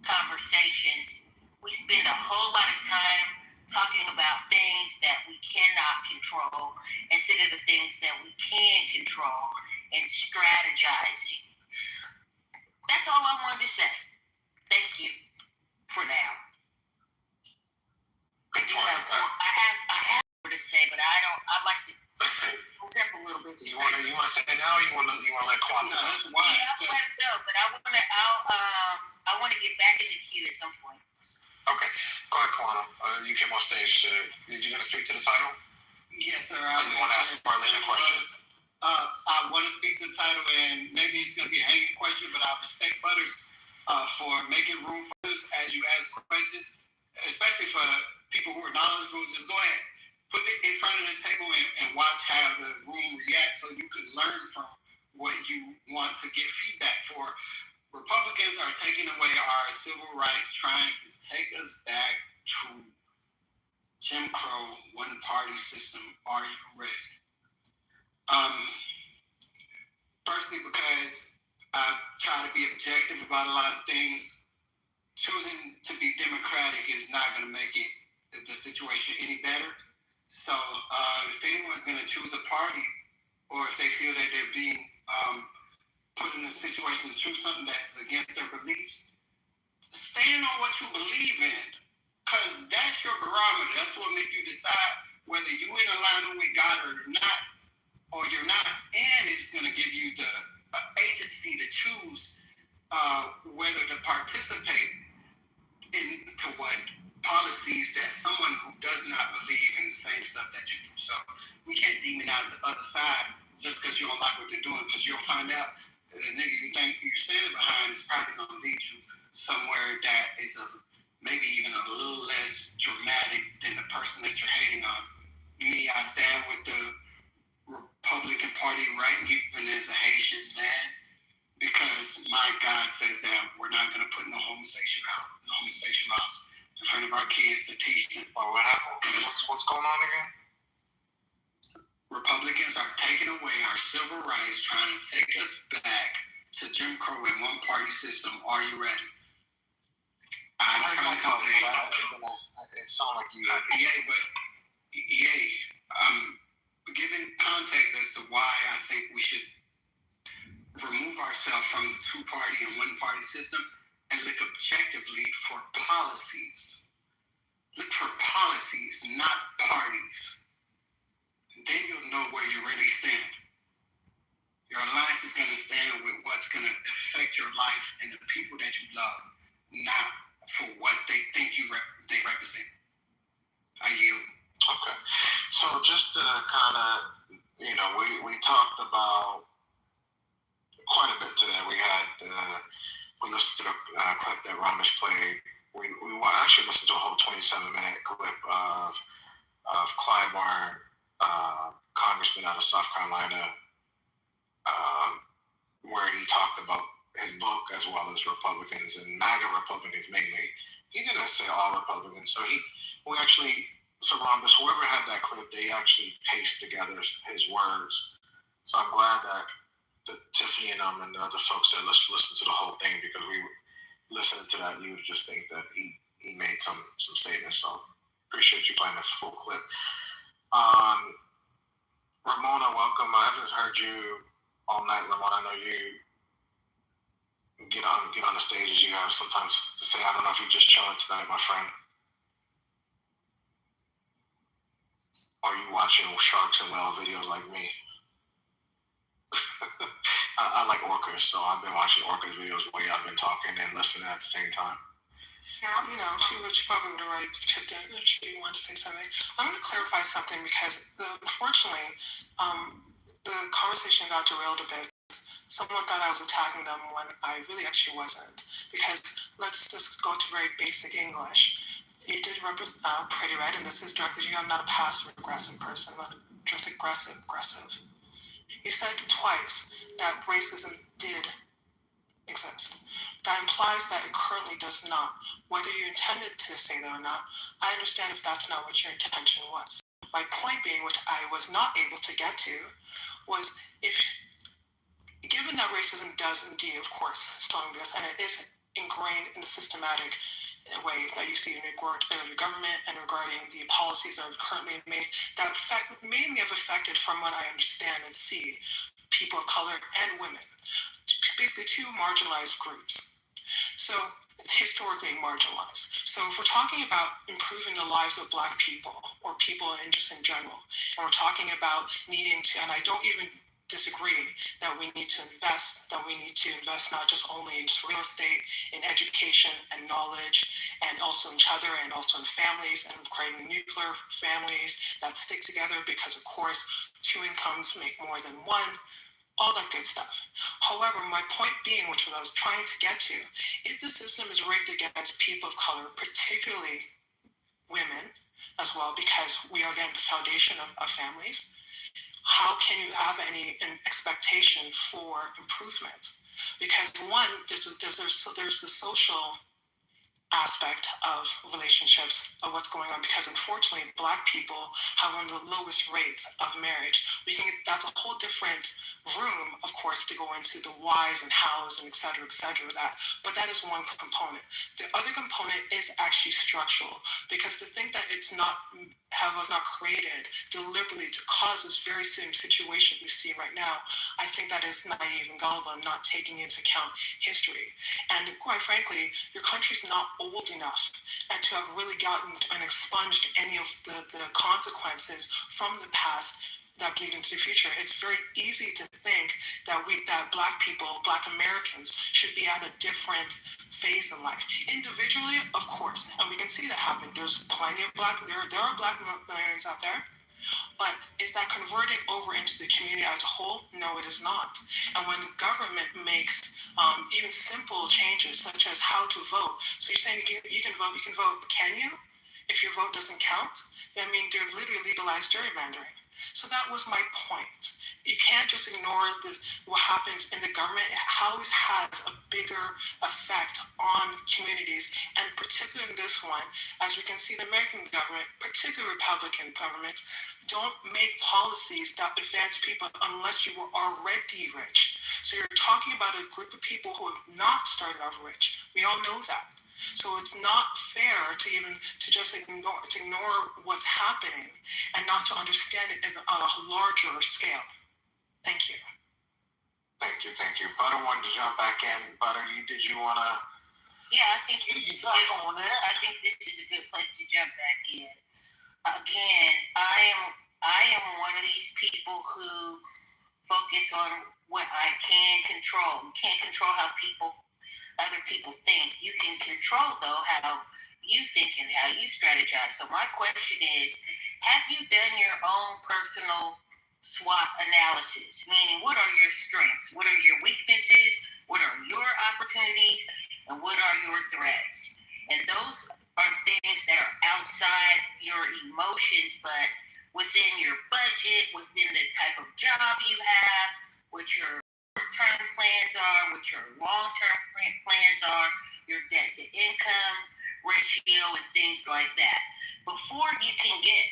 conversations, we spend a whole lot of time talking about things that we cannot control instead of the things that we can control and strategizing. That's all I wanted to say. Thank you for now. I have more to say, but I'd like to step a little bit. You want to say it now, or you want to let Quan go? That's why. Yeah, I'll let it go, but I want to get back in the queue at some point. Okay, go ahead, Quantum. You came on stage. Did you going to speak to the title? Yes, sir. You want to ask Marlene a question? I want to speak to the title, and maybe it's going to be a hanging question, but I respect Butters for making room for us as you ask questions, especially for people who are knowledgeable. Just go ahead, put it in front of the table and watch how the room reacts so you can learn from what you want to get feedback for. Republicans are taking away our civil rights, trying to take us back to Jim Crow, one-party system. Are you ready? Firstly, because I try to be objective about a lot of things, choosing to going to choose a party, or if they feel that they're being put in a situation to choose something that's against their beliefs, stand on what you believe in, because that's your barometer. That's what makes you decide whether you in alignment with God or not, or you're not, and it's going to give you the agency to choose whether to participate into what policies that someone who does not believe in the same stuff that you do. So we can't demonize the other side just because you don't like what they're doing, because you'll find out that the nigga you think you're standing behind is probably going to lead you somewhere that is maybe even a little less dramatic than the person that you're hating on. Me, I stand with the Republican Party right, even as a Haitian man, because my God says that we're not going to put no homosexuals in front of our kids to teach them. What happened? What's going on again? Republicans are taking away our civil rights, trying to take us back to Jim Crow and one-party system. Are you ready? I'm trying to convey. It sounds like you. I'm giving context as to why I think we should remove ourselves from the two-party and one-party system and look objectively for policies. Look for policies, not parties. Then you'll know where you really stand. Your alliance is going to stand with what's going to affect your life and the people that you love, not for what they think they represent. I yield. Okay. So just to kind of, we talked about quite a bit today. We listened to the clip that Ramesh played. We actually listened to a whole 27-minute clip of Clyburn, Congressman out of South Carolina, where he talked about his book as well as Republicans and MAGA Republicans mainly. He didn't say all Republicans. So Ramesh, whoever had that clip, they actually paced together his words. So I'm glad that Tiffany and the other folks said, let's listen to the whole thing, because we listening to that, you would just think that he made some statements. So appreciate you playing the full clip. Ramona, welcome. I haven't heard you all night, Ramona. I know you get on the stages you have sometimes to say. I don't know if you're just chilling tonight, my friend. Or are you watching sharks and whale videos like me? I like orcas, so I've been watching orcas videos while I've been talking and listening at the same time. She probably would have already chipped in if she wanted to say something. I'm going to clarify something, because unfortunately, the conversation got derailed a bit. Someone thought I was attacking them when I really actually wasn't. Because let's just go to very basic English. You did pretty right, and this is directly to you. I'm not a passive-aggressive person. I'm just aggressive. You said twice that racism did exist. That implies that it currently does not. Whether you intended to say that or not, I understand if that's not what your intention was. My point being, which I was not able to get to, was given that racism does indeed, of course, still exist, and it is ingrained in the systematic way that you see in the government and regarding the policies that are currently made, that mainly have affected, from what I understand and see, people of color and women, basically two marginalized groups. So historically marginalized. So if we're talking about improving the lives of Black people, or people just in general, and we're talking about needing to, and I don't even disagree that we need to invest not just only in just real estate, in education and knowledge, and also in each other, and also in families, and creating nuclear families that stick together, because of course, two incomes make more than one, all that good stuff. However, my point being, which was I was trying to get to, if the system is rigged against people of color, particularly women as well, because we are again the foundation of families, how can you have any expectation for improvement? Because one, there's the social aspect of relationships, of what's going on, because unfortunately Black people have one of the lowest rates of marriage. That's a whole different room, of course, to go into the whys and hows and et cetera, but that is one component. The other component is actually structural, because to think that was not created deliberately to cause this very same situation we see right now, I think that is naive and gullible and not taking into account history. And quite frankly, your country's not old enough and to have really gotten and expunged any of the consequences from the past that bleed into the future. It's very easy to think that Black people, Black Americans, should be at a different phase in life. Individually, of course, and we can see that happen. There's plenty of there are Black Americans out there, but is that converting over into the community as a whole? No, it is not. And when the government makes even simple changes, such as how to vote, so you're saying you can vote, but can you? If your vote doesn't count? I mean, they've literally legalized gerrymandering. So that was my point. You can't just ignore what happens in the government. It always has a bigger effect on communities, and particularly in this one, as we can see, the American government, particularly Republican governments, don't make policies that advance people unless you were already rich. So you're talking about a group of people who have not started off rich. We all know that. So it's not fair to just ignore what's happening and not to understand it at a larger scale. Thank you. Thank you. Butter wanted to jump back in. Butter, did you want to? Yeah, I think this is a good place to jump back in. Again, I am one of these people who focus on what I can control. You can't control how other people think. You can control, though, how you think and how you strategize. So my question is, have you done your own personal SWOT analysis? Meaning, what are your strengths? What are your weaknesses? What are your opportunities? And what are your threats? And those are things that are outside your emotions, but within your budget, within the type of job you have, what your short-term plans are, what your long-term plans are, your debt-to-income ratio, and things like that. Before you can get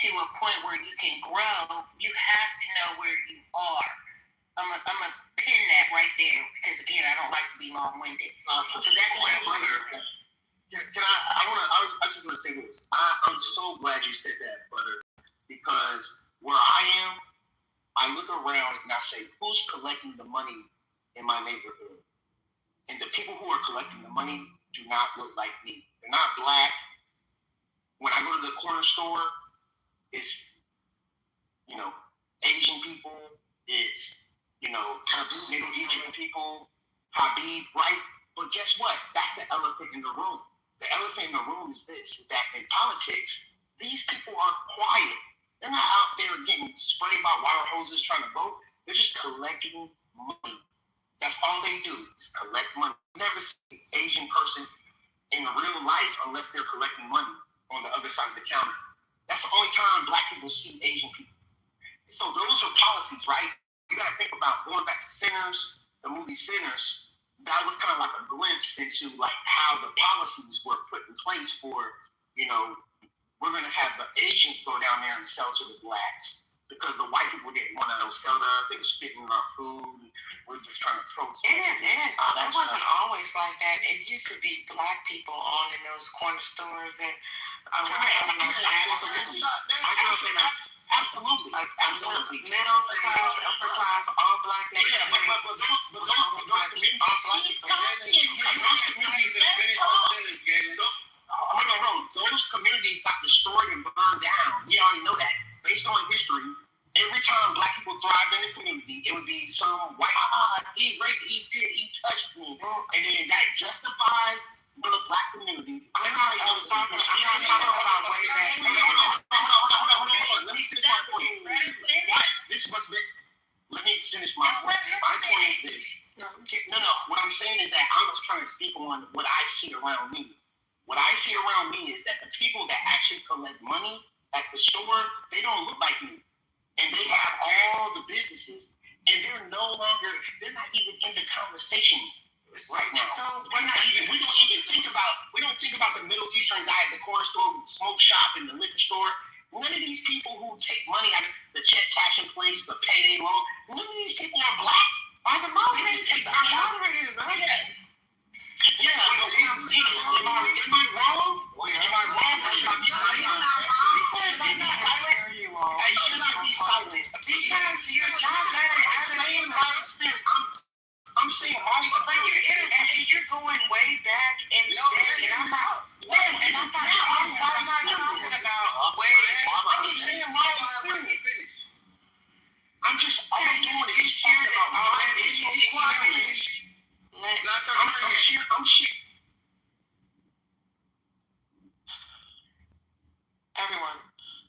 to a point where you can grow, you have to know where you are. I'm gonna pin that right there, because again, I don't like to be long-winded. So that's what I want to say. I just want to say this. I'm so glad you said that, Butter, because where I am, I look around and I say, who's collecting the money in my neighborhood? And the people who are collecting the money do not look like me. They're not Black. When I go to the corner store, it's, Asian people, it's, Middle Eastern people, Habib, right? But guess what? That's the elephant in the room. The elephant in the room is this, is that in politics, these people are quiet. They're not out there getting sprayed by wire hoses trying to vote. They're just collecting money. That's all they do is collect money. You never see an Asian person in real life unless they're collecting money on the other side of the counter. That's the only time Black people see Asian people. So those are policies, right? You got to think about going back to Sinners, the movie Sinners. That was kind of like a glimpse into like how the policies were put in place for, we're going to have the Asians go down there and sell to the Blacks because the white people didn't want to sell to us. They were spitting our food. We're just trying to protest. It wasn't always like that. It used to be Black people on in those corner stores and Absolutely. Middle class, upper class, all Black neighborhoods. Those communities got destroyed and burned down. We already know that. Based on history, every time Black people thrived in the community, it would be some white, he raped, he touched me. And then that justifies the Black community. I'm not talking about way back. Let me finish my point. This is what's big. Let me finish my point. My point is this. No. What I'm saying is that I was trying to speak on what I see around me. What I see around me is that the people that actually collect money at the store, they don't look like me. And they have all the businesses, and they're not even in the conversation. right now. So we don't think about the Middle Eastern guy at the corner store, the smoke shop, and the liquor store. None of these people who take money out of the check cashing place, the payday loan, none of these people are black. Are the moderators? Yeah, that's what I'm saying. Am I wrong? Am I wrong? Should I be silenced? Should I be silenced? Because you're not very saying my experience. I'm saying my experience. And you're going way back in the day, and I'm not talking about way. I'm saying my experience. I'm just all I'm doing is just talking about my experience. I'm sharing. Everyone,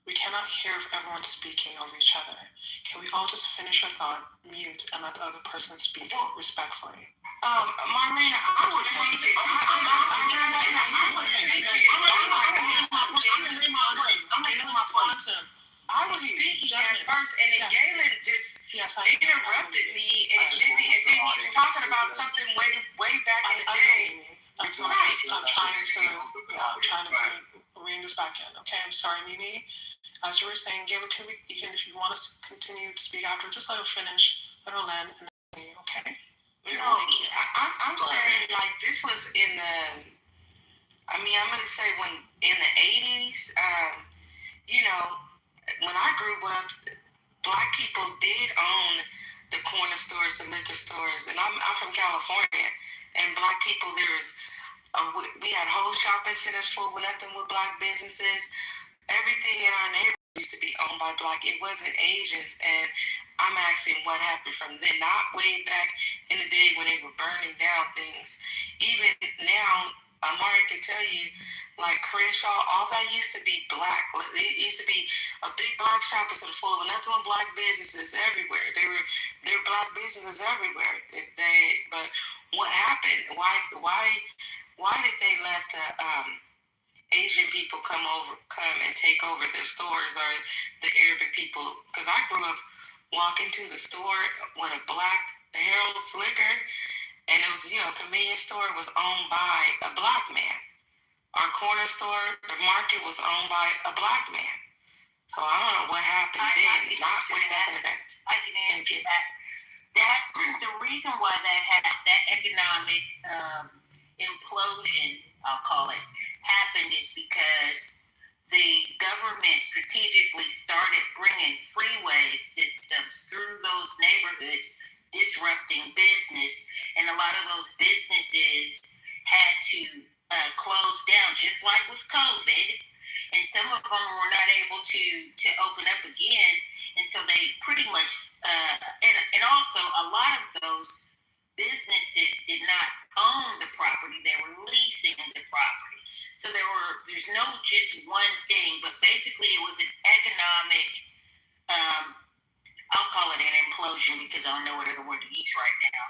we cannot hear if everyone's speaking over each other. Can we all just finish our thought, mute, and let the other person speak respectfully? Marlena, I was thinking. I was speaking at first, and then Galen just interrupted me, and then he's talking about something way back in the day. I'm trying to rein this back in. Okay, I'm sorry, Mimi. As you were saying, Galen, even if you want to continue to speak after, just let her finish, let her land, and then continue, okay? Thank you. I'm saying, like, this was in the, I'm going to say when in the 80s, when I grew up, black people did own the corner stores, the liquor stores, and I'm from California, and black people, we had whole shopping centers full with nothing with black businesses. Everything in our neighborhood used to be owned by black. It wasn't Asians, and I'm asking what happened from then, not way back in the day when they were burning down things. Even now, Amari can tell you, like Crenshaw, all that used to be black. It used to be a big black shopping center full of nothing but black businesses everywhere. There were black businesses everywhere. But what happened? Why did they let the Asian people come and take over their stores, or the Arabic people? Because I grew up walking to the store with a black Harold's Liquor, and it was, convenience store was owned by a black man. Our corner store, the market, was owned by a black man. So I don't know what happened then. Not what happened then. I can answer that. The reason why that economic implosion, I'll call it, happened is because the government strategically started bringing freeway systems through those neighborhoods, disrupting business, and a lot of those businesses had to close down, just like with COVID, and some of them were not able to open up again, and so they pretty much, and also a lot of those businesses did not own the property, they were leasing the property. So there's no just one thing, but basically it was an economic, I'll call it an implosion because I don't know what other word to use right now,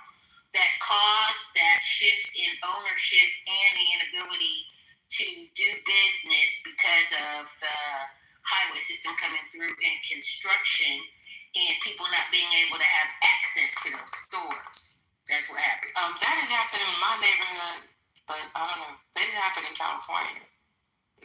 that caused that shift in ownership and the inability to do business because of the highway system coming through and construction and people not being able to have access to those stores. That's what happened. That didn't happen in my neighborhood, but I don't know. They didn't happen in California.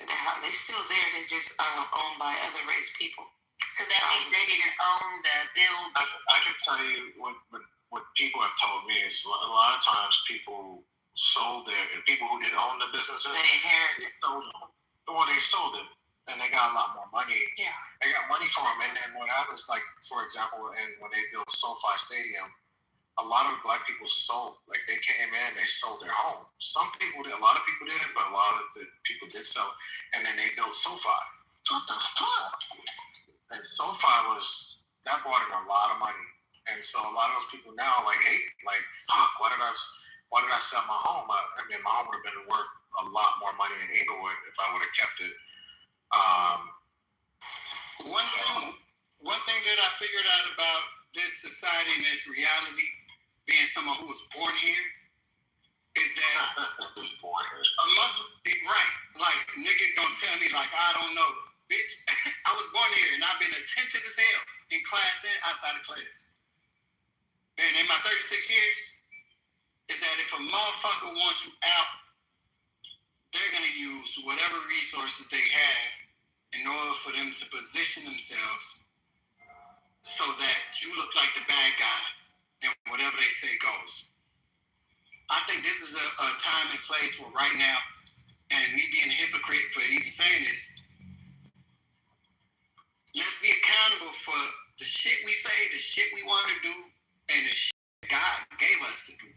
They're still there. They're just owned by other race people. So that means they didn't own the building. I can tell you what people have told me is a lot of times people sold and people who didn't own the businesses, they inherited. They sold it, and they got a lot more money. Yeah. They got money for them, and then what happens, like, for example, when they built SoFi Stadium, a lot of black people sold, like, they came in, they sold their home. Some people did, a lot of people didn't, but a lot of the people did sell, and then they built SoFi. What the fuck? And SoFi that brought in a lot of money. And so a lot of those people now are like, hey, like, fuck, why did I sell my home? I mean, my home would have been worth a lot more money in Inglewood if I would have kept it. One thing that I figured out about this society and this reality, being someone who was born here, is that a Muslim, right? Like, nigga don't tell me, like, I don't know. Bitch, I was born here and I've been attentive as hell in class and outside of class. And in my 36 years, is that if a motherfucker wants you out, they're going to use whatever resources they have in order for them to position themselves so that you look like the bad guy and whatever they say goes. I think this is a time and place where right now, and me being a hypocrite for even saying this, let's be accountable for the shit we say, the shit we want to do, and the shit God gave us to do.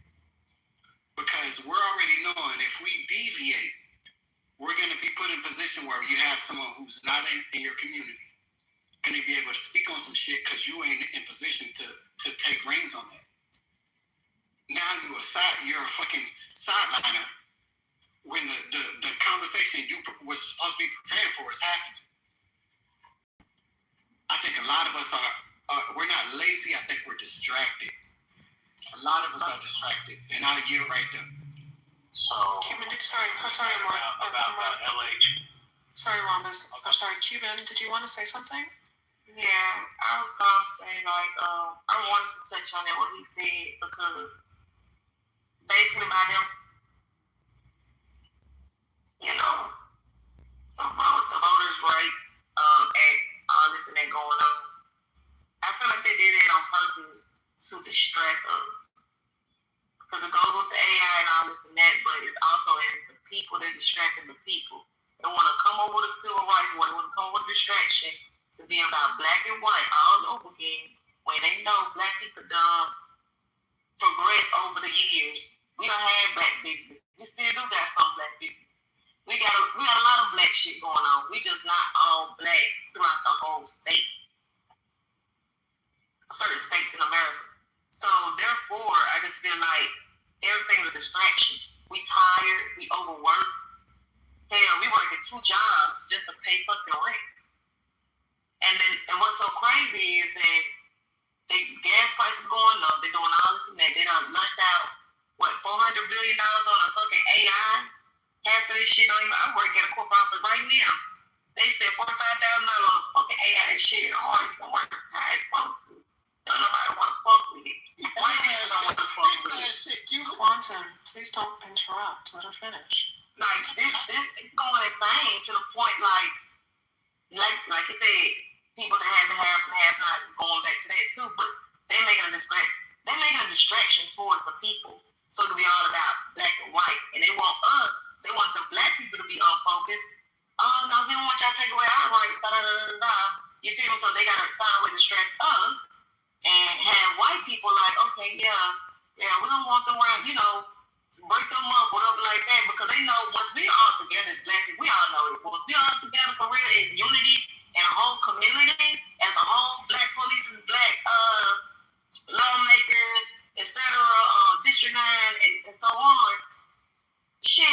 Because we're already knowing if we deviate, we're going to be put in a position where you have someone who's not in your community going to be able to speak on some shit because you ain't in position to take reins on that. Now you're a fucking sideliner when the conversation you was supposed to be prepared for is happening. I think a lot of us we're not lazy, I think we're distracted. A lot of us are distracted, and I'll yield right there. So, Cuban, sorry, Mark. About LH. Sorry, Rhombus. I'm sorry, Cuban, did you want to say something? Yeah, I was gonna say I wanted to touch on that what he said because basically by them, the voters' rights and all this and that going on. I feel like they did it on purpose to distract us. Because it goes with the AI and all this and that, but it's also in the people that distracting the people. They want to come over with a civil rights war, they want to come with a distraction to be about black and white all over again when they know black people done progressed over the years. We don't have black business. We still do got some black business. We got a lot of black shit going on. We just not all black throughout the whole state. Certain states in America. So therefore, I just feel like everything's a distraction. We tired, we overwork. Hell, we working 2 jobs just to pay fucking rent. And what's so crazy is that the gas prices going up. They're doing all this and that. They done lunched out $400 billion on a fucking AI. Half of this shit don't even. I work at a corporate office right now. They spent $45,000 on a fucking AI shit. I'm working how it's supposed to. Don't nobody want to fuck with it. White people don't want to fuck with it. Quantum, please don't interrupt. Let her finish. Like this is going insane to the point like you said, people that have the have and have not going back to that too, but they're making a distraction towards the people. So it can be all about black and white. And they want the black people to be unfocused. Oh no, they don't want y'all to take away our rights, You feel me? So they gotta find a way to distract us and have white people like, okay, yeah, we don't want them around, to break them up, whatever like that, because they know once we all together as black people, we all know this, once we all together for real is unity and a whole community as a whole, black police, black lawmakers, etc., District 9, and so on. Shit,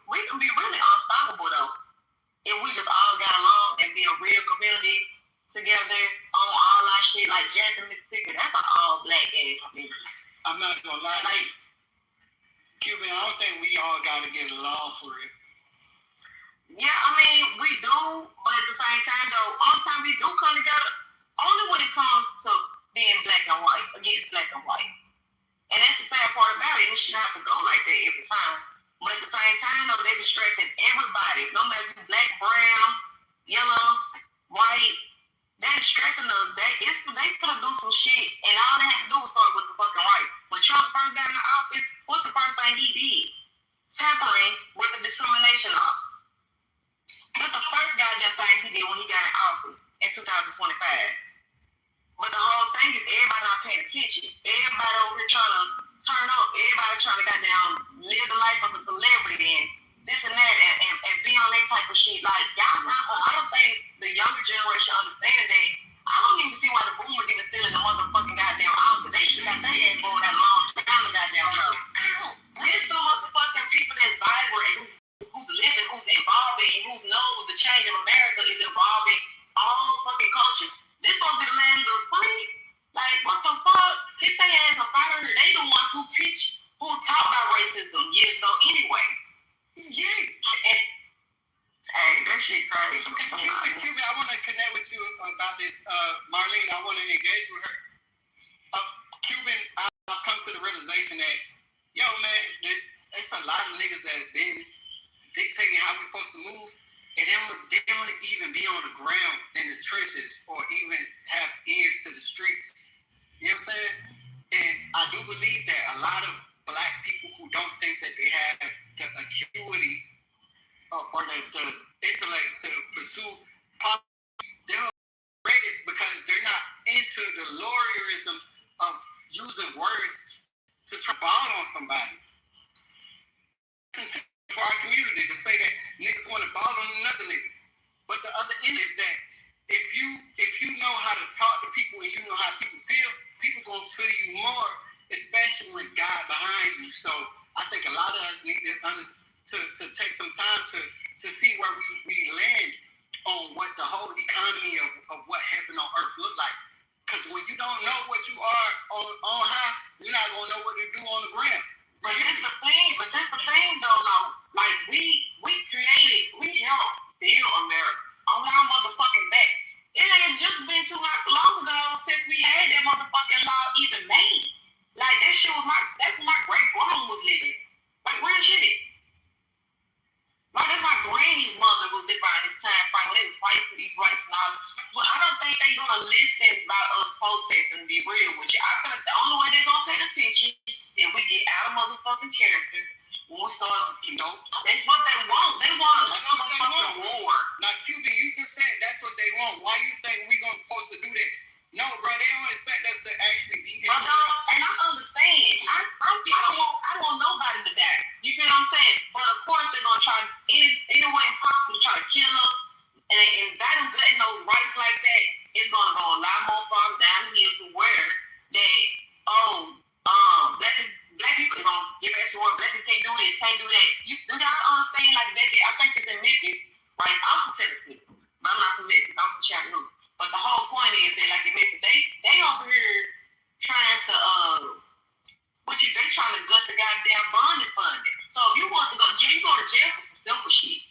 we can be really unstoppable though if we just all got along and be a real community together on all our shit, like Jackson, Mississippi. That's an all black ass community. I'm not gonna lie. Like, Cuban, I don't think we all gotta get along for it. Yeah, I mean, we do, but at the same time though, all the time we do come together, only when it comes to being black and white, against black and white. And that's the sad part about it. It should have to go like that every time. But at the same time, though, they're distracting everybody. No matter if you're black, brown, yellow, white, they're distracting us. They gonna do some shit, and all they have to do is start with the fucking right. When Trump first got in the office, what's the first thing he did? Tampering with the discrimination law. That's the first goddamn thing he did when he got in office in 2025. But the whole thing is everybody not paying attention. Everybody over here trying to turn up. Everybody trying to goddamn live the life of a celebrity and this and that and be on that type of shit. Like, y'all not, I don't think the younger generation understands that. I don't even see why the boomers even still in the motherfucking goddamn office. They should have got their ass going that long time goddamn ago. There's some motherfucking people that's vibrant and who's living, who's involving, and who knows the change of America is involving all fucking cultures. This gonna be the land of the free. Like, what the fuck? Get their ass up out of here. They the ones who taught about racism years ago anyway. Yeah. Hey, that shit crazy. Cuban, I want to connect with you about this. Marlene, I want to engage with her. Cuban, I've come to the realization that, yo, man, they don't even be on the ground in the trenches or even have ears to the streets. You know what I'm saying? And I do believe that a lot of black people who don't think that they have the acuity or the intellect to pursue politics, they're greatest because they're not into the lawyerism of using words to try to ball on somebody. For our community to say that niggas want to ball on another nigga. But the other end is that if you know how to talk to people and you know how people gonna feel you more, especially with God behind you. So I think a lot of us need to take some time to see where we land on what the whole economy of what heaven on earth look like. Because when you don't know what you are on high, you're not gonna know what to do on the ground. But that's the thing though, like we helped build America on our motherfucking back. It ain't just been too long ago since we had that motherfucking law even made. Like that shit was that's my great grandma was living. Like real shit. Like that's my granny's mother was living around this time frame when they was fighting for these rights and all. But I don't think they're gonna listen about us protesting to be real with you. I think the only way they're gonna pay attention if we get out of motherfucking character, when we start, that's what they want. They want a motherfucking war. Now, Cuban, you just said that's what they want. Why you think we gonna supposed to do that? No, bro, they don't expect us to actually be here. And I understand. I don't want nobody to die. You feel what I'm saying? But of course they're gonna try any way possible to try to kill us. And if they don't get those rights like that, it's gonna go a lot more far downhill to where that black people are gonna get back to work. Black people can't do this, can't do that. Do y'all understand like that? I think it's in Memphis, right? I'm from Tennessee, but I'm not from Memphis. I'm from Chattanooga. But the whole point is that like in Memphis, they over here trying to they trying to gut the goddamn bonding funding. So if you want to go to jail, you go to jail for some simple shit.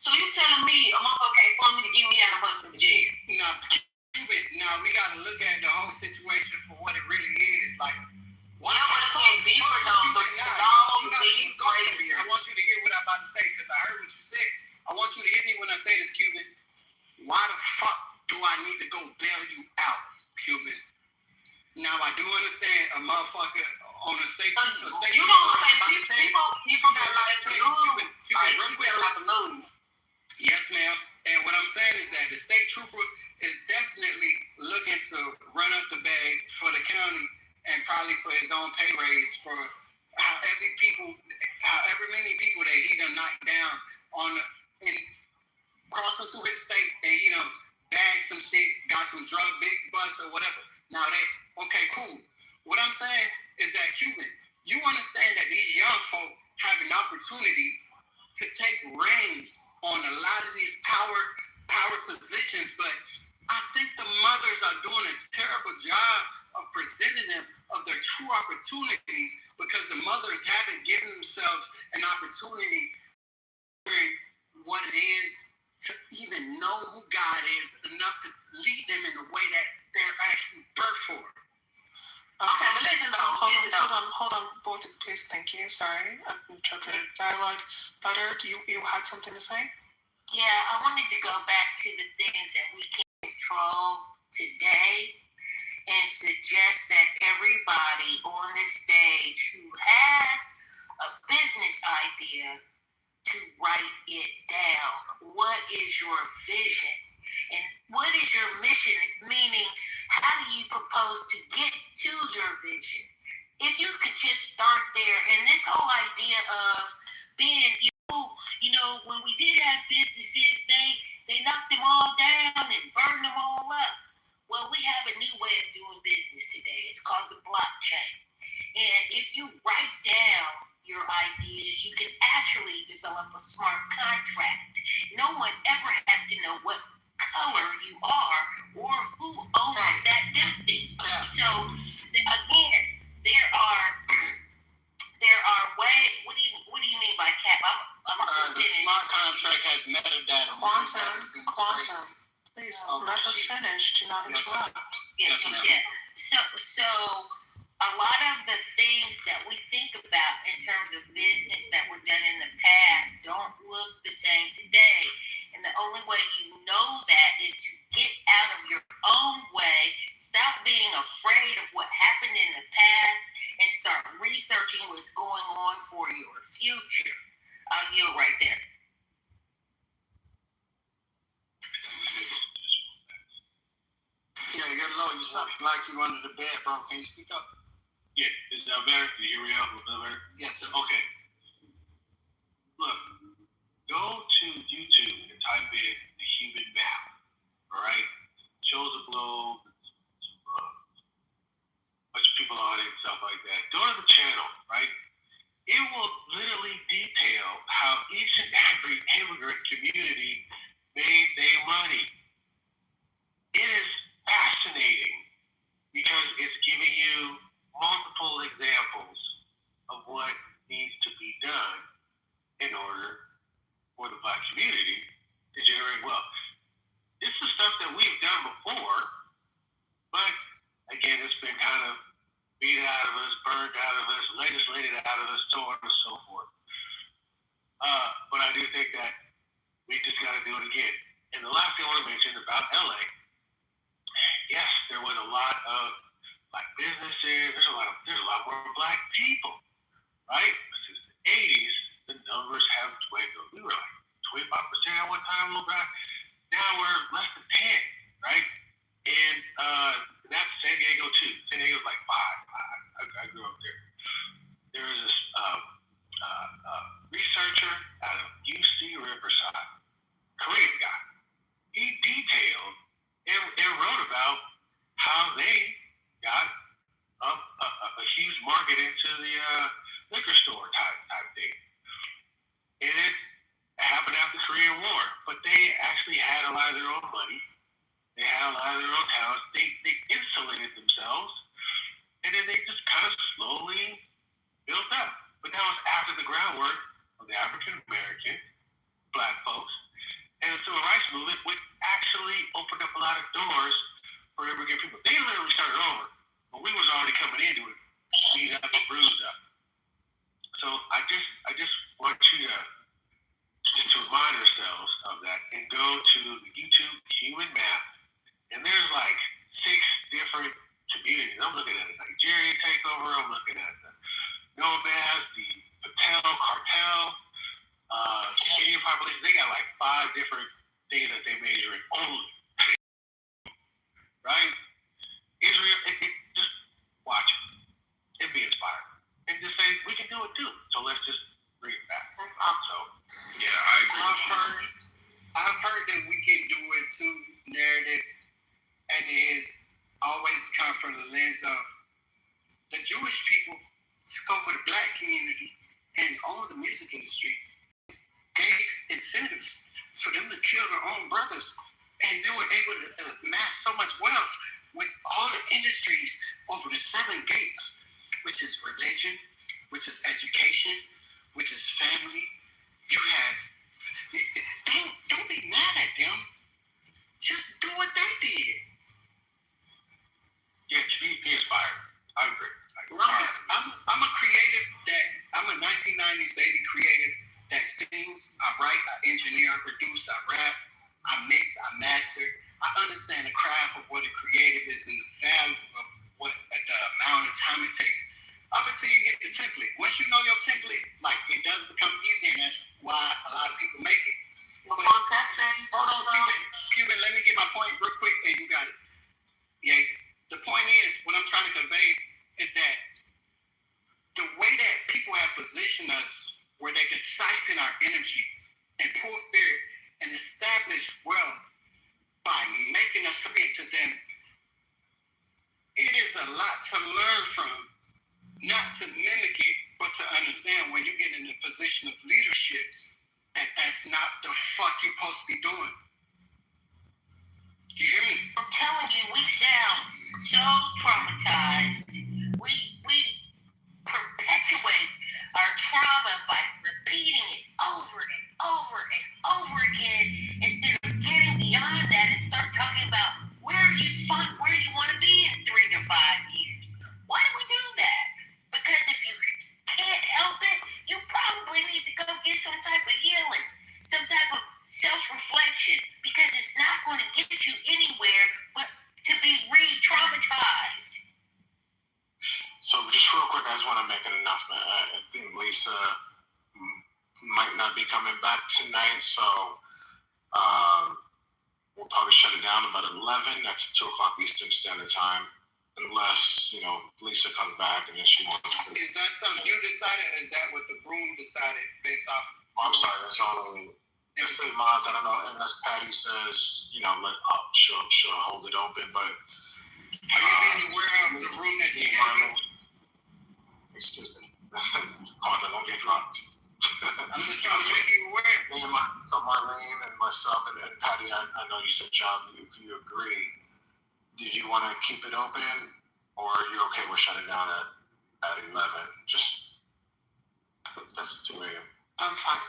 So you telling me a motherfucker can't fund me to get me out of bunch of jail? Now we gotta look at the whole situation for what it really is. Like, why would it get deeper though? I want you to hear what I'm about to say because I heard what you said. I want you to hear me when I say this, Cuban. Why the fuck do I need to go bail you out, Cuban? Now I do understand a motherfucker on the state. You don't think people got a lot to lose. Cuban, real quick. Yes, ma'am. And what I'm saying is that the state trooper is definitely looking to run up the bag for the county and probably for his own pay raise for however many people that he done knocked down in crossing through his state and he done bagged some shit, got some drug big bust or whatever. Now okay, cool. What I'm saying is that Cuban, you understand that these young folk have an opportunity to take reins on a lot of these power positions, but I think the mothers are doing a terrible job of presenting them of their true opportunities because the mothers haven't given themselves an opportunity to what it is to even know who God is enough to lead them in the way that they're actually birthed for. Okay, but listen though. Hold on, both, please. Thank you. Sorry, I'm interrupting dialogue. Butter, you had something to say? Yeah, I wanted to go back to the things that we can control today and suggest that everybody on this stage who has a business idea to write it down. What is your vision? And what is your mission? Meaning, how do you propose to get to your vision? If you could just start there, and this whole idea of being, when we did have businesses, they knocked them all down and burned them all up. Well, we have a new way of doing business today. It's called the blockchain. And if you write down your ideas, you can actually develop a smart contract. No one ever has to know what color you are or who owns that building. So again, there are ways. What do you mean by cap? The smart contract has metadata. Quantum. Please let her finish. Do not interrupt. Yeah. So a lot of the things that we think about in terms of business that were done in the past don't look the same today. And the only way you know that is to get out of your own way, stop being afraid of what happened in the past, and start researching what's going on for your future. I'll yield right there. Yeah, you got low. You sound like you under the bed, bro. Can you speak up? Yeah, is that better? Can you hear me out? Is that better? Yes, sir. Okay. Look, go to YouTube and type in the human map. All right? Shows a globe, bunch of people on it, stuff like that. Go to the channel, right? It will literally detail how each and every immigrant community made their money. It is fascinating because it's giving you multiple examples of what needs to be done in order for the Black community to generate wealth. This is stuff that we've done before, but again, it's been kind of beat out of us, burned out of us, legislated out of us, so on and so forth. But I do think that we just got to do it again. And the last thing I want to mention about LA, yes, there was a lot of Black businesses. There's a lot more Black people, right? Since the 80s, the numbers have dwindled. We were like 25% at one time, little guy. Now we're less than 10, right? And that's San Diego too. San Diego's like 5. I grew up there. There was this researcher out of UC Riverside, Korean guy. He detailed and wrote about how they got a huge market into the liquor store type thing. And it happened after the Korean War, but they actually had a lot of their own money. They had a lot of their own talents. They insulated themselves, and then they just kind of slowly built up. But that was after the groundwork of the African American Black folks and the Civil Rights Movement, which actually opened up a lot of doors for immigrant people. They literally started over, but we was already coming into it, beat up and bruised up. So I just want you to just to remind ourselves of that and go to the YouTube Human Map, and there's like 6 different communities. I'm looking at the Nigerian takeover. I'm looking at the Nomads, the Patel cartel, Indian population. They got like 5 different things that they measure in only. Right? Israel, just watch it and be inspired. And just say, we can do it too. So let's just bring it back. That's awesome. Yeah, I agree. I've heard that we can do it too narrative, and it is always come from the lens of the Jewish people took over the Black community and owned the music industry, gave incentives for them to kill their own brothers, and they were able to amass so much wealth with all the industries over the 7 gates, which is religion, which is education, which is family. You have, don't be mad at them. Just do what they did. Yeah, be inspired. I agree. I'm a creative I'm a 1990s baby creative that sings, I write, I engineer, I produce, I rap, I mix, I master. I understand the craft of what a creative is and the value of what the amount of time it takes up until you get the template. Once you know your template, like, it does become easier, and that's why a lot of people make it. Hold on, Cuban, let me get my point real quick, and you got it. Yeah, the point is, what I'm trying to convey is that the way that people have positioned us where they can siphon our energy and pull spirit and establish wealth by making us submit to them, it is a lot to learn from, not to mimic it, but to understand when you get in a position of leadership that that's not the fuck you're supposed to be doing. You hear me? I'm telling you, we sound so traumatized. We perpetuate our trauma by repeating it over and over and over again instead of getting beyond that and start talking about where you want to be in 3 to 5 years. Why do we do that? Because if you can't help it, you probably need to go get some type of healing, some type of self-reflection because it's not going to get you anywhere but to be re-traumatized. So just real quick, I just want to make an announcement. I think Lisa might not be coming back tonight, so we'll probably shut it down about 11. That's 2 o'clock Eastern Standard Time, unless Lisa comes back and then she wants to. Is that something you decided, or is that what the room decided based off? I'm sorry, that's only. This is mine. I don't know, unless Patty says, she'll hold it open. But are you being aware of the room that you gave me? Excuse me. Quantum, don't get dropped. I'm just trying to make you aware. So Marlene and myself and Patty, I know you said, John, if you agree, did you want to keep it open, or are you okay with shutting down at 11? Just that's 2 a.m. I'm fine.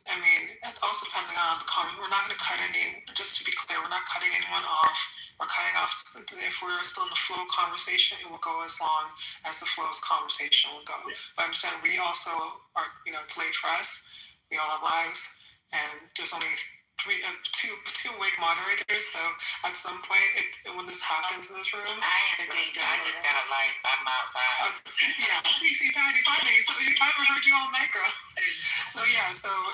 I mean, also depending on the comment, we're not going to cut any, just to be clear, we're not cutting anyone off. We're cutting off, if we're still in the flow of conversation, it will go as long as the flow of conversation will go. Yeah. But understand, we also are, it's late for us. We all have lives, and there's only two awake moderators, so at some point, when this happens in this room, I just got a life. I'm outside. Yeah, see, Patty, finally, so I haven't heard you all night, girl. So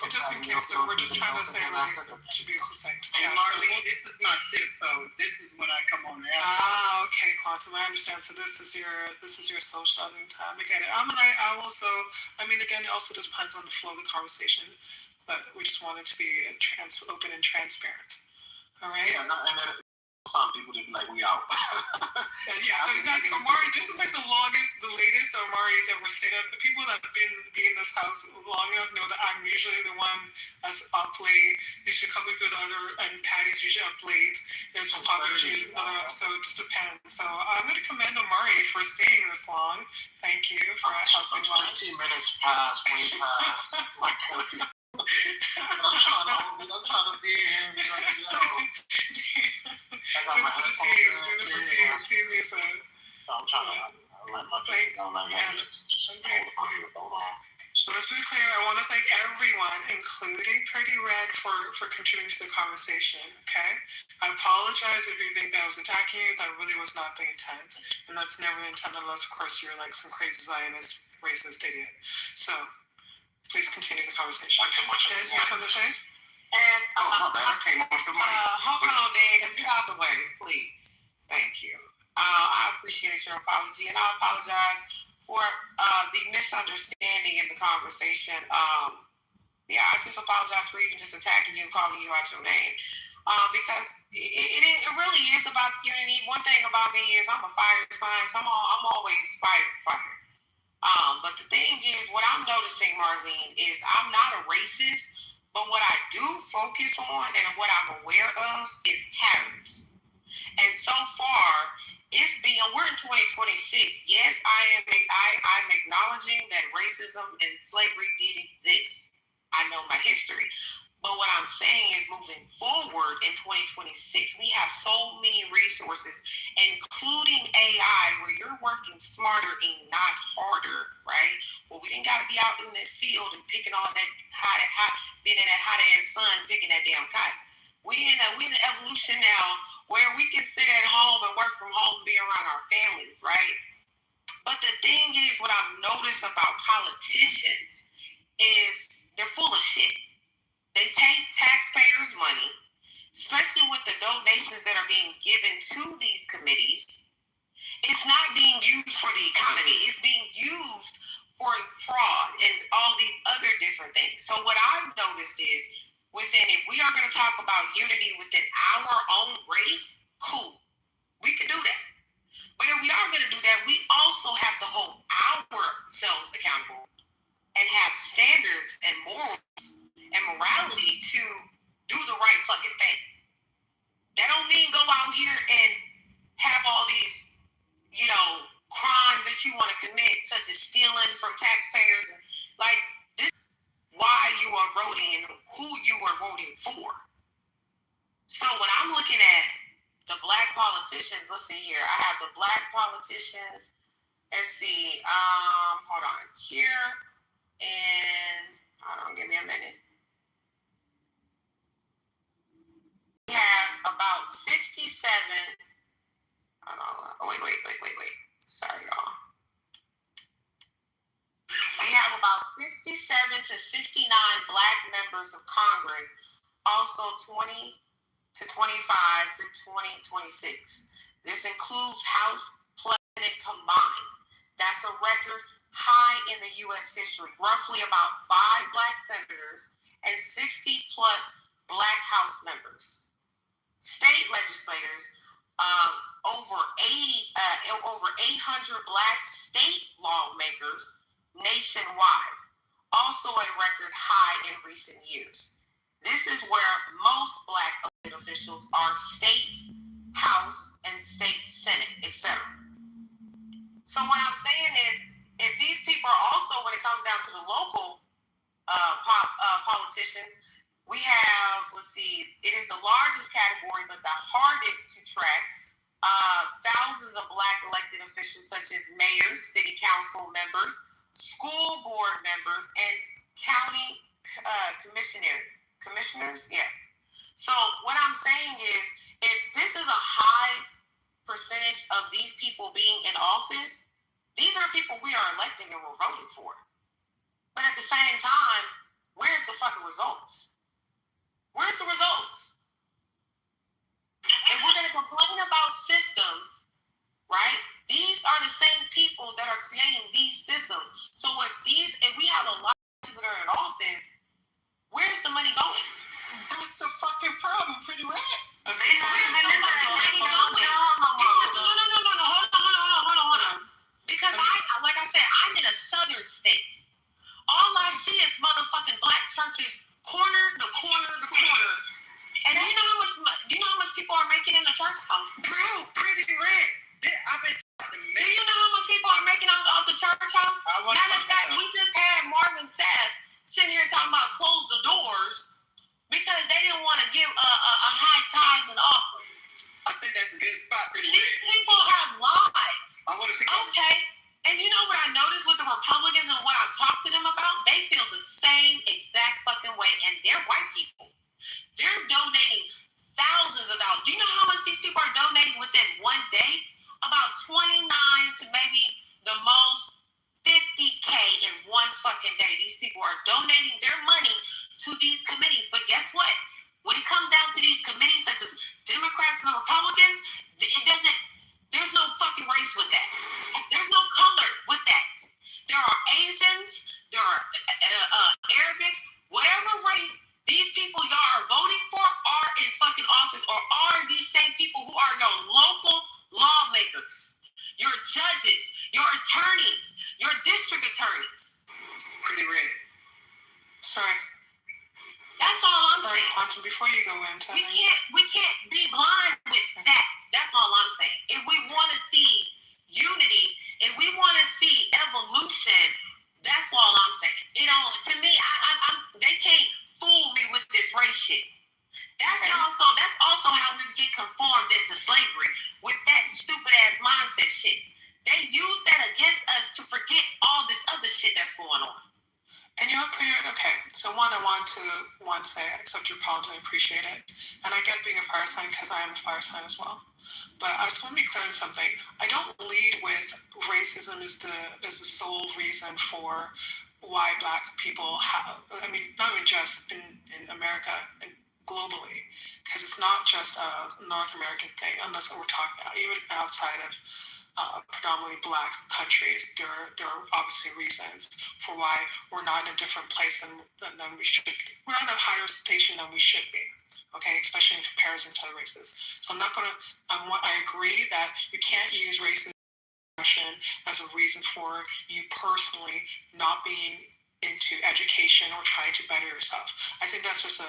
just in case, we're just trying to say, to be succinct. Yeah, Marlene, this is my shift, so this is when I come on there. Okay, Quantum, I understand. So this is your socializing time. I get it. Again, it also depends on the flow of the conversation, but we just want it to be open and transparent. All right? Yeah, and then some people just be like, we out. Yeah, exactly. Omari, this is like the latest Omari's ever stayed up. The people that have been in this house long enough know that I'm usually the one that's up late. Usually a couple people and Patty's usually up late. There's some positives usually another, so it just depends. So I'm going to commend Omari for staying this long. Thank you for helping. 15 minutes past, way past. My curfew. I'm trying to be here and be like, yo. I got my headphones in. Do the team, Lisa. So I'm trying to let my people know that just hold on. So let's be clear, I want to thank everyone, including Pretty Red, for contributing to the conversation, okay? I apologize if you think that I was attacking you. That really was not the intent. And that's never the intent unless, of course, you're like some crazy Zionist, racist idiot. So please continue the conversation. Not too much. Des, you have something to say? And my bad, I came off the mic. Hold on, Dan. Get out the way, please. Thank you. I appreciate your apology, and I apologize for the misunderstanding in the conversation. I just apologize for even just attacking you, calling you out your name, because it really is about unity. One thing about me is I'm a fire sign, so I'm always fire. But the thing is, what I'm noticing, Marlene, is I'm not a racist, but what I do focus on and what I'm aware of is patterns. And so far, we're in 2026. Yes, I'm acknowledging that racism and slavery did exist. I know my history. But what I'm saying is moving forward in 2026, we have so many resources, including AI, where you're working smarter and not harder, right? Well, we didn't got to be out in the field and picking all that being in that hot ass sun, picking that damn cotton. We in an evolution now where we can sit at home and work from home and be around our families, right? But the thing is, what I've noticed about politicians is they're full of shit. They take taxpayers' money, especially with the donations that are being given to these committees. It's not being used for the economy. It's being used for fraud and all these other different things. So what I've noticed is, if we are going to talk about unity within our own race, cool. We can do that. But if we are going to do that, we also have to hold ourselves accountable and have standards and morals and morality to do the right fucking thing. That don't mean go out here and have all these, crimes that you want to commit, such as stealing from taxpayers. Like, this is why you are voting and who you are voting for. So when I'm looking at the black politicians, let's see here. I have the black politicians. Let's see. Hold on. Here. And hold on, give me a minute. We members of Congress, also 20 to 25 through 2026. This includes House President combined. That's a record high in the U.S. history. Roughly about 5 Black senators and 60 plus Black House members. State legislators, over 800 Black state lawmakers nationwide. Also a record high in recent years. This is where most Black elected officials are state, House, and state Senate, etc. So what I'm saying is, if these people are also, when it comes down to the local politicians, we have, let's see, it is the largest category, but the hardest to track. Thousands of Black elected officials, such as mayors, city council members, school board members, and county commissioners. Yeah. So what I'm saying is, if this is a high percentage of these people being in office, these are people we are electing and we're voting for. But at the same time, where's the fucking results? Where's the results? If we're going to complain about systems, right? These are the same people that are creating these systems. So if we have a lot of people that are in office, where's the money going? That's the fucking problem, Pretty Red. Okay. Hold on. Because like I said, I'm in a southern state. All I see is motherfucking Black churches corner to corner to corner. And do you know how much people are making in the church house? Bro, Pretty Red. Do you know how much people are making off the church house? Matter of fact, we just had Marvin Sapp sitting here talking about close the doors because they didn't want to give a high tithes and offering. I think that's a good spot. These people have lives. Okay. And you know what I noticed with the Republicans and what I talked to them about? They feel the same exact fucking way, and they're white people. They're donating thousands of dollars. Do you know how much these people are donating within one day? About 29 to maybe the most 50K in one fucking day. These people are donating their money to these committees. But guess what? When it comes down to these committees, such as Democrats and Republicans, there's no fucking race with that. There's no color with that. There are Asians, there are Arabics, whatever race these people y'all are voting for are in fucking office, or are these same people who are your local lawmakers, your judges, your attorneys, your district attorneys. Pretty Red. Sorry. That's all I'm saying. Quantum, before you go into we can't be blind with facts. That's all I'm saying. If we want to see unity, if we want to see evolution, that's all I'm saying. You know, to me, they can't fool me with this race shit. That's also how we get conformed into slavery with that stupid ass mindset shit. They use that against us to forget all this other shit that's going on. And you're pretty okay. So one, I want to say I accept your apology, I appreciate it, and I get being a fire sign because I am a fire sign as well. But I just want to be clear on something. I don't lead with racism is the sole reason for why Black people have. I mean, not even just in America and globally, because it's not just a North American thing. Unless we're talking even outside of predominantly Black countries, there are obviously reasons for why we're not in a different place than we should be. We're in a higher station than we should be, okay, especially in comparison to other races. So I'm not going to, I agree that you can't use racism as a reason for you personally not being into education or trying to better yourself. I think that's just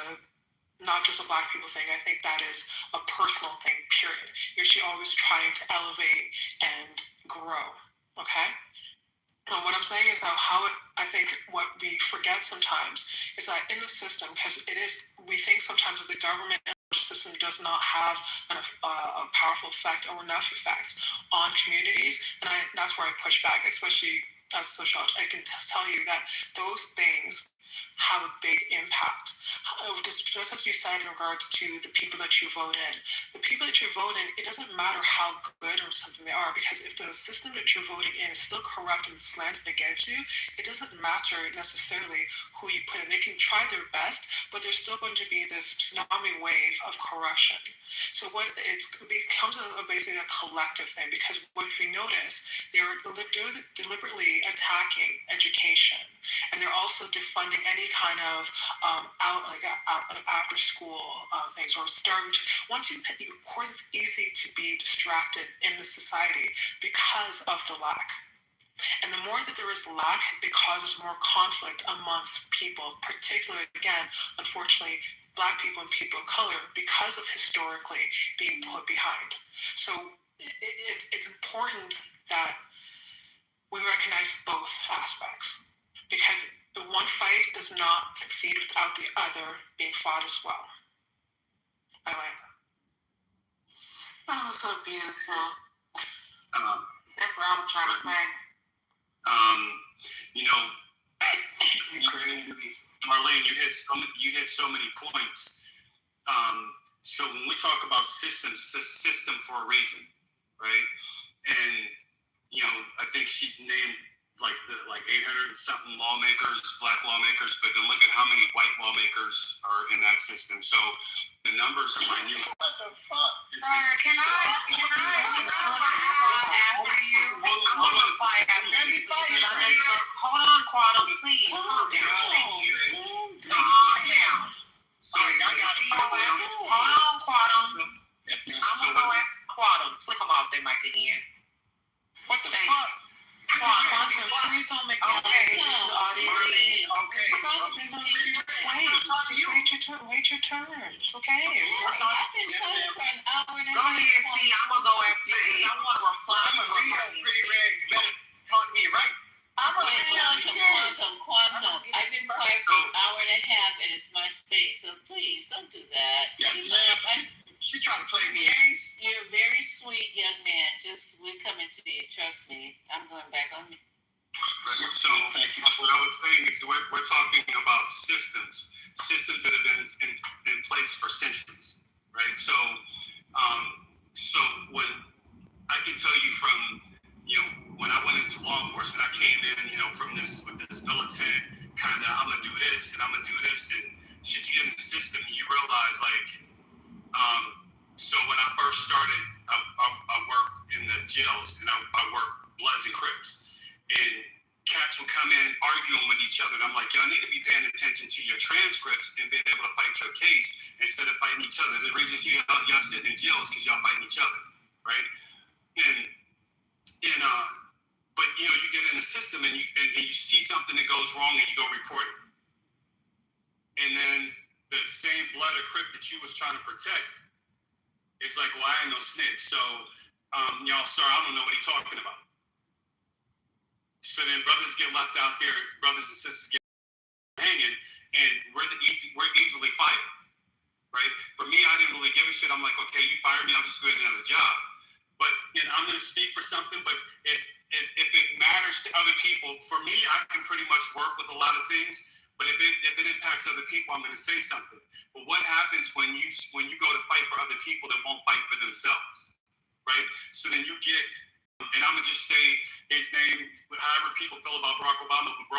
not just a Black people thing. I think that is a personal thing, period. You're always trying to elevate and grow, okay? And what I'm saying is that I think what we forget sometimes is that in the system, because we think sometimes that the government system does not have a powerful effect or enough effect on communities, and that's where I push back, especially as a sociologist. I can tell you that those things have a big impact. Just as you said in regards to the people that you vote in, the people that you vote in, it doesn't matter how good or something they are, because if the system that you're voting in is still corrupt and slanted against you, it doesn't matter necessarily who you put in. They can try their best, but there's still going to be this tsunami wave of corruption. So what it becomes basically a collective thing, because what if you notice, they're deliberately attacking education, and they're also defunding any kind of after school things, or starting to, once you of course it's easy to be distracted in the society because of the lack. And the more that there is lack, it causes more conflict amongst people, particularly, again, unfortunately, Black people and people of color, because of historically being put behind. So it's important that we recognize both aspects, because the one fight does not succeed without the other being fought as well. I like that. That was so beautiful. That's what I was trying to say. You know, Marlene, you hit so many points. So when we talk about systems, it's a system for a reason, right? And you know, I think she named like 800 and something lawmakers, Black lawmakers, but then look at how many white lawmakers are in that system. So the numbers are minute. What the fuck? Can I after you? I'm gonna fight after you. Hold on, Quado, please. Calm down. Thank you. Calm down. Sorry, y'all got it. Hold on, Quado. I'm gonna go after Quado. Flick them off their mic again. What the fuck? Quantum, please don't make me to the audience. Okay. Wait your turn. It's okay. I've been talking for an hour and a half. Go ahead, see. I'm gonna go after you. I want to reply. I'm a Leo, pretty red. You better talk to me right. I'm a quantum. I've been quiet for an hour and a half, and it's my space. So please don't do that. Yeah, she's trying to play me. You're a very sweet young man. Just we're coming to you. Trust me. I'm going back on you. So what I was saying is we're talking about systems that have been in place for centuries, right? So so when I can tell you from, you know, when I went into law enforcement, I came in, you know, with this militant kind of, I'm gonna do this and I'm gonna do this, and shit, you get in the system and you realize like, so when I first started, I worked in the jails, and I worked Bloods and Crips, and cats would come in arguing with each other, and I'm like, y'all need to be paying attention to your transcripts and being able to fight your case instead of fighting each other. The reason y'all sitting in jail is because y'all fighting each other, right? And but you know, you get in the system and you see something that goes wrong and you go report it, and then the same Blood or Crip that you was trying to protect, it's like, well, I ain't no snitch, so y'all, sir, I don't know what he's talking about. So then brothers get left out there, brothers and sisters get hanging, and we're easily fired, right? For me, I didn't really give a shit. I'm like, okay, you fired me, I'll just go get another job. But and I'm going to speak for something, but if it matters to other people, for me, I can pretty much work with a lot of things. But if it impacts other people, I'm going to say something. But what happens when you go to fight for other people that won't fight for themselves, right? So then you get, and I'm going to just say his name, however people feel about Barack Obama, but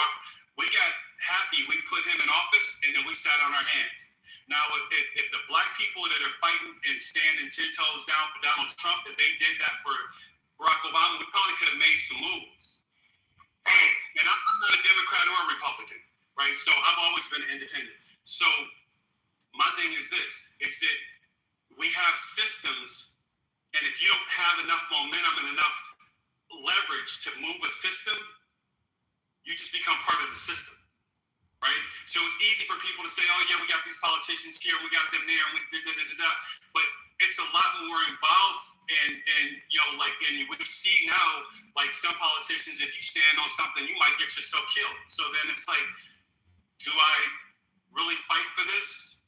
we got happy, we put him in office, and then we sat on our hands. Now, if the Black people that are fighting and standing 10 toes down for Donald Trump, if they did that for Barack Obama, we probably could have made some moves. Right? And I'm not a Democrat or a Republican. Right, so I've always been independent. So my thing is this: is that we have systems, and if you don't have enough momentum and enough leverage to move a system, you just become part of the system, right? So it's easy for people to say, "Oh yeah, we got these politicians here, we got them there, and we da." But it's a lot more involved, and you know, like, and we see now, like some politicians, if you stand on something, you might get yourself killed. So then it's like, do I really fight for this,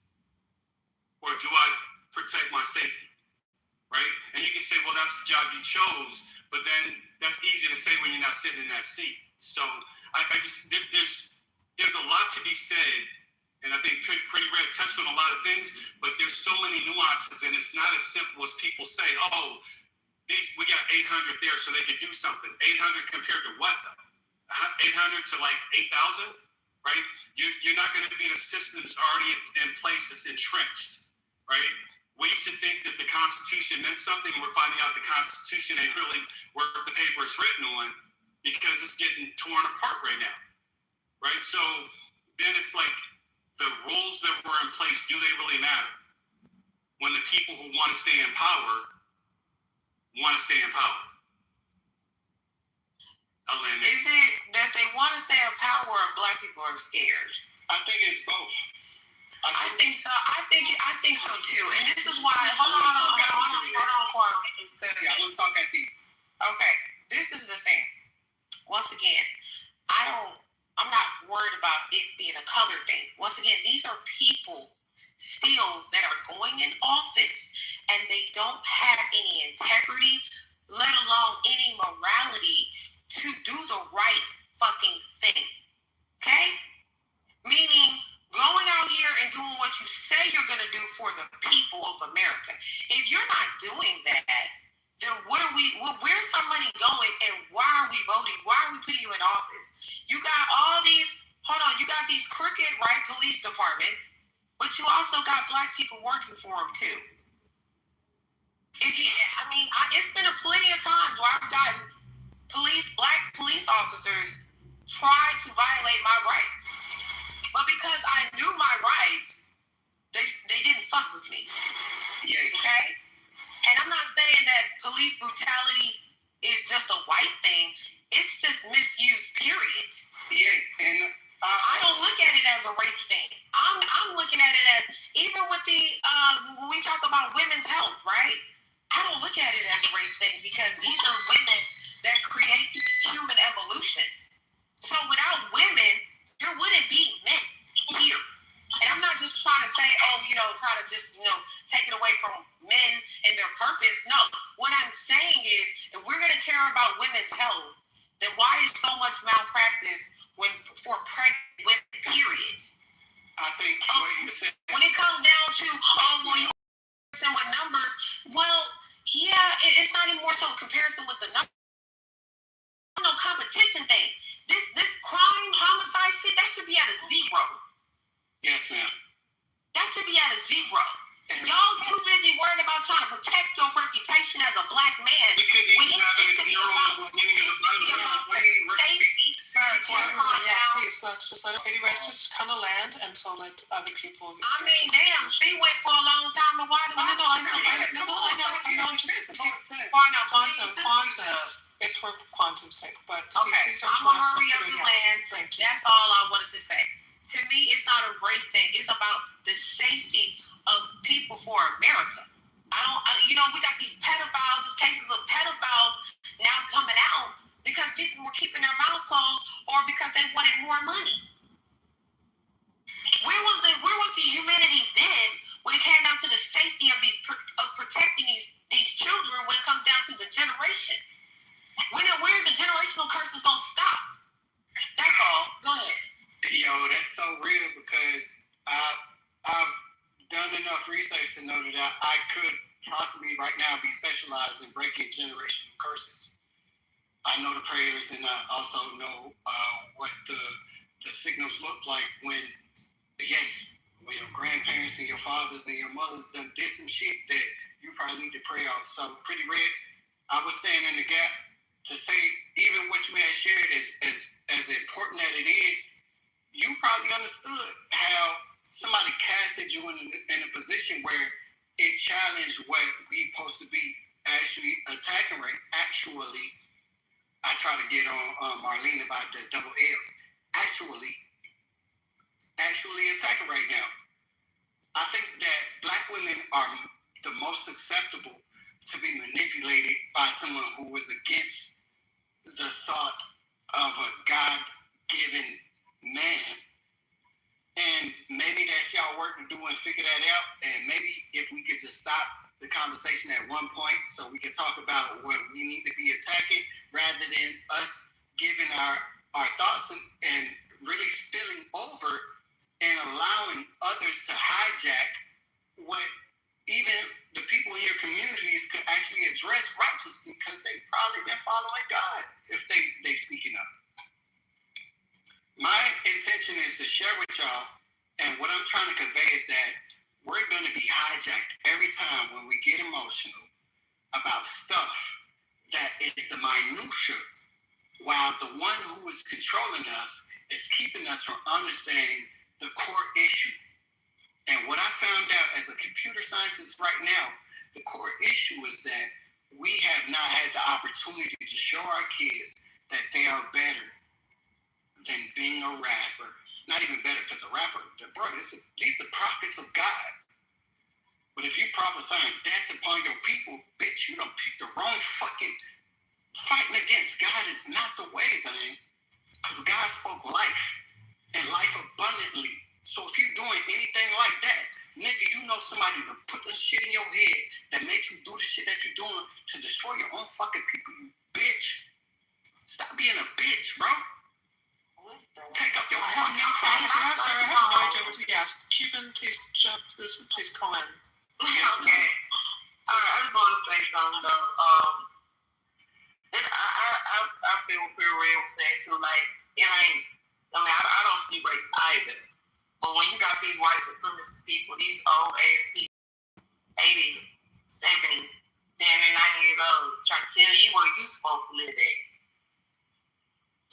or do I protect my safety, right? And you can say, well, that's the job you chose, but then that's easy to say when you're not sitting in that seat. So I just, there's a lot to be said And I think Pretty Red touched on a lot of things, but there's so many nuances, and it's not as simple as people say, oh, we got 800 there so they could do something. 800 compared to what, though? 800 to like 8,000, right? You're not going to beat a system that's already in place that's entrenched, right? We used to think that the Constitution meant something, and we're finding out the Constitution ain't really what the paper is written on because it's getting torn apart right now, right? So then it's like, the rules that were in place, do they really matter? When the people who want to stay in power want to stay in power. Is it that they want to stay in power or Black people are scared? I think it's both. I think so. I think so too. And this is why. Hold on, Quan. Yeah, I'm gonna talk at the. Okay, this is the thing. Once again, I'm not worried about it being a color thing. Once again, these are people still that are going in office and they don't have any integrity, let alone any morality to do the right fucking thing. Okay? Meaning going out here and doing what you say you're going to do for the people of America. If you're not doing that, then where's our money going and why are we voting? Why are we putting you in office? You got all these, you got these crooked, right, police departments, but you also got Black people working for them too. It's been plenty of times where I've gotten Black police officers try to violate my rights. But because I knew my rights, they didn't fuck with me. Yeah. Okay? And I'm not saying that police brutality is just a white thing. It's just misuse, period. Yeah, and I don't look at it as a race thing. I'm looking at it as, even with the, when we talk about women's health, right? I don't look at it as a race thing because these are women that create human evolution. So without women, there wouldn't be men here. And I'm not just trying to say, try to just, take it away from men and their purpose. No. What I'm saying is, if we're going to care about women's health, then why is so much malpractice for pregnant women, period? I think when it comes down to, you're with numbers, it's not even more so comparison with the numbers. No competition thing. This crime, homicide shit, that should be at a zero. Yes, ma'am. That should be at a zero. Y'all too busy worried about trying to protect your reputation as a Black man. We couldn't even have it at zero at the beginning of the safety. Please, let's just let Katie Red just kind of land, and so let other people. Damn, she went for a long time. But why? I know. Quantum. It's for quantum's sake, but okay. I'm gonna hurry up and land. That's all I wanted to say. To me, it's not a race thing. It's about the safety of people for America. We got these pedophiles, these cases of pedophiles now coming out because people were keeping their mouths closed or because they wanted more money. Where was the humanity then when it came down to the safety of protecting these children when it comes down to the generation? Where are the generational curses gonna stop? That's all. Go ahead. Yo, that's so real because I've done enough research to know that I could possibly right now be specialized in breaking generational curses. I know the prayers, and I also know what the signals look like when your grandparents and your fathers and your mothers done did some shit that you probably need to pray off. So, Pretty Red, I was standing in the gap to say, even what you had shared as important as it is, you probably understood how somebody casted you in a position where it challenged what we supposed to be actually attacking right. Actually, I try to get on Marlene about the double L's. Actually attacking right now. I think that Black women are the most susceptible to be manipulated by someone who was against the thought of a God-given man. And maybe that's y'all work to do and figure that out. And maybe if we could just stop the conversation at one point so we can talk about what we need to be attacking rather than us giving our thoughts and really spilling over and allowing others to hijack what even the people in your communities could actually address righteously because they've probably been following God if they speaking up. My intention is to share with y'all, and what I'm trying to convey is that we're going to be hijacked every time when we get emotional about stuff that is the minutia, while the one who is controlling us is keeping us from understanding the core issue. And what I found out as a computer scientist right now, the core issue is that we have not had the opportunity to show our kids that they are better than being a rapper. Not even better, because a rapper, these are the prophets of God. But if you prophesying death upon your people, bitch, you don't pick the wrong fucking... Fighting against God is not the way, man. Because God spoke life, and life abundantly. So if you're doing anything like that, nigga, you know somebody to put the shit in your head that makes you do the shit that you're doing to destroy your own fucking people, you bitch. Stop being a bitch, bro. Take up your fucking cross. I'm sorry, I have no idea what to ask. Cuban, please jump this, please comment. Okay. All right, I just want to say something though. I feel what Pure Real was saying too. Like, it ain't. I mean, I don't see race either. But when you got these white supremacist people, these old ass people, 80, 70, damn near 90 years old, trying to tell you where you supposed to live at.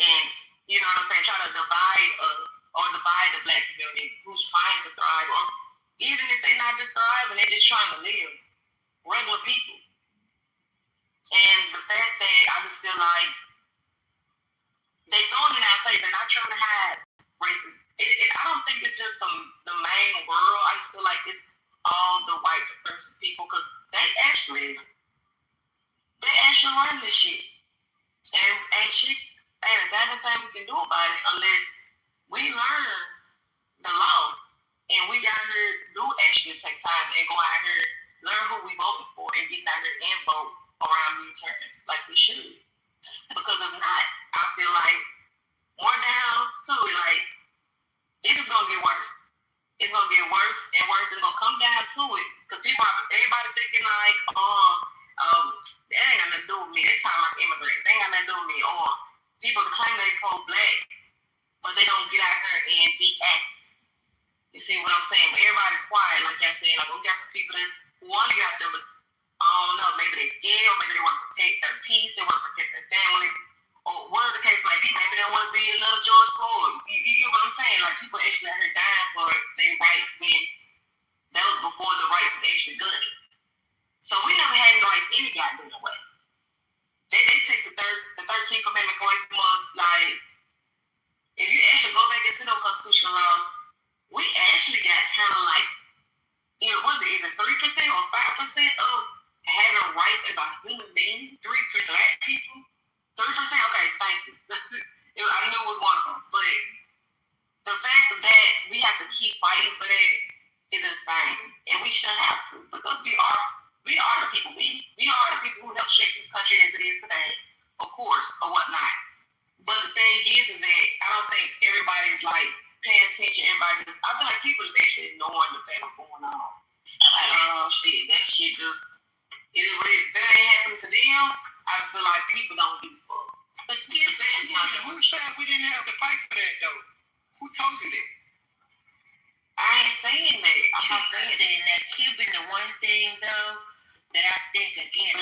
And, you know what I'm saying, trying to divide us or divide the black community who's trying to thrive, or even if they're not just thriving, they're just trying to live. Regular people. And the fact that I just feel like they throwing it in our face, they're not trying to hide racism. I don't think it's just the main world. I just feel like it's all the white supremacist people, because they actually run this shit. And ain't a goddamn thing we can do about it unless we learn the law and we out here do actually take time and go out here, learn who we voting for, and get out here and vote around these turns like we should. Because if not, I feel like more down to it, like, this is gonna get worse. It's gonna get worse and worse. It's gonna come down to it. Because everybody thinking like, that ain't got nothing to do with me. They talking like immigrants. They ain't got nothing to do with me. Or people claim they pro-black, but they don't get out here and be active. You see what I'm saying? But everybody's quiet, like y'all saying. Like, we got some people that's want to get out there, but I don't know, maybe they're scared, or maybe they want to protect their peace, they want to protect their family, or whatever the case might be. Maybe they want to be another George Floyd. You get what I'm saying? Like, people actually out here dying for their rights when that was before the rights was actually good. So we never had any rights any goddamn way. They take the 13th Amendment away from us. Like, if you actually go back into those constitutional laws, we actually got kind of like, you know, is it 3% or 5% of having rights as a human being? 3% black people? 3%? Okay, thank you. I knew it was one of them. But the fact that we have to keep fighting for that is insane. And we should have to, because we are the people. We are the people who help shape this country as it is today, of course, or whatnot. But the thing is that I don't think everybody's like paying attention. I feel like people just actually ignoring the fact what's going on. Like, oh shit, that shit just, it is what it is. If that ain't happening to them, I just feel like people don't give a fuck. But who said we didn't have to fight for that, though? Who told you that? I ain't saying that. I'm not saying that. Cuban, the one thing, though, that I think, again,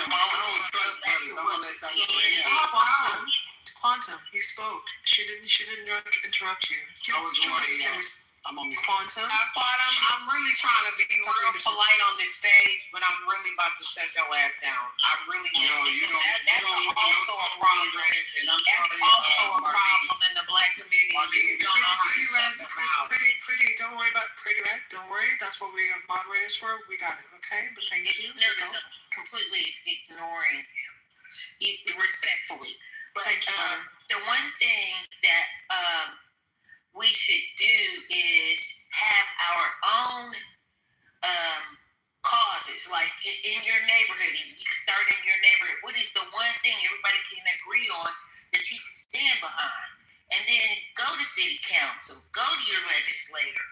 Quantum, you spoke. She didn't interrupt you. I'm on Quantum. I'm really trying to be real polite on this stage, but I'm really about to shut your ass down. I really am. That's also a problem. That's also a problem in the black community. You don't know how to shut them out. Pretty, don't worry about Pretty Red. Don't worry. That's what we have moderators for. We got it, okay? But thank you. No, completely ignoring him. Respectfully. But the one thing that we should do is have our own causes, like in your neighborhood. Even you can start in your neighborhood. What is the one thing everybody can agree on that you can stand behind? And then go to city council, go to your legislator,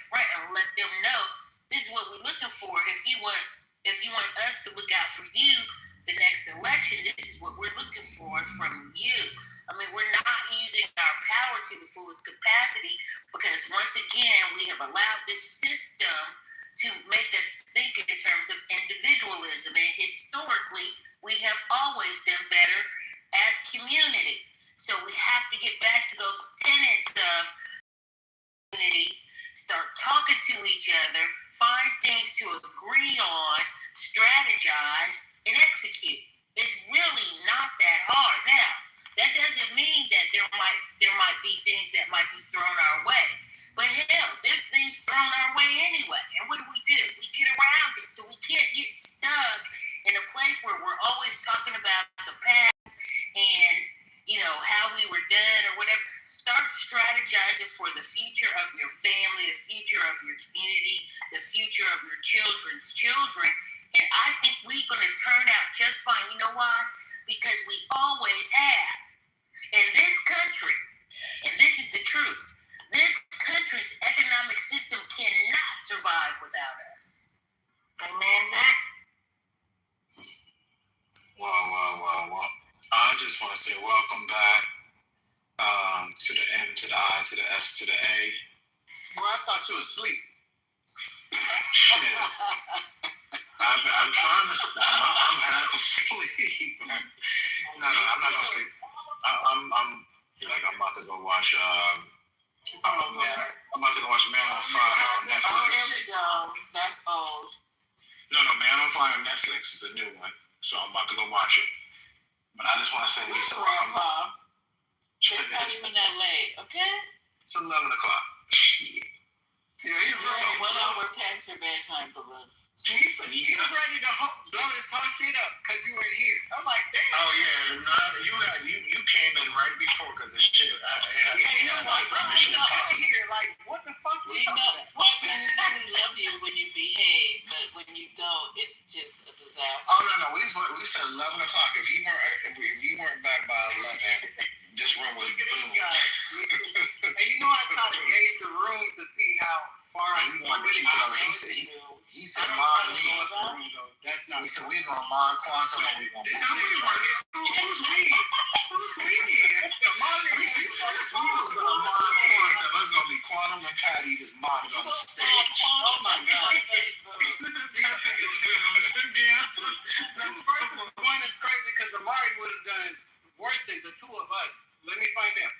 front and let them know this is what we're looking for. If you want us to look out for you the next election, this is what we're looking for from you. I mean, we're not using our power to the fullest capacity because, once again, we have allowed this system to make us think in terms of individualism. And historically, we have always done better as community. So we have to get back to those tenets of community, start talking to each other, find things to agree on, strategize, and execute. It's really not that hard. Now, that doesn't mean that there might be things that might be thrown our way. But hell, there's things thrown our way anyway. And what do? We get around it. So we can't get stuck in a place where we're always talking about the past and, how we were done or whatever. Start strategizing for the future of your family, the future of your community, the future of your children's children. And I think we're going to turn out just fine. You know why? Because we always have. In this country, and this is the truth, this country's economic system cannot survive without us. Amen. Wow. I just want to say welcome back to the M, to the I, to the S, to the A. Well, I thought you were asleep. Shit. I'm trying to sleep. I'm half asleep. No, I'm not gonna sleep. I'm about to go watch. I'm about to go watch Man on Fire on Netflix. Oh, there we go. That's old. No, Man on Fire on Netflix is a new one, so I'm about to go watch it. But I just want to say, Lisa, Grandpa, it's not even that late, okay? It's 11 o'clock. Shit. Yeah, he's ready. 1 hour past your bedtime, beloved. He was ready to blow this whole shit up because you weren't here. I'm like, damn. Oh yeah, you came in right before because the shit. You was like, bro, I'm out of here. Like, what the fuck we talking about? We love you when you behave, but when you don't, it's just a disaster. Oh no, we said 11 o'clock. If you weren't back by 11, this room was boom. And I try to gauge the room to see how far he said mod me. That's not. We said we gonna mod Quantum and we gonna. Who's we? It's gonna be Quantum and Patty just modding on the stage. Oh my god. The point is crazy because Amari would have done worse than the two of us. Let me find out.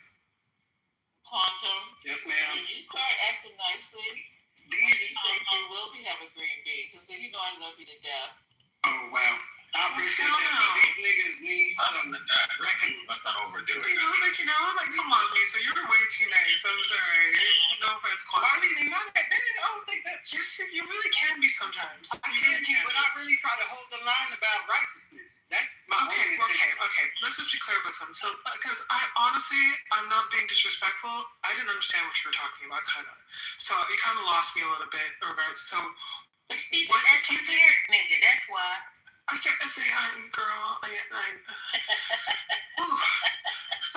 Quantum. Yes, ma'am. When you start acting nicely, you say you will be having green bean, because then I love you to death. Oh wow. I appreciate that, but these niggas need some reckoning. Let's not overdo it. Come on, Lisa, you're way too nice. I'm sorry. No offense, Quantum. Marlene, not that bad. I don't think that. Yes, you really can be sometimes. I can be, but I really try to hold the line about righteousness. That's my Okay. Let's just be clear about something. So, because I'm not being disrespectful. I didn't understand what you were talking about, kind of. So you kind of lost me a little bit. So, it's these esoteric nigga. That's why. I can't say girl. So,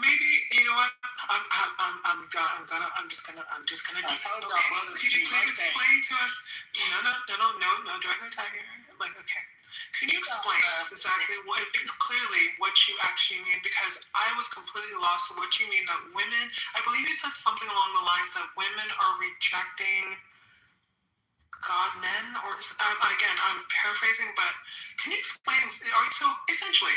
maybe what? I'm just gonna. Could you please explain to us? No, Dragon Tiger. Okay. Can you explain exactly clearly what you actually mean? Because I was completely lost on what you mean that women. I believe you said something along the lines that women are rejecting God men, or again, I'm paraphrasing, but can you explain? So essentially,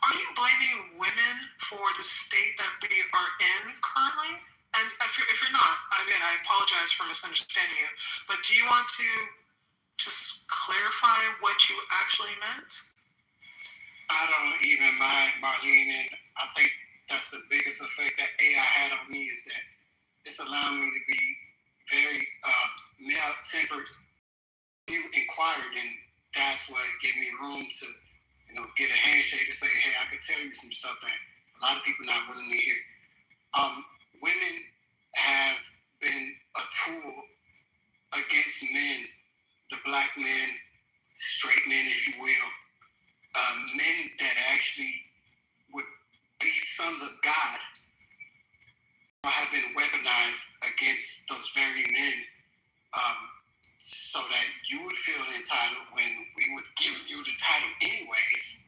are you blaming women for the state that we are in currently? And if you're not, again, I apologize for misunderstanding you. But do you want to just clarify what you actually meant? I don't even mind, Marlene, and I think that's the biggest effect that AI had on me is that it's allowing me to be very male-centered. You inquired, and that's what gave me room to, get a handshake to say, hey, I could tell you some stuff that a lot of people not willing to hear. Women have been a tool against men, the black men, straight men, if you will, men that actually would be sons of God have been weaponized against those very many men so that you would feel entitled when we would give you the title anyways,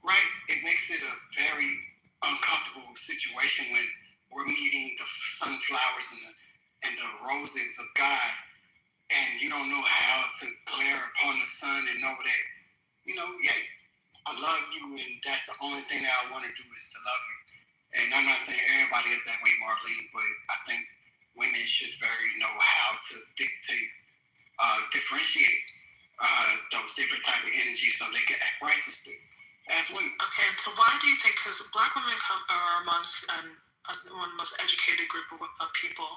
right? It makes it a very uncomfortable situation when we're meeting the sunflowers and the roses of God, and you don't know how to glare upon the sun and know that, yeah, I love you, and that's the only thing that I want to do is to love you. And I'm not saying everybody is that way, Marlene, but I think women should know how to differentiate those different type of energies so they can act righteously as women. Okay, so why do you think, because Black women are amongst one of the most educated group of people,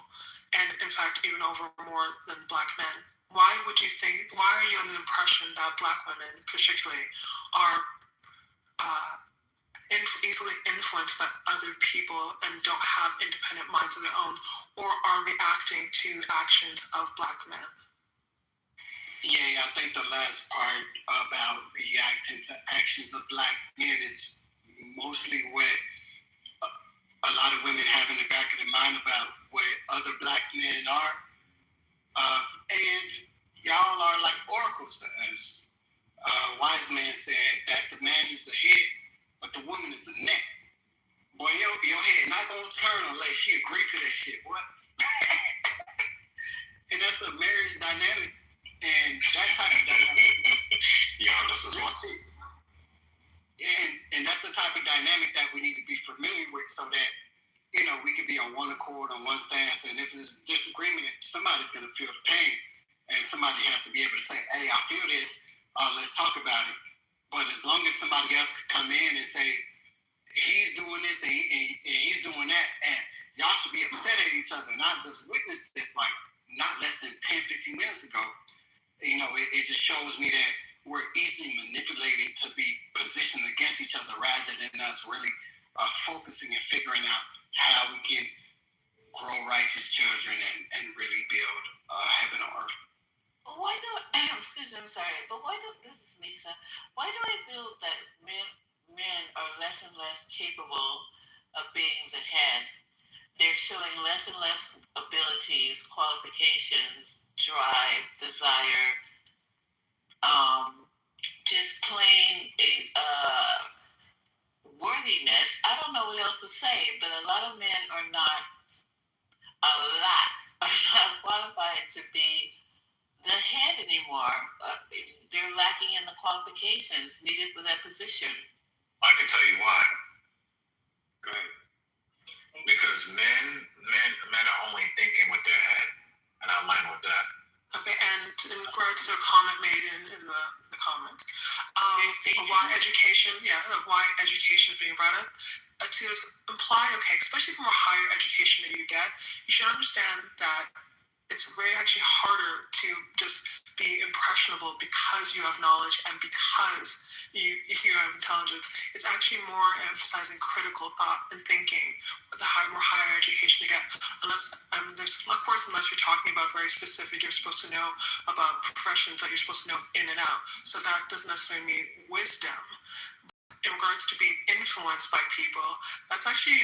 and in fact even over more than Black men, why are you under the impression that Black women particularly are easily influenced by other people and don't have independent minds of their own, or are reacting to actions of Black men? Yeah, I think the last part about reacting to actions of Black men is mostly what a lot of women have in the back of their mind about what other Black men are. And y'all are like oracles to us. Wise man said that the man is the head, but the woman is the neck. Boy, your head not gonna turn unless she agree to that shit, boy. And that's a marriage dynamic. And that type of dynamic. Yeah, this is one. And that's the type of dynamic that we need to be familiar with so that, we can be on one accord, on one stance. And if there's disagreement, somebody's going to feel the pain. And somebody has to be able to say, hey, I feel this. Let's talk about it. But as long as somebody else could come in and say, he's doing this and he's doing that, and y'all should be upset at each other, not just witness this like not less than 10, 15 minutes ago. It just shows me that we're easily manipulated to be positioned against each other rather than us really focusing and figuring out how we can grow righteous children and really build heaven on earth. Why do excuse me, I'm sorry, but this is Lisa. Why do I feel that men are less and less capable of being the head? They're showing less and less abilities, qualifications, drive, desire, just plain worthiness. I don't know what else to say, but a lot of men are not qualified to be the head anymore. They're lacking in the qualifications needed for that position. I can tell you why. Go ahead. Because men are only thinking with their head, and I align with that. Okay, and in regards to a comment made in the comments, why education is being brought up, to imply, especially from a higher education that you get, you should understand that it's very actually harder to just be impressionable because you have knowledge and because you have intelligence. It's actually more emphasizing critical thought and thinking with the more higher education you get. Unless you're talking about very specific, you're supposed to know about professions that you're supposed to know in and out. So that doesn't necessarily mean wisdom. In regards to being influenced by people, that's actually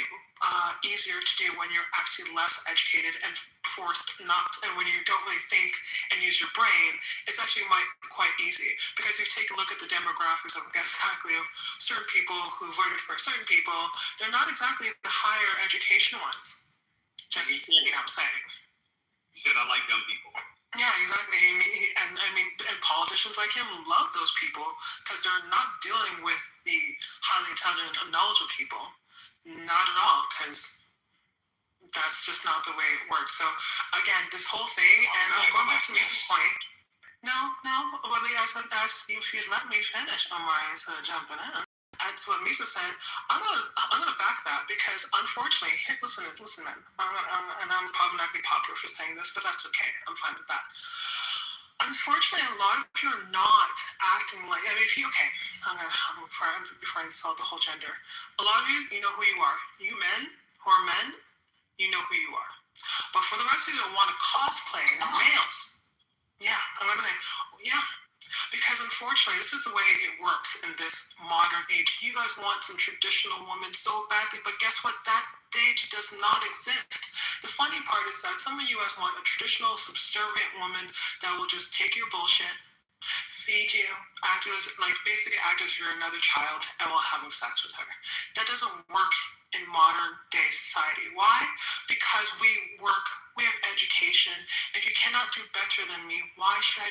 easier to do when you're actually less educated and forced not, and when you don't really think and use your brain, it's actually quite easy, because if you take a look at the demographics of certain people who voted for certain people, they're not exactly the higher education ones. Just, I'm saying. He said, I like dumb people. Yeah, exactly. And politicians like him love those people because they're not dealing with the highly intelligent and knowledgeable people. Not at all, because that's just not the way it works. So, again, this whole thing, and I'm going back to Lisa's point. No, really, I said that's if you let me finish on my jumping in. That's what Misa said. I'm gonna back that, because unfortunately, listen, man, and I'm probably not gonna be popular for saying this, but that's okay. I'm fine with that. Unfortunately, a lot of people are not acting like. Before I insult the whole gender, a lot of you know who you are. You men who are men, you know who you are. But for the rest of you that want to cosplay males, because unfortunately, this is the way it works in this modern age. You guys want some traditional women so badly, but guess what? That age does not exist. The funny part is that some of you guys want a traditional subservient woman that will just take your bullshit, feed you, basically act as you're another child, and while having sex with her. That doesn't work in modern day society. Why? Because we have education. If you cannot do better than me, why should I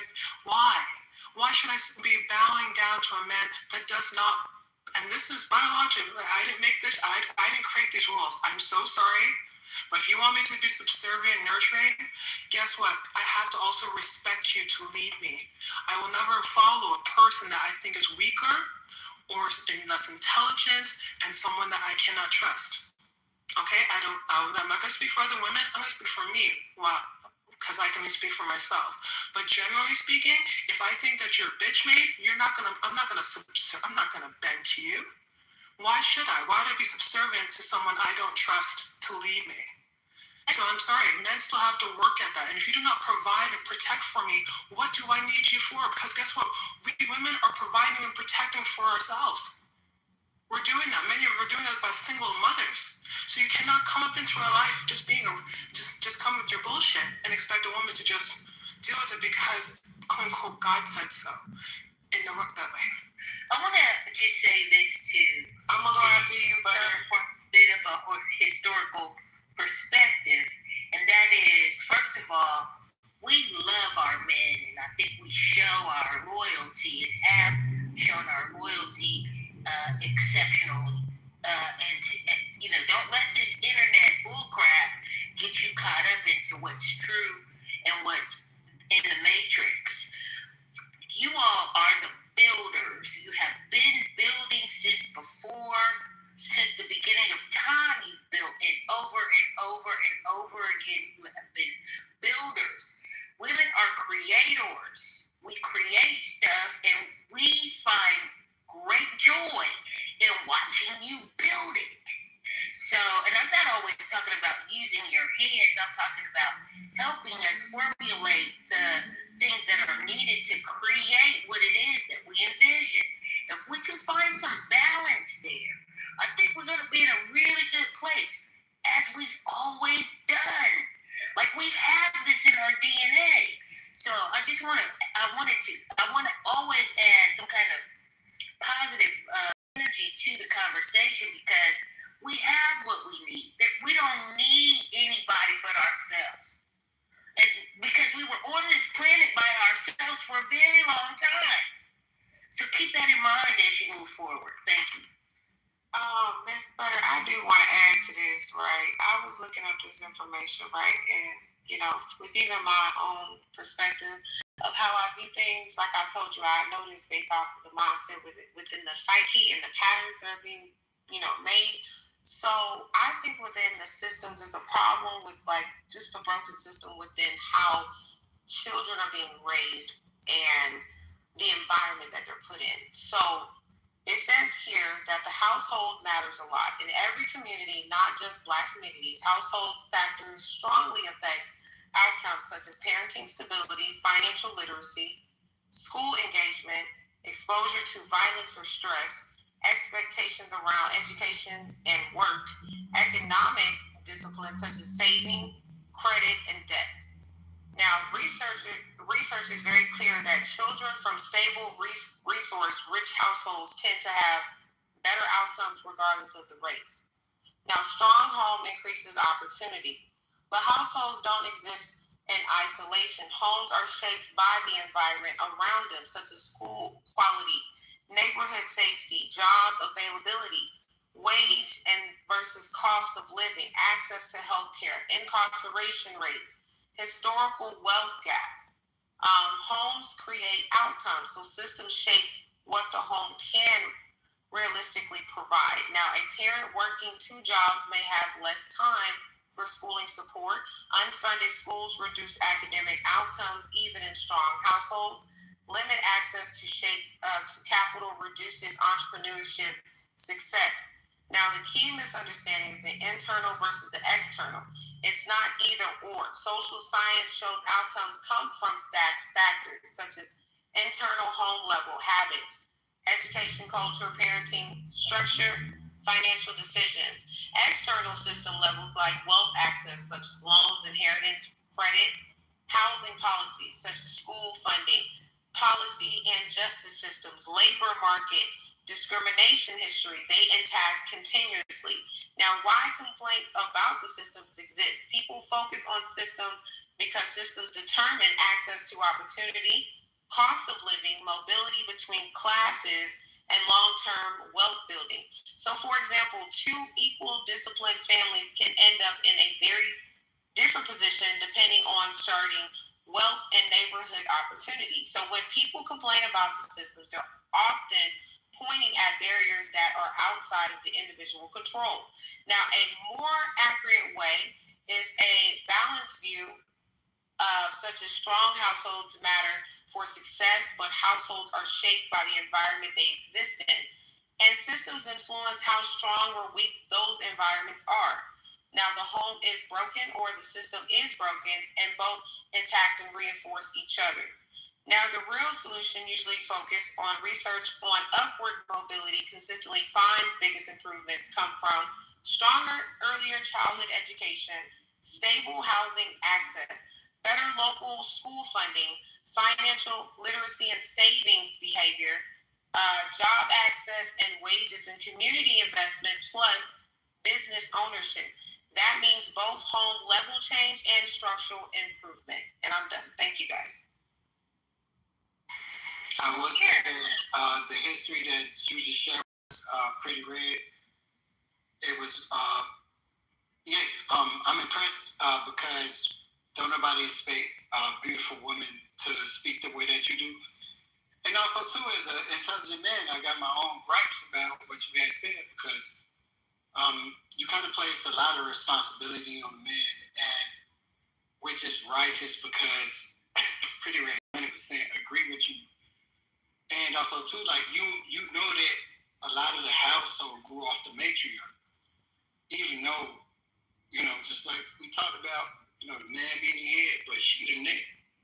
be bowing down to a man that does not, and this is biological, I didn't make this, I didn't create these rules. I'm so sorry. But if you want me to be subservient and nurturing, guess what? I have to also respect you to lead me. I will never follow a person that I think is weaker or less intelligent and someone that I cannot trust. Okay? I'm not going to speak for other women. I'm going to speak for me. Wow. Because I can only speak for myself. But generally speaking, if I think that you're a bitch made, I'm not gonna bend to you. Why should I? Why would I be subservient to someone I don't trust to lead me? So I'm sorry, men still have to work at that. And if you do not provide and protect for me, what do I need you for? Because guess what? We women are providing and protecting for ourselves. We're doing that. Many of us are doing that by single mothers. So you cannot come up into our life just come with your bullshit and expect a woman to just deal with it because, quote unquote, God said so. It don't work that way. I want to just say this too. I'm going to go after you, Butter. From a bit of a historical perspective, and that is, first of all, we love our men, and I think we show our loyalty and have shown our loyalty exceptionally. And don't let this internet bullcrap get you caught up into what's true and what's in the matrix. You all are the builders. You have been building since the beginning of time. You've built it over and over and over again. You have been builders. Women are creators. We create stuff and we find great joy in watching you build it. So, and I'm not always talking about using your hands. I'm talking about helping us formulate the things that are needed to create what it is that we envision. If we can find some balance there, I think we're going to be in a really good place, as we've always done. Like, we have this in our DNA. So I want to always add some kind of positive energy to the conversation, because we have what we need. That we don't need anybody but ourselves. And because we were on this planet by ourselves for a very long time. So keep that in mind as you move forward. Thank you. Miss Butter, I do want to add to this, right? I was looking up this information, right? And, with even my own perspective of how I view things, like I told you, I noticed based off of the mindset within the psyche and the patterns that are being, made. So I think within the systems is a problem with just the broken system within how children are being raised and the environment that they're put in. So it says here that the household matters a lot. In every community, not just Black communities, household factors strongly affect outcomes such as parenting stability, financial literacy, school engagement, exposure to violence or stress, expectations around education and work, economic disciplines such as saving, credit, and debt. Now, research is very clear that children from stable, resource-rich households tend to have better outcomes regardless of the race. Now, strong home increases opportunity, but households don't exist in isolation. Homes are shaped by the environment around them, such as school quality, neighborhood safety, job availability, wage and versus cost of living, access to healthcare, incarceration rates, historical wealth gaps. Homes create outcomes, so systems shape what the home can realistically provide. Now, a parent working 2 jobs may have less time for schooling support. Unfunded schools reduce academic outcomes even in strong households. Limit access to capital reduces entrepreneurship success. Now, the key misunderstanding is the internal versus the external. It's not either or. Social science shows outcomes come from stacked factors such as internal home level habits, education, culture, parenting, structure, financial decisions. External system levels like wealth access, such as loans, inheritance, credit, housing policies, such as school funding, policy and justice systems, labor market, discrimination history, they intact continuously. Now, why complaints about the systems exist? People focus on systems because systems determine access to opportunity, cost of living, mobility between classes, and long-term wealth building. So, for example, two equal disciplined families can end up in a very different position depending on starting wealth and neighborhood opportunities. So when people complain about the systems, they're often pointing at barriers that are outside of the individual control. Now, a more accurate way is a balanced view of such as strong households matter for success, but households are shaped by the environment they exist in. And systems influence how strong or weak those environments are. Now, the home is broken or the system is broken, and both intact and reinforce each other. Now, the real solution usually focus on research on upward mobility consistently finds biggest improvements come from stronger earlier childhood education, stable housing access, better local school funding, financial literacy and savings behavior, job access and wages and community investment, plus business ownership. That means both home level change and structural improvement. And I'm done. Thank you, guys. I will say that the history that you just shared was pretty rare. It was, I'm impressed because don't nobody expect beautiful women to speak the way that you do. And also, too, as an intelligent man, I got my own gripes about what you had said because you kind of place a lot of responsibility on men, and which is righteous because pretty rare 100% agree with you. And also, too, like, you know that a lot of the household grew off the matriarch. Even though, just like we talked about, the man being the head, but she the neck.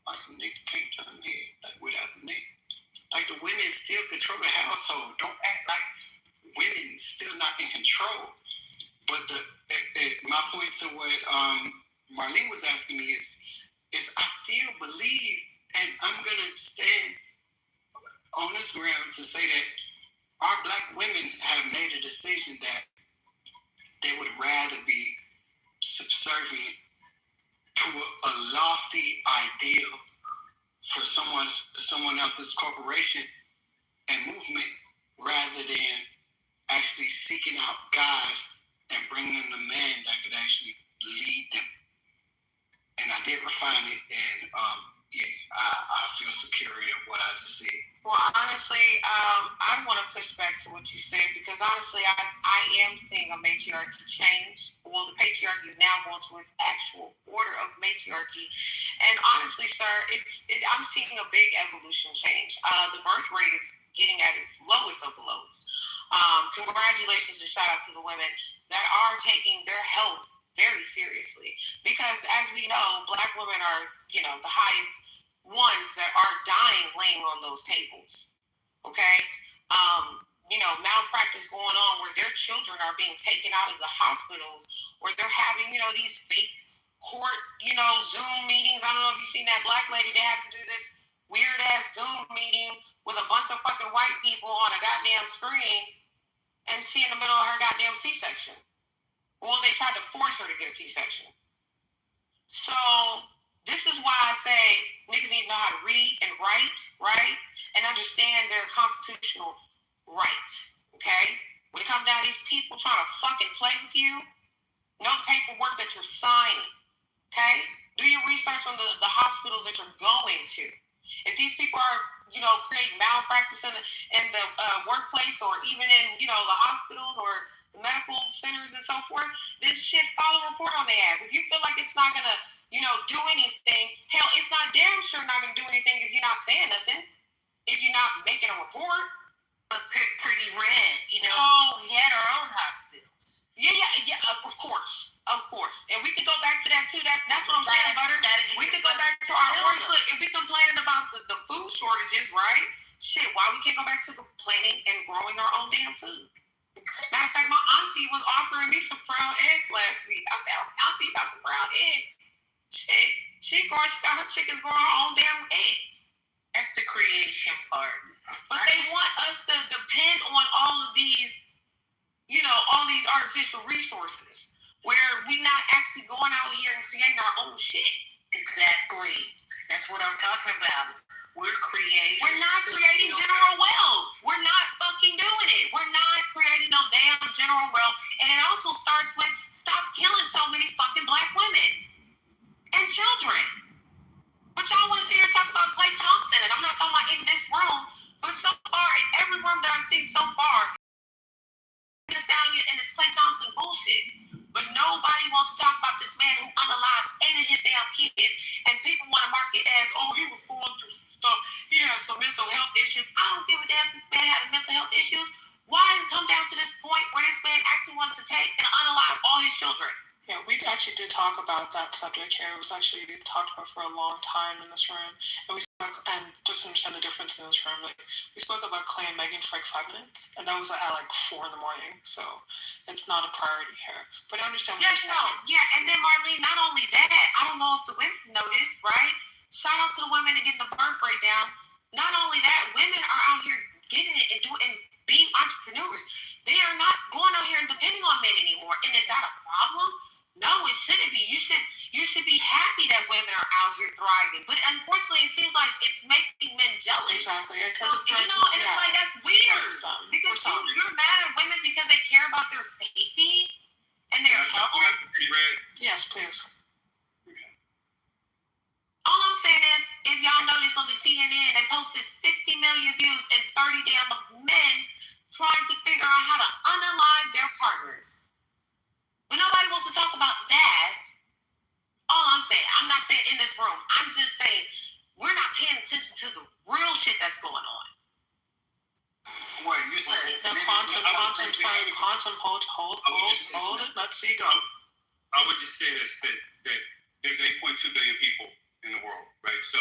Like, the neck can't turn the head, like, without the neck. Like, the women still control the household. Don't act like women still not in control. But my point to what Marlene was asking me is I still believe, and I'm going to stand on this ground to say that our Black women have made a decision that they would rather be subservient to a lofty ideal for someone else's corporation and movement rather than actually seeking out God and bringing them the man that could actually lead them. And I did refine it, and I feel secure in what I just said. Well, honestly, I want to push back to what you said because honestly, I am seeing a matriarchy change. Well, the patriarchy is now going to its actual order of matriarchy. And honestly, sir, I'm seeing a big evolution change. The birth rate is getting at its lowest of the lowest. Congratulations and shout out to the women that are taking their health very seriously. Because as we know, Black women are, the highest ones that are dying laying on those tables. Okay? Malpractice going on where their children are being taken out of the hospitals, or they're having, these fake court, Zoom meetings. I don't know if you've seen that Black lady. They had to do this weird ass Zoom meeting with a bunch of fucking white people on a goddamn screen, and she in the middle of her goddamn C-section. Well, they tried to force her to get a C-section. So this is why I say niggas need to know how to read and write, right? And understand their constitutional rights, okay? When it comes down to these people trying to fucking play with you, no paperwork that you're signing, okay? Do your research on the hospitals that you're going to. If these people are, creating malpractice in the workplace or even in, the hospitals or the medical centers and so forth, then shit, file a report on their ass. If you feel like it's not going to, do anything, hell, it's not damn sure not going to do anything if you're not saying nothing, if you're not making a report. But Pretty Red, we had our own hospitals. Yeah, of course. And we can go back to that too. That's what I'm saying, Butter. We can go back to our origins. Look, if we complaining about the food shortages, right? Shit, why we can't go back to planting and growing our own damn food? Matter Matter of fact, my auntie was offering me some brown eggs last week. I said, auntie, got some brown eggs. Shit. She got her chickens growing her own damn eggs. That's the creation part. But they want us to depend on all of these, all these artificial resources where we're not actually going out here and creating our own shit. Exactly. That's what I'm talking about. We're creating. We're not creating general wealth. We're not fucking doing it. We're not creating no damn general wealth. And it also starts with stop killing so many fucking black women and children. But y'all want to sit here and talk about Klay Thompson, and I'm not talking about in this room, but so far, in every room that I've seen so far, this down here in this Klay Thompson bullshit. But nobody wants to talk about this man who unalived 8 of his damn kids, and people want to mark it as, oh, he was going through some stuff. He has some mental health issues. I don't give a damn if this man had mental health issues. Why has it come down to this point where this man actually wants to take and unalive all his children? Yeah, we actually did talk about that subject here. It was actually talked about for a long time in this room. And we spoke, and just to understand the difference in this room, like we spoke about Clay and Megan for like 5 minutes, and that was at like 4 in the morning. So it's not a priority here. But I understand what you're saying. Yeah, and then Marlene, not only that, I don't know if the women noticed, right? Shout out to the women and getting the birth rate down. Not only that, women are out here getting it and being entrepreneurs. They are not going out here and depending on men anymore. And is that a problem? No, it shouldn't be. You should be happy that women are out here thriving. But unfortunately, it seems like it's making men jealous. Exactly. So, and it's like, that's weird. Because you're mad at women because they care about their safety and their health. Yes, please. All I'm saying is, if y'all notice on the CNN, they posted 60 million views and 30 damn men trying to figure out how to unalive their partners. But nobody wants to talk about that. All I'm saying, I'm not saying in this room, I'm just saying we're not paying attention to the real shit that's going on. Wait, you said quantum, hold it. Let's see, go. I would just say this, that there's 8.2 billion people in the world, right? So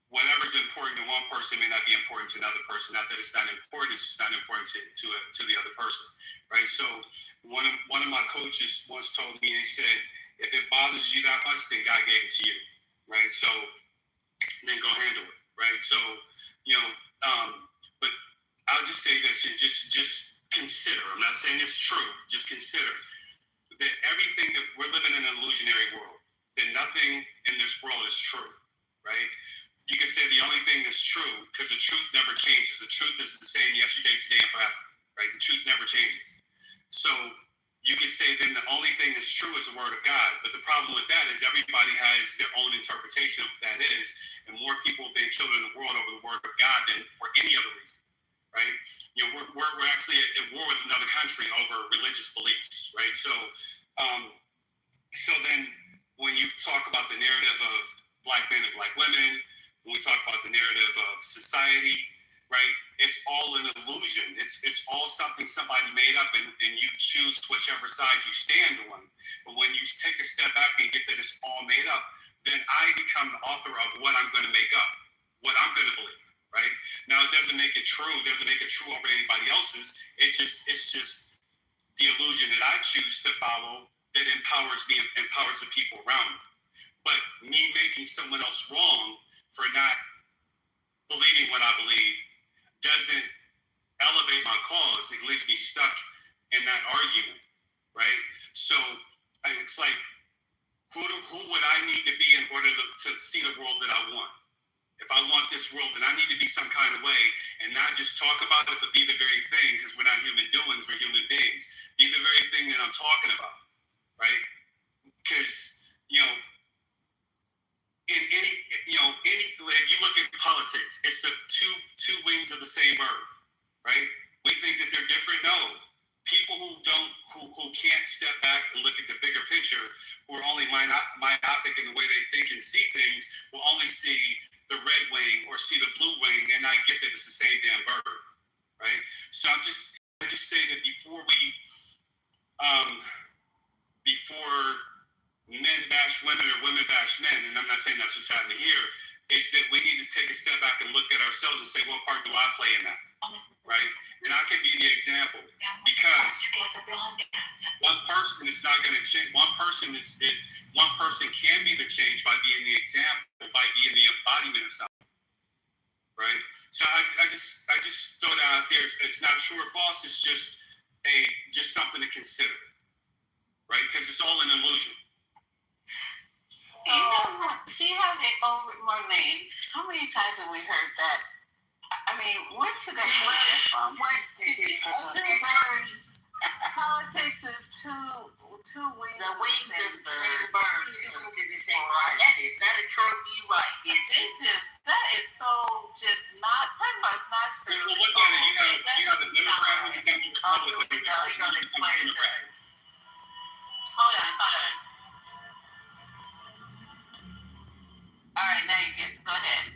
whatever's important to one person may not be important to another person. Not that it's not important, it's just not important to the other person, right? So one of my coaches once told me, he said, if it bothers you that much, then God gave it to you, right? So then go handle it, right? So, but I'll just say this, and just consider, I'm not saying it's true, just consider that everything that we're living in an illusionary world, that nothing in this world is true, right? You can say the only thing that's true, because the truth never changes. The truth is the same yesterday, today, and forever, right? The truth never changes. So you can say then the only thing that's true is the word of God. But the problem with that is everybody has their own interpretation of what that is. And more people have been killed in the world over the word of God than for any other reason, right? We're actually at war with another country over religious beliefs, right? So then when you talk about the narrative of black men and black women, when we talk about the narrative of society, right? It's all an illusion. It's all something somebody made up, and you choose whichever side you stand on. But when you take a step back and get that it's all made up, then I become the author of what I'm going to make up, what I'm going to believe, right? Now, it doesn't make it true. It doesn't make it true over anybody else's. It's just the illusion that I choose to follow that empowers me, empowers the people around me. But me making someone else wrong for not believing what I believe doesn't elevate my cause. It leaves me stuck in that argument, right? So it's like, who would I need to be in order to see the world that I want? If I want this world, then I need to be some kind of way and not just talk about it, but be the very thing, because we're not human doings, we're human beings. Be the very thing that I'm talking about, right? Because, if you look at politics, it's the two wings of the same bird, right? We think that they're different. No, people who can't step back and look at the bigger picture, who are only myopic in the way they think and see things, will only see the red wing or see the blue wing and not get that it's the same damn bird, right? So I just say that before men bash women or women bash men, and I'm not saying that's what's happening here, is that we need to take a step back and look at ourselves and say, what part do I play in that? Right? And I can be the example, because one person is not going to change. One person can be the change by being the example, by being the embodiment of something. Right? So I just throw that out there. It's not true or false. It's just something to consider. Right? Because it's all an illusion. See how they over Marlene? How many times have we heard that? I mean, where should they get that from? Politics is two wings. The wings of the same bird. Two wings of the same bird. That is not a trope you like. That is so just not. Pretty much not true. Well, look at it. You have a Democrat who becomes a Republican. You're gonna explain it to me. Hold on. All right, now you get. Go ahead.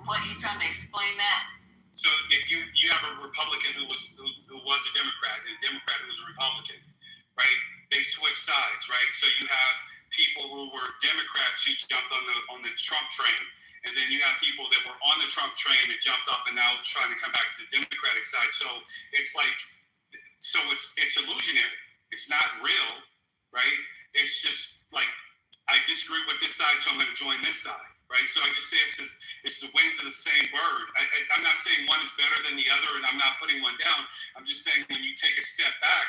What you trying to explain that? So if you have a Republican who was a Democrat and a Democrat who was a Republican, right? They switch sides, right? So you have people who were Democrats who jumped on the Trump train, and then you have people that were on the Trump train that jumped up and now trying to come back to the Democratic side. So it's illusionary. It's not real, right? It's just like, I disagree with this side, so I'm going to join this side. Right, so I just say it's the wings of the same bird. I'm not saying one is better than the other, and I'm not putting one down. I'm just saying when you take a step back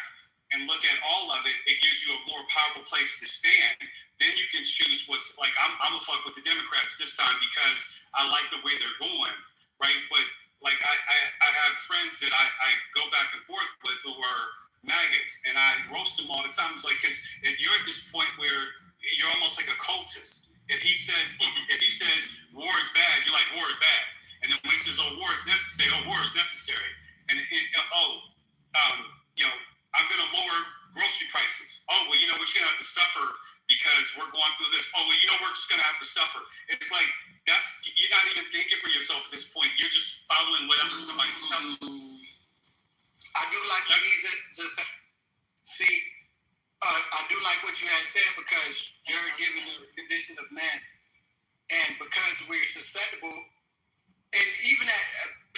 and look at all of it, it gives you a more powerful place to stand. Then you can choose what's like. I'm gonna fuck with the Democrats this time because I like the way they're going, right? But like I have friends that I go back and forth with who are maggots, and I roast them all the time. It's like, because you're at this point where you're almost like a cultist. If he says war is bad, you're like, war is bad. And then when he says, war is necessary, war is necessary. And I'm going to lower grocery prices. Oh, well, we're going to have to suffer because we're going through this. Oh, well, we're just going to have to suffer. It's like, you're not even thinking for yourself at this point. You're just following whatever somebody's telling you. I do like what he said. I do like what you had said, because you're given the condition of man, and because we're susceptible, and even at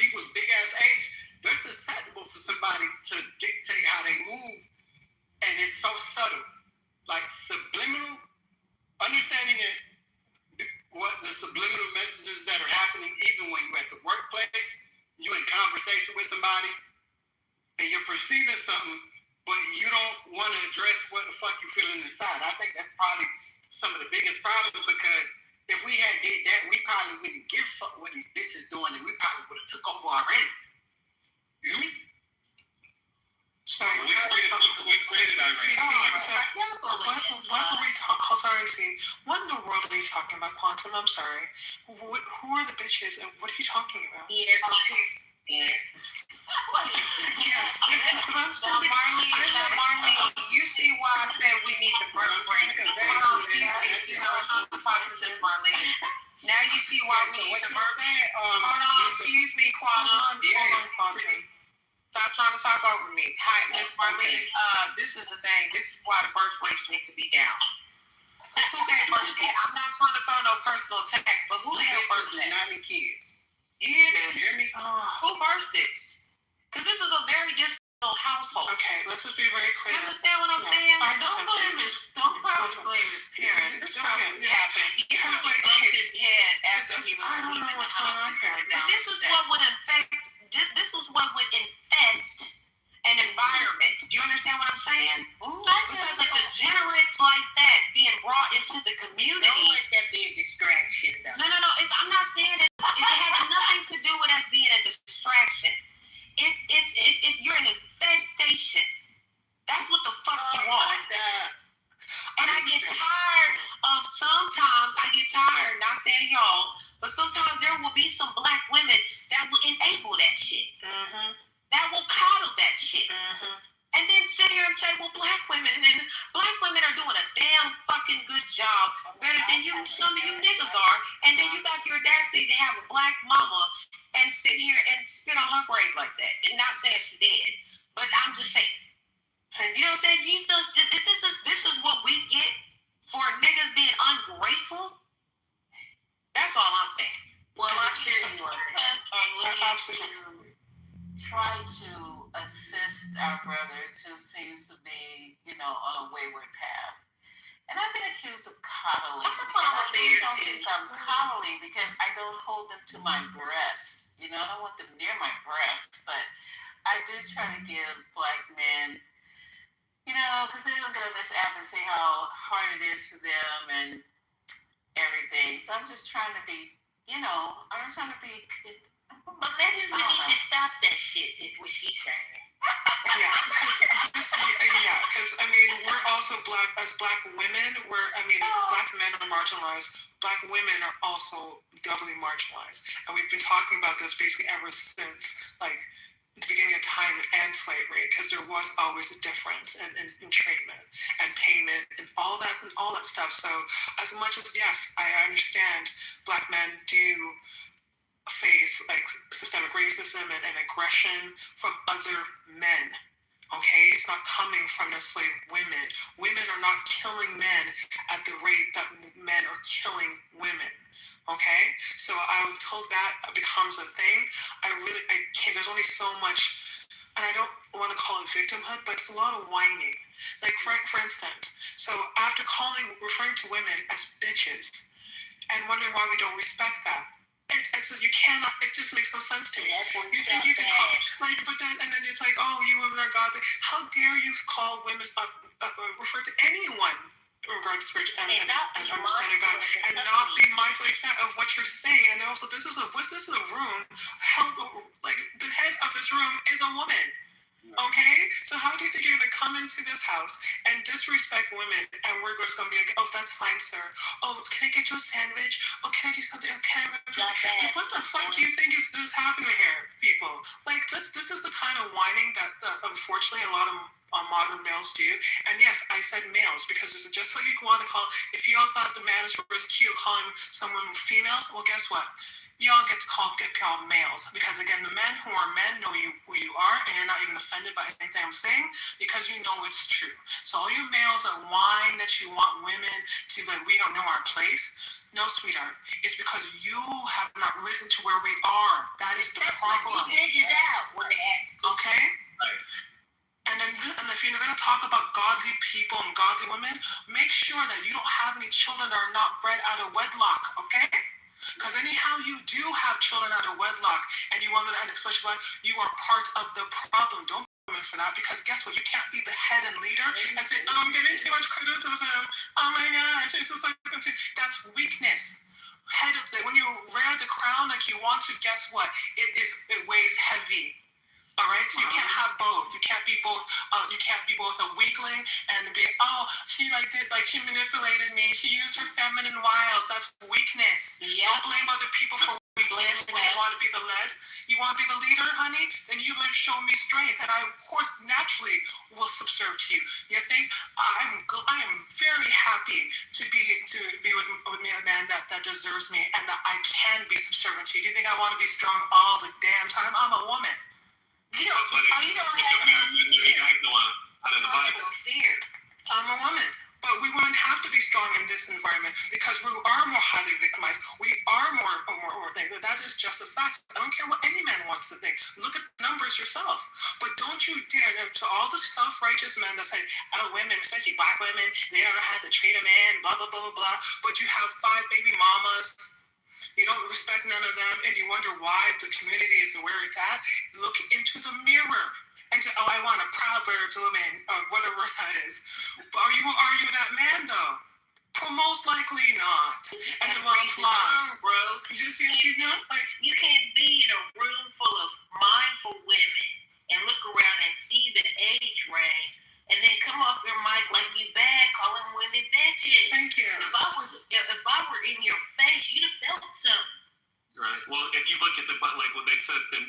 people's big ass age, they're susceptible for somebody to dictate how they move, and it's so subtle, like subliminal, understanding it, what the subliminal messages that are happening, even when you're at the workplace, you're in conversation with somebody, and you're perceiving something, but you don't want to address what the fuck you feeling inside. I think that's probably some of the biggest problems, because if we had did that, we probably wouldn't give a fuck what these bitches doing, and we probably would have took over already. You hear me? So what in the world are you talking about, Quantum? I'm sorry. Who are the bitches, and what are you talking about? Yes. Marlene, you see why I said we need the birth rate. Marlene. Now you see why we need the birth rate. Hold on, excuse me, Quantum. Stop trying to talk over me. Hi, Miss Marlene. This is the thing. This is why the birth rates need to be down. Who gave birth to? I'm not trying to throw no personal attacks, but who gave birth to? Not any kids. You hear this? You hear me? Who birthed this? Because this is a very dysfunctional household. Okay, let's just be very clear. You understand what I'm saying? Don't blame his parents. This probably happened. He probably bumped his head after he was I don't know what's going on here. But this is what would infect. This is what would infest an environment. Do you understand what I'm saying? Because the degenerates like that being brought into the community. Don't let that be a distraction, though. No. I'm not saying it has nothing to do with us being a distraction. It's you're an infestation. That's what the fuck you are. And I get tired of not saying y'all, but sometimes there will be some black women that will enable that shit. Mm-hmm. That will coddle that shit. Mm-hmm. And then sit here and say, well, black women are doing a damn fucking good job, better than some of you niggas are. And then you got your audacity to have a black mama and sit here and spit on her grave like that. And not saying she did, but I'm just saying. You know what I'm saying? This is what we get for niggas being ungrateful. That's all I'm saying. Well, I hear you. Absolutely. Try to assist our brothers who seems to be, on a wayward path. And I've been accused of coddling. I'm coddling because I don't hold them to my breast. I don't want them near my breast, but I do try to give Black men, because they don't get on this app and say how hard it is for them and everything. So I'm just trying to be, I'm just trying to be. But maybe we need to stop that shit, is what she's saying. Because I mean, we're also Black women. Black men are marginalized. Black women are also doubly marginalized, and we've been talking about this basically ever since the beginning of time and slavery, because there was always a difference in treatment and payment and all that stuff. So as much as yes, I understand Black men do face systemic racism and aggression from other men. Okay, it's not coming from necessarily women. Women are not killing men at the rate that men are killing women. Okay, so I was told that becomes a thing. I can't. There's only so much, and I don't want to call it victimhood, but it's a lot of whining. For instance, so after referring to women as bitches, and wondering why we don't respect that. You cannot. It just makes no sense to me. You think you can call but then it's like, oh, you women are godly. How dare you call women refer to anyone in regards to spirituality and understanding God, and not be mindful of what you're saying. And also, this is a room held the head of this room is a woman. Okay, so how do you think you're going to come into this house and disrespect women, and we're just going to be like, oh, that's fine, sir. Oh, can I get you a sandwich? Oh, can I do something? Okay, what the fuck do you think is happening here, people? This is the kind of whining that unfortunately a lot of modern males do. And yes, I said males because there's just like you want to call. If you all thought the man is cute, calling someone females, well, guess what? You all get called males, because again, the men who are men know who you are, and you're not even offended by anything I'm saying because you know it's true. So all you males that whine that you want women to be like, we don't know our place. No, sweetheart, it's because you have not risen to where we are. That is the problem. Okay? And if you're going to talk about godly people and godly women, make sure that you don't have any children that are not bred out of wedlock, okay? Because anyhow you do have children out of wedlock, and you want to, and especially you are part of the problem. Don't blame for that, because guess what? You can't be the head and leader and say, oh, I'm getting too much criticism. Oh my gosh, it's just that's weakness. When you wear the crown like you want to, guess what? It weighs heavy. All right, so you can't have both. You can't be both. You can't be both a weakling and be, oh, she she manipulated me. She used her feminine wiles. That's weakness. Yeah. Don't blame other people for weakness when you want to be the lead. You want to be the leader, honey? Then you would show me strength, and I, of course, naturally will subserve to you. You think I am very happy to be with a man that deserves me and that I can be subservient to you. Do you think I want to be strong all the damn time? I'm a woman. You don't have fear. I'm a woman. But we women have to be strong in this environment because we are more highly victimized. We are more things. That is just a fact. I don't care what any man wants to think. Look at the numbers yourself. But don't you dare, to all the self-righteous men that say, oh, women, especially Black women, they don't know how to treat a man, blah, blah, blah, blah, blah. But you have 5 baby mamas. You don't respect none of them, and you wonder why the community is where it's at. Look into the mirror and say, oh, I want a Proverbs woman, or whatever that is. But are you that man, though? Most likely not. And the one fly, bro. You can't be in a room full of mindful women and look around and see the age range, and then come off your mic like you bad, calling women bitches. Thank you. If I were in your face, you'd have felt something. Right. Well, if you look at the book, like what they said, they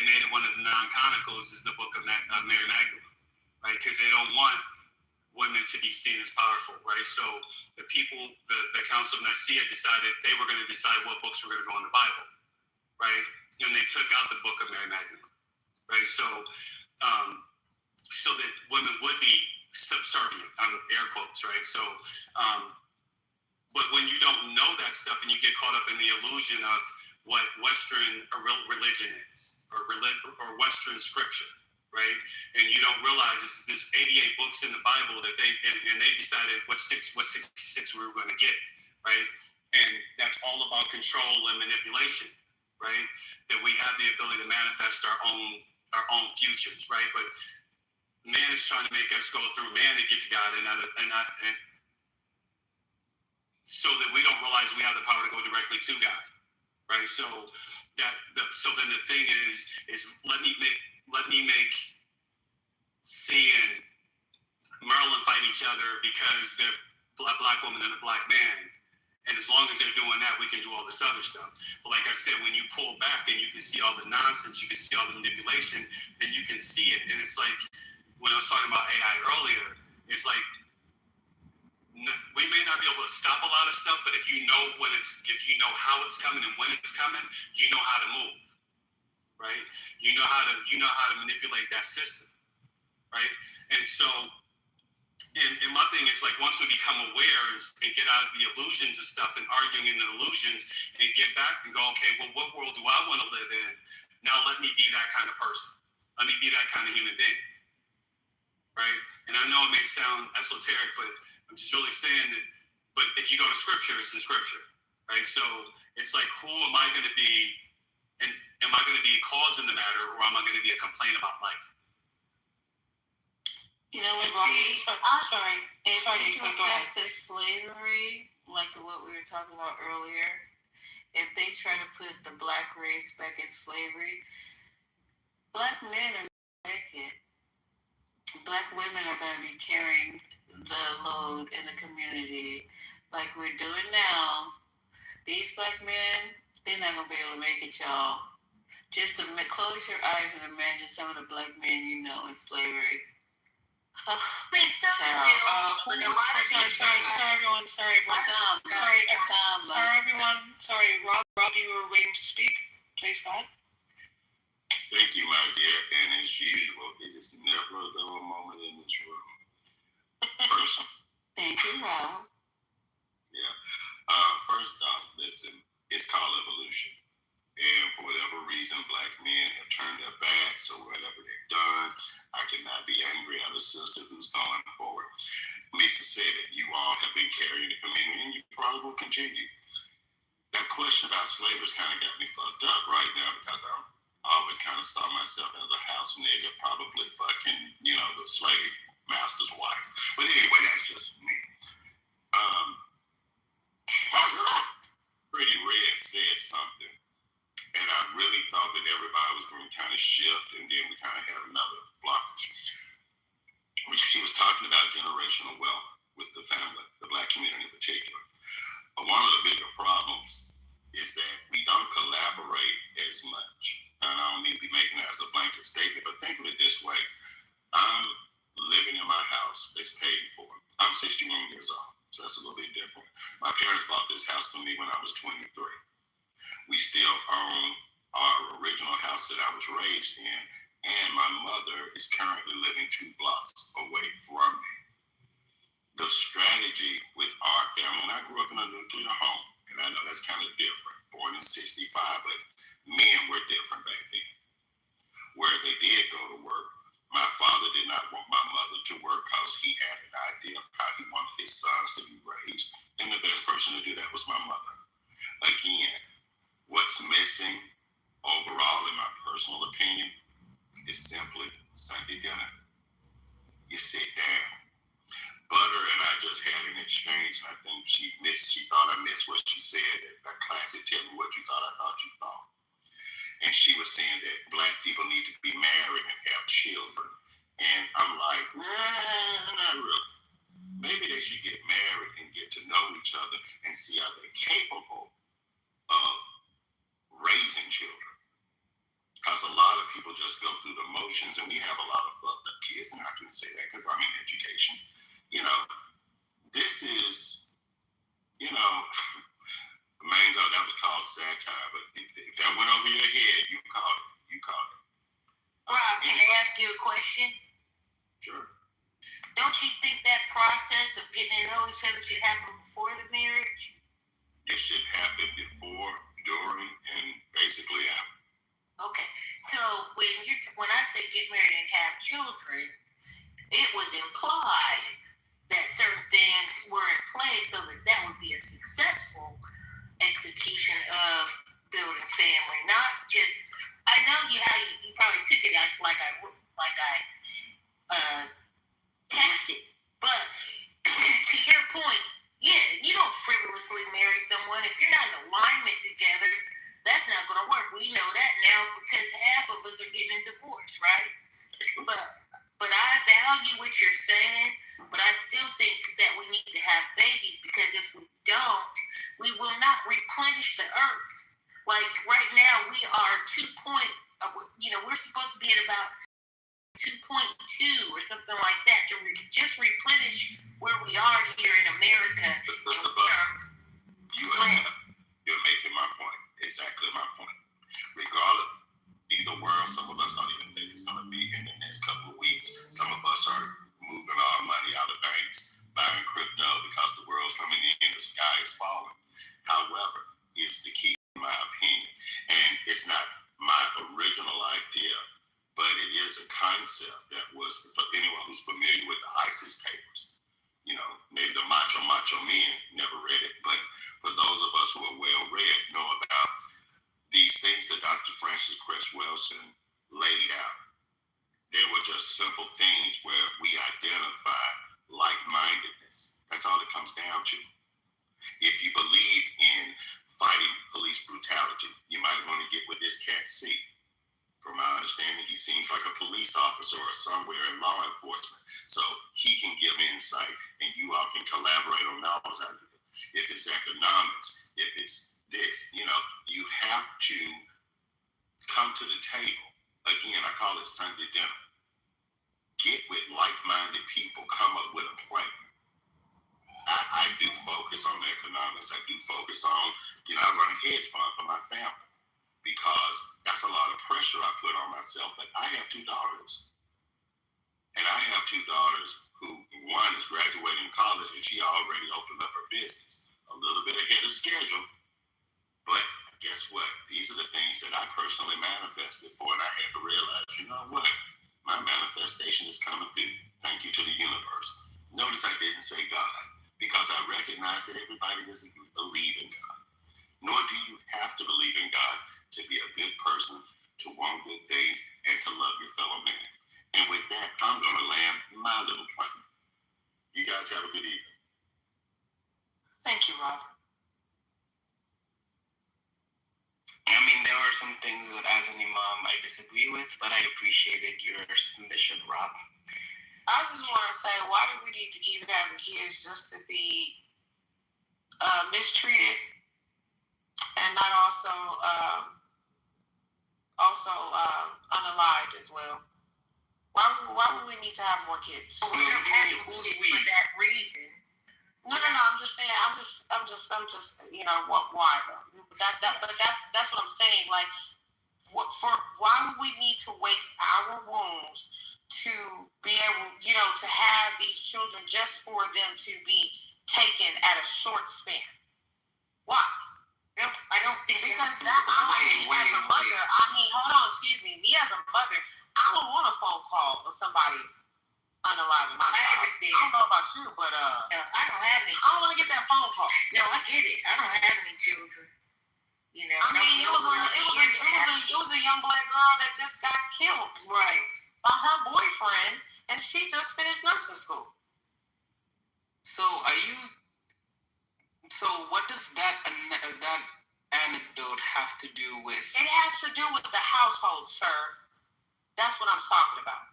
made it one of the non-canonicals is the book of Mary Magdalene, right? Because they don't want women to be seen as powerful, right? So the people, the Council of Nicaea decided they were going to decide what books were going to go in the Bible, right? And they took out the book of Mary Magdalene, right? So that women would be subservient, air quotes, right? So, but when you don't know that stuff and you get caught up in the illusion of what Western religion is, or Western scripture, right? And you don't realize there's 88 books in the Bible that they decided what 66 we were going to get, right? And that's all about control and manipulation, right? That we have the ability to manifest our own futures, right? But man is trying to make us go through man to get to God, and so that we don't realize we have the power to go directly to God, right? So then the thing is let me make C and Maryland fight each other because they're a black woman and a black man. And as long as they're doing that, we can do all this other stuff. But like I said, when you pull back and you can see all the nonsense, you can see all the manipulation, then you can see it. And it's like when I was talking about AI earlier, it's like we may not be able to stop a lot of stuff, but if you know how it's coming and when it's coming, you know how to move, right? You know how to manipulate that system, right? And so, and my thing is like once we become aware and get out of the illusions of stuff and arguing in the illusions and get back and go, okay, well, what world do I want to live in? Now let me be that kind of person. Let me be that kind of human being, right? And I know it may sound esoteric, but I'm just really saying that, but if you go to scripture, it's in scripture, right? So it's like, who am I going to be? And am I going to be a cause in the matter, or am I going to be a complaint about life? You know what, sorry. If we go back to slavery, like what we were talking about earlier, if they try to put the black race back in slavery, black men are not naked. Black women are going to be carrying the load in the community like we're doing now. These black men, they're not going to be able to make it, y'all. Just to close your eyes and imagine some of the black men you know in slavery. Sorry, everyone. Sorry, everyone. Sorry, Rob, you were waiting to speak. Please go ahead. Thank you, my dear. And as usual, it is never a dull moment in this room. First, thank you, Rob. Yeah. First off, listen, it's called evolution. And for whatever reason, black men have turned their backs or whatever they've done. I cannot be angry at a sister who's going forward. Lisa said it. You all have been carrying the community, and you probably will continue. That question about slavery kind of got me fucked up right now because I always kind of saw myself as a house nigga, probably fucking, the slave master's wife. But anyway, that's just me. My girl, Pretty Red, said something. And I really thought that everybody was going to kind of shift, and then we kind of had another blockage. Which she was talking about generational wealth with the family, the black community in particular. But one of the bigger problems is that we don't collaborate as much. And I don't mean to be making that as a blanket statement, but think of it this way. I'm living in my house that's paid for. I'm 61 years old, so that's a little bit different. My parents bought this house for me when I was 23. We still own our original house that I was raised in, and my mother is currently living 2 blocks away from me. The strategy with our family, and I grew up in a nuclear home, and I know that's kind of different. Born in 65, but men were different back then. Where they did go to work, my father did not want my mother to work because he had an idea of how he wanted his sons to be raised, and the best person to do that was my mother. Again, what's missing overall, in my personal opinion, is simply Sunday dinner. You sit down. Butter and I just had an exchange, and I think she thought I missed what she said. That classic, tell me what you thought I thought you thought. And she was saying that black people need to be married and have children. And I'm like, nah, not really. Maybe they should get married and get to know each other and see how they're capable of raising children. Because a lot of people just go through the motions, and we have a lot of fucked up kids, and I can say that because I'm in education. This is, Mango, that was called satire, but if that went over your head, you caught it. Rob, can I ask you a question? Sure. Don't you think that process of getting to know each other should happen before the marriage? It should happen before, during, and children, it was implied that certain things were in place so that would be a successful execution of building family. Not just, I know you probably took it like I texted, but to your point, yeah, you don't frivolously marry someone if you're not in alignment together. That's not going to work. We know that now because half of us are getting divorced, right? But I value what you're saying, but I still think that we need to have babies because if we don't, we will not replenish the earth. Like right now, we are we're supposed to be at about 2.2 or something like that to just replenish where we are here in America. Mr. Butler, you're making my point. Exactly my point. Regardless, the world, some of us don't even think it's going to be in the next couple of weeks. Some of us are moving our money out of banks, buying crypto because the world's coming in, the sky is falling. However, here's the key, in my opinion, and it's not my original idea, but it is a concept that was, for anyone who's familiar with the ISIS papers, maybe the macho men never read it, but for those of us who are well read, know about these things that Dr. Francis Cress Welsing laid out. They were just simple things where we identify like-mindedness. That's all it comes down to. If you believe in fighting police brutality, you might want to get with this cat C. From my understanding, he seems like a police officer or somewhere in law enforcement. So he can give insight and you all can collaborate on those ideas. If it's economics, if it's this, you have to come to the table. Again, I call it Sunday dinner. Get with like-minded people, come up with a plan. I do focus on economics. I do focus on, I run a hedge fund for my family because that's a lot of pressure I put on myself. But I have 2 daughters. And I have 2 daughters who, one is graduating college and she already opened up her business a little bit ahead of schedule. But guess what? These are the things that I personally manifested for, and I had to realize, you know what? My manifestation is coming through. Thank you to the universe. Notice I didn't say God, because I recognize that everybody doesn't believe in God. Nor do you have to believe in God to be a good person, to want good things, and to love your fellow man. And with that, I'm going to land my little plane. You guys have a good evening. Thank you, Rob. I mean, there are some things that as an imam I disagree with, but I appreciated your submission, Rob. I just want to say, why do we need to keep having kids just to be mistreated and not also unalived as well? Why would we need to have more kids? Well, we're not having kids for that reason. No. I'm just saying. I'm just. Why though? But that's what I'm saying. Like, why would we need to waste our wombs to be able, to have these children just for them to be taken at a short span? Why? I don't think because as a mother, hold on, excuse me. Me as a mother, I don't want a phone call of somebody unalive in my house. I understand. I don't know about you, but no, I don't have any. I don't want to get that phone call. No, I get it. I don't have any children. It was a young black girl that just got killed, right, by her boyfriend, and she just finished nursing school. So what does that anecdote have to do with? It has to do with the household, sir. That's what I'm talking about.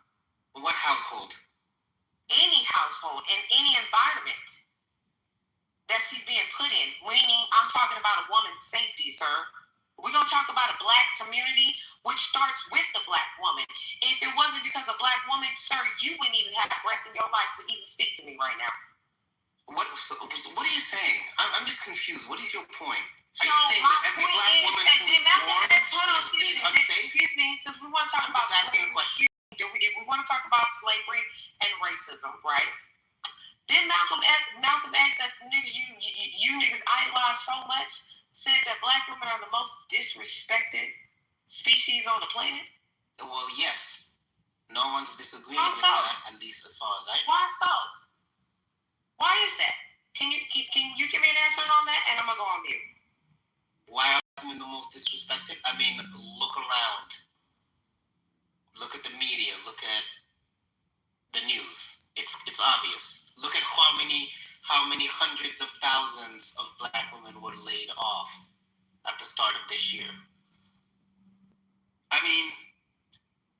What household? Any household, in any environment that she's being put in. Meaning, I'm talking about a woman's safety, sir. We're going to talk about a black community, which starts with the black woman. If it wasn't because of black woman, sir, you wouldn't even have breath in your life to even speak to me right now. What are you saying? I'm just confused. What is your point? So are you saying that every black woman who's born is unsafe? Excuse me, since we want to talk about asking a question. If we want to talk about slavery and racism, right? Didn't Malcolm X, that niggas you niggas idolize so much, said that black women are the most disrespected species on the planet? Well, yes. No one's disagreeing Why with so? that, at least as far as I know. Why so? Why is that? Can you give me an answer on that? And I'm gonna go on mute. Why are women the most disrespected? I mean, look around. Look at the media. Look at the news. It's obvious. Look at how many hundreds of thousands of black women were laid off at the start of this year. I mean,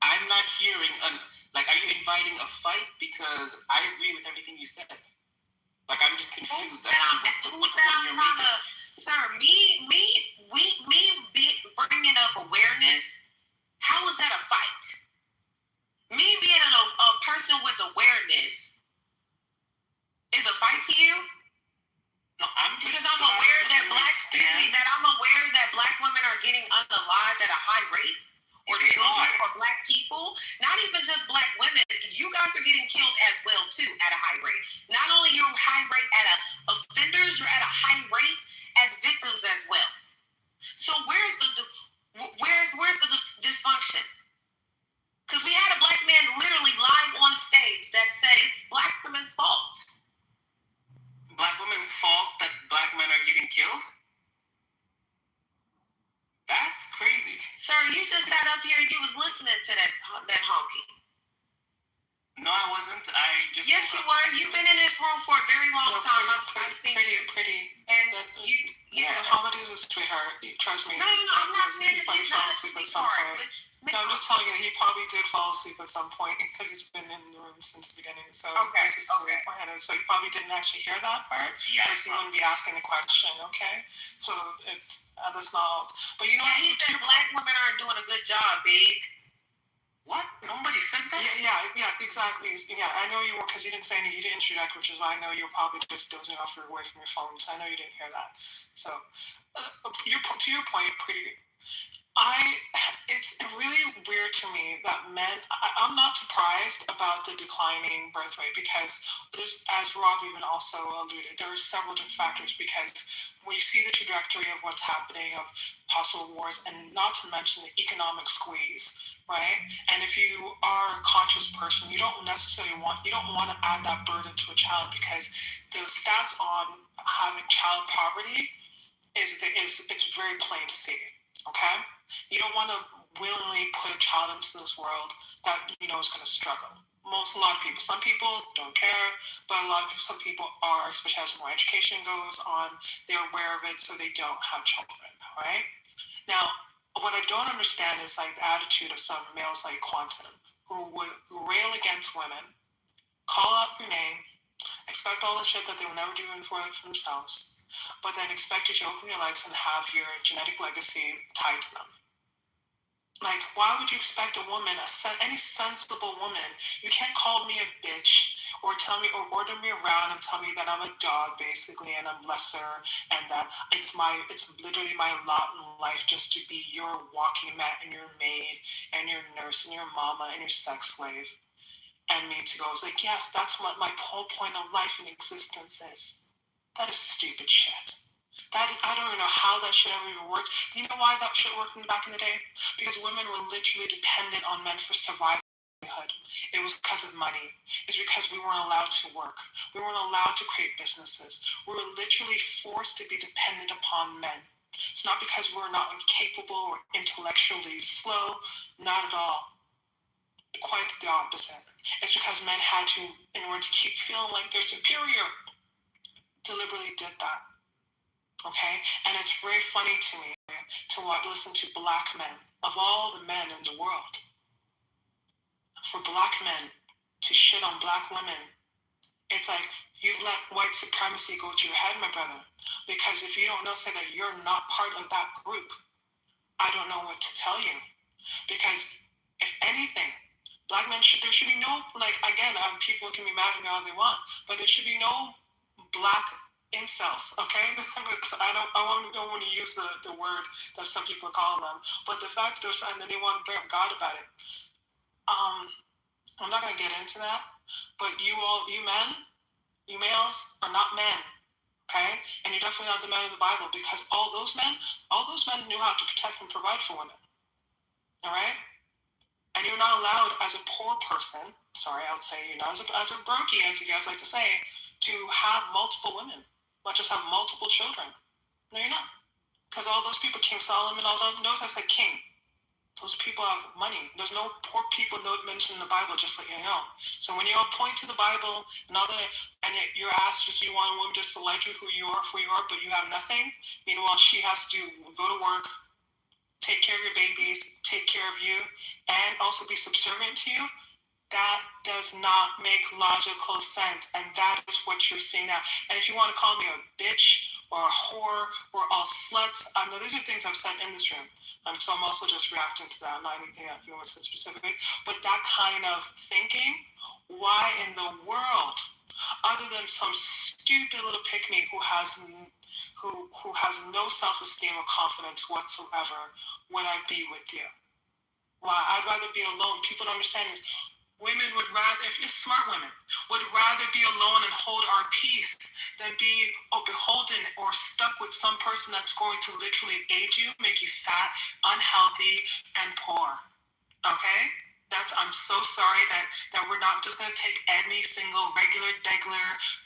I'm not hearing are you inviting a fight? Because I agree with everything you said. Like, I'm just confused. Sir, me bringing up awareness, how is that a fight? Me being a person with awareness is a fight to you? No, because I'm aware that black women are getting unalived at a high rate, or children, or black people. Not even just black women. You guys are getting killed as well too at a high rate. Not only you're high rate at offenders, you're at a high rate as victims as well. So where's the dysfunction? Because we had a black man literally live on stage that said it's black women's fault. Black women's fault that black men are getting killed? That's crazy. Sir, you just sat up here and you was listening to that honky. No, I wasn't. Yes, you were. You've been in this room for a very long time. I've seen you. And the holidays is sweetheart. Trust me. No, I'm not saying that he's not a sweetheart. No, I'm just telling you, he probably did fall asleep at some point because he's been in the room since the beginning. So that's just the way my head is. So he probably didn't actually hear that part. Yeah. Or he wouldn't be asking the question, okay? So that's not. But you know, he said black women aren't doing a good job, big. What? Somebody said that? Yeah, exactly. Yeah, I know you were, because you didn't say anything. You didn't interject, which is why I know you're probably just dozing off away from your phone. So I know you didn't hear that. So, to your point, it's really weird to me that men. I'm not surprised about the declining birth rate because there's, as Rob even also alluded, there are several different factors. Because when you see the trajectory of what's happening, of possible wars, and not to mention the economic squeeze. Right, and if you are a conscious person, you don't want to add that burden to a child, because the stats on having child poverty it's very plain to see. Okay, you don't want to willingly put a child into this world that is going to struggle. A lot of people. Some people don't care, but some people are, especially as more education goes on, they're aware of it, so they don't have children. Right now. What I don't understand is the attitude of some males like Quantum, who would rail against women, call out your name, expect all the shit that they will never do for themselves, but then expect you to open your legs and have your genetic legacy tied to them. Why would you expect a woman, any sensible woman, you can't call me a bitch or tell me or order me around and tell me that I'm a dog basically and I'm lesser and that it's literally my lot in life just to be your walking mat and your maid and your nurse and your mama and your sex slave. And me to go, yes, that's what my whole point of life and existence is. That is stupid shit. I don't even know how that shit ever even worked. You know why that shit worked back in the day? Because women were literally dependent on men for survival. It was because of money. It's because we weren't allowed to work. We weren't allowed to create businesses. We were literally forced to be dependent upon men. It's not because we're not incapable or intellectually slow. Not at all. Quite the opposite. It's because men had to, in order to keep feeling like they're superior, deliberately did that. Okay? And it's very funny to me to listen to black men, of all the men in the world, for black men to shit on black women. It's like, you've let white supremacy go to your head, my brother. Because if you don't know, say that you're not part of that group, I don't know what to tell you. Because if anything, black men there should be no, again, people can be mad at me all they want, but there should be no black incels, okay? I don't want to use the word that some people call them, but the fact that they want to bring up God about it. I'm not going to get into that, but you males are not men, okay? And you're definitely not the men of the Bible, because all those men knew how to protect and provide for women, all right? And you're not allowed as a poor person, sorry, I would say you're not as a brokey, as you guys like to say, to have multiple women, not just have multiple children. No, you're not. Because all those people, King Solomon, all those, notice I said king. Those people have money. There's no poor people mentioned in the Bible, just so you know. So when you all point to the Bible and all that, and you're asked if you want a woman just to like you, who you are, but you have nothing, meanwhile she has to go to work, take care of your babies, take care of you, and also be subservient to you, that does not make logical sense. And that is what you're seeing now. And if you want to call me a bitch or a whore or all sluts, I know these are things I've said in this room. So I'm also just reacting to that, not anything that anyone said specifically. But that kind of thinking, why in the world, other than some stupid little pick-me who has no self-esteem or confidence whatsoever, would I be with you? Why? I'd rather be alone. People don't understand this. Women would rather, if it's smart women, would rather be alone and hold our peace than be beholden or stuck with some person that's going to literally age you, make you fat, unhealthy, and poor. Okay? I'm so sorry that we're not just going to take any single regular,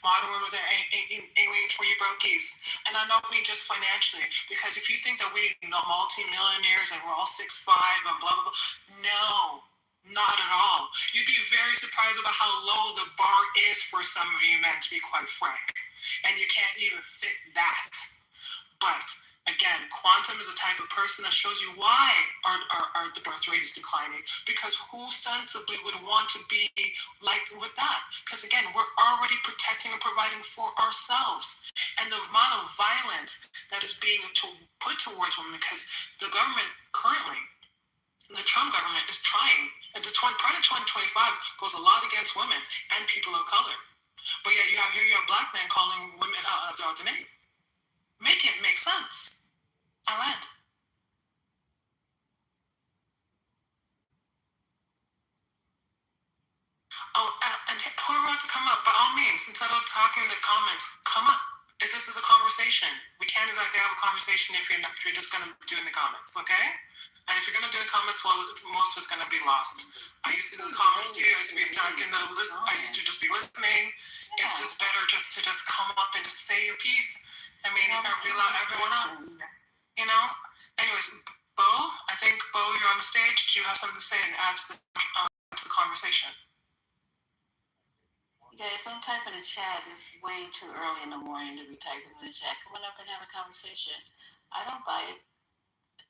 modern woman there aiming for you brokies. And I don't mean just financially, because if you think that we need multi-millionaires and we're all 6'5" and blah, blah, blah, no, not at all. You'd be very surprised about how low the bar is for some of you men, to be quite frank. And you can't even fit that. But again, quantum is a type of person that shows you why the birth rate is declining. Because who sensibly would want to be like with that? Because again, we're already protecting and providing for ourselves. And the amount of violence that is being put towards women, because the government currently, the Trump government is trying, and part of 2025 goes a lot against women and people of color. But yet you have black men calling women out of their name. Make it make sense. I land. Oh, and whoever wants to come up, by all means, instead of talking in the comments, come up. If this is a conversation, we can't exactly have a conversation if you're just going to do in the comments, okay? And if you're going to do the comments, well, most of it's going to be lost. I used to do the comments too. I used to be talking I used to just be listening. Yeah. It's just better just to come up and just say your piece. I mean, everyone else, you know? Anyways, Bo, I think, Bo, you're on the stage. Do you have something to say and add to the conversation? Yeah, some type in the chat. It's way too early in the morning to be typing in the chat. Come on up and have a conversation. I don't buy it.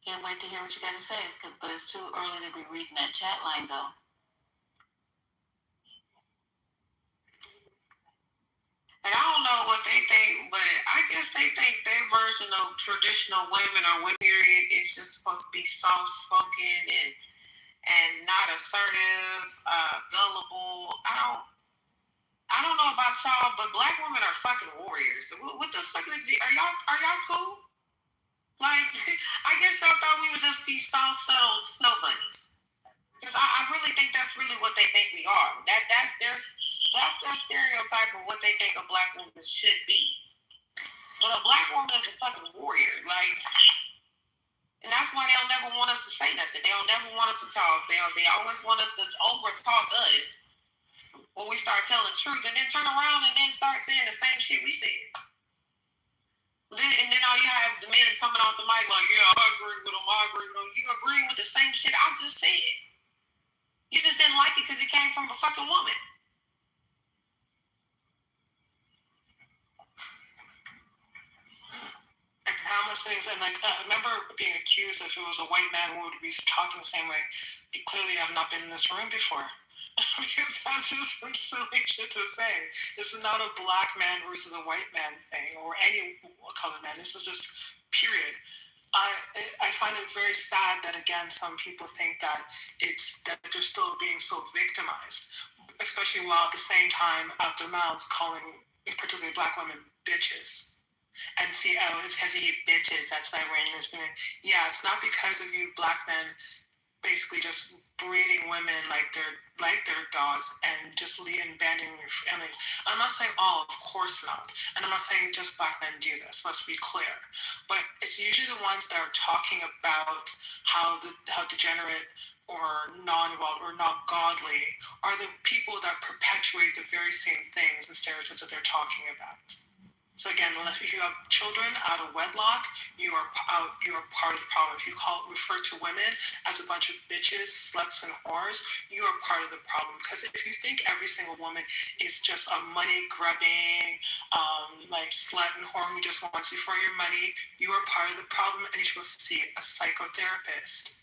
Can't wait to hear what you got to say, but it's too early to be reading that chat line, though. And I don't know what they think, but I guess they think their version of traditional women or women period is just supposed to be soft-spoken and not assertive, gullible. I don't know about y'all, but black women are fucking warriors. What the fuck are y'all cool? Like, I guess y'all thought we was just these soft, settled snow bunnies. Because I really think that's really what they think we are. That's their stereotype of what they think a black woman should be. But a black woman is a fucking warrior. Like, and that's why they'll never want us to say nothing. They'll never want us to talk. They always want us to over-talk us when we start telling the truth, and then turn around and then start saying the same shit we said. And then all you have the men coming off the mic like, yeah, I agree with them. You agree with the same shit I just said. You just didn't like it because it came from a fucking woman. How much things, and like, I remember being accused if it was a white man who would be talking the same way. You clearly have not been in this room before. Because that's just some silly shit to say. This is not a black man versus a white man thing, or any color man. This is just period. I find it very sad that, again, some people think that they're still being so victimized, especially while at the same time out their mouths calling particularly black women bitches. And see, it's because you bitches, that's why we're in this minute. Yeah, it's not because of you black men basically just breeding women like their dogs and just abandoning their families. I'm not saying all, of course not. And I'm not saying just black men do this, let's be clear. But it's usually the ones that are talking about how degenerate or non-evolved or not godly are the people that perpetuate the very same things and stereotypes that they're talking about. So again, if you have children out of wedlock, you are part of the problem. If you refer to women as a bunch of bitches, sluts, and whores, you are part of the problem. Because if you think every single woman is just a money-grubbing, like slut and whore who just wants you for your money, you are part of the problem, and you should go see a psychotherapist.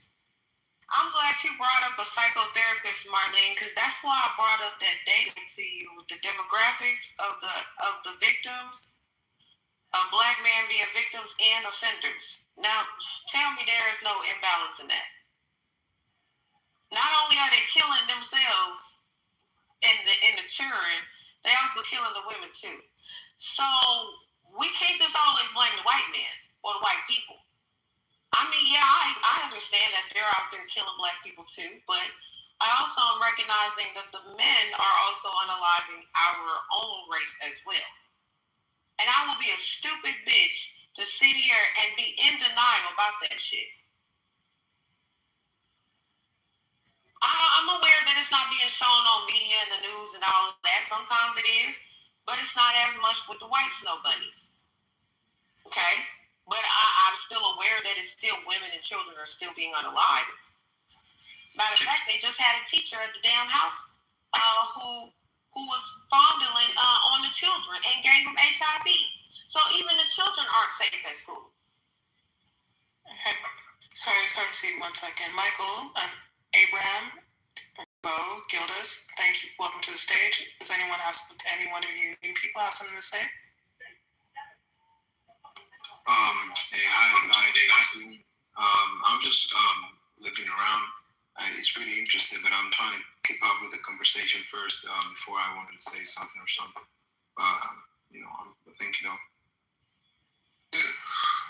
I'm glad you brought up a psychotherapist, Marlene, because that's why I brought up that data to you with the demographics of the victims. Of black men being victims and offenders. Now, tell me there is no imbalance in that. Not only are they killing themselves and the children, they also killing the women too. So we can't just always blame the white men or the white people. I mean, yeah, I understand that they're out there killing black people too, but I also am recognizing that the men are also unaliving our own race as well. And I will be a stupid bitch to sit here and be in denial about that shit. I'm aware that it's not being shown on media and the news and all of that. Sometimes it is, but it's not as much with the white snow bunnies. Okay? But I'm still aware that it's still women and children are still being unalived. Matter of fact, they just had a teacher at the damn house who was fondling on the children and gave them HIV. So even the children aren't safe at school. Okay. Sorry, Steve, 1 second. Michael, Abraham, Bo, Gildas, thank you. Welcome to the stage. Does any one of you people have something to say? Hey, hi. I'm just looking around. It's really interesting, but I'm trying to keep up with the conversation first before I wanted to say something or something. I think,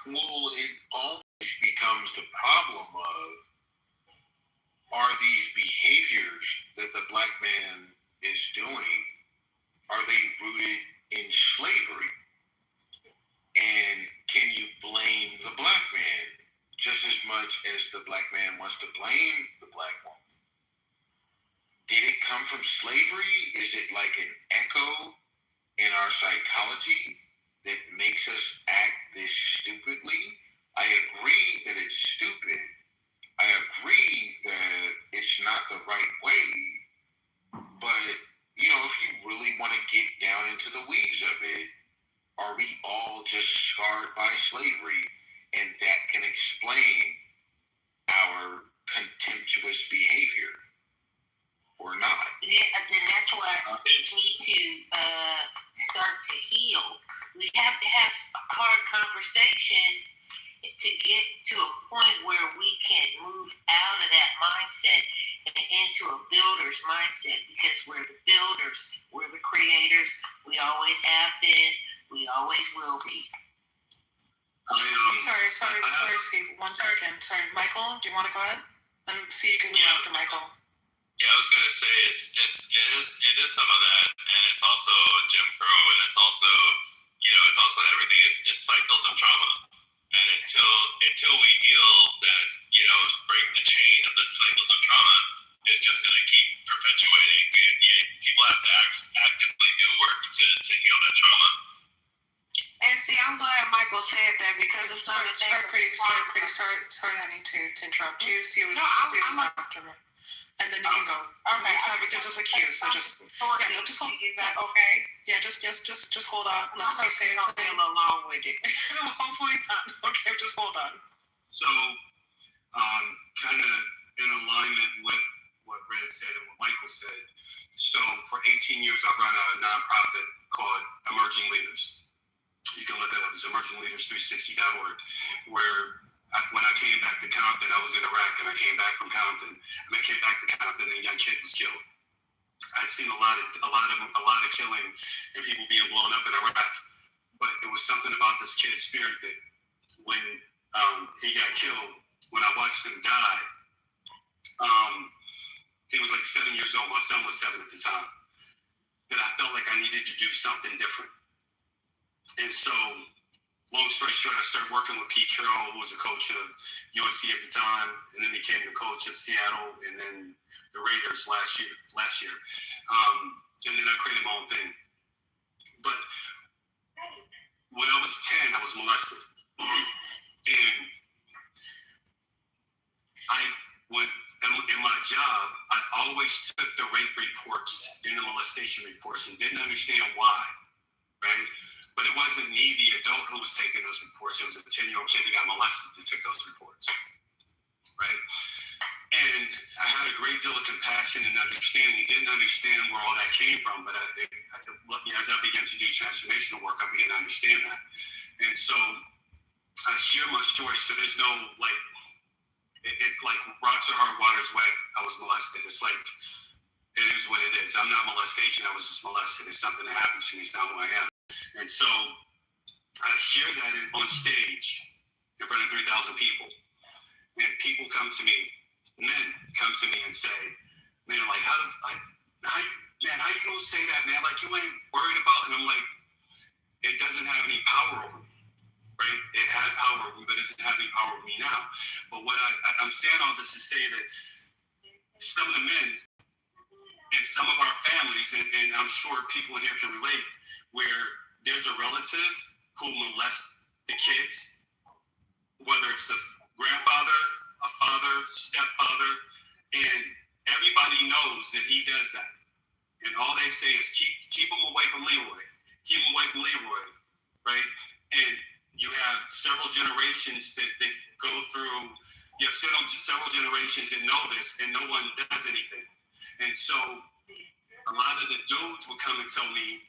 Well, it always becomes the problem of, are these behaviors that the black man is doing, are they rooted in slavery? And can you blame the black man just as much as the black man wants to blame the black woman? Did it come from slavery? Is it like an echo in our psychology that makes us act this stupidly? I agree that it's stupid. I agree that it's not the right way. But, if you really want to get down into the weeds of it, are we all just scarred by slavery? And that can explain our contemptuous behavior or not? Yeah, and that's why we need to start to heal. We have to have hard conversations to get to a point where we can move out of that mindset and into a builder's mindset, because we're the builders, we're the creators, we always have been, we always will be. Sorry, Steve. 1 second. Sorry, Michael, do you want to go ahead? And see, you can go after Michael. Yeah, I was gonna say it is some of that, and it's also Jim Crow, and it's also everything. It's cycles of trauma, and until we heal that, break the chain of the cycles of trauma, it's just gonna keep perpetuating. People have to actively do work to heal that trauma. And see, I'm glad Michael said that, because it's not a thing. Sorry, I need to interrupt you. See what's after me. And then you can go. Okay. Everything's just a cue, so just hold. Okay. Yeah, just hold on. Let's see. Say something. A little long with it. Hopefully not. Okay, just hold on. So, kind of in alignment with what Red said and what Michael said. So, for 18 years, I've run a nonprofit called Emerging Leaders. You can look it up. It's emerginglleaders360.org, where when I came back to Compton, I was in Iraq, and I came back from Compton, and I came back to Compton, and a young kid was killed. I'd seen a lot of killing and people being blown up in Iraq, but it was something about this kid's spirit that when he got killed, when I watched him die, He was like 7 years old. My son was 7 at the time. That I felt like I needed to do something different. And so, long story short, I started working with Pete Carroll, who was a coach of USC at the time, and then became the coach of Seattle, and then the Raiders last year. And then I created my own thing. But when I was 10, I was molested. And in my job, I always took the rape reports and the molestation reports and didn't understand why, right? But it wasn't me, the adult, who was taking those reports. It was a 10-year-old kid that got molested that took those reports, right? And I had a great deal of compassion and understanding. I didn't understand where all that came from, but as I began to do transformational work, I began to understand that. And so I share my story. So there's no, like, it's like rocks are hard, water's wet. I was molested. It's like, it is what it is. I'm not molestation. I was just molested. It's something that happened to me. It's not who I am. And so I shared that on stage in front of 3,000 people. And people come to me, men come to me and say, man, like, how you gonna say that, man? Like, you ain't worried about it. And I'm like, it doesn't have any power over me. Right? It had power over me, but it doesn't have any power over me now. But what I'm saying all this to say that some of the men and some of our families, and I'm sure people in here can relate, where there's a relative who molests the kids, whether it's a grandfather, a father, stepfather, and everybody knows that he does that. And all they say is keep him away from Leroy. Keep him away from Leroy, right? And you have several generations that go through, you have several generations that know this, and no one does anything. And so a lot of the dudes would come and tell me,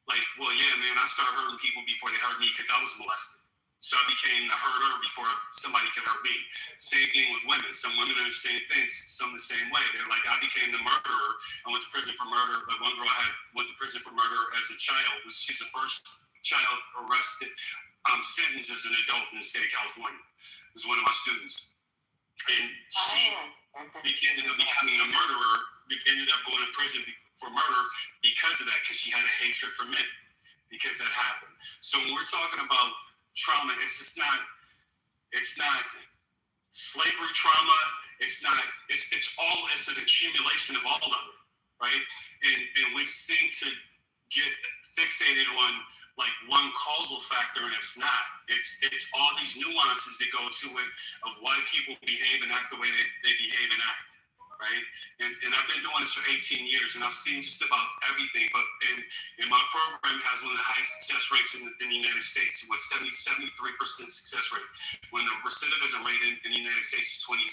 like, well, yeah, man, I started hurting people before they hurt me because I was molested. So I became the hurter before somebody could hurt me. Same thing with women. Some women are the same things, some the same way. They're like, I became the murderer. I went to prison for murder. Like, one girl went to prison for murder as a child. She's the first child arrested, sentenced as an adult in the state of California. It was one of my students. And she ended up becoming a murderer, ended up going to prison for murder because of that, because she had a hatred for men, because that happened. So when we're talking about trauma, it's not slavery trauma. It's an accumulation of all of it, right? And we seem to get fixated on like one causal factor, and it's not. It's all these nuances that go to it of why people behave and act the way they behave and act, right? And I've been doing this for 18 years, and I've seen just about everything. But and my program has one of the highest success rates in the United States. It was 73% success rate, when the recidivism rate in the United States is 27%.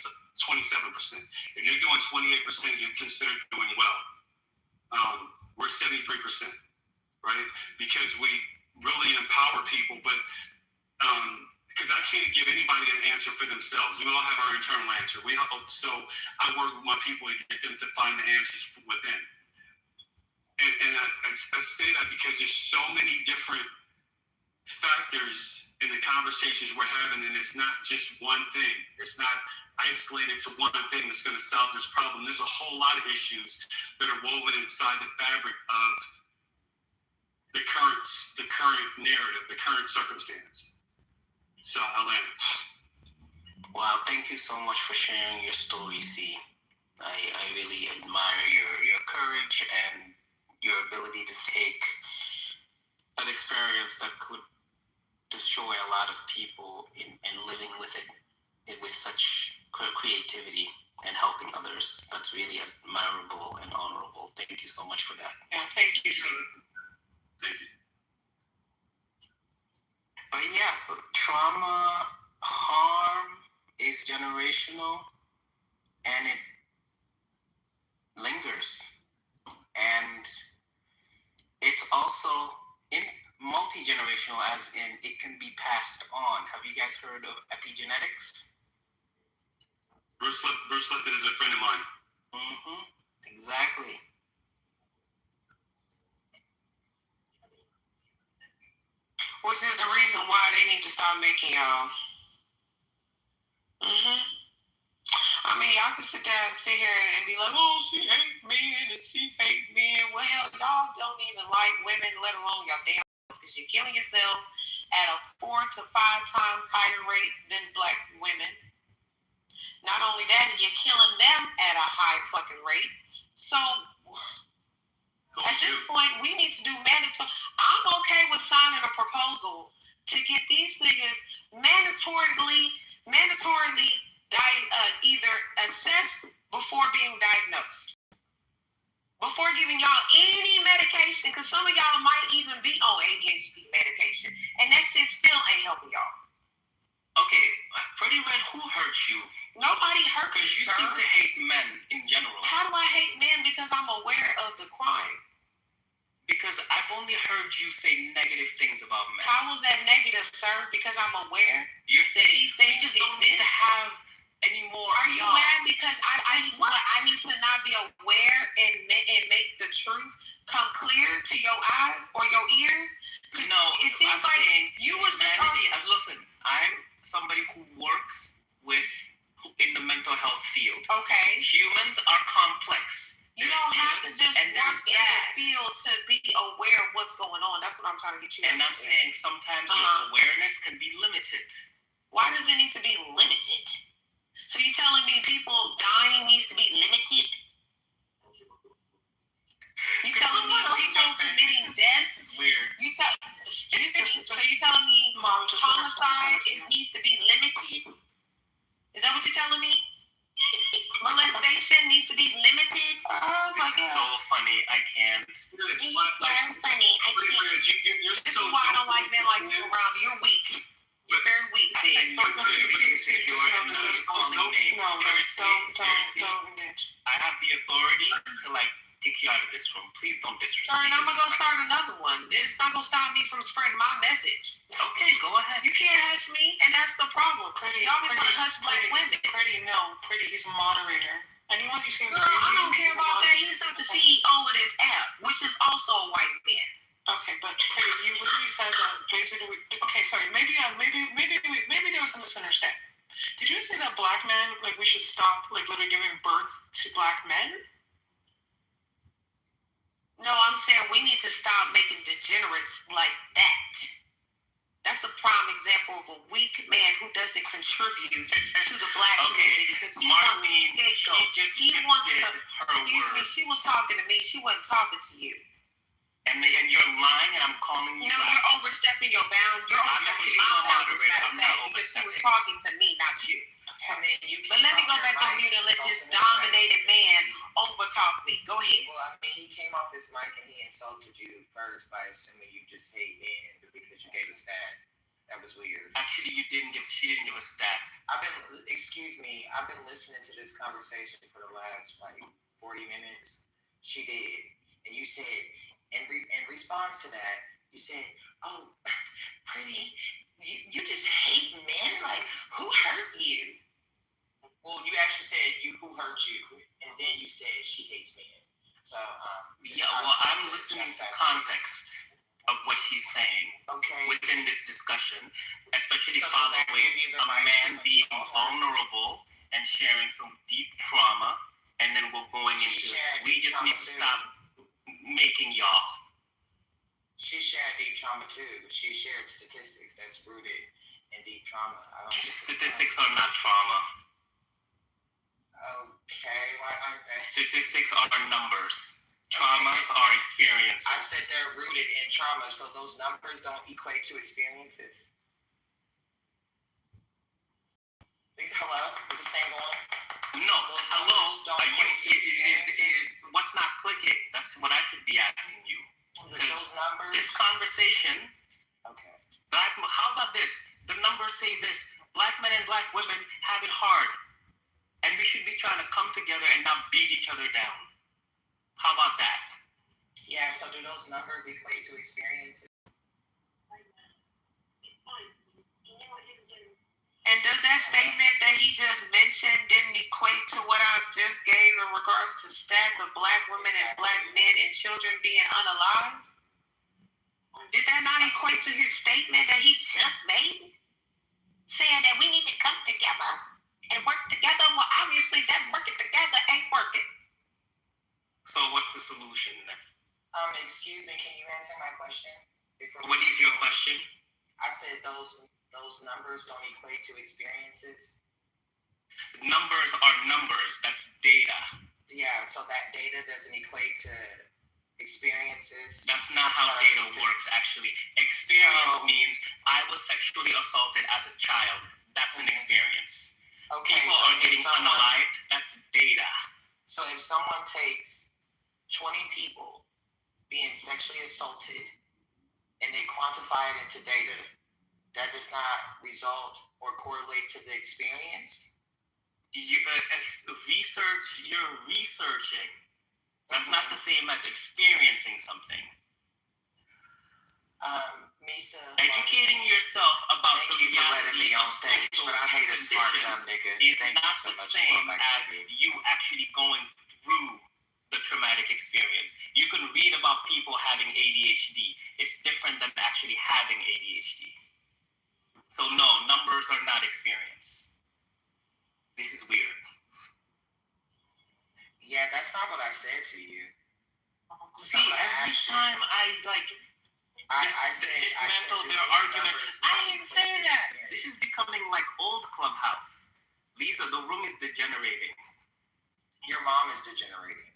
If you're doing 28%, you're considered doing well. We're 73%, right? Because we really empower people, but because I can't give anybody an answer for themselves. We all have our internal answer. So I work with my people to get them to find the answers within. And I say that because there's so many different factors in the conversations we're having, and it's not just one thing. It's not isolated to one thing that's going to solve this problem. There's a whole lot of issues that are woven inside the fabric of the current narrative, the current circumstance. So I'll end. Wow, thank you so much for sharing your story, C. I really admire your courage and your ability to take an experience that could destroy a lot of people and living with it with such creativity and helping others. That's really admirable and honorable. Thank you so much for that. Yeah, thank you, C. Thank you. But yeah, trauma, harm is generational, and it lingers. And it's also multi-generational, as in it can be passed on. Have you guys heard of epigenetics? Bruce Lipton is a friend of mine. Mm-hmm. Exactly. Which is the reason why they need to start making y'all. I mean, y'all y'all can sit here and be like, oh, she hate men and she hate men. Well, y'all don't even like women, let alone y'all damn, because you're killing yourselves at a 4 to 5 times higher rate than black women. Not only that, you're killing them at a high fucking rate. So at this point, we need to do mandatory. I'm okay with signing a proposal to get these niggas mandatorily either assessed before being diagnosed, before giving y'all any medication, because some of y'all might even be on ADHD medication, and that shit still ain't helping y'all. Okay, Pretty Red, who hurt you? Nobody hurt me, because you seem to hate men in general. How do I hate men? Because I'm aware of the crime. Because I've only heard you say negative things about men. How was that negative, sir? Because I'm aware. You're saying these things just don't need to have any more. Are you mad because I need to not be aware and make the truth come clear to your eyes or your ears? No, it seems like you was humanity. Listen, I'm somebody who works in the mental health field. Okay. Humans are complex. You don't have to just work in the field to be aware of what's going on. That's what I'm trying to get you to understand. And I'm saying sometimes your awareness can be limited. Why does it need to be limited? So you telling me people dying needs to be limited? You telling me people committing death? It's weird. So you telling me homicide needs to be limited? Is that what you're telling me? Molestation needs to be limited? Oh my God. It's so funny. I can't. It's so funny. This is why I don't like men like you around. You're weak. You're very weak, big. I have the authority to kick you out of this room. Please don't disrespect. Sorry, I'm gonna go start another one. It's not gonna stop me from spreading my message. Okay, go ahead. You can't hush me, and that's the problem. Y'all want to hush black women. Pretty, he's a moderator. Anyone you see in the Girl, I don't care about that. He's not the CEO of this app, which is also a white man. Okay, but Pretty, you literally said that basically. Okay, sorry. Maybe there was a misunderstanding. Did you say that black men we should stop literally giving birth to black men? No, I'm saying we need to stop making degenerates like that. That's a prime example of a weak man who doesn't contribute to the black community because he wants to scapegoat. He wants to. Excuse me. She was talking to me. She wasn't talking to you. And you're lying, and I'm calling you. No, you're overstepping your boundaries. You're overstepping my boundaries, matter of fact, because she was talking to me, not you. But let me go back on mute and let this dominated man overtalk me. Go ahead. Well, he came off his mic and he insulted you first by assuming you just hate men because you gave a stat. That was weird. Actually, she didn't give a stat. I've been listening to this conversation for the last 40 minutes. She did. And you said, in response to that, you said, oh, Pretty, you just hate men? Who hurt you? Well, you actually said who hurt you, and then you said she hates men. So, I'm listening to context of what she's saying within this discussion, especially following a man being vulnerable and sharing some deep trauma, and then we're going into we just need to stop making y'all. She shared deep trauma too. She shared statistics that's rooted in deep trauma. Statistics are not trauma. Okay, why aren't they? Statistics are numbers. Traumas are experiences. I said they're rooted in trauma, so those numbers don't equate to experiences. Hello? Is this thing going? No. Hello? What's not clicking? That's what I should be asking you. Those numbers? This conversation. Okay. How about this? The numbers say this. Black men and black women have it hard. And we should be trying to come together and not beat each other down. How about that? Yeah, so do those numbers equate to experiences? And does that statement that he just mentioned didn't equate to what I just gave in regards to stats of black women and black men and children being unalive? Did that not equate to his statement that he just made? Saying that we need to come together and and work together. Well, obviously that working together ain't working. So what's the solution then? Excuse me, can you answer my question? What is your question? I said those numbers don't equate to experiences. Numbers are numbers. That's data. Yeah, so that data doesn't equate to experiences. That's not how data works, actually. Experience means I was sexually assaulted as a child. That's an experience. Okay, People so are getting unalived. That's data. So if someone takes 20 people being sexually assaulted and they quantify it into data, that does not result or correlate to the experience? You're researching. That's not the same as experiencing something. Misa, educating yourself about the reality for letting me on stage, but I hate a smart dumb nigga. Is not the same as you actually going through the traumatic experience. You can read about people having ADHD. It's different than actually having ADHD. So no, numbers are not experience. This is weird. Yeah, that's not what I said to you. See, every time I dismantle their argument, I didn't say that. This is becoming like old Clubhouse. Lisa, the room is degenerating. Your mom is degenerating.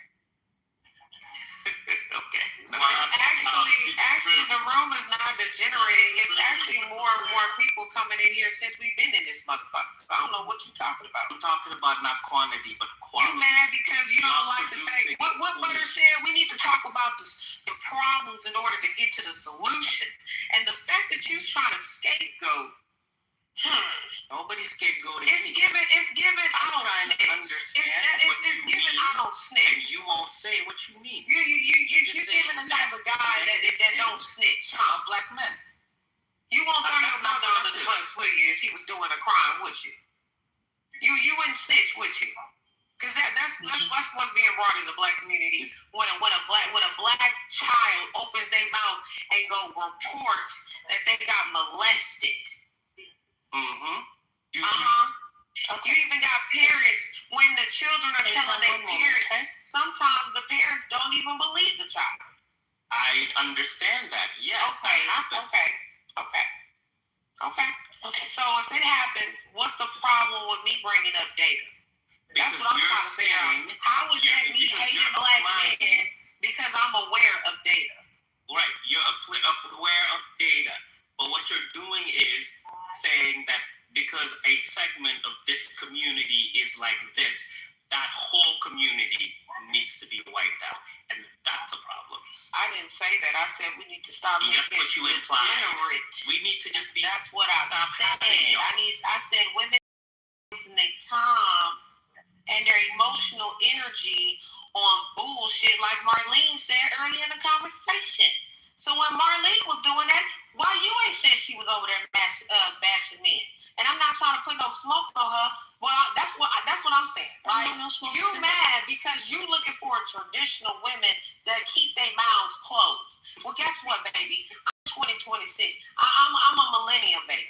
Okay. Actually, the room is not degenerating. It's actually more and more people coming in here since we've been in this motherfucker. So I don't know what you're talking about. I'm talking about not quantity, but quality. You mad because you don't like to say what Butter said? We need to talk about the problems in order to get to the solution. And the fact that you're trying to scapegoat, nobody's scapegoating. It's given. I don't snitch. It's given. I don't snitch. And you won't say what you mean. You're giving the type of guy that don't snitch, huh? Black men. You won't throw your brother under the bus, would you? If he was doing a crime, would you? You wouldn't snitch, would you? Because that's what's being brought in the black community. When a black child opens their mouth and go report that they got molested. You even got parents when the children are telling their parents. Sometimes the parents don't even believe the child. I understand that. Yes. Okay. That happens. Okay. So if it happens, what's the problem with me bringing up data? That's what I'm trying to figure out. How is that me hating black men because I'm aware of data? Right. You're aware of data. But what you're doing is saying that because a segment of this community is like this, that whole community needs to be wiped out. And that's a problem. I didn't say that. I said we need to stop making it degenerate. We need to just be... That's what I said. I said women wasting their time and their emotional energy on bullshit like Marlene said earlier in the conversation. So when Marlene was doing that, why you ain't said she was over there bashing men? And I'm not trying to put no smoke on her. Well, that's what I'm saying. Like, you mad because you looking for traditional women that keep their mouths closed. Well, guess what, baby? I'm 2026. I'm a millennium baby.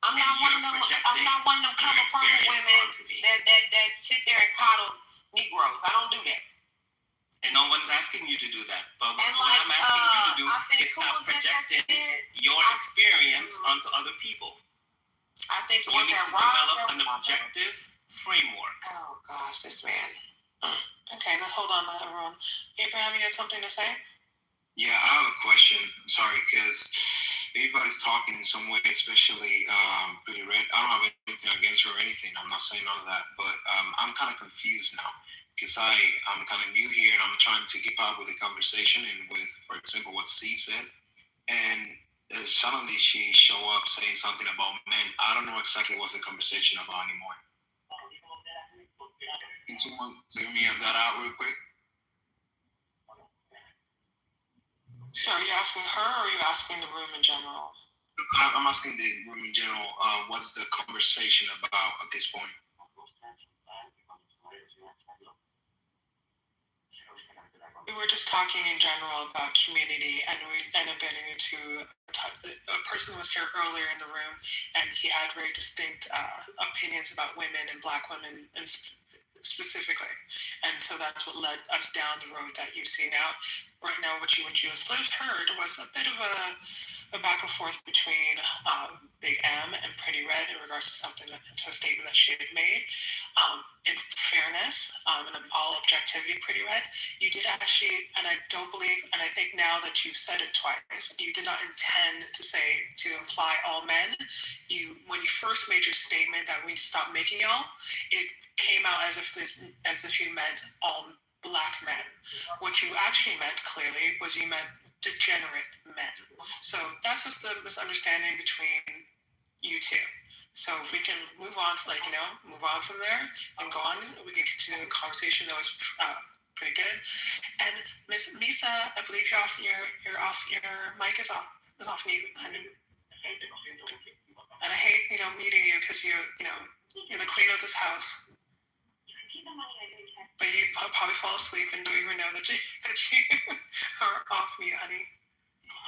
I'm not one of them color purple women that sit there and coddle Negroes. I don't do that. And no one's asking you to do that. But what I'm asking you to do is stop projecting your experience onto other people. I think you need to develop an objective framework. Oh gosh, this man. Okay, now hold on, everyone. Abraham, you had something to say? Yeah, I have a question. Sorry, because everybody's talking in some way, especially Pretty Red. I don't have anything against her or anything. I'm not saying none of that, but I'm kind of confused now because I'm kind of new here and I'm trying to keep up with the conversation and with, for example, what C said, and suddenly she show up saying something about men. I don't know exactly what's the conversation about anymore. Can someone clear me that out real quick? So are you asking her or are you asking the room in general? I'm asking the room in general. What's the conversation about at this point? We were just talking in general about community, and we ended up getting into a person who was here earlier in the room, and he had very distinct opinions about women and Black women and specifically, and so that's what led us down the road that you see now. Right now, what you just heard was a bit of a back and forth between Big M and Pretty Red in regards to to a statement that she had made. In fairness, and in all objectivity, Pretty Red, you did actually, and I don't believe, and I think now that you've said it twice, you did not intend to imply all men. When you first made your statement that we stop making y'all, it came out as if you meant all Black men. What you actually meant clearly was you meant degenerate men. So that's just the misunderstanding between you two. So if we can move on from there and go on, we can continue the conversation. That was pretty good. And Miss Misa, I believe your mic is off mute. And I hate meeting you because you're the queen of this house. But you probably fall asleep and don't even know that you are off mute, honey.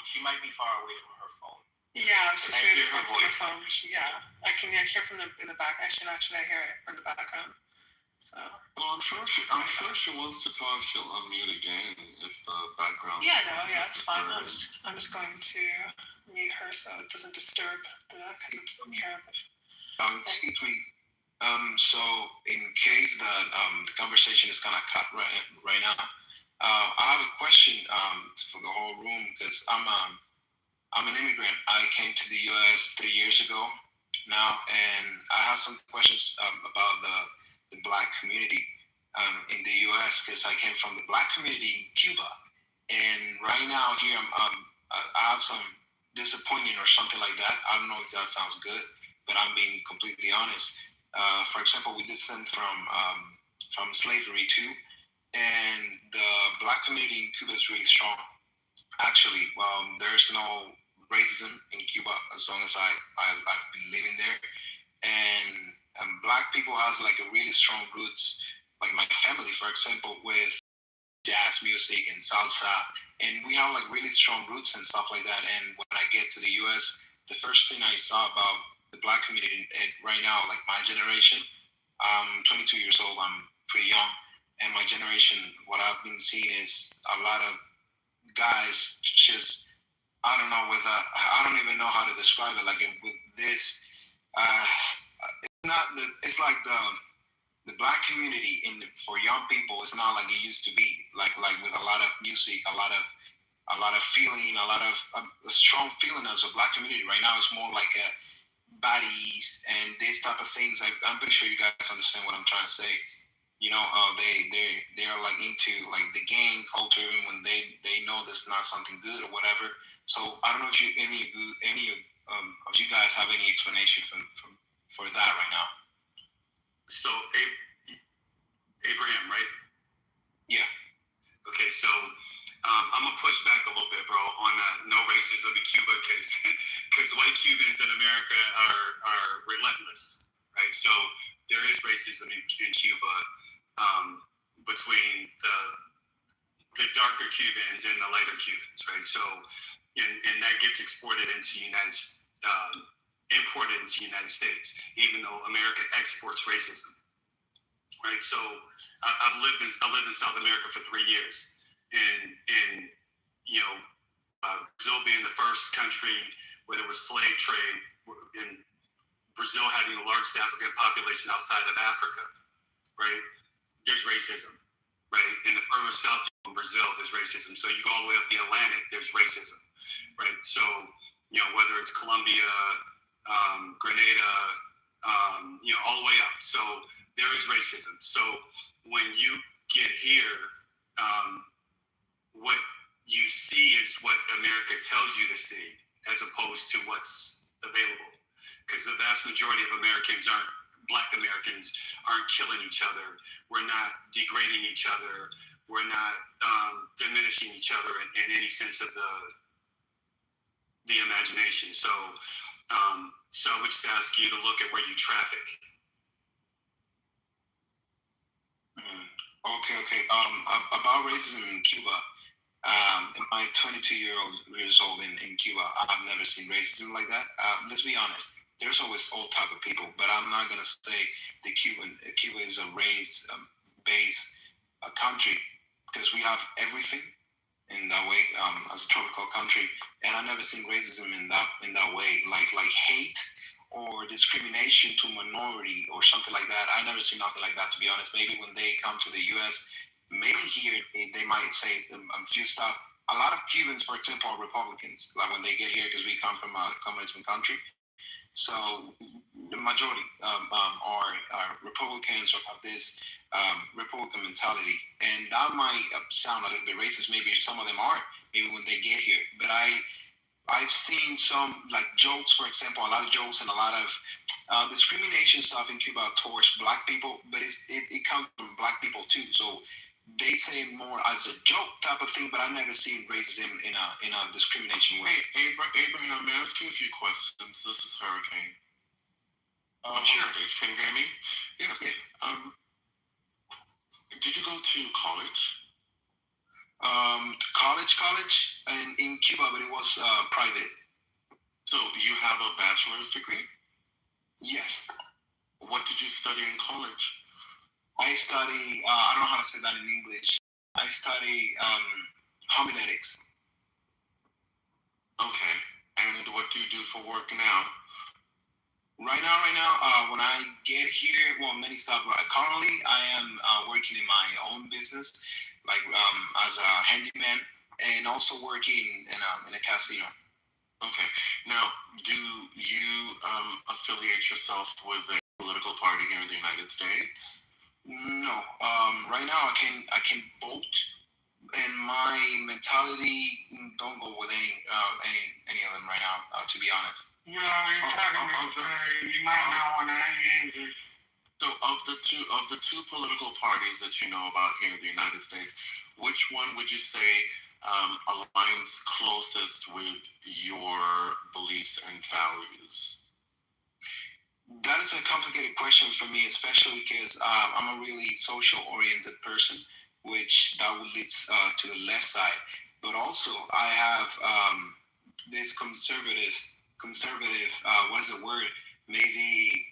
She might be far away from her phone. Yeah, she's really far from her phone. Yeah, I can hear from in the back. I hear it from the background. So. Well, I'm sure she wants to talk. She'll unmute again if the background. Yeah, it's fine. I'm just going to mute her so it doesn't disturb because it's here. Excuse me. So in case that the conversation is kind of cut right now, I have a question for the whole room because I'm an immigrant. I came to the U.S. 3 years ago now, and I have some questions about the Black community in the U.S. because I came from the Black community in Cuba, and right now here I have some disappointment or something like that. I don't know if that sounds good, but I'm being completely honest. For example, we descend from slavery too, and the Black community in Cuba is really strong. Actually, there's no racism in Cuba as long as I've been living there, and Black people has like a really strong roots. Like my family, for example, with jazz music and salsa, and we have like really strong roots and stuff like that. And when I get to the U.S., the first thing I saw about the Black community right now, like my generation, I'm 22 years old, I'm pretty young, and my generation, what I've been seeing is a lot of guys just, I don't even know how to describe it, like with this, it's like the Black community for young people, it's not like it used to be, like with a lot of music, a lot of feeling, a strong feeling as a Black community. Right now it's more like bodies and this type of things. I'm pretty sure you guys understand what I'm trying to say. They are like into like the gang culture, and when they know that's not something good or whatever. So I don't know if any of you guys have any explanation for that right now. So Abraham, right? Yeah. Okay, so I'm gonna push back a little bit, bro, on no racism in Cuba, because white Cubans in America are relentless, right? So there is racism in Cuba between the darker Cubans and the lighter Cubans, right? So and that gets imported into United States, even though America exports racism, right? So I've lived in South America for 3 years. And Brazil being the first country where there was slave trade, and Brazil having the largest African population outside of Africa, right? There's racism, right? In the further south in Brazil, there's racism. So you go all the way up the Atlantic, there's racism, right? So whether it's Colombia, Grenada, all the way up. So there is racism. So when you get here, what you see is what America tells you to see, as opposed to what's available. Because the vast majority of Black Americans aren't killing each other. We're not degrading each other. We're not diminishing each other in any sense of the imagination. So I would just ask you to look at where you traffic. Okay. A about racism in Cuba. In my 22 years old in Cuba, I've never seen racism like that. Let's be honest. There's always all type of people, but I'm not gonna say Cuba is a race-based country because we have everything in that way as a tropical country, and I've never seen racism in that way, like hate or discrimination to minority or something like that. I never seen nothing like that, to be honest. Maybe when they come to the U.S., maybe here they might say a few stuff. A lot of Cubans, for example, are Republicans. Like when they get here, because we come from a communism country, so the majority are Republicans or have this Republican mentality, and that might sound a little bit racist. Maybe some of them are. Maybe when they get here, but I've seen some like jokes, for example, a lot of jokes and a lot of discrimination stuff in Cuba towards black people, but it comes from black people too. So they say it more as a joke type of thing, but I've never seen racism in a discrimination way. Hey, Abraham, may I ask you a few questions? This is Hurricane. Sure. Can you hear me? Yes. Did you go to college? College in Cuba, but it was private. So you have a bachelor's degree? Yes. What did you study in college? I study, I don't know how to say that in English. I study homiletics. Okay. And what do you do for work now? Right now, when I get here, well, many stuff. Currently, I am working in my own business, like as a handyman, and also working in a casino. Okay. Now, do you affiliate yourself with a political party here in the United States? No. Right now, I can vote, and my mentality don't go with any of them right now. To be honest. You might not want to answer. So, of the two political parties that you know about here in the United States, which one would you say aligns closest with your beliefs and values? That is a complicated question for me, especially because I'm a really social-oriented person, which that would lead to the left side. But also, I have this conservative. What is the word? Maybe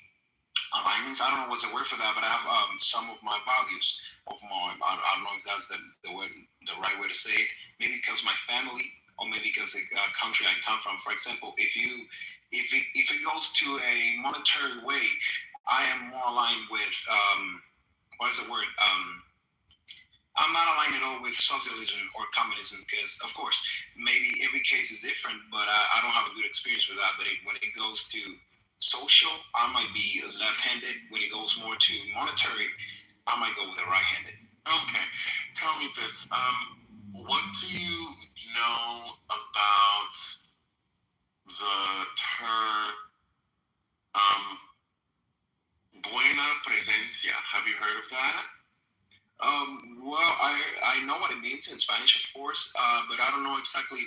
alignments. I don't know what's the word for that, but I have some of my values of my. I don't know if that's the right way to say it. Maybe because my family, or maybe because the country I come from. For example, if it goes to a monetary way, I am more aligned with what is the word? I'm not aligned at all with socialism or communism because, of course, maybe every case is different, but I don't have a good experience with that. But when it goes to social, I might be left-handed. When it goes more to monetary, I might go with the right-handed. Okay. Tell me this. What do you know about the term buena presencia? Have you heard of that? Well, I know what it means in Spanish, of course, but I don't know exactly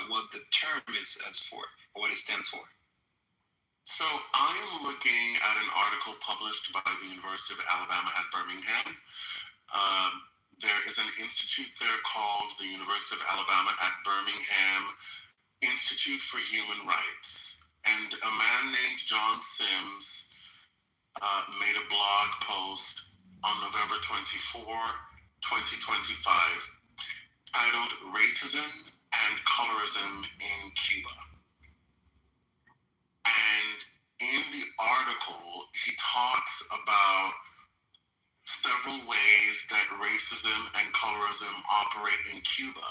what the term is for, or what it stands for. So I am looking at an article published by the University of Alabama at Birmingham. There is an institute there called the University of Alabama at Birmingham Institute for Human Rights. And a man named John Sims made a blog post on November 24, 2025, titled Racism and Colorism in Cuba. And in the article, he talks about several ways that racism and colorism operate in Cuba.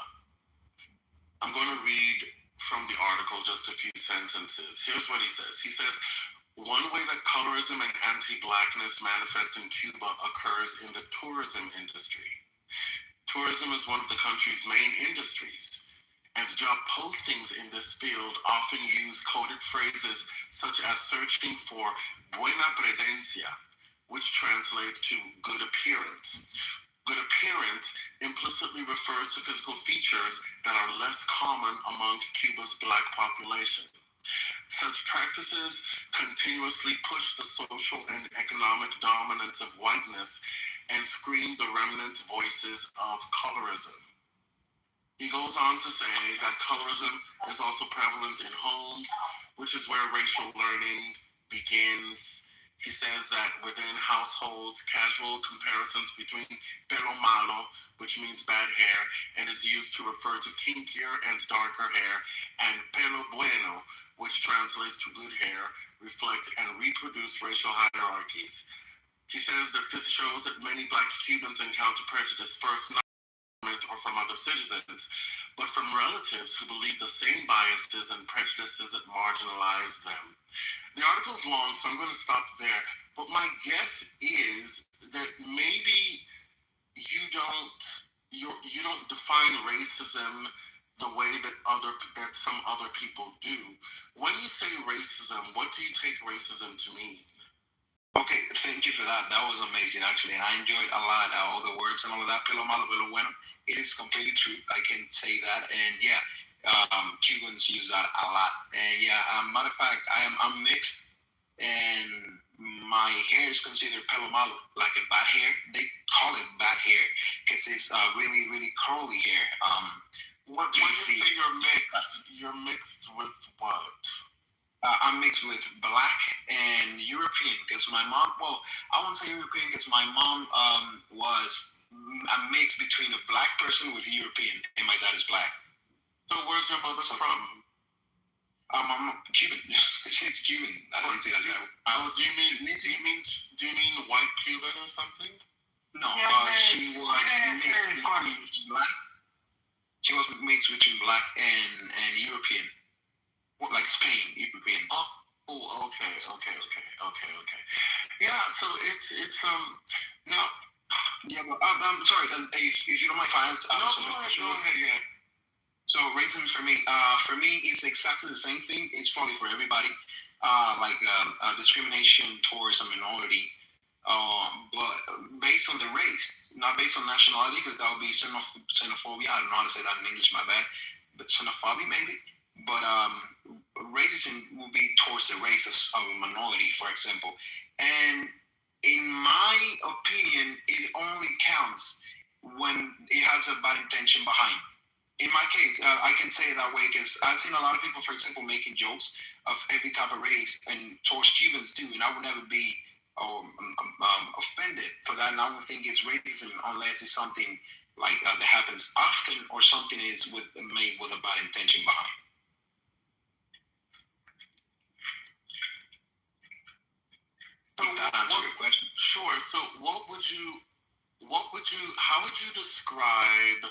I'm going to read from the article just a few sentences. Here's what he says. He says, one way that colorism and anti-blackness manifest in Cuba occurs in the tourism industry. Tourism is one of the country's main industries, and job postings in this field often use coded phrases such as searching for buena presencia, which translates to good appearance. Good appearance implicitly refers to physical features that are less common among Cuba's Black population. Such practices continuously push the social and economic dominance of whiteness and scream the remnant voices of colorism. He goes on to say that colorism is also prevalent in homes, which is where racial learning begins. He says that within households, casual comparisons between pelo malo, which means bad hair, and is used to refer to kinkier and darker hair, and pelo bueno, which translates to good hair, reflect and reproduce racial hierarchies. He says that this shows that many Black Cubans encounter prejudice first not or from other citizens, but from relatives who believe the same biases and prejudices that marginalize them. The article's long, so I'm going to stop there. But my guess is that maybe you don't define racism the way that some other people do. When you say racism, what do you take racism to mean? Okay, thank you for that. That was amazing, actually, and I enjoyed a lot all the words and all of that. Pelo malo, pelo bueno. It is completely true. I can say that, and yeah, Cubans use that a lot. And yeah, matter of fact, I'm mixed, and my hair is considered pelo malo, like a bad hair. They call it bad hair because it's really, really curly hair. When you say you're mixed with what? I'm mixed with Black and European because my mom, well, I won't say European because my mom was a mix between a Black person with European, and my dad is Black. So where's your mother from? I'm Cuban. She's Cuban. I don't see that. Do you mean white Cuban or something? No, she was mixed between Black. She was mixed between Black and European. Like Spain, European. Oh, okay. Yeah, so it's now. Yeah, but I'm sorry. If you don't mind, if I answer. No, go ahead. Yeah. So racism for me, it's exactly the same thing. It's probably for everybody. Discrimination towards a minority, but based on the race, not based on nationality, because that would be xenophobia. I don't know how to say that in English. My bad. But xenophobia maybe. But racism will be towards the race of a minority, for example. And in my opinion, it only counts when it has a bad intention behind. In my case, I can say it that way because I've seen a lot of people, for example, making jokes of every type of race and towards Cubans too, and I would never be offended for that. And I would think it's racism unless it's something like that happens often or something is made with a bad intention behind. Sure. So how would you describe,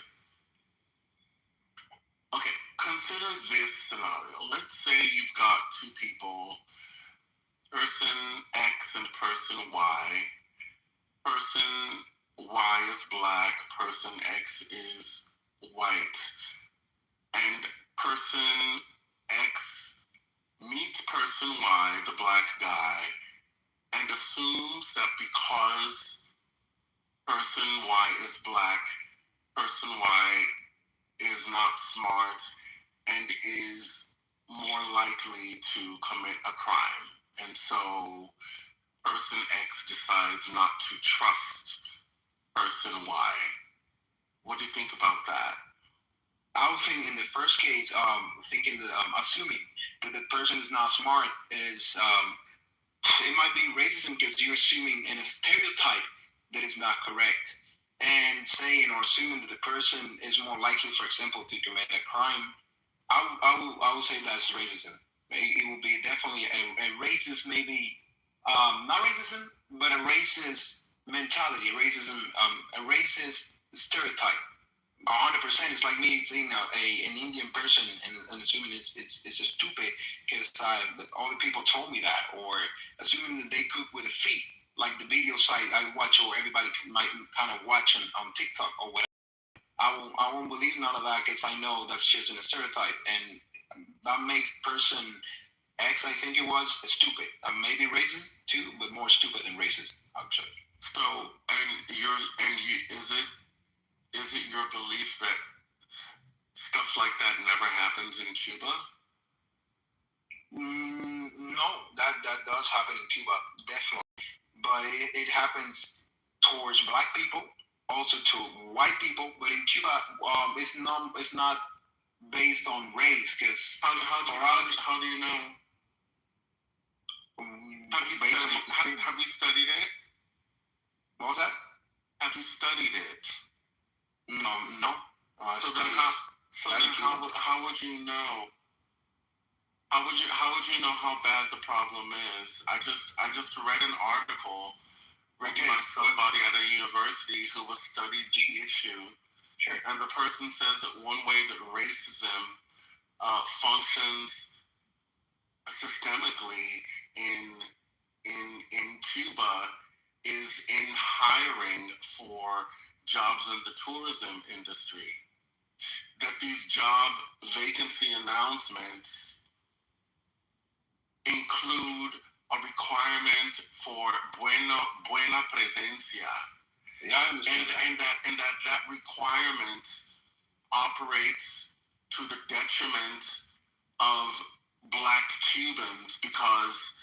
okay, consider this scenario. Let's say you've got two people, person X and person Y. Person Y is Black, person X is white. And person X meets person Y, the Black guy, and assumes that because person Y is Black, person Y is not smart and is more likely to commit a crime. And so person X decides not to trust person Y. What do you think about that? I would think in the first case, assuming that the person is not smart is it might be racism because you're assuming in a stereotype that is not correct, and saying or assuming that the person is more likely, for example, to commit a crime. I would say that's racism. It will be definitely a racist, maybe not racism, but a racist mentality, a racist stereotype. 100%. It's like me seeing an Indian person and assuming it's just stupid because all the people told me that, or assuming that they cook with their feet, like the video site I watch or everybody might kind of watch on TikTok or whatever. I won't believe none of that because I know that's just a stereotype, and that makes person X, I think it was, stupid. Maybe racist too, but more stupid than racist, actually. So, is it your belief that stuff like that never happens in Cuba? No, that does happen in Cuba, definitely. But it happens towards black people, also to white people. But in Cuba, it's not based on race. Because how do you know? Have you studied it? What was that? Have you studied it? No. How would you know? How would you know how bad the problem is? I just read an article written by somebody at a university who was studied the issue. Sure. And the person says that one way that racism functions systemically in Cuba is in hiring for jobs in the tourism industry. That these job vacancy announcements include a requirement for buena presencia. Yeah, I understand and that requirement operates to the detriment of black Cubans because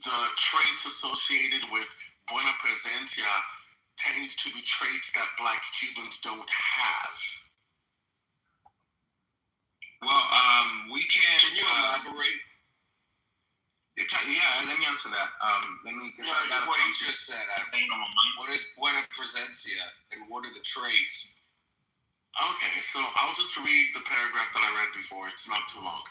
the traits associated with buena presencia tend to be traits that black Cubans don't have. Well, we can. Can you elaborate? Yeah, let me answer that. What you just said. What is buena presencia, and what are the traits? Okay, so I'll just read the paragraph that I read before. It's not too long.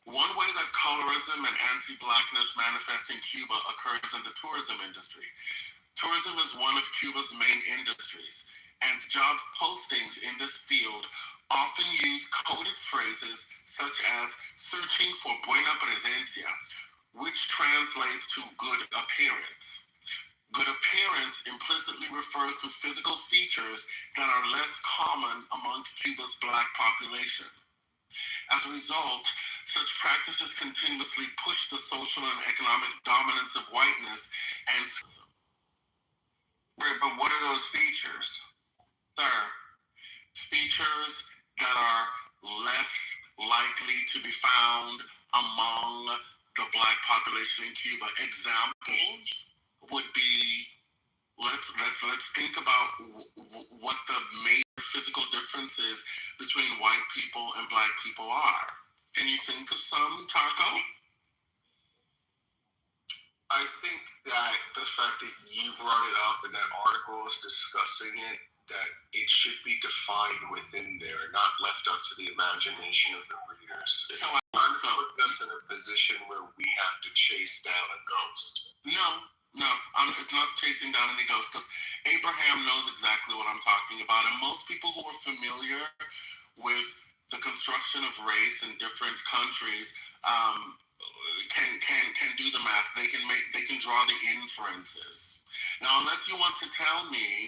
One way that colorism and anti-blackness manifest in Cuba occurs in the tourism industry. Tourism is one of Cuba's main industries, and job postings in this field often use coded phrases such as searching for buena presencia, which translates to good appearance. Good appearance implicitly refers to physical features that are less common among Cuba's black population. As a result, such practices continuously push the social and economic dominance of whiteness and racism. Right, but what are those features? Sir, features that are less likely to be found among the black population in Cuba. Examples would be, let's think about what the major physical differences between white people and black people are. Can you think of some, Taco? I think that the fact that you brought it up and that article is discussing it, that it should be defined within there, not left up to the imagination of the readers. It's not putting us in a position where we have to chase down a ghost. No, it's not chasing down any ghosts, because Abraham knows exactly what I'm talking about, and most people who are familiar with the construction of race in different countries can do the math. They can draw the inferences. Now, unless you want to tell me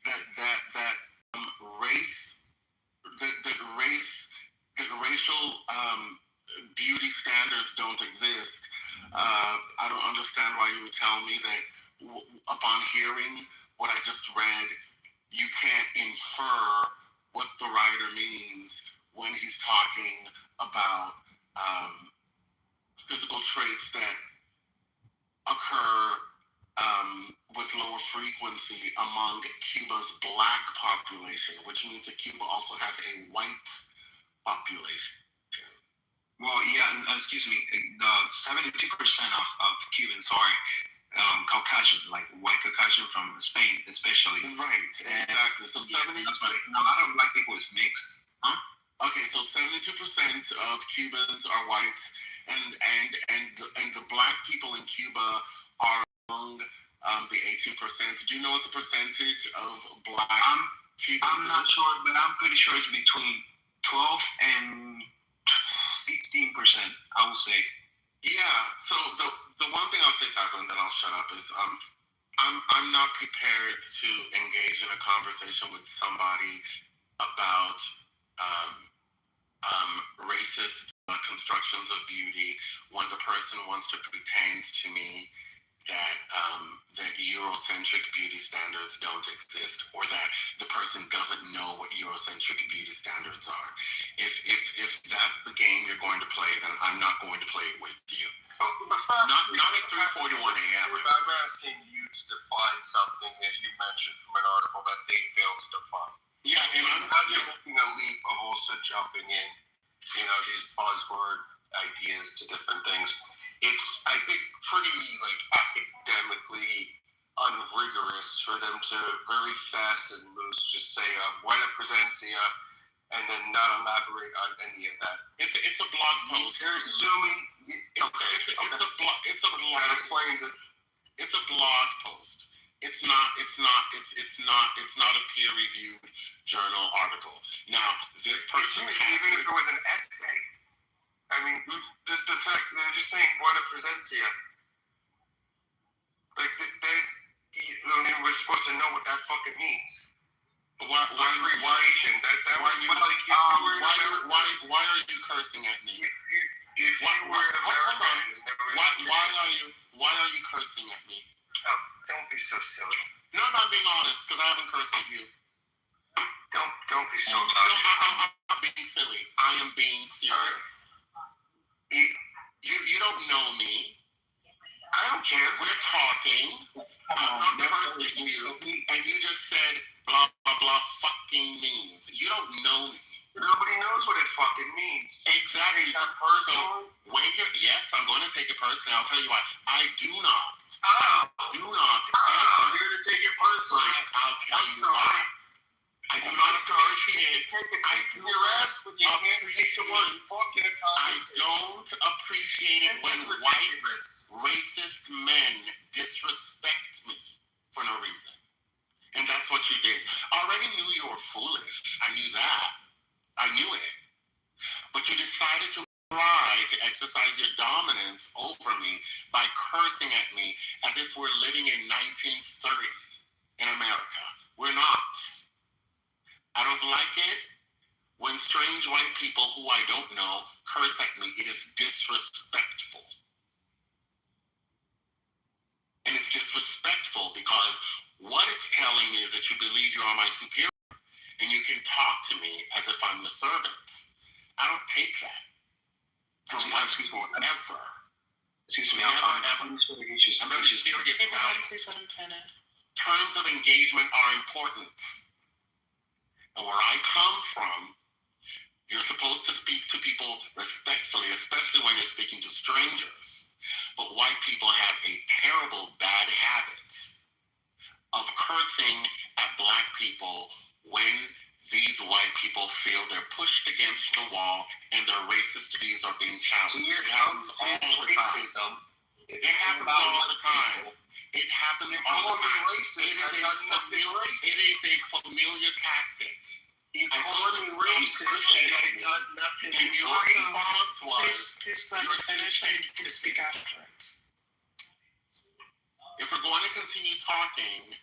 that racial beauty standards don't exist, I don't understand why you would tell me that upon hearing what I just read, you can't infer what the writer means when he's talking about physical traits that occur with lower frequency among Cuba's black population, which means that Cuba also has a white population. Well, yeah, excuse me. The 72% of Cubans are Caucasian, like white Caucasian from Spain, especially. Right, exactly. So 70%. A lot of black people is mixed. Huh? Okay, so 72% of Cubans are white, and the black people in Cuba are among the 18%. Do you know what the percentage of black Cubans I'm not sure, but I'm pretty sure it's between 12 and 15%, I would say. Yeah, so the one thing I'll say, Taco, and then I'll shut up, is I'm not prepared to engage in a conversation with somebody about racist constructions of beauty when the person wants to pretend to me that Eurocentric beauty standards don't exist, or that the person doesn't know what Eurocentric beauty standards are. If that's the game you're going to play, then I'm not going to play it with you. Not at 3:41 a.m. I'm asking you to define something that you mentioned action from an article that they failed to define. Yeah, and I'm not just taking a leap of also jumping in, these buzzword ideas to different things. It's, I think, pretty like academically unrigorous for them to very fast and loose just say buena presencia and then not elaborate on any of that. It's a blog post. They're assuming. It's a blog. That explains it. It's a blog post. It's not a peer-reviewed journal article. Now, this person, even if it was an essay, I mean, just the fact that they're just saying buena presencia. Like we're supposed to know what that fucking means. Why are you cursing at me? Why are you cursing at me? Oh, don't be so silly. No, I'm not being honest, because I haven't cursed at you. Don't be so loud. I'm not being silly. I am being serious. You don't know me. I don't care. We're talking. I'm not cursing at you, and you just said blah blah blah fucking means. You don't know me. Nobody knows what it fucking means. Exactly. It's not personal. So yes, I'm going to take it personally. I'll tell you why. I do not. You're going to take it personally. I'll tell you why. I do not appreciate. I don't appreciate it when white racist men disrespect me for no reason. And that's what you did. I already knew you were foolish. I knew that. I knew it. But you decided to try to exercise your dominance over me by cursing at me as if we're living in 1930 in America. We're not. I don't like it when strange white people who I don't know curse at me. It is disrespectful. And it's disrespectful because what it's telling me is that you believe you are my superior and you can talk to me as if I'm the servant. I don't take that from white people ever. Excuse me, I'm very serious about it. Please let him finish. Terms of engagement are important. And where I come from, you're supposed to speak to people respectfully, especially when you're speaking to strangers. But white people have a terrible bad habit of cursing at black people when these white people feel they're pushed against the wall and their racist views are being challenged. It happens all the time. It happens all the time. It happens all the time. It is a familiar tactic. You called me racist and I done nothing. And your response was, please let me finish and you can speak afterwards. If we're going to continue talking,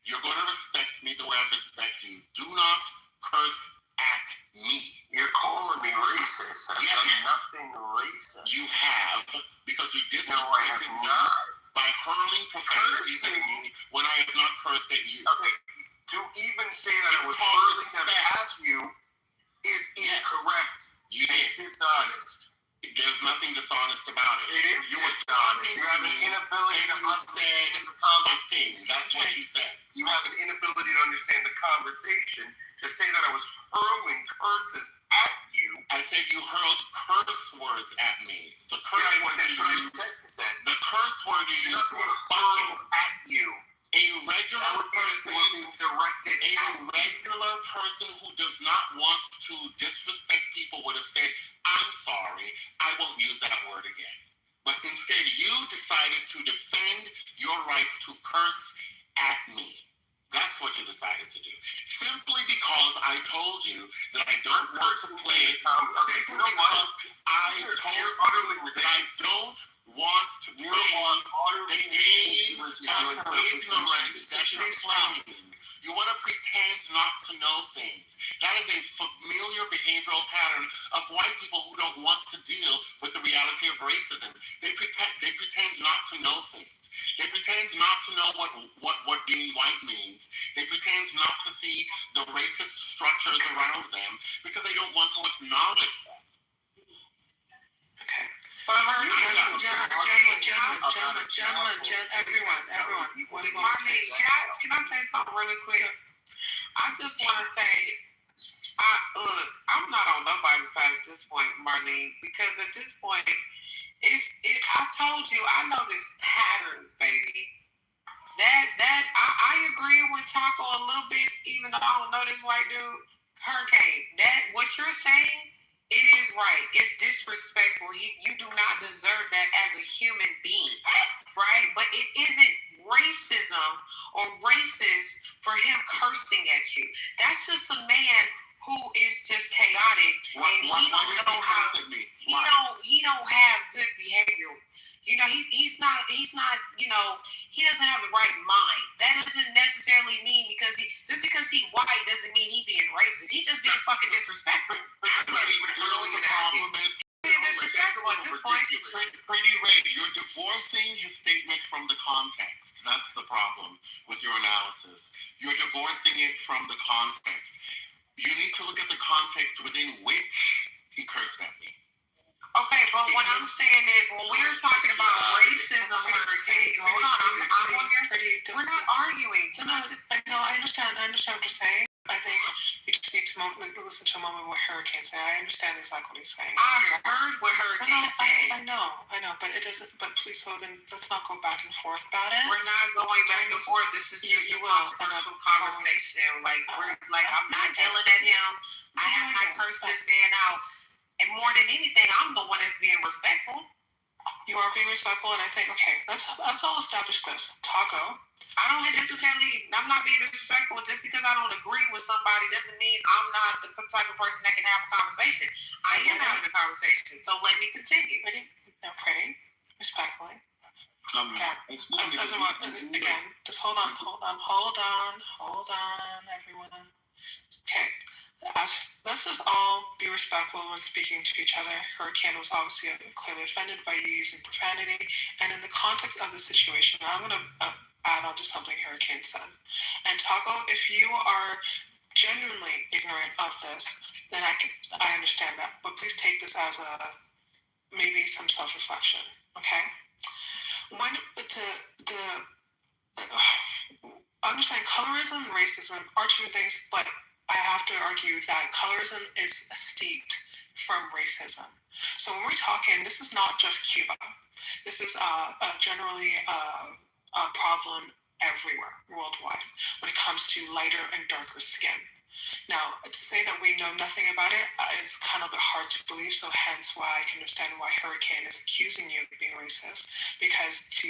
you're going to respect me the way I respect you. Do not curse at me. You're calling me racist. I've done nothing racist. You have, because you did No, I have not. By hurling profanities at me when I have not cursed at you. Okay, to even say that I was cursing at you is incorrect. You did. It's dishonest. There's nothing dishonest about it. It is dishonest. You have an inability to understand the conversation. That's what you said. You have an inability to understand the conversation to say that I was hurling curses at you. I said you hurled curse words at me. The curse word you said. The curse word you used was hurled at you. A regular person who does not want to disrespect people would have said, I'm sorry, I won't use that word again. But instead, you decided to defend your right to curse at me. That's what you decided to do. Simply because I told you that I don't want to play. Simply because I told you that I don't want to play the game of ignorance that you're playing. You want to pretend not to know things. That is a familiar behavioral pattern of white people who don't want to deal with the reality of racism. They pretend not to know things. They pretend not to know what being white means. They pretend not to see the racist structures around them because they don't want to acknowledge them. Okay. For her, everyone. Marlene, can I say something really quick? I just want to say, look, I'm not on nobody's side at this point, Marlene, because at this point, I told you, I notice patterns, baby. I agree with Taco a little bit, even though I don't know this white dude. Hurricane, what you're saying, it is right. It's disrespectful. You do not deserve that as a human being, right? But it isn't racism or racist for him cursing at you. That's just a man who is just chaotic, and he don't know how. He don't have good behavior. He's not. He doesn't have the right mind. That doesn't necessarily mean because he's white doesn't mean he being racist. He's just being fucking disrespectful. Pretty Ray, you're divorcing his statement from the context. That's the problem with your analysis. You're divorcing it from the context. You need to look at the context within which he cursed at me. Okay, but what I'm saying is, when we're talking about racism, Hurricane, hold on, we're not arguing. No, I understand what you're saying. I think you just need to listen to a moment what Hurricane said. I understand exactly what he's saying. I heard what Hurricane said. I know, but it doesn't. But please, so then let's not go back and forth about it. We're not going back and forth. This is just a controversial conversation. I'm not yelling at him. I have not cursed this man out. And more than anything, I'm the one that's being respectful. You are being respectful, and I think, okay, let's all establish this. Taco. I'm not being disrespectful. Just because I don't agree with somebody doesn't mean I'm not the type of person that can have a conversation. I am having a conversation, so let me continue. Pretty, respectfully. Again, just hold on, everyone. Okay. Let's just all be respectful when speaking to each other. Hurricane was obviously clearly offended by you using profanity, and in the context of the situation, I'm going to add on to something Hurricane said. And Taco, if you are genuinely ignorant of this, then I understand that. But please take this as maybe some self-reflection. Okay. Understand colorism and racism are two things, but I have to argue that colorism is steeped from racism. So when we're talking, this is not just Cuba. This is generally a problem everywhere, worldwide, when it comes to lighter and darker skin. Now, to say that we know nothing about it is kind of hard to believe, so hence why I can understand why Hurricane is accusing you of being racist, because to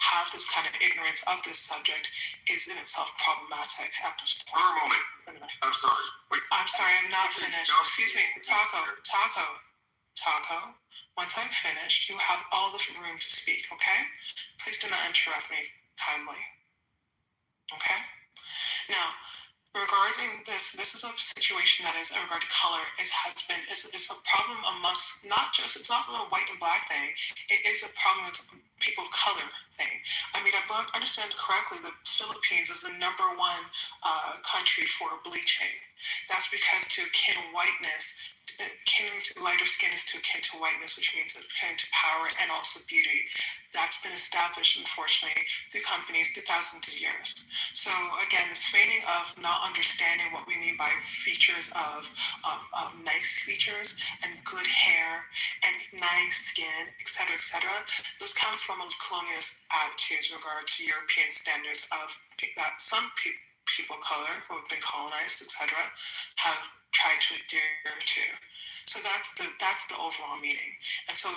have this kind of ignorance of this subject is in itself problematic at this point. For a moment. I'm sorry. I'm sorry, I'm not finished. Excuse me, Taco. Once I'm finished, you have all the room to speak, okay? Please do not interrupt me, kindly. Okay? Now, regarding this is a situation that is in regard to color. It's a problem amongst it's not a white and black thing. It is a problem with people of color thing. I mean, I understand correctly that Philippines is the number one country for bleaching. That's because to akin whiteness, akin to lighter skin is to akin to whiteness, which means akin to power and also beauty. That's been established, unfortunately, through companies through thousands of years. So again, this feigning of not understanding what we mean by features of nice features and good hair and nice skin, etc., those come from a colonialist attitudes in regard to European standards of that some people of color who have been colonized, etc., have tried to adhere to. So that's the overall meaning. And so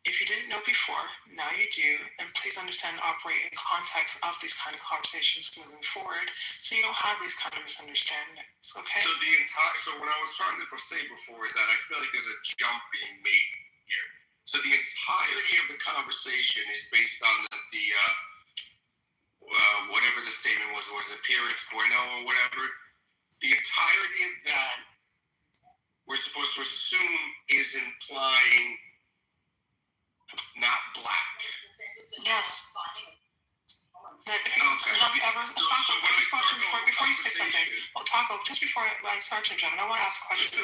if you didn't know before, now you do, and please understand and operate in context of these kind of conversations moving forward, so you don't have these kind of misunderstandings. Okay. So what I was trying to say before is that I feel like there's a jump being made here. So the entirety of the conversation is based on the whatever the statement was appearance bueno or whatever. The entirety of that we're supposed to assume is implying not black. Yes. Have you ever Taco, just question before you say something? Well, Taco, just before I'm sorry to jump, I want to ask a question.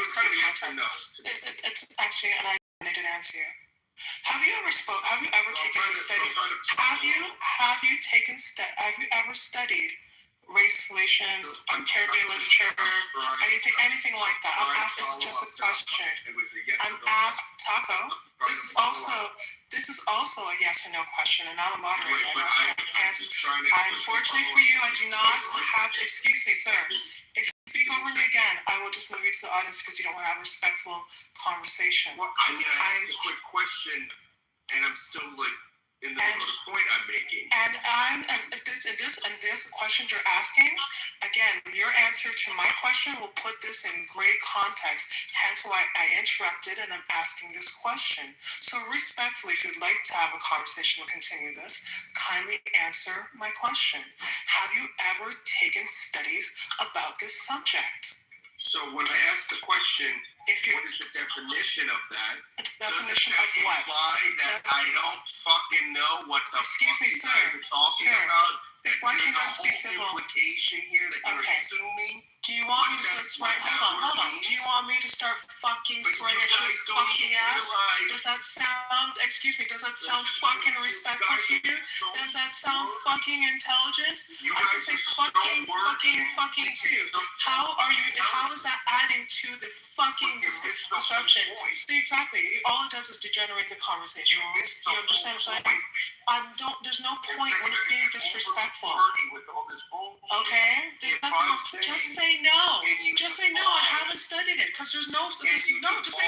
It's actually, and I did answer you. Have you ever taken any studies? Have you ever studied race relations, Caribbean literature, anything like that? I'm asking. It's just a question. I'm asked Taco. This is also a yes or no question, and I'm a moderator. Unfortunately for you, I do not have to. Excuse me, sir. If you speak over me again, I will just move you to the audience because you don't want to have a respectful conversation. Well, I asked a quick question, and I'm still like in the middle of the point I'm making. And this question you're asking, again, your answer to my question will put this in great context. Hence why I interrupted and I'm asking this question. So respectfully, if you'd like to have a conversation or continue this, kindly answer my question. Have you ever taken studies about this subject? So when I asked the question, what is the definition of that? Definition of what? Imply that I don't fucking know what the Excuse me, sir. Guys are talking about? That Why there's can't I a be whole civil? implication here that you're assuming? Do you want me to start swearing? Hold on. Do you want me to start fucking swearing at your fucking ass? Does that sound, excuse me, does that sound fucking respectful to you? Does that sound fucking intelligent? I can say fucking too. How is that adding to the fucking disruption? See, exactly. All it does is degenerate the conversation. You understand what I'm saying? There's no point when you're being disrespectful. Okay? There's nothing. Just say no. Just say no. I haven't studied it because there's no. Just say no. Just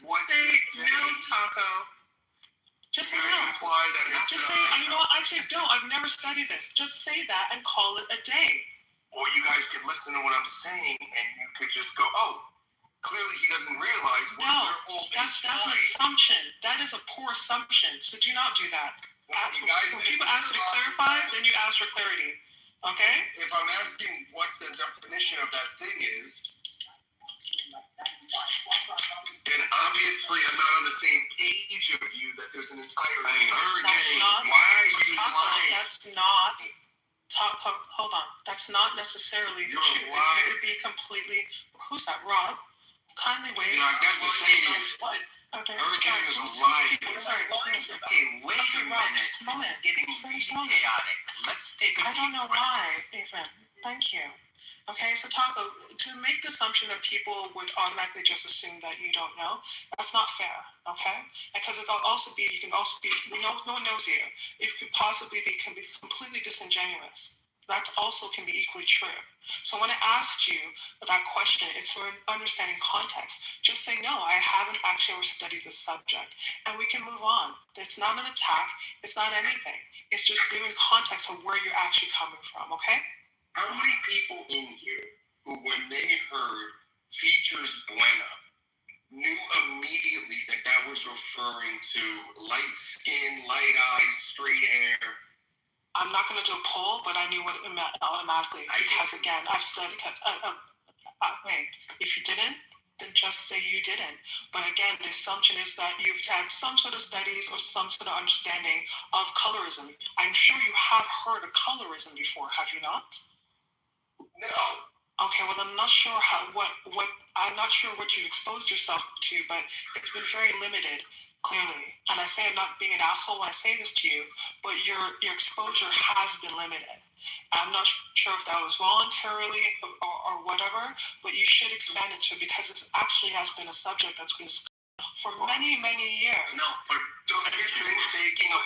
say no, Taco. Just say no. Just say, you know what? Actually, don't. I've never studied this. Just say that and call it a day. Or you guys could listen to what I'm saying and you could just go, oh, clearly he doesn't realize what we're all that's an assumption. That is a poor assumption. So do not do that. When people ask you to clarify, then you ask for clarity. Okay? If I'm asking what the definition of that thing is, then obviously I'm not on the same page of you that there's an entire hurricane. Why are you lying? That's not. Hold on. That's not necessarily the truth. It would be completely. Who's that? Rob? Kindly wait. Yeah, I got to say this. Okay. Hurricane is a lie. Okay, wait a minute. This is getting really chaotic. Let's take a I don't know why, even. Thank you. Okay, so Taco, to make the assumption that people would automatically just assume that you don't know, that's not fair, okay? Because it can also be, no one knows you. It could possibly can be completely disingenuous. That also can be equally true. So when I asked you that question, it's for understanding context. Just say, no, I haven't actually ever studied this subject. And we can move on. It's not an attack. It's not anything. It's just giving context of where you're actually coming from, okay? How many people in here who, when they heard Features Buena, knew immediately that was referring to light skin, light eyes, straight hair? I'm not going to do a poll, but I knew what it meant automatically because, again, I've studied. If you didn't, then just say you didn't. But again, the assumption is that you've had some sort of studies or some sort of understanding of colorism. I'm sure you have heard of colorism before, have you not? No. Okay, well, I'm not sure I'm not sure what you've exposed yourself to, but it's been very limited. Clearly, and I say I'm not being an asshole when I say this to you, but your exposure has been limited. I'm not sure if that was voluntarily or whatever, but you should expand it to because it actually has been a subject that's been for many, many years. No, don't you think taking a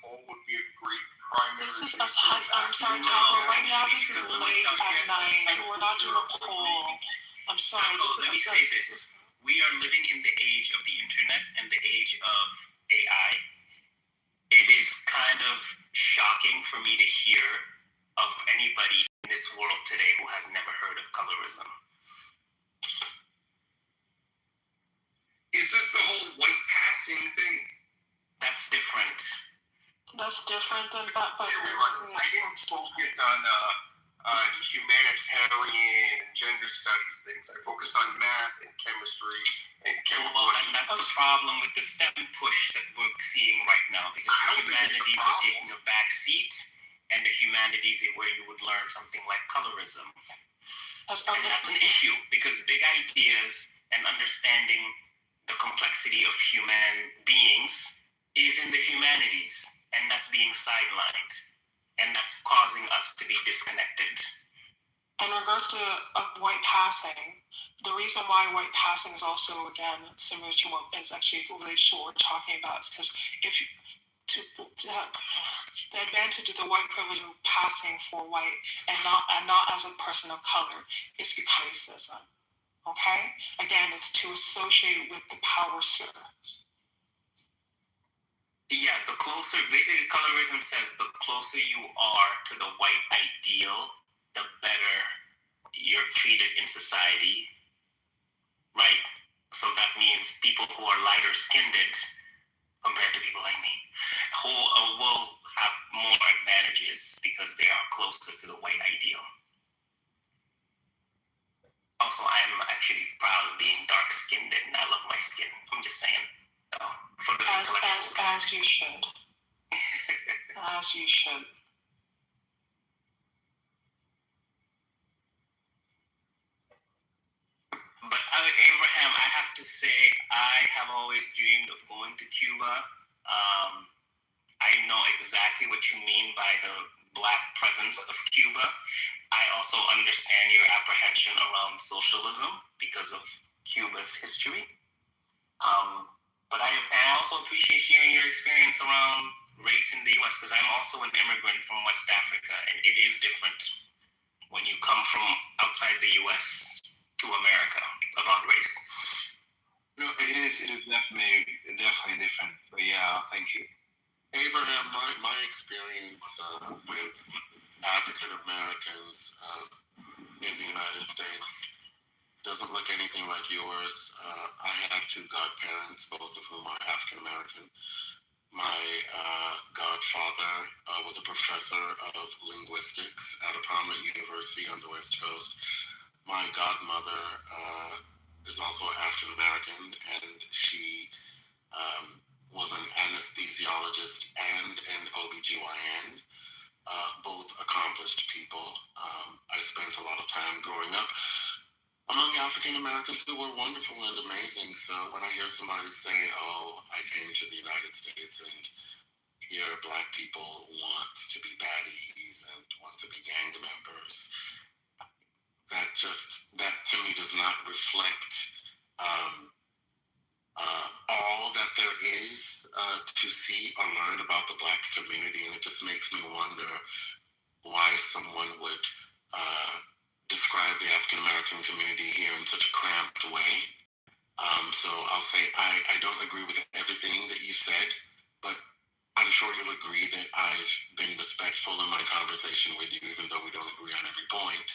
poll would be a great primary? This is us. I'm sorry, Taco. Right now, this is late at night. We're not doing a poll. I'm sorry. Let me say this. We are living in the age of the internet and the age of AI. It is kind of shocking for me to hear of anybody in this world today who has never heard of colorism. Is this the whole white passing thing? That's different. That's different than that, but I didn't focus on humanitarian and gender studies things. I focused on math and chemistry and chemical. Well, that's the problem with the STEM push that we're seeing right now, because the humanities are taking a back seat, and the humanities is where you would learn something like colorism. And that's an issue, because big ideas and understanding the complexity of human beings is in the humanities, and that's being sidelined, and that's causing us to be disconnected. In regards to white passing, the reason why white passing is also, again, similar to what is actually related to what we're talking about is because if you, the advantage of the white privilege of passing for white and not as a person of color is because of racism. Okay? Again, it's to associate with the power center. Yeah, the closer, basically colorism says the closer you are to the white ideal, the better you're treated in society, right? So that means people who are lighter skinned compared to people like me who will have more advantages because they are closer to the white ideal. Also, I'm actually proud of being dark skinned and I love my skin. I'm just saying. So, for the as you should. As you should. But Abraham, I have to say, I have always dreamed of going to Cuba. I know exactly what you mean by the Black presence of Cuba. I also understand your apprehension around socialism because of Cuba's history. But I also appreciate hearing your experience around race in the U.S. because I'm also an immigrant from West Africa, and it is different when you come from outside the U.S. to America about race. No, it is definitely different. But yeah, thank you. Abraham, my experience with African Americans in the United States doesn't look anything like yours. I have two godparents, both of whom are African American. My godfather was a professor of linguistics at a prominent university on the West Coast. My godmother is also African American, and she was an anesthesiologist and an OBGYN, both accomplished people. I spent a lot of time growing up among African Americans who were wonderful and amazing. So when I hear somebody say, oh, I came to the United States and here Black people want to be baddies and want to be gang members, that to me does not reflect all that there is to see or learn about the Black community, and it just makes me wonder why someone would describe the African American community here in such a cramped way. So I'll say I don't agree with everything that you said, but I'm sure you'll agree that I've been respectful in my conversation with you, even though we don't agree on every point.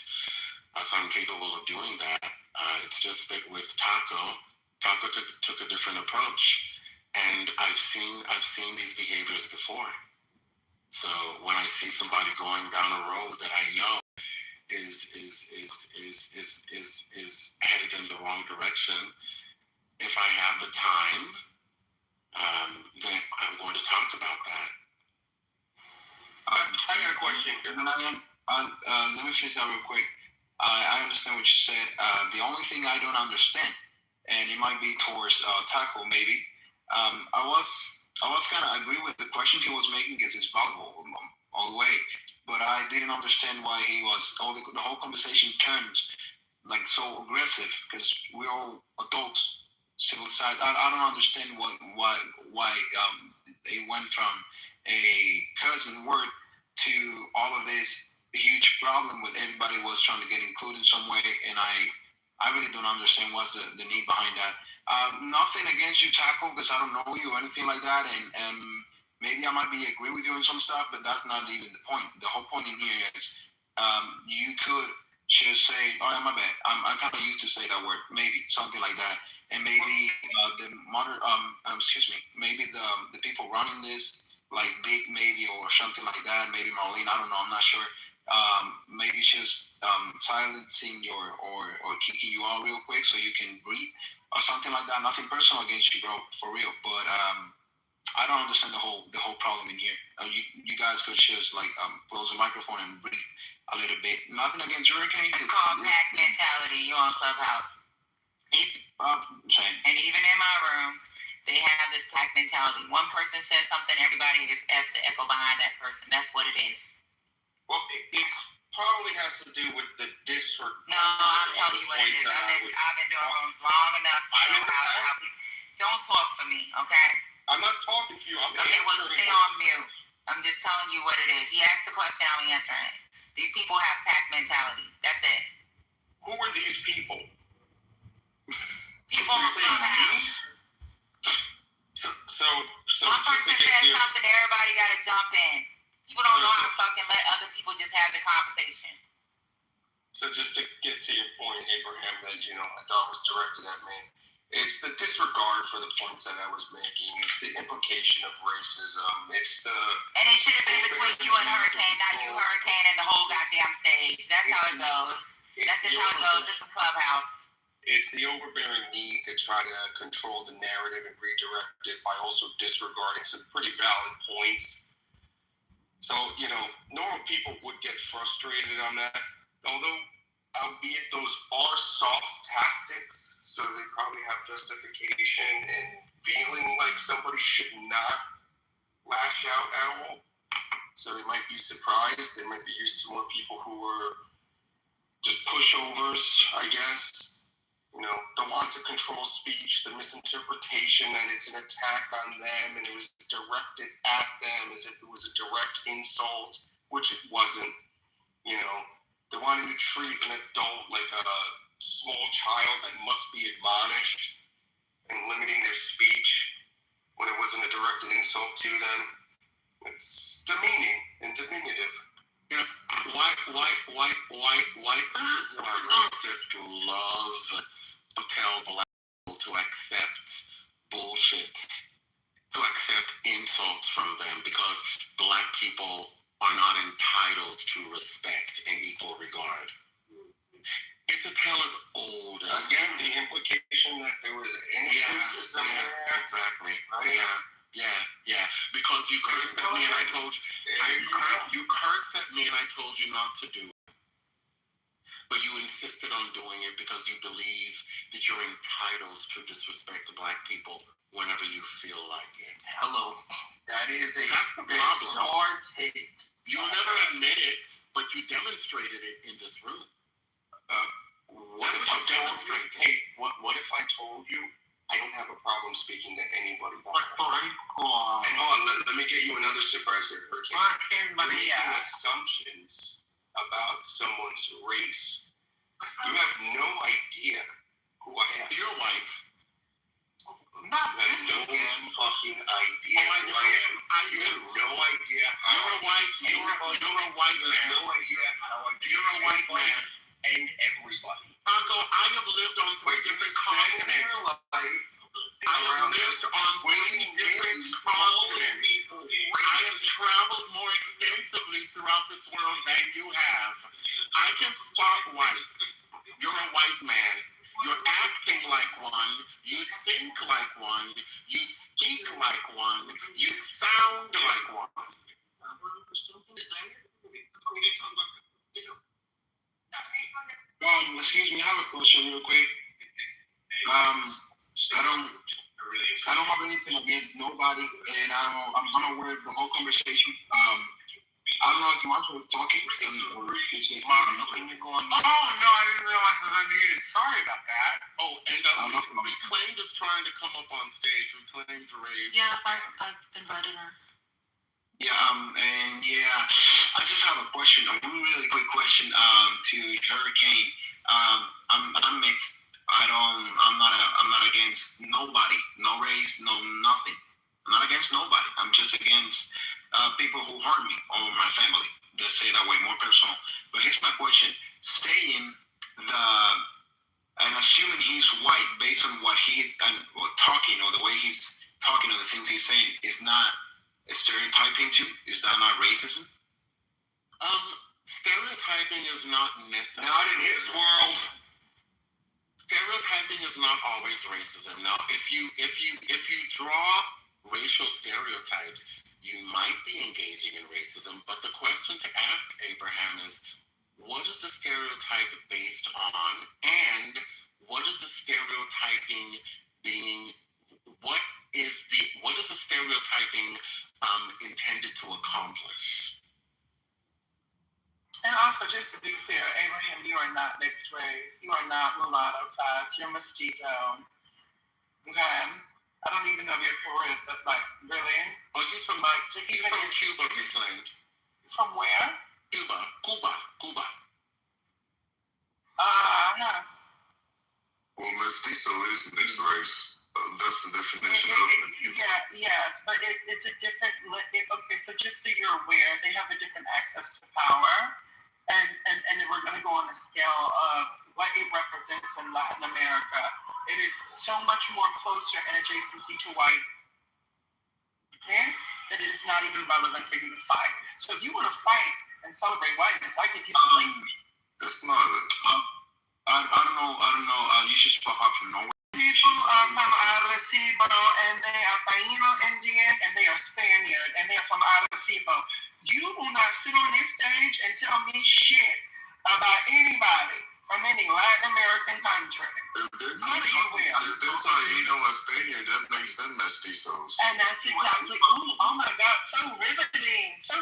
So I'm capable of doing that. It's just that with Taco took a different approach, and I've seen these behaviors before. So when I see somebody going down a road that I know is headed in the wrong direction, if I have the time, then I'm going to talk about that. I got a question. Let me finish that real quick. I understand what you said. The only thing I don't understand, and it might be towards Taco maybe, I was kind of agree with the question he was making because it's valuable all the way, but I didn't understand why he was the whole conversation turns like so aggressive because we're all adults. Civilized. I don't understand why they went from a cousin word to all of this huge problem with everybody was trying to get included in some way, and I really don't understand what's the need behind that. Nothing against you, Taco, because I don't know you or anything like that, and maybe I might be agree with you on some stuff, but that's not even the point. The whole point in here is you could just say, oh, my bad. I'm kind of used to say that word, maybe something like that. And maybe maybe the people running this, like Big maybe or something like that, maybe Marlene, I don't know, I'm not sure. Maybe just silencing or kicking you out real quick so you can breathe or something like that. Nothing personal against you, bro, for real. But I don't understand the whole problem in here. You guys could just like close the microphone and breathe a little bit. Nothing against Hurricane. It's called pack mentality. You're on Clubhouse. And even in my room, they have this pack mentality. One person says something, everybody is asked to echo behind that person. That's what it is. Well, it probably has to do with the disregard. No, I'm telling you what it is. I've been doing rooms long enough to know how people. Don't talk for me, okay? I'm not talking for you. Okay, well, stay on mute. I'm just telling you what it is. He asked the question, I'm answering it. These people have pack mentality. That's it. Who are these people? People on Clubhouse. So one person says something, everybody got to jump in. People don't know how to fucking let other people just have the conversation. So just to get to your point, Abraham, that I thought was directed at me, it's the disregard for the points that I was making. It's the implication of racism. It's the and it should have been between you and Hurricane, not you, Hurricane, and the whole goddamn stage. That's how it goes. That's just how it goes. This is Clubhouse. It's the overbearing need to try to control the narrative and redirect it by also disregarding some pretty valid points. So, normal people would get frustrated on that. Although, albeit those are soft tactics, so they probably have justification in feeling like somebody should not lash out at all. So they might be surprised. They might be used to more people who are just pushovers, I guess. The want to control speech, the misinterpretation that it's an attack on them and it was directed at them as if it was a direct insult, which it wasn't. They wanted to treat an adult like a small child that must be admonished and limiting their speech when it wasn't a directed insult to them. It's demeaning and diminutive. White racists love to tell black people to accept bullshit, to accept insults from them because black people are not entitled to respect and equal regard. It's a tale as old as again the implication that there was any exactly. Yeah. Because you cursed at me and I told you cursed at me and I told you not to do it. But you insisted on doing it because you believe that you're entitled to disrespect black people whenever you feel like it. Hello. That's the problem. Hard take. You never admit it, but you demonstrated it in this room. What if I told you I don't have a problem speaking to anybody? And hold on, let me get you another surprise here, Hurricane. You're making assumptions about someone's race. You have no idea who I am. You're white. You have no fucking idea who I am. You have no idea how you're a white man. No idea how I You're a white man. And everybody. Paco, I have lived on three different continents. I have lived on three different continents. I have traveled more extensively throughout this world than you have. I can spot white. You're a white man. You're acting like one. You think like one. You speak like one. You sound like one. Excuse me, I have a question real quick. I don't have anything against nobody, and I'm unaware of the whole conversation. I don't know if Marshall was talking. Marshall, can you go on? Oh, no, I didn't realize it was unmuted. Sorry about that. Oh, and Reclaimed is trying to come up on stage. Reclaimed to raise. Yeah, I invited her. Yeah, I just have a question, a really quick question to Hurricane. I'm mixed. I'm not against nobody, no race, no nothing. I'm not against nobody. I'm just against people who harm me or my family. Let's say it that way, more personal. But here's my question: saying and assuming he's white based on what he's talking or the way he's talking or the things he's saying is not stereotyping too? Is that not racism? Stereotyping is not necessary. Not in his world. Stereotyping is not always racism. Now, if you draw racial stereotypes, you might be engaging in racism. But the question to ask, Abraham, is what is the stereotype based on, and what is the stereotype stereotyping being? What is the stereotyping intended to accomplish? And also, just to be clear, Abraham, you are not mixed race. You are not mulatto class. You're mestizo. Okay? I don't even know if you're Korean, but like, really? Oh, he's from Cuba, he claimed. From where? Cuba. Well, mestizo is mixed race. That's the definition of it. Yes, but it's a different. Okay, so just so you're aware, they have a different access to power, and we're going to go on the scale of what it represents in Latin America. It is so much more closer in adjacency to whiteness that it is not even relevant for you to fight. So if you want to fight and celebrate whiteness, I give you the link. That's not it. I don't know. You should pop up from nowhere. People are from Arecibo, and they are Taino Indian, and they are Spaniard, and they are from Arecibo. You will not sit on this stage and tell me shit about anybody from any Latin American country. None of you will. If they're Taino and Spaniard, that makes them mestizos. And that's exactly, oh my God, so riveting, so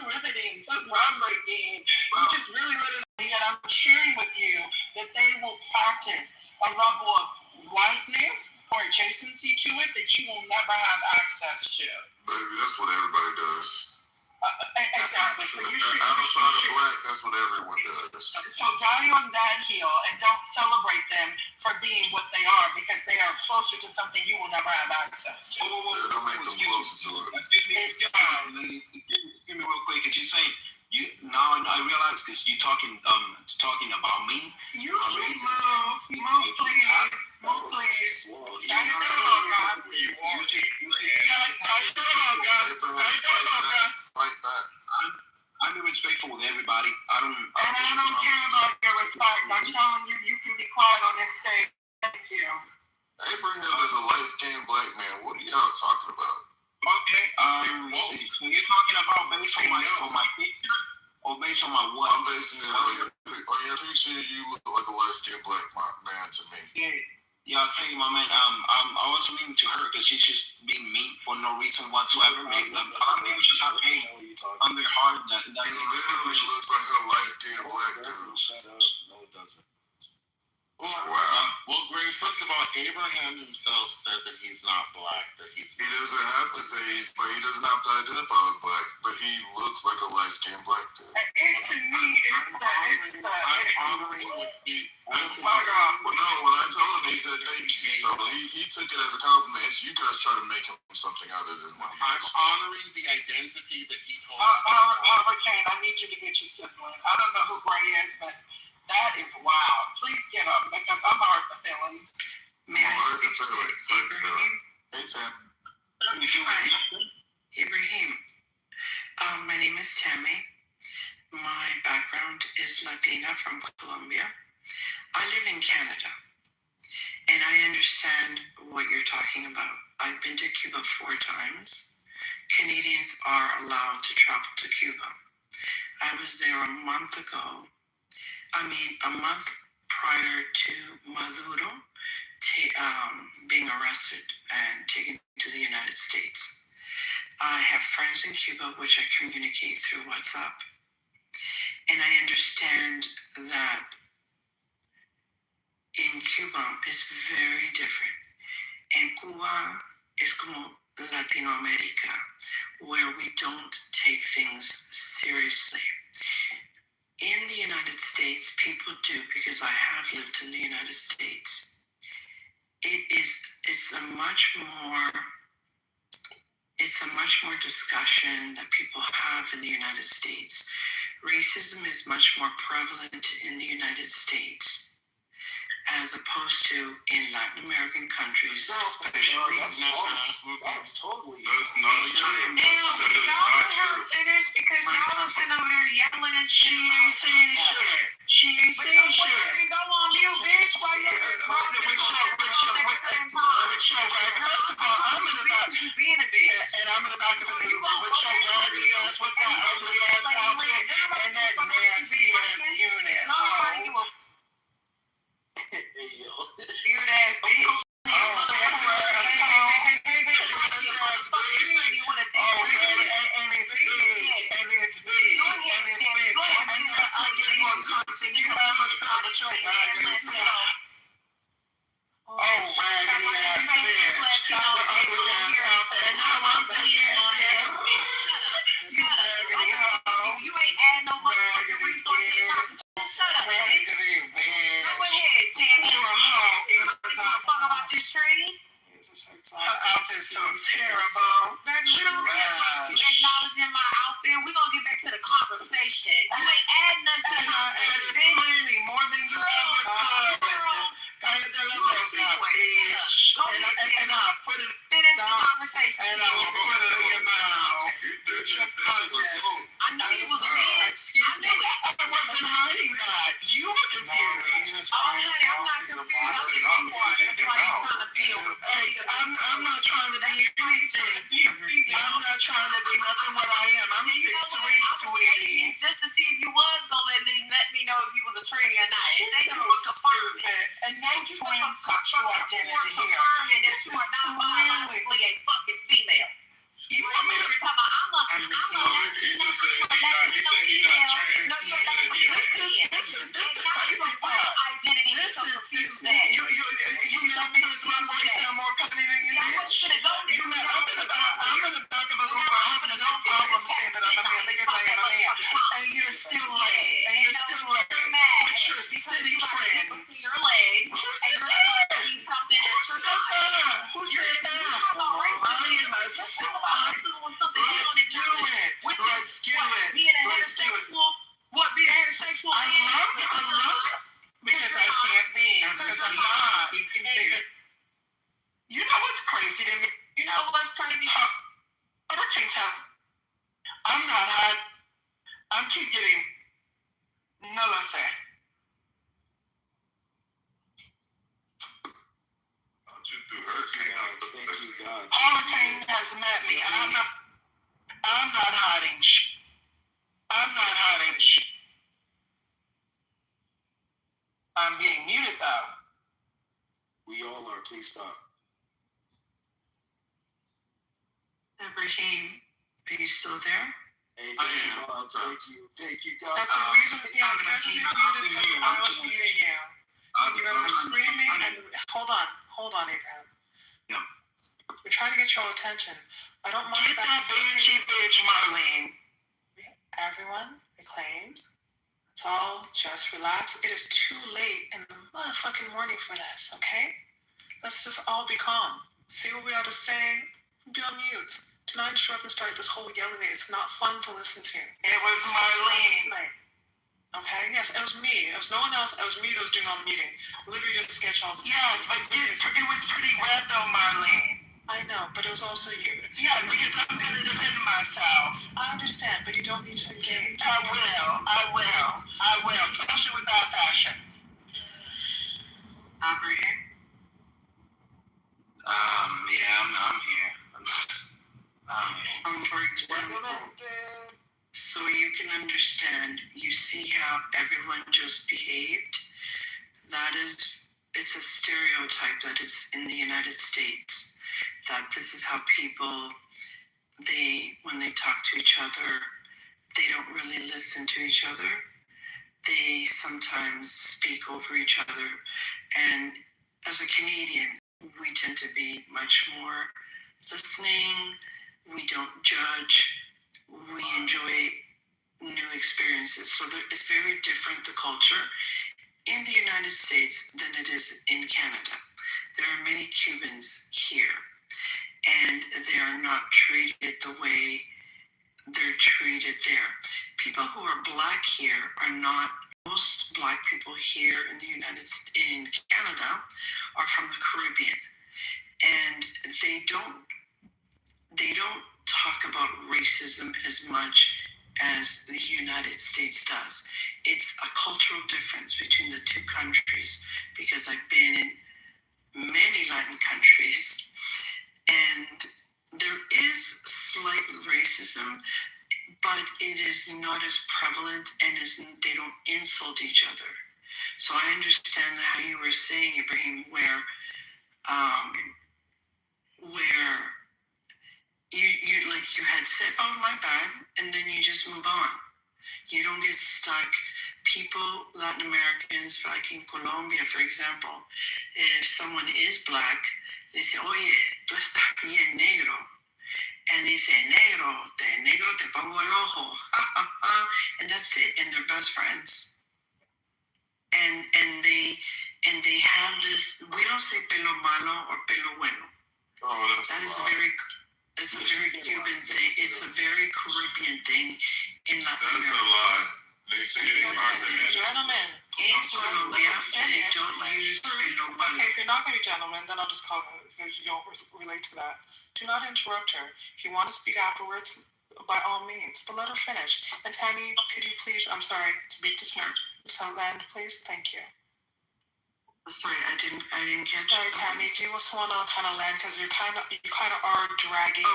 groundbreaking. You just really let it be, and I'm sharing with you that they will practice a level of whiteness or adjacency to it that you will never have access to. Baby, that's what everybody does. Exactly. So you should. Outside of black, that's what everyone does. So die on that hill and don't celebrate them for being what they are, because they are closer to something you will never have access to. That don't make them closer to it. It does. Excuse me real quick. Is you saying now I realize because you're talking about me. You should move, please. Fight back. I'm respectful with everybody. I don't care about your respect. I'm telling you, you can be quiet on this stage. Thank you. Abraham is a light-skinned black man. What are y'all talking about? Okay. So you're talking about based on my picture or based on my what? I'm basing it on your picture. You look like a light-skinned black man to me. Yeah, thank you, my man. I was meaning to her because she's just being mean for no reason whatsoever. Maybe she's not paying under hard. He literally looks like a light-skinned black dude. No, it doesn't. Wow. Well, Grace, first of all, Abraham himself said that he's not black, that he's... He doesn't have to say but he doesn't have to identify as black, but he looks like a light-skinned black dude. And to me, I'm honoring what he... Oh my God. Well, no, when I told him, he said thank you. So he took it as a compliment. You guys try to make him something other than what he is. I'm honoring the identity that he told me. Hurricane, I need you to get your sibling. I don't know who Gray is, but that is wild. Please get up, because I'm going to hurt the feelings. May I speak to Abraham? Hey, Tim. Abraham, my name is Tammy. My background is Latina from Colombia. I live in Canada, and I understand what you're talking about. I've been to Cuba 4 times. Canadians are allowed to travel to Cuba. I was there a month prior to Maduro being arrested and taken to the United States. I have friends in Cuba which I communicate through WhatsApp. And I understand that in Cuba is very different. En Cuba es como Latinoamérica, where we don't take things seriously. In the United States, people do, because I have lived in the United States. It's a much more discussion that people have in the United States. Racism is much more prevalent in the United States as opposed to in Latin American countries, especially. That's totally. That's not true. That is not true. Finish, because y'all was sitting over there yelling and she ain't saying shit. She ain't saying shit. Go on mute, bitch. Why you First of all, I'm in the back. You being a bitch. And I'm in the back of the Uber with your raggedy ass, with that ugly ass outfit, and that nasty ass unit. Weird ass bitch. but your raggedy self. Oh, raggedy ass bitch. Your ugly ass outfit. And now I'm raggedy ass. You raggedy hoe. You ain't add no motherfucking resources. Shut up, man. Raggedy bitch. Go ahead, Tammy. You're a hoe. You fuck about this training? Her outfit's so terrible. We don't care about you acknowledging my outfit. We're gonna get back to the conversation. You ain't add nothing to the conversation. Plenty, more than you ever could. Cállate la boca, bitch. And I'll put it finish the conversation. And I will put it in your mouth. I knew you was a man. Excuse me. I wasn't hiding that. You were confused. Oh, honey, I'm not confused. That's why you're trying to deal with it. I'm not trying to be anything. I'm not trying to be nothing what I am. I'm 6'3", sweetie. Just to see if you was gonna let me know if you was a tranny or not. And then you was confirming. And no twin sexual identity here. Confirming that you are not biologically a fucking female. You want me to be talking about? I'm a. He just said he not trans. No, you're not. This is the crazy part. Identity is so confused that. You mad because my voice sound more funny than you bitch? You mad? I'm in the back of a Uber having no problem saying that I'm a man because I am a man. And you're still late. And you're still late. With your city trends. Your legs. And you're saying something that's not. Who said that? I am a Let's do it. Let's do it. Being a heterosexual. What, being heterosexual? I love it. Because I can't be. Because I'm not. You know what's crazy to me? You know what's crazy? But I can't tell. I'm not hot. I'm keep getting no listen. Hurricane has met me. I'm not hiding. I'm not hiding. I'm being muted though. We all are. Please stop. Ibrahim, are you still there? Hey, thank you, God. That's the reason you muted because I was muting you. You guys are screaming and hold on, Abraham. Yeah. We're trying to get your attention. I don't mind Get that banshee bitch, Marlene. Everyone reclaims. It's all just relax. It is too late in the motherfucking morning for this, okay? Let's just all be calm. Say what we ought to say. Be on mute. Do not interrupt and start this whole yelling. It's not fun to listen to. It was Marlene. Okay, yes, it was me. It was no one else. It was me that was doing all the meeting. Literally just to sketch all the Yes, but it was pretty red though, Marlene. I know, but it was also you. Yeah, because I'm going to defend myself. I understand, but you don't need to engage. I will, especially with bad fashions. Ibrahim? Yeah, I'm here. I'm here. For example, so you can understand, you see how everyone just behaved? It's a stereotype that is in the United States, that this is how people, when they talk to each other, they don't really listen to each other. They sometimes speak over each other. And as a Canadian, we tend to be much more listening. We don't judge. We enjoy new experiences. So it's very different, the culture in the United States than it is in Canada. There are many Cubans here, and they are not treated the way they're treated there. People who are Black here are not. Most Black people here in in Canada are from the Caribbean, and they don't talk about racism as much as the United States does. It's a cultural difference between the two countries, because I've been in many Latin countries, and there is slight racism, but it is not as prevalent, and they don't insult each other. So I understand how you were saying, Ibrahim, where you had said, oh, my bad, and then you just move on. You don't get stuck people, Latin Americans, like in Colombia, for example, if someone is black, they say, oye, tú estás bien negro. And they say, negro te pongo el ojo. And that's it. And they're best friends. And they have this, we don't say pelo malo or pelo bueno. Oh, that is it's a very Cuban thing. It's a very Caribbean thing in Latin America. That's a lie. They say it in Caribbean. Gentlemen, In Colombia, they don't use pelo bueno. okay, if you're not going to be gentlemen, then I'll just call it because you don't relate to that. Do not interrupt her. If you want to speak afterwards, by all means, but let her finish. And Tammy, could you please, I'm sorry, to beat this one, some land, please? Thank you. Sorry, I didn't catch. Sorry, Tammy. Do you just want to kind of land because you kind of are dragging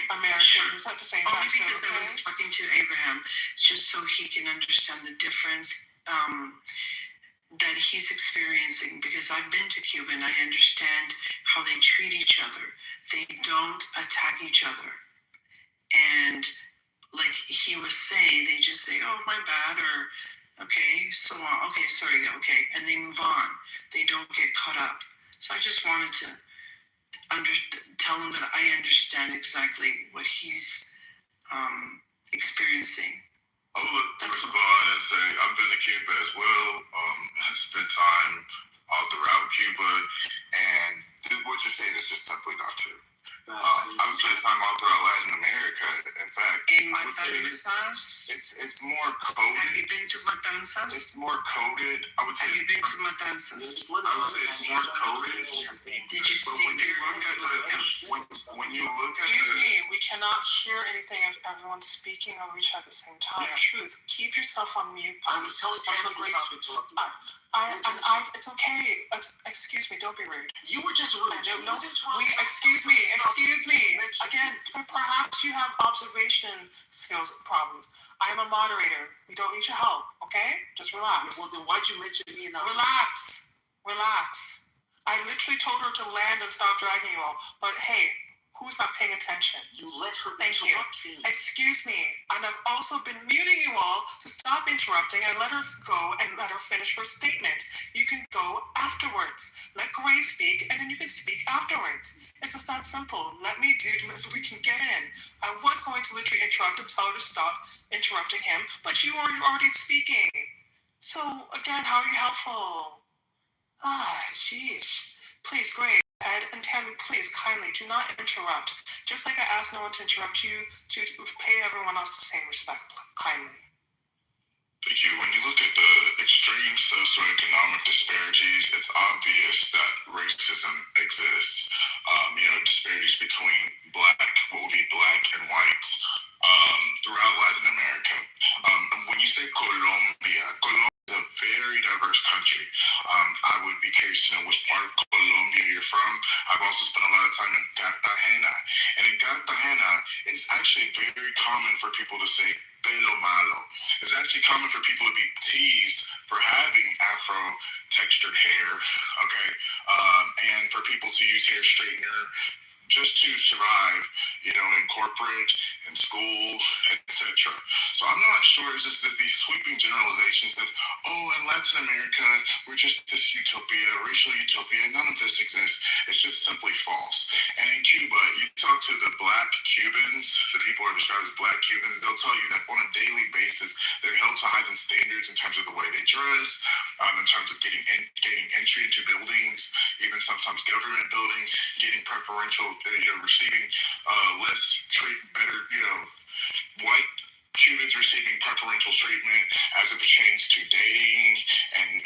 Americans Sure. at the same time? Only because I was talking to Abraham, just so he can understand the difference that he's experiencing. Because I've been to Cuba and I understand how they treat each other. They don't attack each other, and like he was saying, they just say, "Oh, my bad," or okay, so on. Okay, sorry, okay, and they move on. They don't get caught up. So I just wanted to tell him that I understand exactly what he's experiencing. I would first of all and say I've been to Cuba as well. I spent time all throughout Cuba, and what you're saying is just simply not true. I've spent time all throughout Latin America. In fact, it's more coded. Have you been to Matanzas? It's more coded. I would say. Have you been to Matanzas? I would say it's more coded. Did you But stay when you there? look at when you look at Excuse me, we cannot hear anything if everyone's speaking over each other at the same time. Truth, keep yourself on mute. It's okay. Excuse me, don't be rude. You were just rude. Excuse me. Again, perhaps you have observation skills problems. I am a moderator. We don't need your help, okay? Just relax. Well, then why'd you mention me enough? Relax. I literally told her to land and stop dragging you all. But hey, who's not paying attention? You let her Thank you. Excuse me. And I've also been muting you all to stop interrupting and let her go and let her finish her statement. You can go afterwards. Let Grace speak, and then you can speak afterwards. It's just that simple. Let me do it so we can get in. I was going to literally interrupt and tell her to stop interrupting him, but you are already speaking. So, again, how are you helpful? Sheesh. Please, Grace. And Tammy, please, kindly, do not interrupt. Just like I asked no one to interrupt you, to pay everyone else the same respect, kindly. Thank you. When you look at the extreme socioeconomic disparities, it's obvious that racism exists. Disparities between what would be black and whites throughout Latin America. When you say Colombia is a very diverse country. I would be curious to know which part of Colombia you're from. I've also spent a lot of time in Cartagena. And in Cartagena, it's actually very common for people to say pelo malo. It's actually common for people to be teased for having afro-textured hair, okay? And for people to use hair straightener just to survive, in corporate, in school, etc. So I'm not sure, it's just these sweeping generalizations that, in Latin America, we're just this utopia, racial utopia, none of this exists. It's just simply false. And in Cuba, you talk to the black Cubans, the people who are described as black Cubans, they'll tell you that on a daily basis, they're held to heightened standards in terms of the way they dress, in terms of gaining entry into buildings, even sometimes government buildings, getting preferential, receiving better, white Cubans receiving preferential treatment as it pertains to dating and,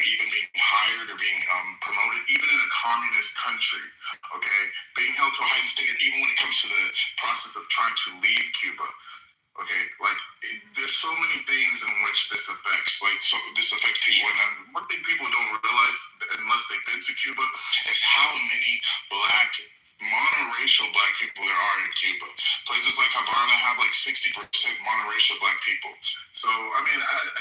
even being hired or being promoted, even in a communist country, okay? Being held to a heightened standard, even when it comes to the process of trying to leave Cuba. Okay, there's so many things in which this affects. This affects people, and one thing people don't realize, unless they've been to Cuba, is how many monoracial black people there are in Cuba. Places like Havana have 60% monoracial black people. So,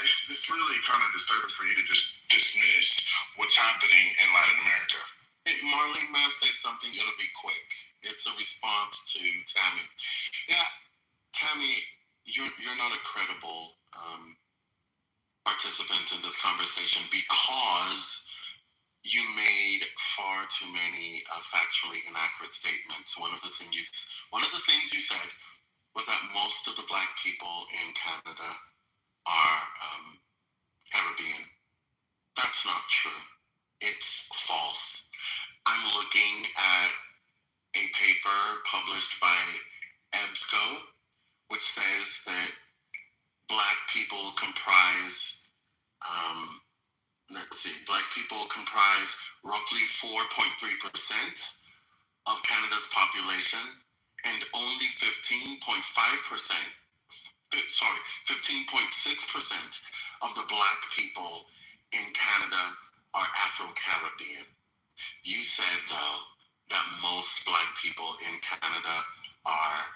it's really kind of disturbing for you to just dismiss what's happening in Latin America. Hey, Marlene, may I say something? It'll be quick. It's a response to Tammy. Yeah, Tammy, you're not a credible participant in this conversation because you made far too many factually inaccurate statements. One of the things you said was that most of the Black people in Canada are Caribbean. That's not true. It's false. I'm looking at a paper published by EBSCO, which says that Black people comprise, Black people comprise roughly 4.3% of Canada's population, and only 15.6% of the Black people in Canada are Afro-Caribbean. You said, though, that most Black people in Canada are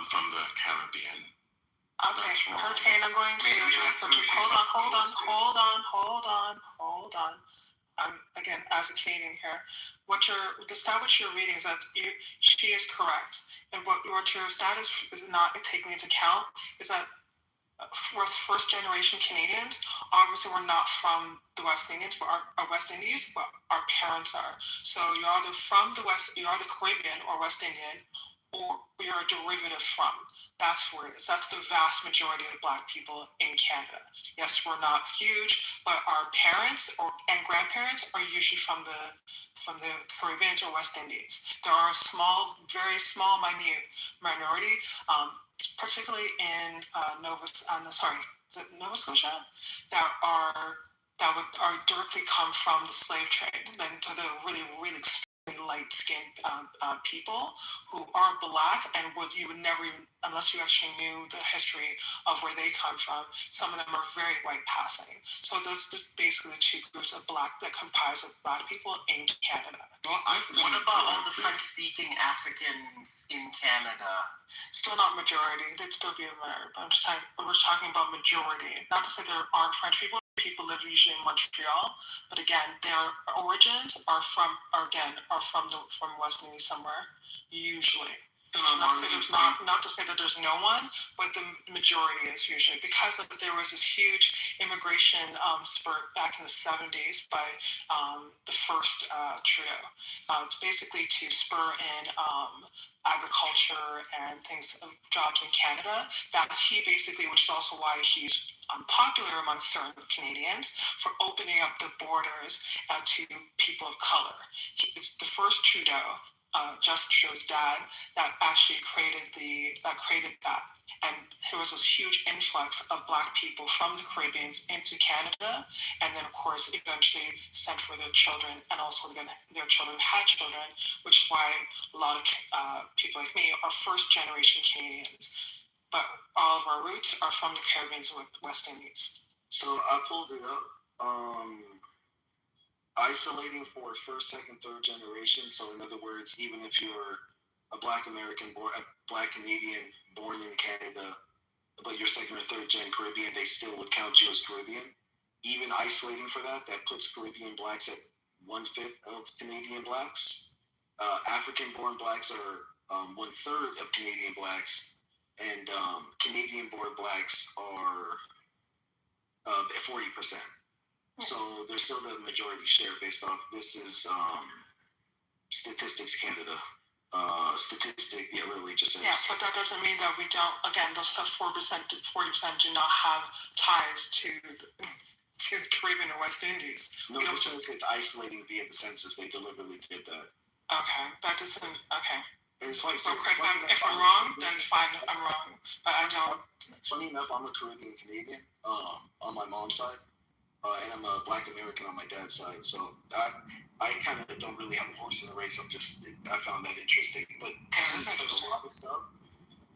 from the Caribbean. Okay, Hurricane, I'm going to hold on. I'm again advocating here. The stat which you're reading is that she is correct, and what your stat is not taking into account is that first generation Canadians obviously were not from the West Indies, but are West Indies, but our parents are. So you're either from the West, you're either Caribbean or West Indian, or you're a derivative from. That's where it is. That's the vast majority of Black people in Canada. Yes, we're not huge, but our parents and grandparents are usually from the Caribbean or West Indies. There are a small, very small, minute minority, particularly in Nova Scotia, that would directly come from the slave trade, then to the really, really light-skinned people who are Black and you would never even, unless you actually knew the history of where they come from, some of them are very white passing. So those are basically the two groups of Black that comprise of Black people in Canada. Well, what about all the French-speaking Africans in Canada? Still not majority. They'd still be a minority. But we're talking about majority. Not to say there aren't French people. People live usually in Montreal, but again, their origins are from West Indies somewhere, usually. Not to say that there's no one, but the majority is usually because there was this huge immigration spurt back in the 70s by the first trio. It's basically to spur in agriculture and things, jobs in Canada. That he basically, which is also why he's popular among certain Canadians for opening up the borders to people of color. It's the first Trudeau, Justin Trudeau's dad, that actually created that. And there was this huge influx of Black people from the Caribbeans into Canada, and then of course eventually sent for their children, and also then their children had children, which is why a lot of people like me are first generation Canadians. But all of our roots are from the Caribbean and West Indies. So I pulled it up. Isolating for first, second, third generation. So in other words, even if you're a Black American, a Black Canadian born in Canada, but you're second or third gen Caribbean, they still would count you as Caribbean. Even isolating for that puts Caribbean Blacks at 1/5 of Canadian Blacks. African-born Blacks are 1/3 of Canadian Blacks. And Canadian-born Blacks are at 40%. So there's still the majority share based off. This is Statistics Canada. Literally just says. Yeah, but that doesn't mean that we don't. Again, those 4% to 40% do not have ties to the Caribbean or West Indies. No, it says it's isolating via the census. They deliberately did that. Okay, that doesn't. Okay. It's like, so Chris, if I'm wrong, then fine, I'm wrong. But I don't. Funny enough, I'm a Caribbean Canadian on my mom's side, and I'm a Black American on my dad's side. So I kind of don't really have a horse in the race. I found that interesting. But Tammy said a lot of stuff.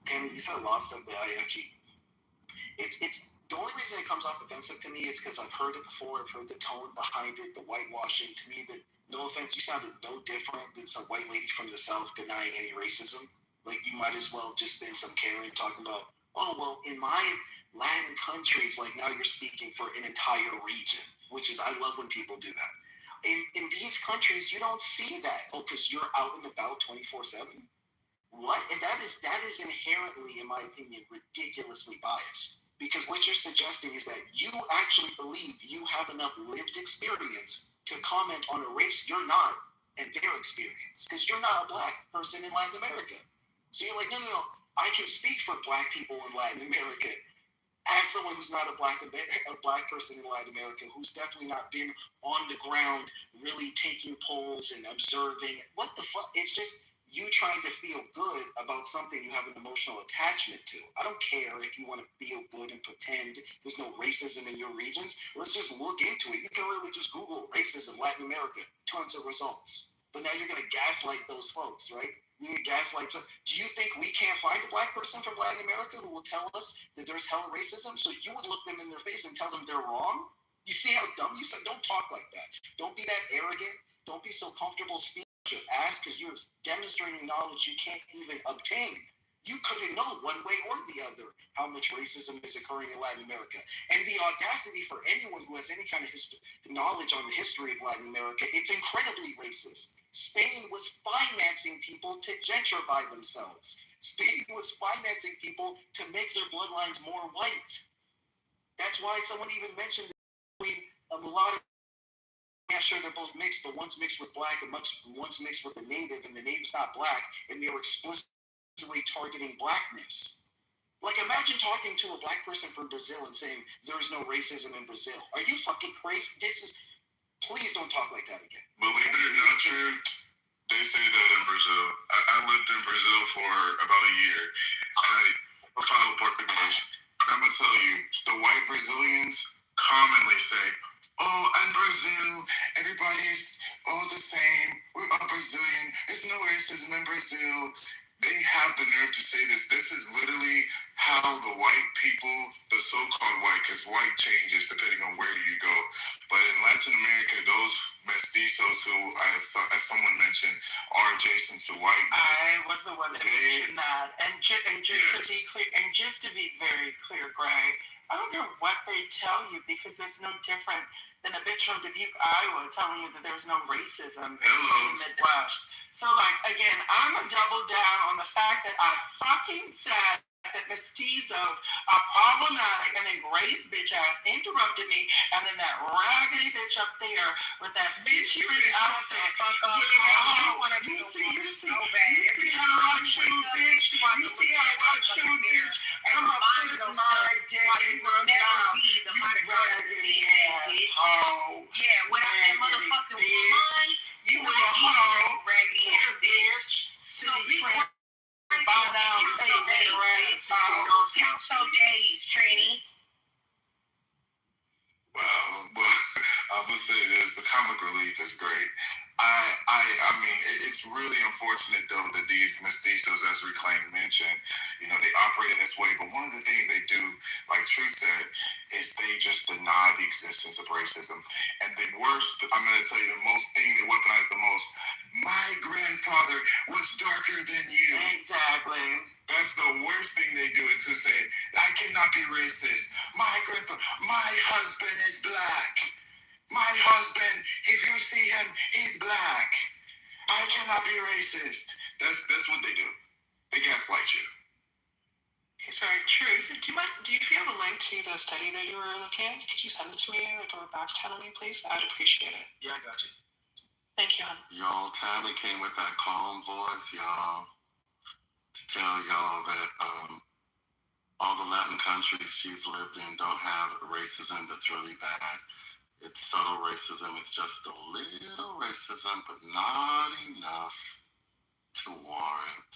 Tammy, you said a lot of stuff that I actually. It's the only reason it comes off offensive to me is because I've heard it before. I've heard the tone behind it, the whitewashing. To me, no offense, you sounded no different than some white lady from the South denying any racism. Like, you might as well just been some Karen talking about, oh, well, in my Latin countries, like, now you're speaking for an entire region, which is, I love when people do that. In these countries, you don't see that. Oh, because you're out and about 24/7? What? And that is inherently, in my opinion, ridiculously biased. Because what you're suggesting is that you actually believe you have enough lived experience to comment on a race you're not and their experience. Because you're not a black person in Latin America. So you're like, no. I can speak for black people in Latin America as someone who's not a black person in Latin America, who's definitely not been on the ground really taking polls and observing. What the fuck? It's just you trying to feel good about something you have an emotional attachment to. I don't care if you want to feel good and pretend there's no racism in your regions. Let's just look into it. You can literally just Google racism Latin America, tons of results. But now you're going to gaslight those folks, right? You gaslight. So do you think we can't find a black person from Latin America who will tell us that there's hella racism? So you would look them in their face and tell them they're wrong? You see how dumb you said? Don't talk like that. Don't be that arrogant. Don't be so comfortable speaking your ass because you're demonstrating knowledge you can't even obtain. You couldn't know one way or the other how much racism is occurring in Latin America. And the audacity for anyone who has any kind of knowledge on the history of Latin America, it's incredibly racist. Spain was financing people to gentrify themselves. Spain was financing people to make their bloodlines more white. That's why someone even mentioned between a mulatto. Yeah, sure, they're both mixed, but one's mixed with black and one's mixed with the native, and the native's not black, and they were explicitly targeting blackness. Like, imagine talking to a black person from Brazil and saying, there is no racism in Brazil. Are you fucking crazy? Please don't talk like that again. Believe it or not, true, they say that in Brazil. I lived in Brazil for about a year, and I follow Portuguese. I'm going to tell you, the white Brazilians commonly say, oh, in Brazil, everybody's all the same. We're all Brazilian. There's no racism in Brazil. They have the nerve to say this. This is literally how the white people, the so-called white, because white changes depending on where you go. But in Latin America, those mestizos who, as someone mentioned, are adjacent to white. I was the one that mentioned that. And just to be very clear, Greg, I don't care what they tell you because there's no different than a bitch from Dubuque, Iowa telling you that there's no racism in the Midwest. So, like, again, I'm going to double down on the fact that I fucking said that mestizos are problematic, and then Grace bitch ass interrupted me, and then that raggedy bitch up there with that bitch outfit. You see how I shoot, bitch? You see how I shoot, bitch? I'm gonna put my dick in your mouth, you raggedy ass hoe. Yeah, when I said motherfucking woman, you a hoe, raggedy ass bitch. City Trent. Count your days, Trini. Well, I would say this: the comic relief is great. I mean, it's really unfortunate though that these mestizos, as Reclaim mentioned, they operate in this way. But one of the things they do, like Truth said, is they just deny the existence of racism. And the worst, I'm going to tell you, the most thing that weaponized the most. My grandfather was darker than you. Exactly. That's the worst thing they do, is to say, I cannot be racist. My husband is black. My husband, if you see him, he's black. I cannot be racist. That's what they do. They gaslight you. Okay, sorry, Truth, do you have a link to the study that you were looking at? Could you send it to me, like, or back channel me, please? I'd appreciate it. Yeah, I got you. Thank you, hon. Y'all, Tammy came with that calm voice, y'all, to tell y'all that all the Latin countries she's lived in don't have racism that's really bad. It's subtle racism. It's just a little racism, but not enough to warrant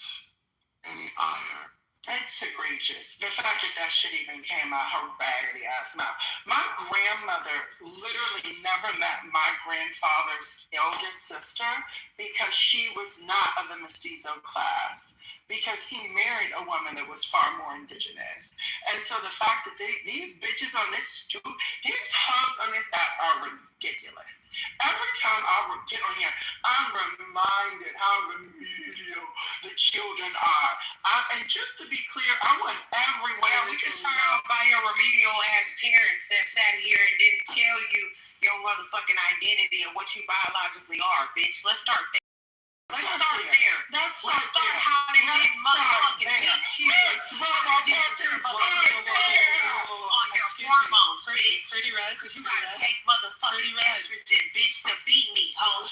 any ire. It's egregious. The fact that shit even came out her raggedy ass mouth. My grandmother literally never met my grandfather's eldest sister because she was not of the mestizo class. Because he married a woman that was far more indigenous. And so the fact that these bitches on this stoop, these hoes on this app are ridiculous. Every time I would get on here, I'm reminded how remedial the children are. And just to be clear, I want everyone to we can start out by your remedial ass parents that sat here and didn't tell you your motherfucking identity and what you biologically are, bitch. Let's start there. Let's start there. Let's start how they did motherfucking teach you. hormones, bitch. Pretty red. Cause you gotta take motherfucking estrogen, bitch, to beat me, hoe.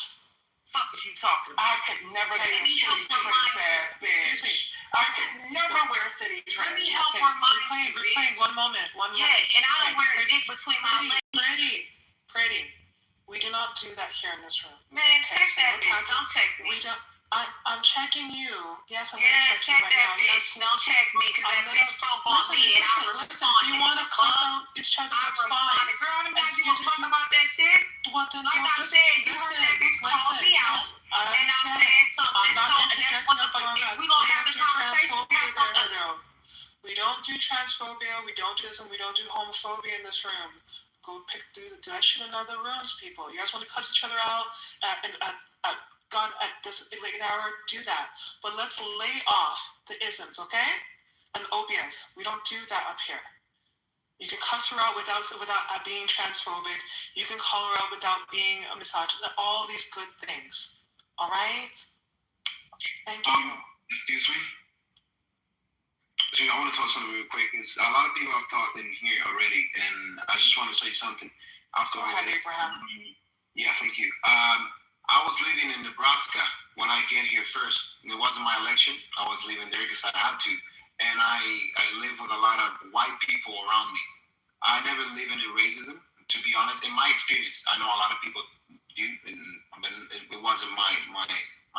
Fuck is you talking about? I could never be a city trends ass bitch. I could never wear city trends. Let me help her mind. Reclaim, one moment. Yeah, and I don't wear a dick between my legs. Pretty. We do not do that here in this room. Man, check that bitch. Don't check me. We don't. I'm checking you. Yes, I'm gonna check you right now. Bitch. Don't check me, because that bitch spoke on me and I responded. If you want to cuss out each other, that's fine. Girl, I'm not giving a fuck about that shit. Well, then like I said, you heard that bitch call me out, and I said something. So that's what if we gonna have this conversation, have something. We don't do transphobia. We don't do this, and we don't do homophobia in this room. Go do that shit in other rooms, people. You guys want to cuss each other out at this late hour? Do that. But let's lay off the isms, okay? And OBS. We don't do that up here. You can cuss her out without being transphobic. You can call her out without being a misogynist. All these good things. All right? Thank you. Excuse me? I want to talk something real quick. A lot of people have talked in here already, and I just want to say something. After all this, yeah, thank you. I was living in Nebraska when I get here first. It wasn't my election. I was living there because I had to, and I live with a lot of white people around me. I never live in racism, to be honest. In my experience, I know a lot of people do, but it wasn't my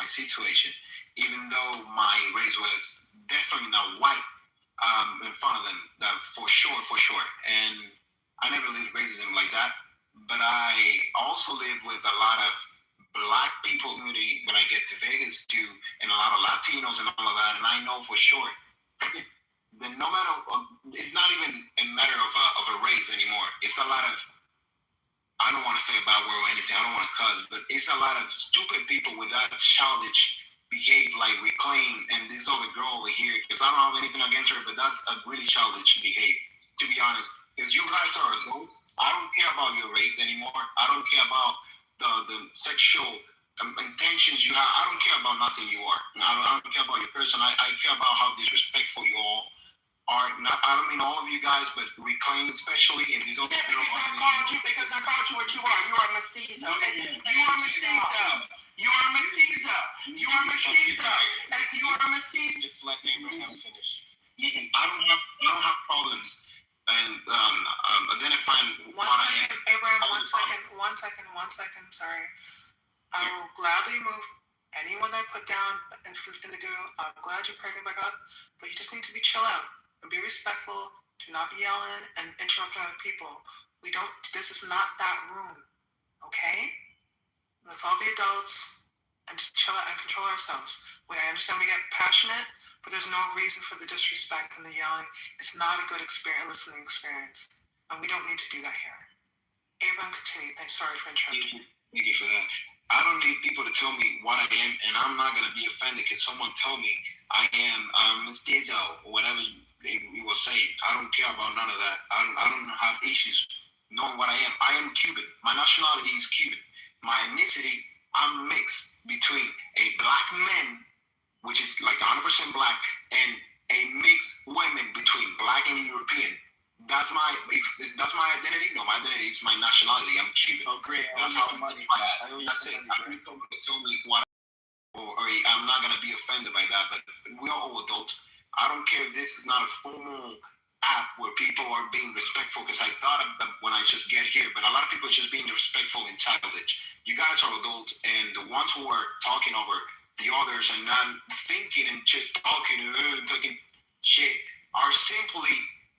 situation. Even though my race was definitely not white. In front of them, for sure. And I never lived racism like that. But I also live with a lot of black people community when I get to Vegas too, and a lot of Latinos and all of that. And I know for sure that no matter, it's not even a matter of a race anymore. It's a lot of, I don't want to say a bad word or anything. I don't want to cuss, but it's a lot of stupid people with that childish behave like Reclaim and this other girl over here, because I don't have anything against her, but that's a really childish behavior, to be honest. Because you guys are adults. I don't care about your race anymore. I don't care about the sexual intentions you have. I don't care about nothing you are. I don't care about your person. I care about how disrespectful you all are. Not, I don't mean all of you guys, but Reclaim especially, and these other girls. Because I called you what you are. You are mestizo. You are mestizo. You are mestizo. You are mestizo. And you are mestizo. Just let Abraham finish. I don't have problems and identifying what I am. Abraham, one second. Sorry. I will gladly move anyone I put down in the goo. I'm glad you're picking back up, but you just need to be chill out and be respectful. Do not be yelling and interrupting other people. This is not that room. Okay? Let's all be adults and just chill out and control ourselves. I understand we get passionate, but there's no reason for the disrespect and the yelling. It's not a good listening experience. And we don't need to do that here. Abraham, continue. Sorry for interrupting. Thank you for that. I don't need people to tell me what I am, and I'm not going to be offended because someone told me I am mestizo or whatever we will say. I don't care about none of that. I don't have issues knowing what I am. I am Cuban. My nationality is Cuban. My ethnicity, I'm mixed between a black man, which is like 100% black, and a mixed woman between black and European. That's my identity. No, my identity is my nationality. I'm Cuban. Oh, great. That's how that's it. Tell me what, or I'm not gonna be offended by that. But we are all adults. I don't care if this is not a formal app where people are being respectful, because I thought of that when I just get here, but a lot of people are just being respectful and childish. You guys are adults, and the ones who are talking over the others and not thinking and just talking shit are simply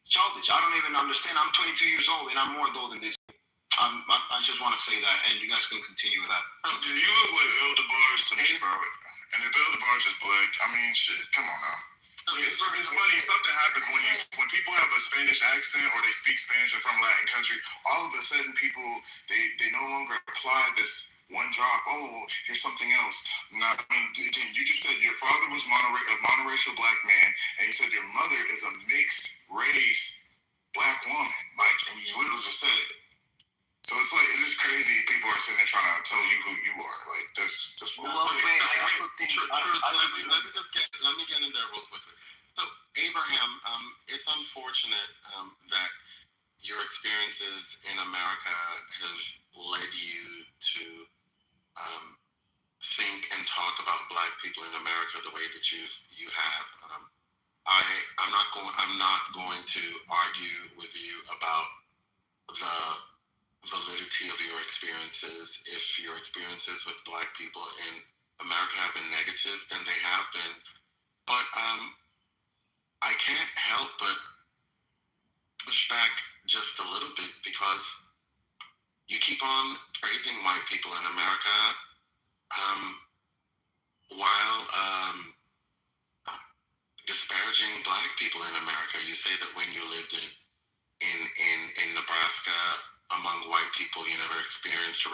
childish. I don't even understand. I'm 22 years old, and I'm more adult than this. I just want to say that, and you guys can continue with that. You look like Eldebarge to me, bro. And if Eldebarge is black, I mean, shit, come on now. It's funny. Something happens when people have a Spanish accent or they speak Spanish or from Latin country. All of a sudden, people they no longer apply this one drop. Oh, here's something else. Now, I mean, again, you just said your father was a monoracial black man, and you said your mother is a mixed race black woman. Like, and you literally just said it. So it's like, it's just crazy. People are sitting there trying to tell you who you are. Like, that's what let me get in there real quickly. So, Abraham, it's unfortunate that your experience way that you have. I'm not going to argue with you about the validity of your experiences. If your experiences with Black people in America have been negative, then they have been. But I can't help but push back just a little bit, because you keep on praising white people in America, while disparaging Black people in America. You say that when you lived in Nebraska among white people, you never experienced you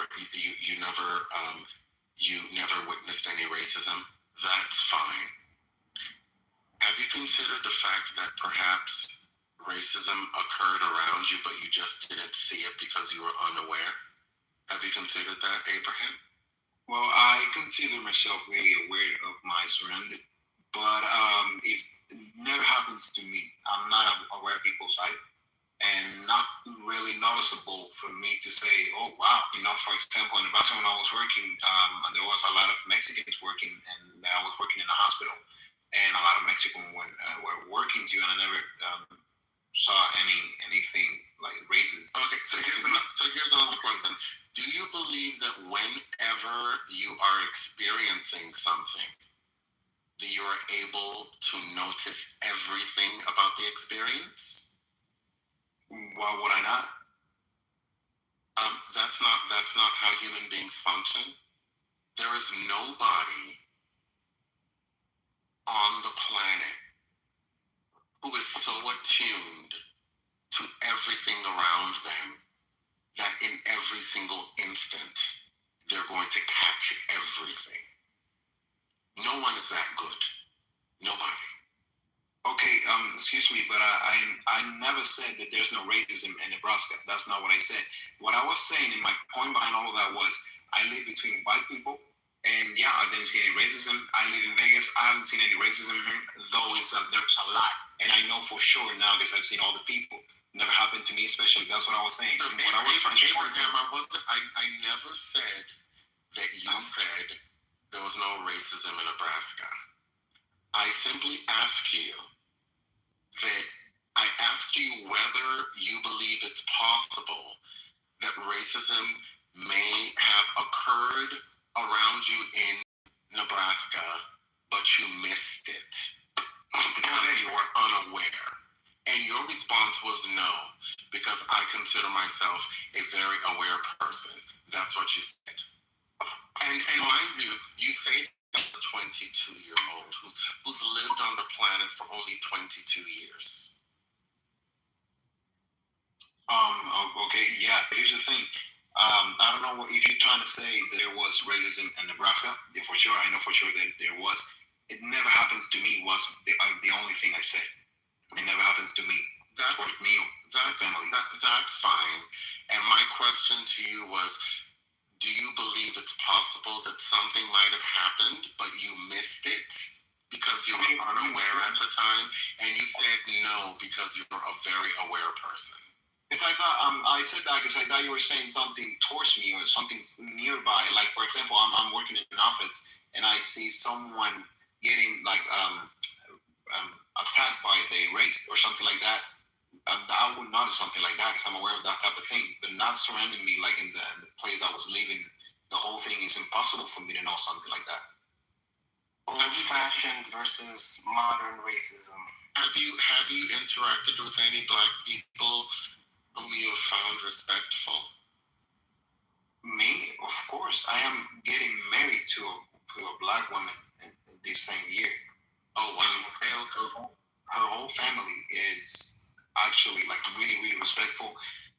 never witnessed any racism. That's fine. Have you considered the fact that perhaps racism occurred around you, but you just didn't see it because you were unaware? Have you considered that, Abraham? Well, I consider myself really aware of my surroundings, but if it never happens to me, I'm not aware of people's side, and not really noticeable for me to say, oh wow, for example, in Nebraska when I was working, there was a lot of Mexicans working, and I was working in a hospital, and a lot of Mexicans were working too, and I never saw anything like racist. Okay, so here's another question. Do you believe that whenever you are experiencing something, that you are able to notice everything about the experience? Why would I not? That's not how human beings function. There is nobody on the planet who is so attuned to everything around them that in every single instant they're going to catch everything. No one is that good. Nobody. Okay, excuse me, but I never said that there's no racism in Nebraska. That's not what I said. What I was saying, and my point behind all of that was, I live between white people, and yeah, I didn't see any racism. I live in Vegas. I haven't seen any racism here, though there's a lot. And I know for sure now because I've seen all the people. Never happened to me, especially. That's what I was saying. So what I was trying to Abraham, I never said that you said there was no racism in Nebraska. I simply asked you whether you believe it's possible that racism may have occurred around you in Nebraska, but you missed it because you were unaware. And your response was no, because I consider myself a very aware person. That's what you said. And mind you, you say that a 22-year-old who's lived on the planet for only 22 years. Okay, yeah, here's the thing. I don't know if you're trying to say that there was racism in Nebraska. Yeah, for sure, I know for sure that there was. It never happens to me was the only thing I said. It never happens to me. That's fine. And my question to you was, do you believe it's possible that something might have happened, but you missed it because you were unaware at the time? And you said no because you were a very aware person. It's like I said that because I thought you were saying something towards me or something nearby. Like, for example, I'm working in an office and I see someone getting like attacked by a race or something like that. I would notice something like that because I'm aware of that type of thing, but not surrounding me like in the place I was living. The whole thing is impossible for me to know something like that. Old-fashioned versus modern racism. Have you interacted with any Black people whom you have found respectful? Me, of course. I am getting married to a Black woman in this same year. Oh wow! Her whole family is actually like really, really respectful.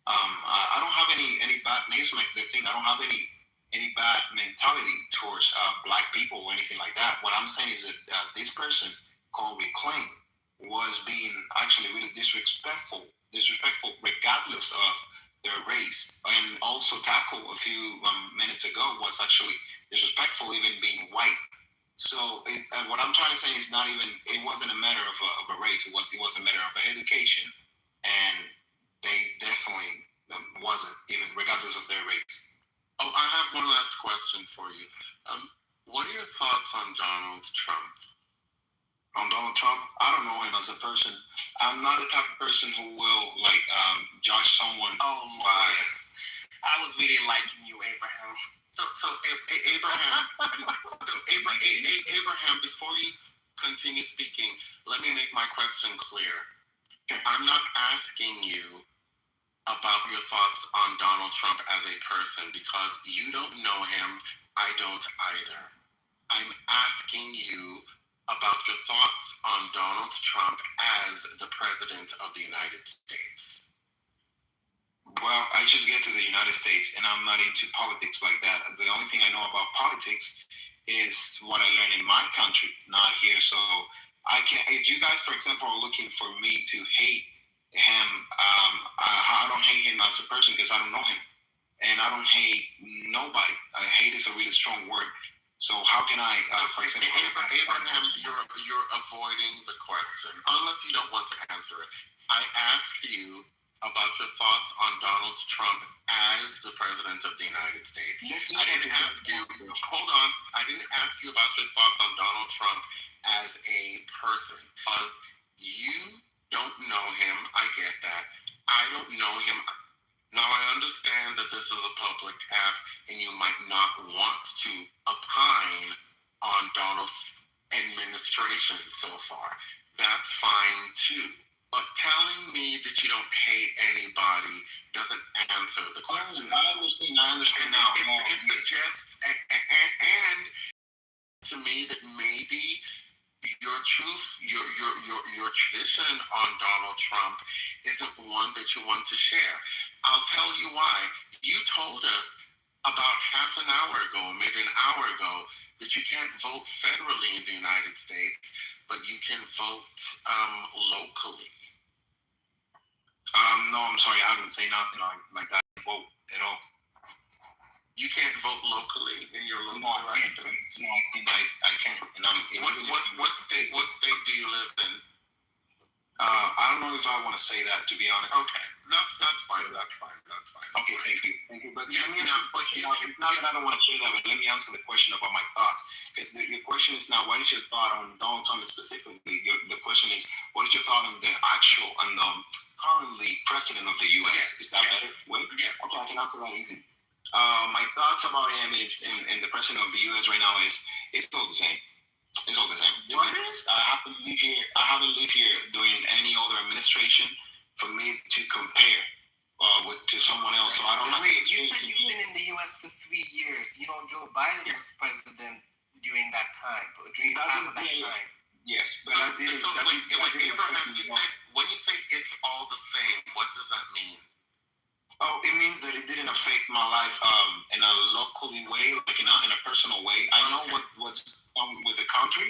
I don't have any bad names. Like the thing, I don't have any bad mentality towards Black people or anything like that. What I'm saying is that this person called Reclaim was being actually really disrespectful regardless of their race. And also Taco a few minutes ago was actually disrespectful even being white. So what I'm trying to say is it wasn't a matter of a race. It was a matter of education, and they definitely wasn't, even regardless of their race. Oh, I have one last question for you. What are your thoughts on Donald Trump? on Donald Trump, I don't know him as a person. I'm not the type of person who will judge someone. Oh my! I was really liking you, Abraham. So Abraham, Abraham, before you continue speaking, let me make my question clear. I'm not asking you about your thoughts on Donald Trump as a person because you don't know him. I don't either. I'm asking you about your thoughts on Donald Trump as the President of the United States. Well, I just get to the United States, and I'm not into politics like that. The only thing I know about politics is what I learned in my country, not here. So I can't. If you guys, for example, are looking for me to hate him, I don't hate him as a person because I don't know him, and I don't hate nobody. Hate is a really strong word. So how can I, for example, Abraham, you're avoiding the question unless you don't want to answer it. I asked you about your thoughts on Donald Trump as the President of the United States. I didn't ask you. Hold on. I didn't ask you about your thoughts on Donald Trump as a person because you don't know him. I get that. I don't know him. Now, I understand that this is a public app and you might not want to opine on Donald's administration so far. That's fine too. But telling me that you don't hate anybody doesn't answer the question. I understand now. It suggests, and to me, that maybe your position on Donald Trump isn't one that you want to share. I'll tell you why. You told us about half an hour ago, maybe an hour ago, that you can't vote federally in the United States, but you can vote locally. No, I'm sorry. I haven't said nothing like that. Vote at all. You can't vote locally in your local election. No, I can't. And what state do you live in? I don't know if I want to say that, to be honest. Okay, that's fine. That's fine. Okay, thank you. But let me answer the question. It's not that I don't want to say that, but let me answer the question about my thoughts. Because the question is now, what is your thought on Donald Trump specifically? The question is, what is your thought on the currently president of the U.S.? Yes, is that better? Wait? Yes. Okay, I can answer that easy. My thoughts about him is, and the president of the U.S. right now is, it's still the same. It's all the same. What? I haven't lived here during any other administration for me to compare to someone else. So I don't know. Wait, you said you've been in the U.S. for 3 years. You know, Joe Biden was president during that time, during half of that time. Yes, but I didn't. Abraham, when you say it's all the same, what does that mean? Oh, it means that it didn't affect my life in a locally way, like in a personal way. I know what's wrong with the country,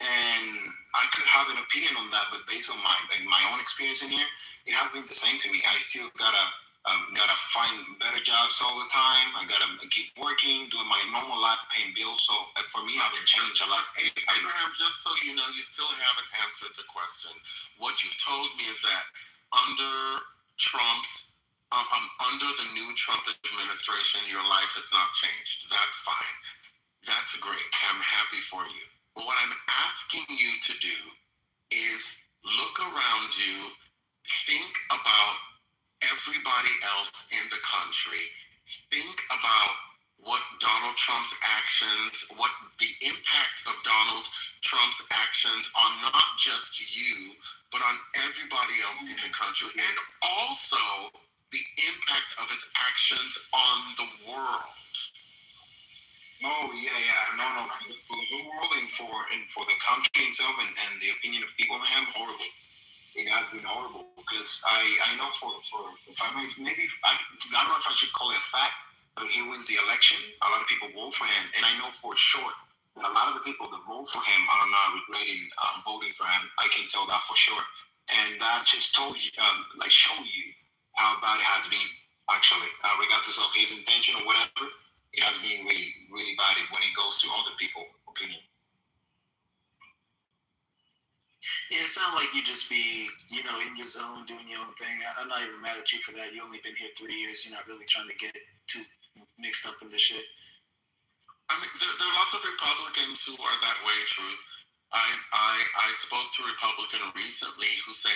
and I could have an opinion on that, but based on my own experience in here, it has been the same to me. I still gotta find better jobs all the time. I gotta keep working, doing my normal life, paying bills. So for me, I haven't changed a lot. Abraham, just so you know, you still haven't answered the question. What you've told me is that under the new Trump administration, your life has not changed. That's fine. That's great. I'm happy for you. But what I'm asking you to do is look around you, think about everybody else in the country, think about what Donald Trump's actions, what the impact of Donald Trump's actions on not just you, but on everybody else in the country, and also the impact of his actions on the world. Oh yeah. No. For the world and for the country itself and the opinion of people on him, horrible. It has been horrible because I know for if I don't know if I should call it a fact, but he wins the election, a lot of people vote for him, and I know for sure that a lot of the people that vote for him are not regretting voting for him. I can tell that for sure, and that just show you how bad it has been. Actually, regardless of his intention or whatever, it has been really, really bad when it goes to other people's opinion. Yeah, it sounds like you just be, in your zone, doing your own thing. I'm not even mad at you for that. You only been here 3 years. You're not really trying to get too mixed up in this shit. I mean, there are lots of Republicans who are that way, Truth. I spoke to a Republican recently who said,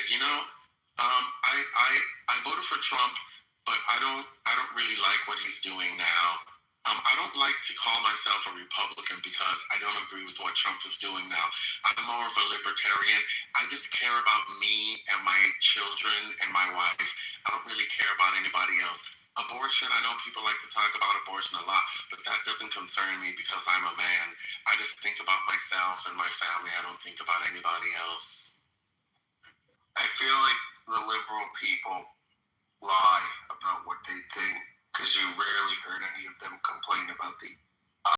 I voted for Trump, but I don't really like what he's doing now. I don't like to call myself a Republican because I don't agree with what Trump is doing now. I'm more of a libertarian. I just care about me and my children and my wife. I don't really care about anybody else. Abortion, I know people like to talk about abortion a lot, but that doesn't concern me because I'm a man. I just think about myself and my family. I don't think about anybody else. I feel like the liberal people lie about what they think because you rarely heard any of them complain about the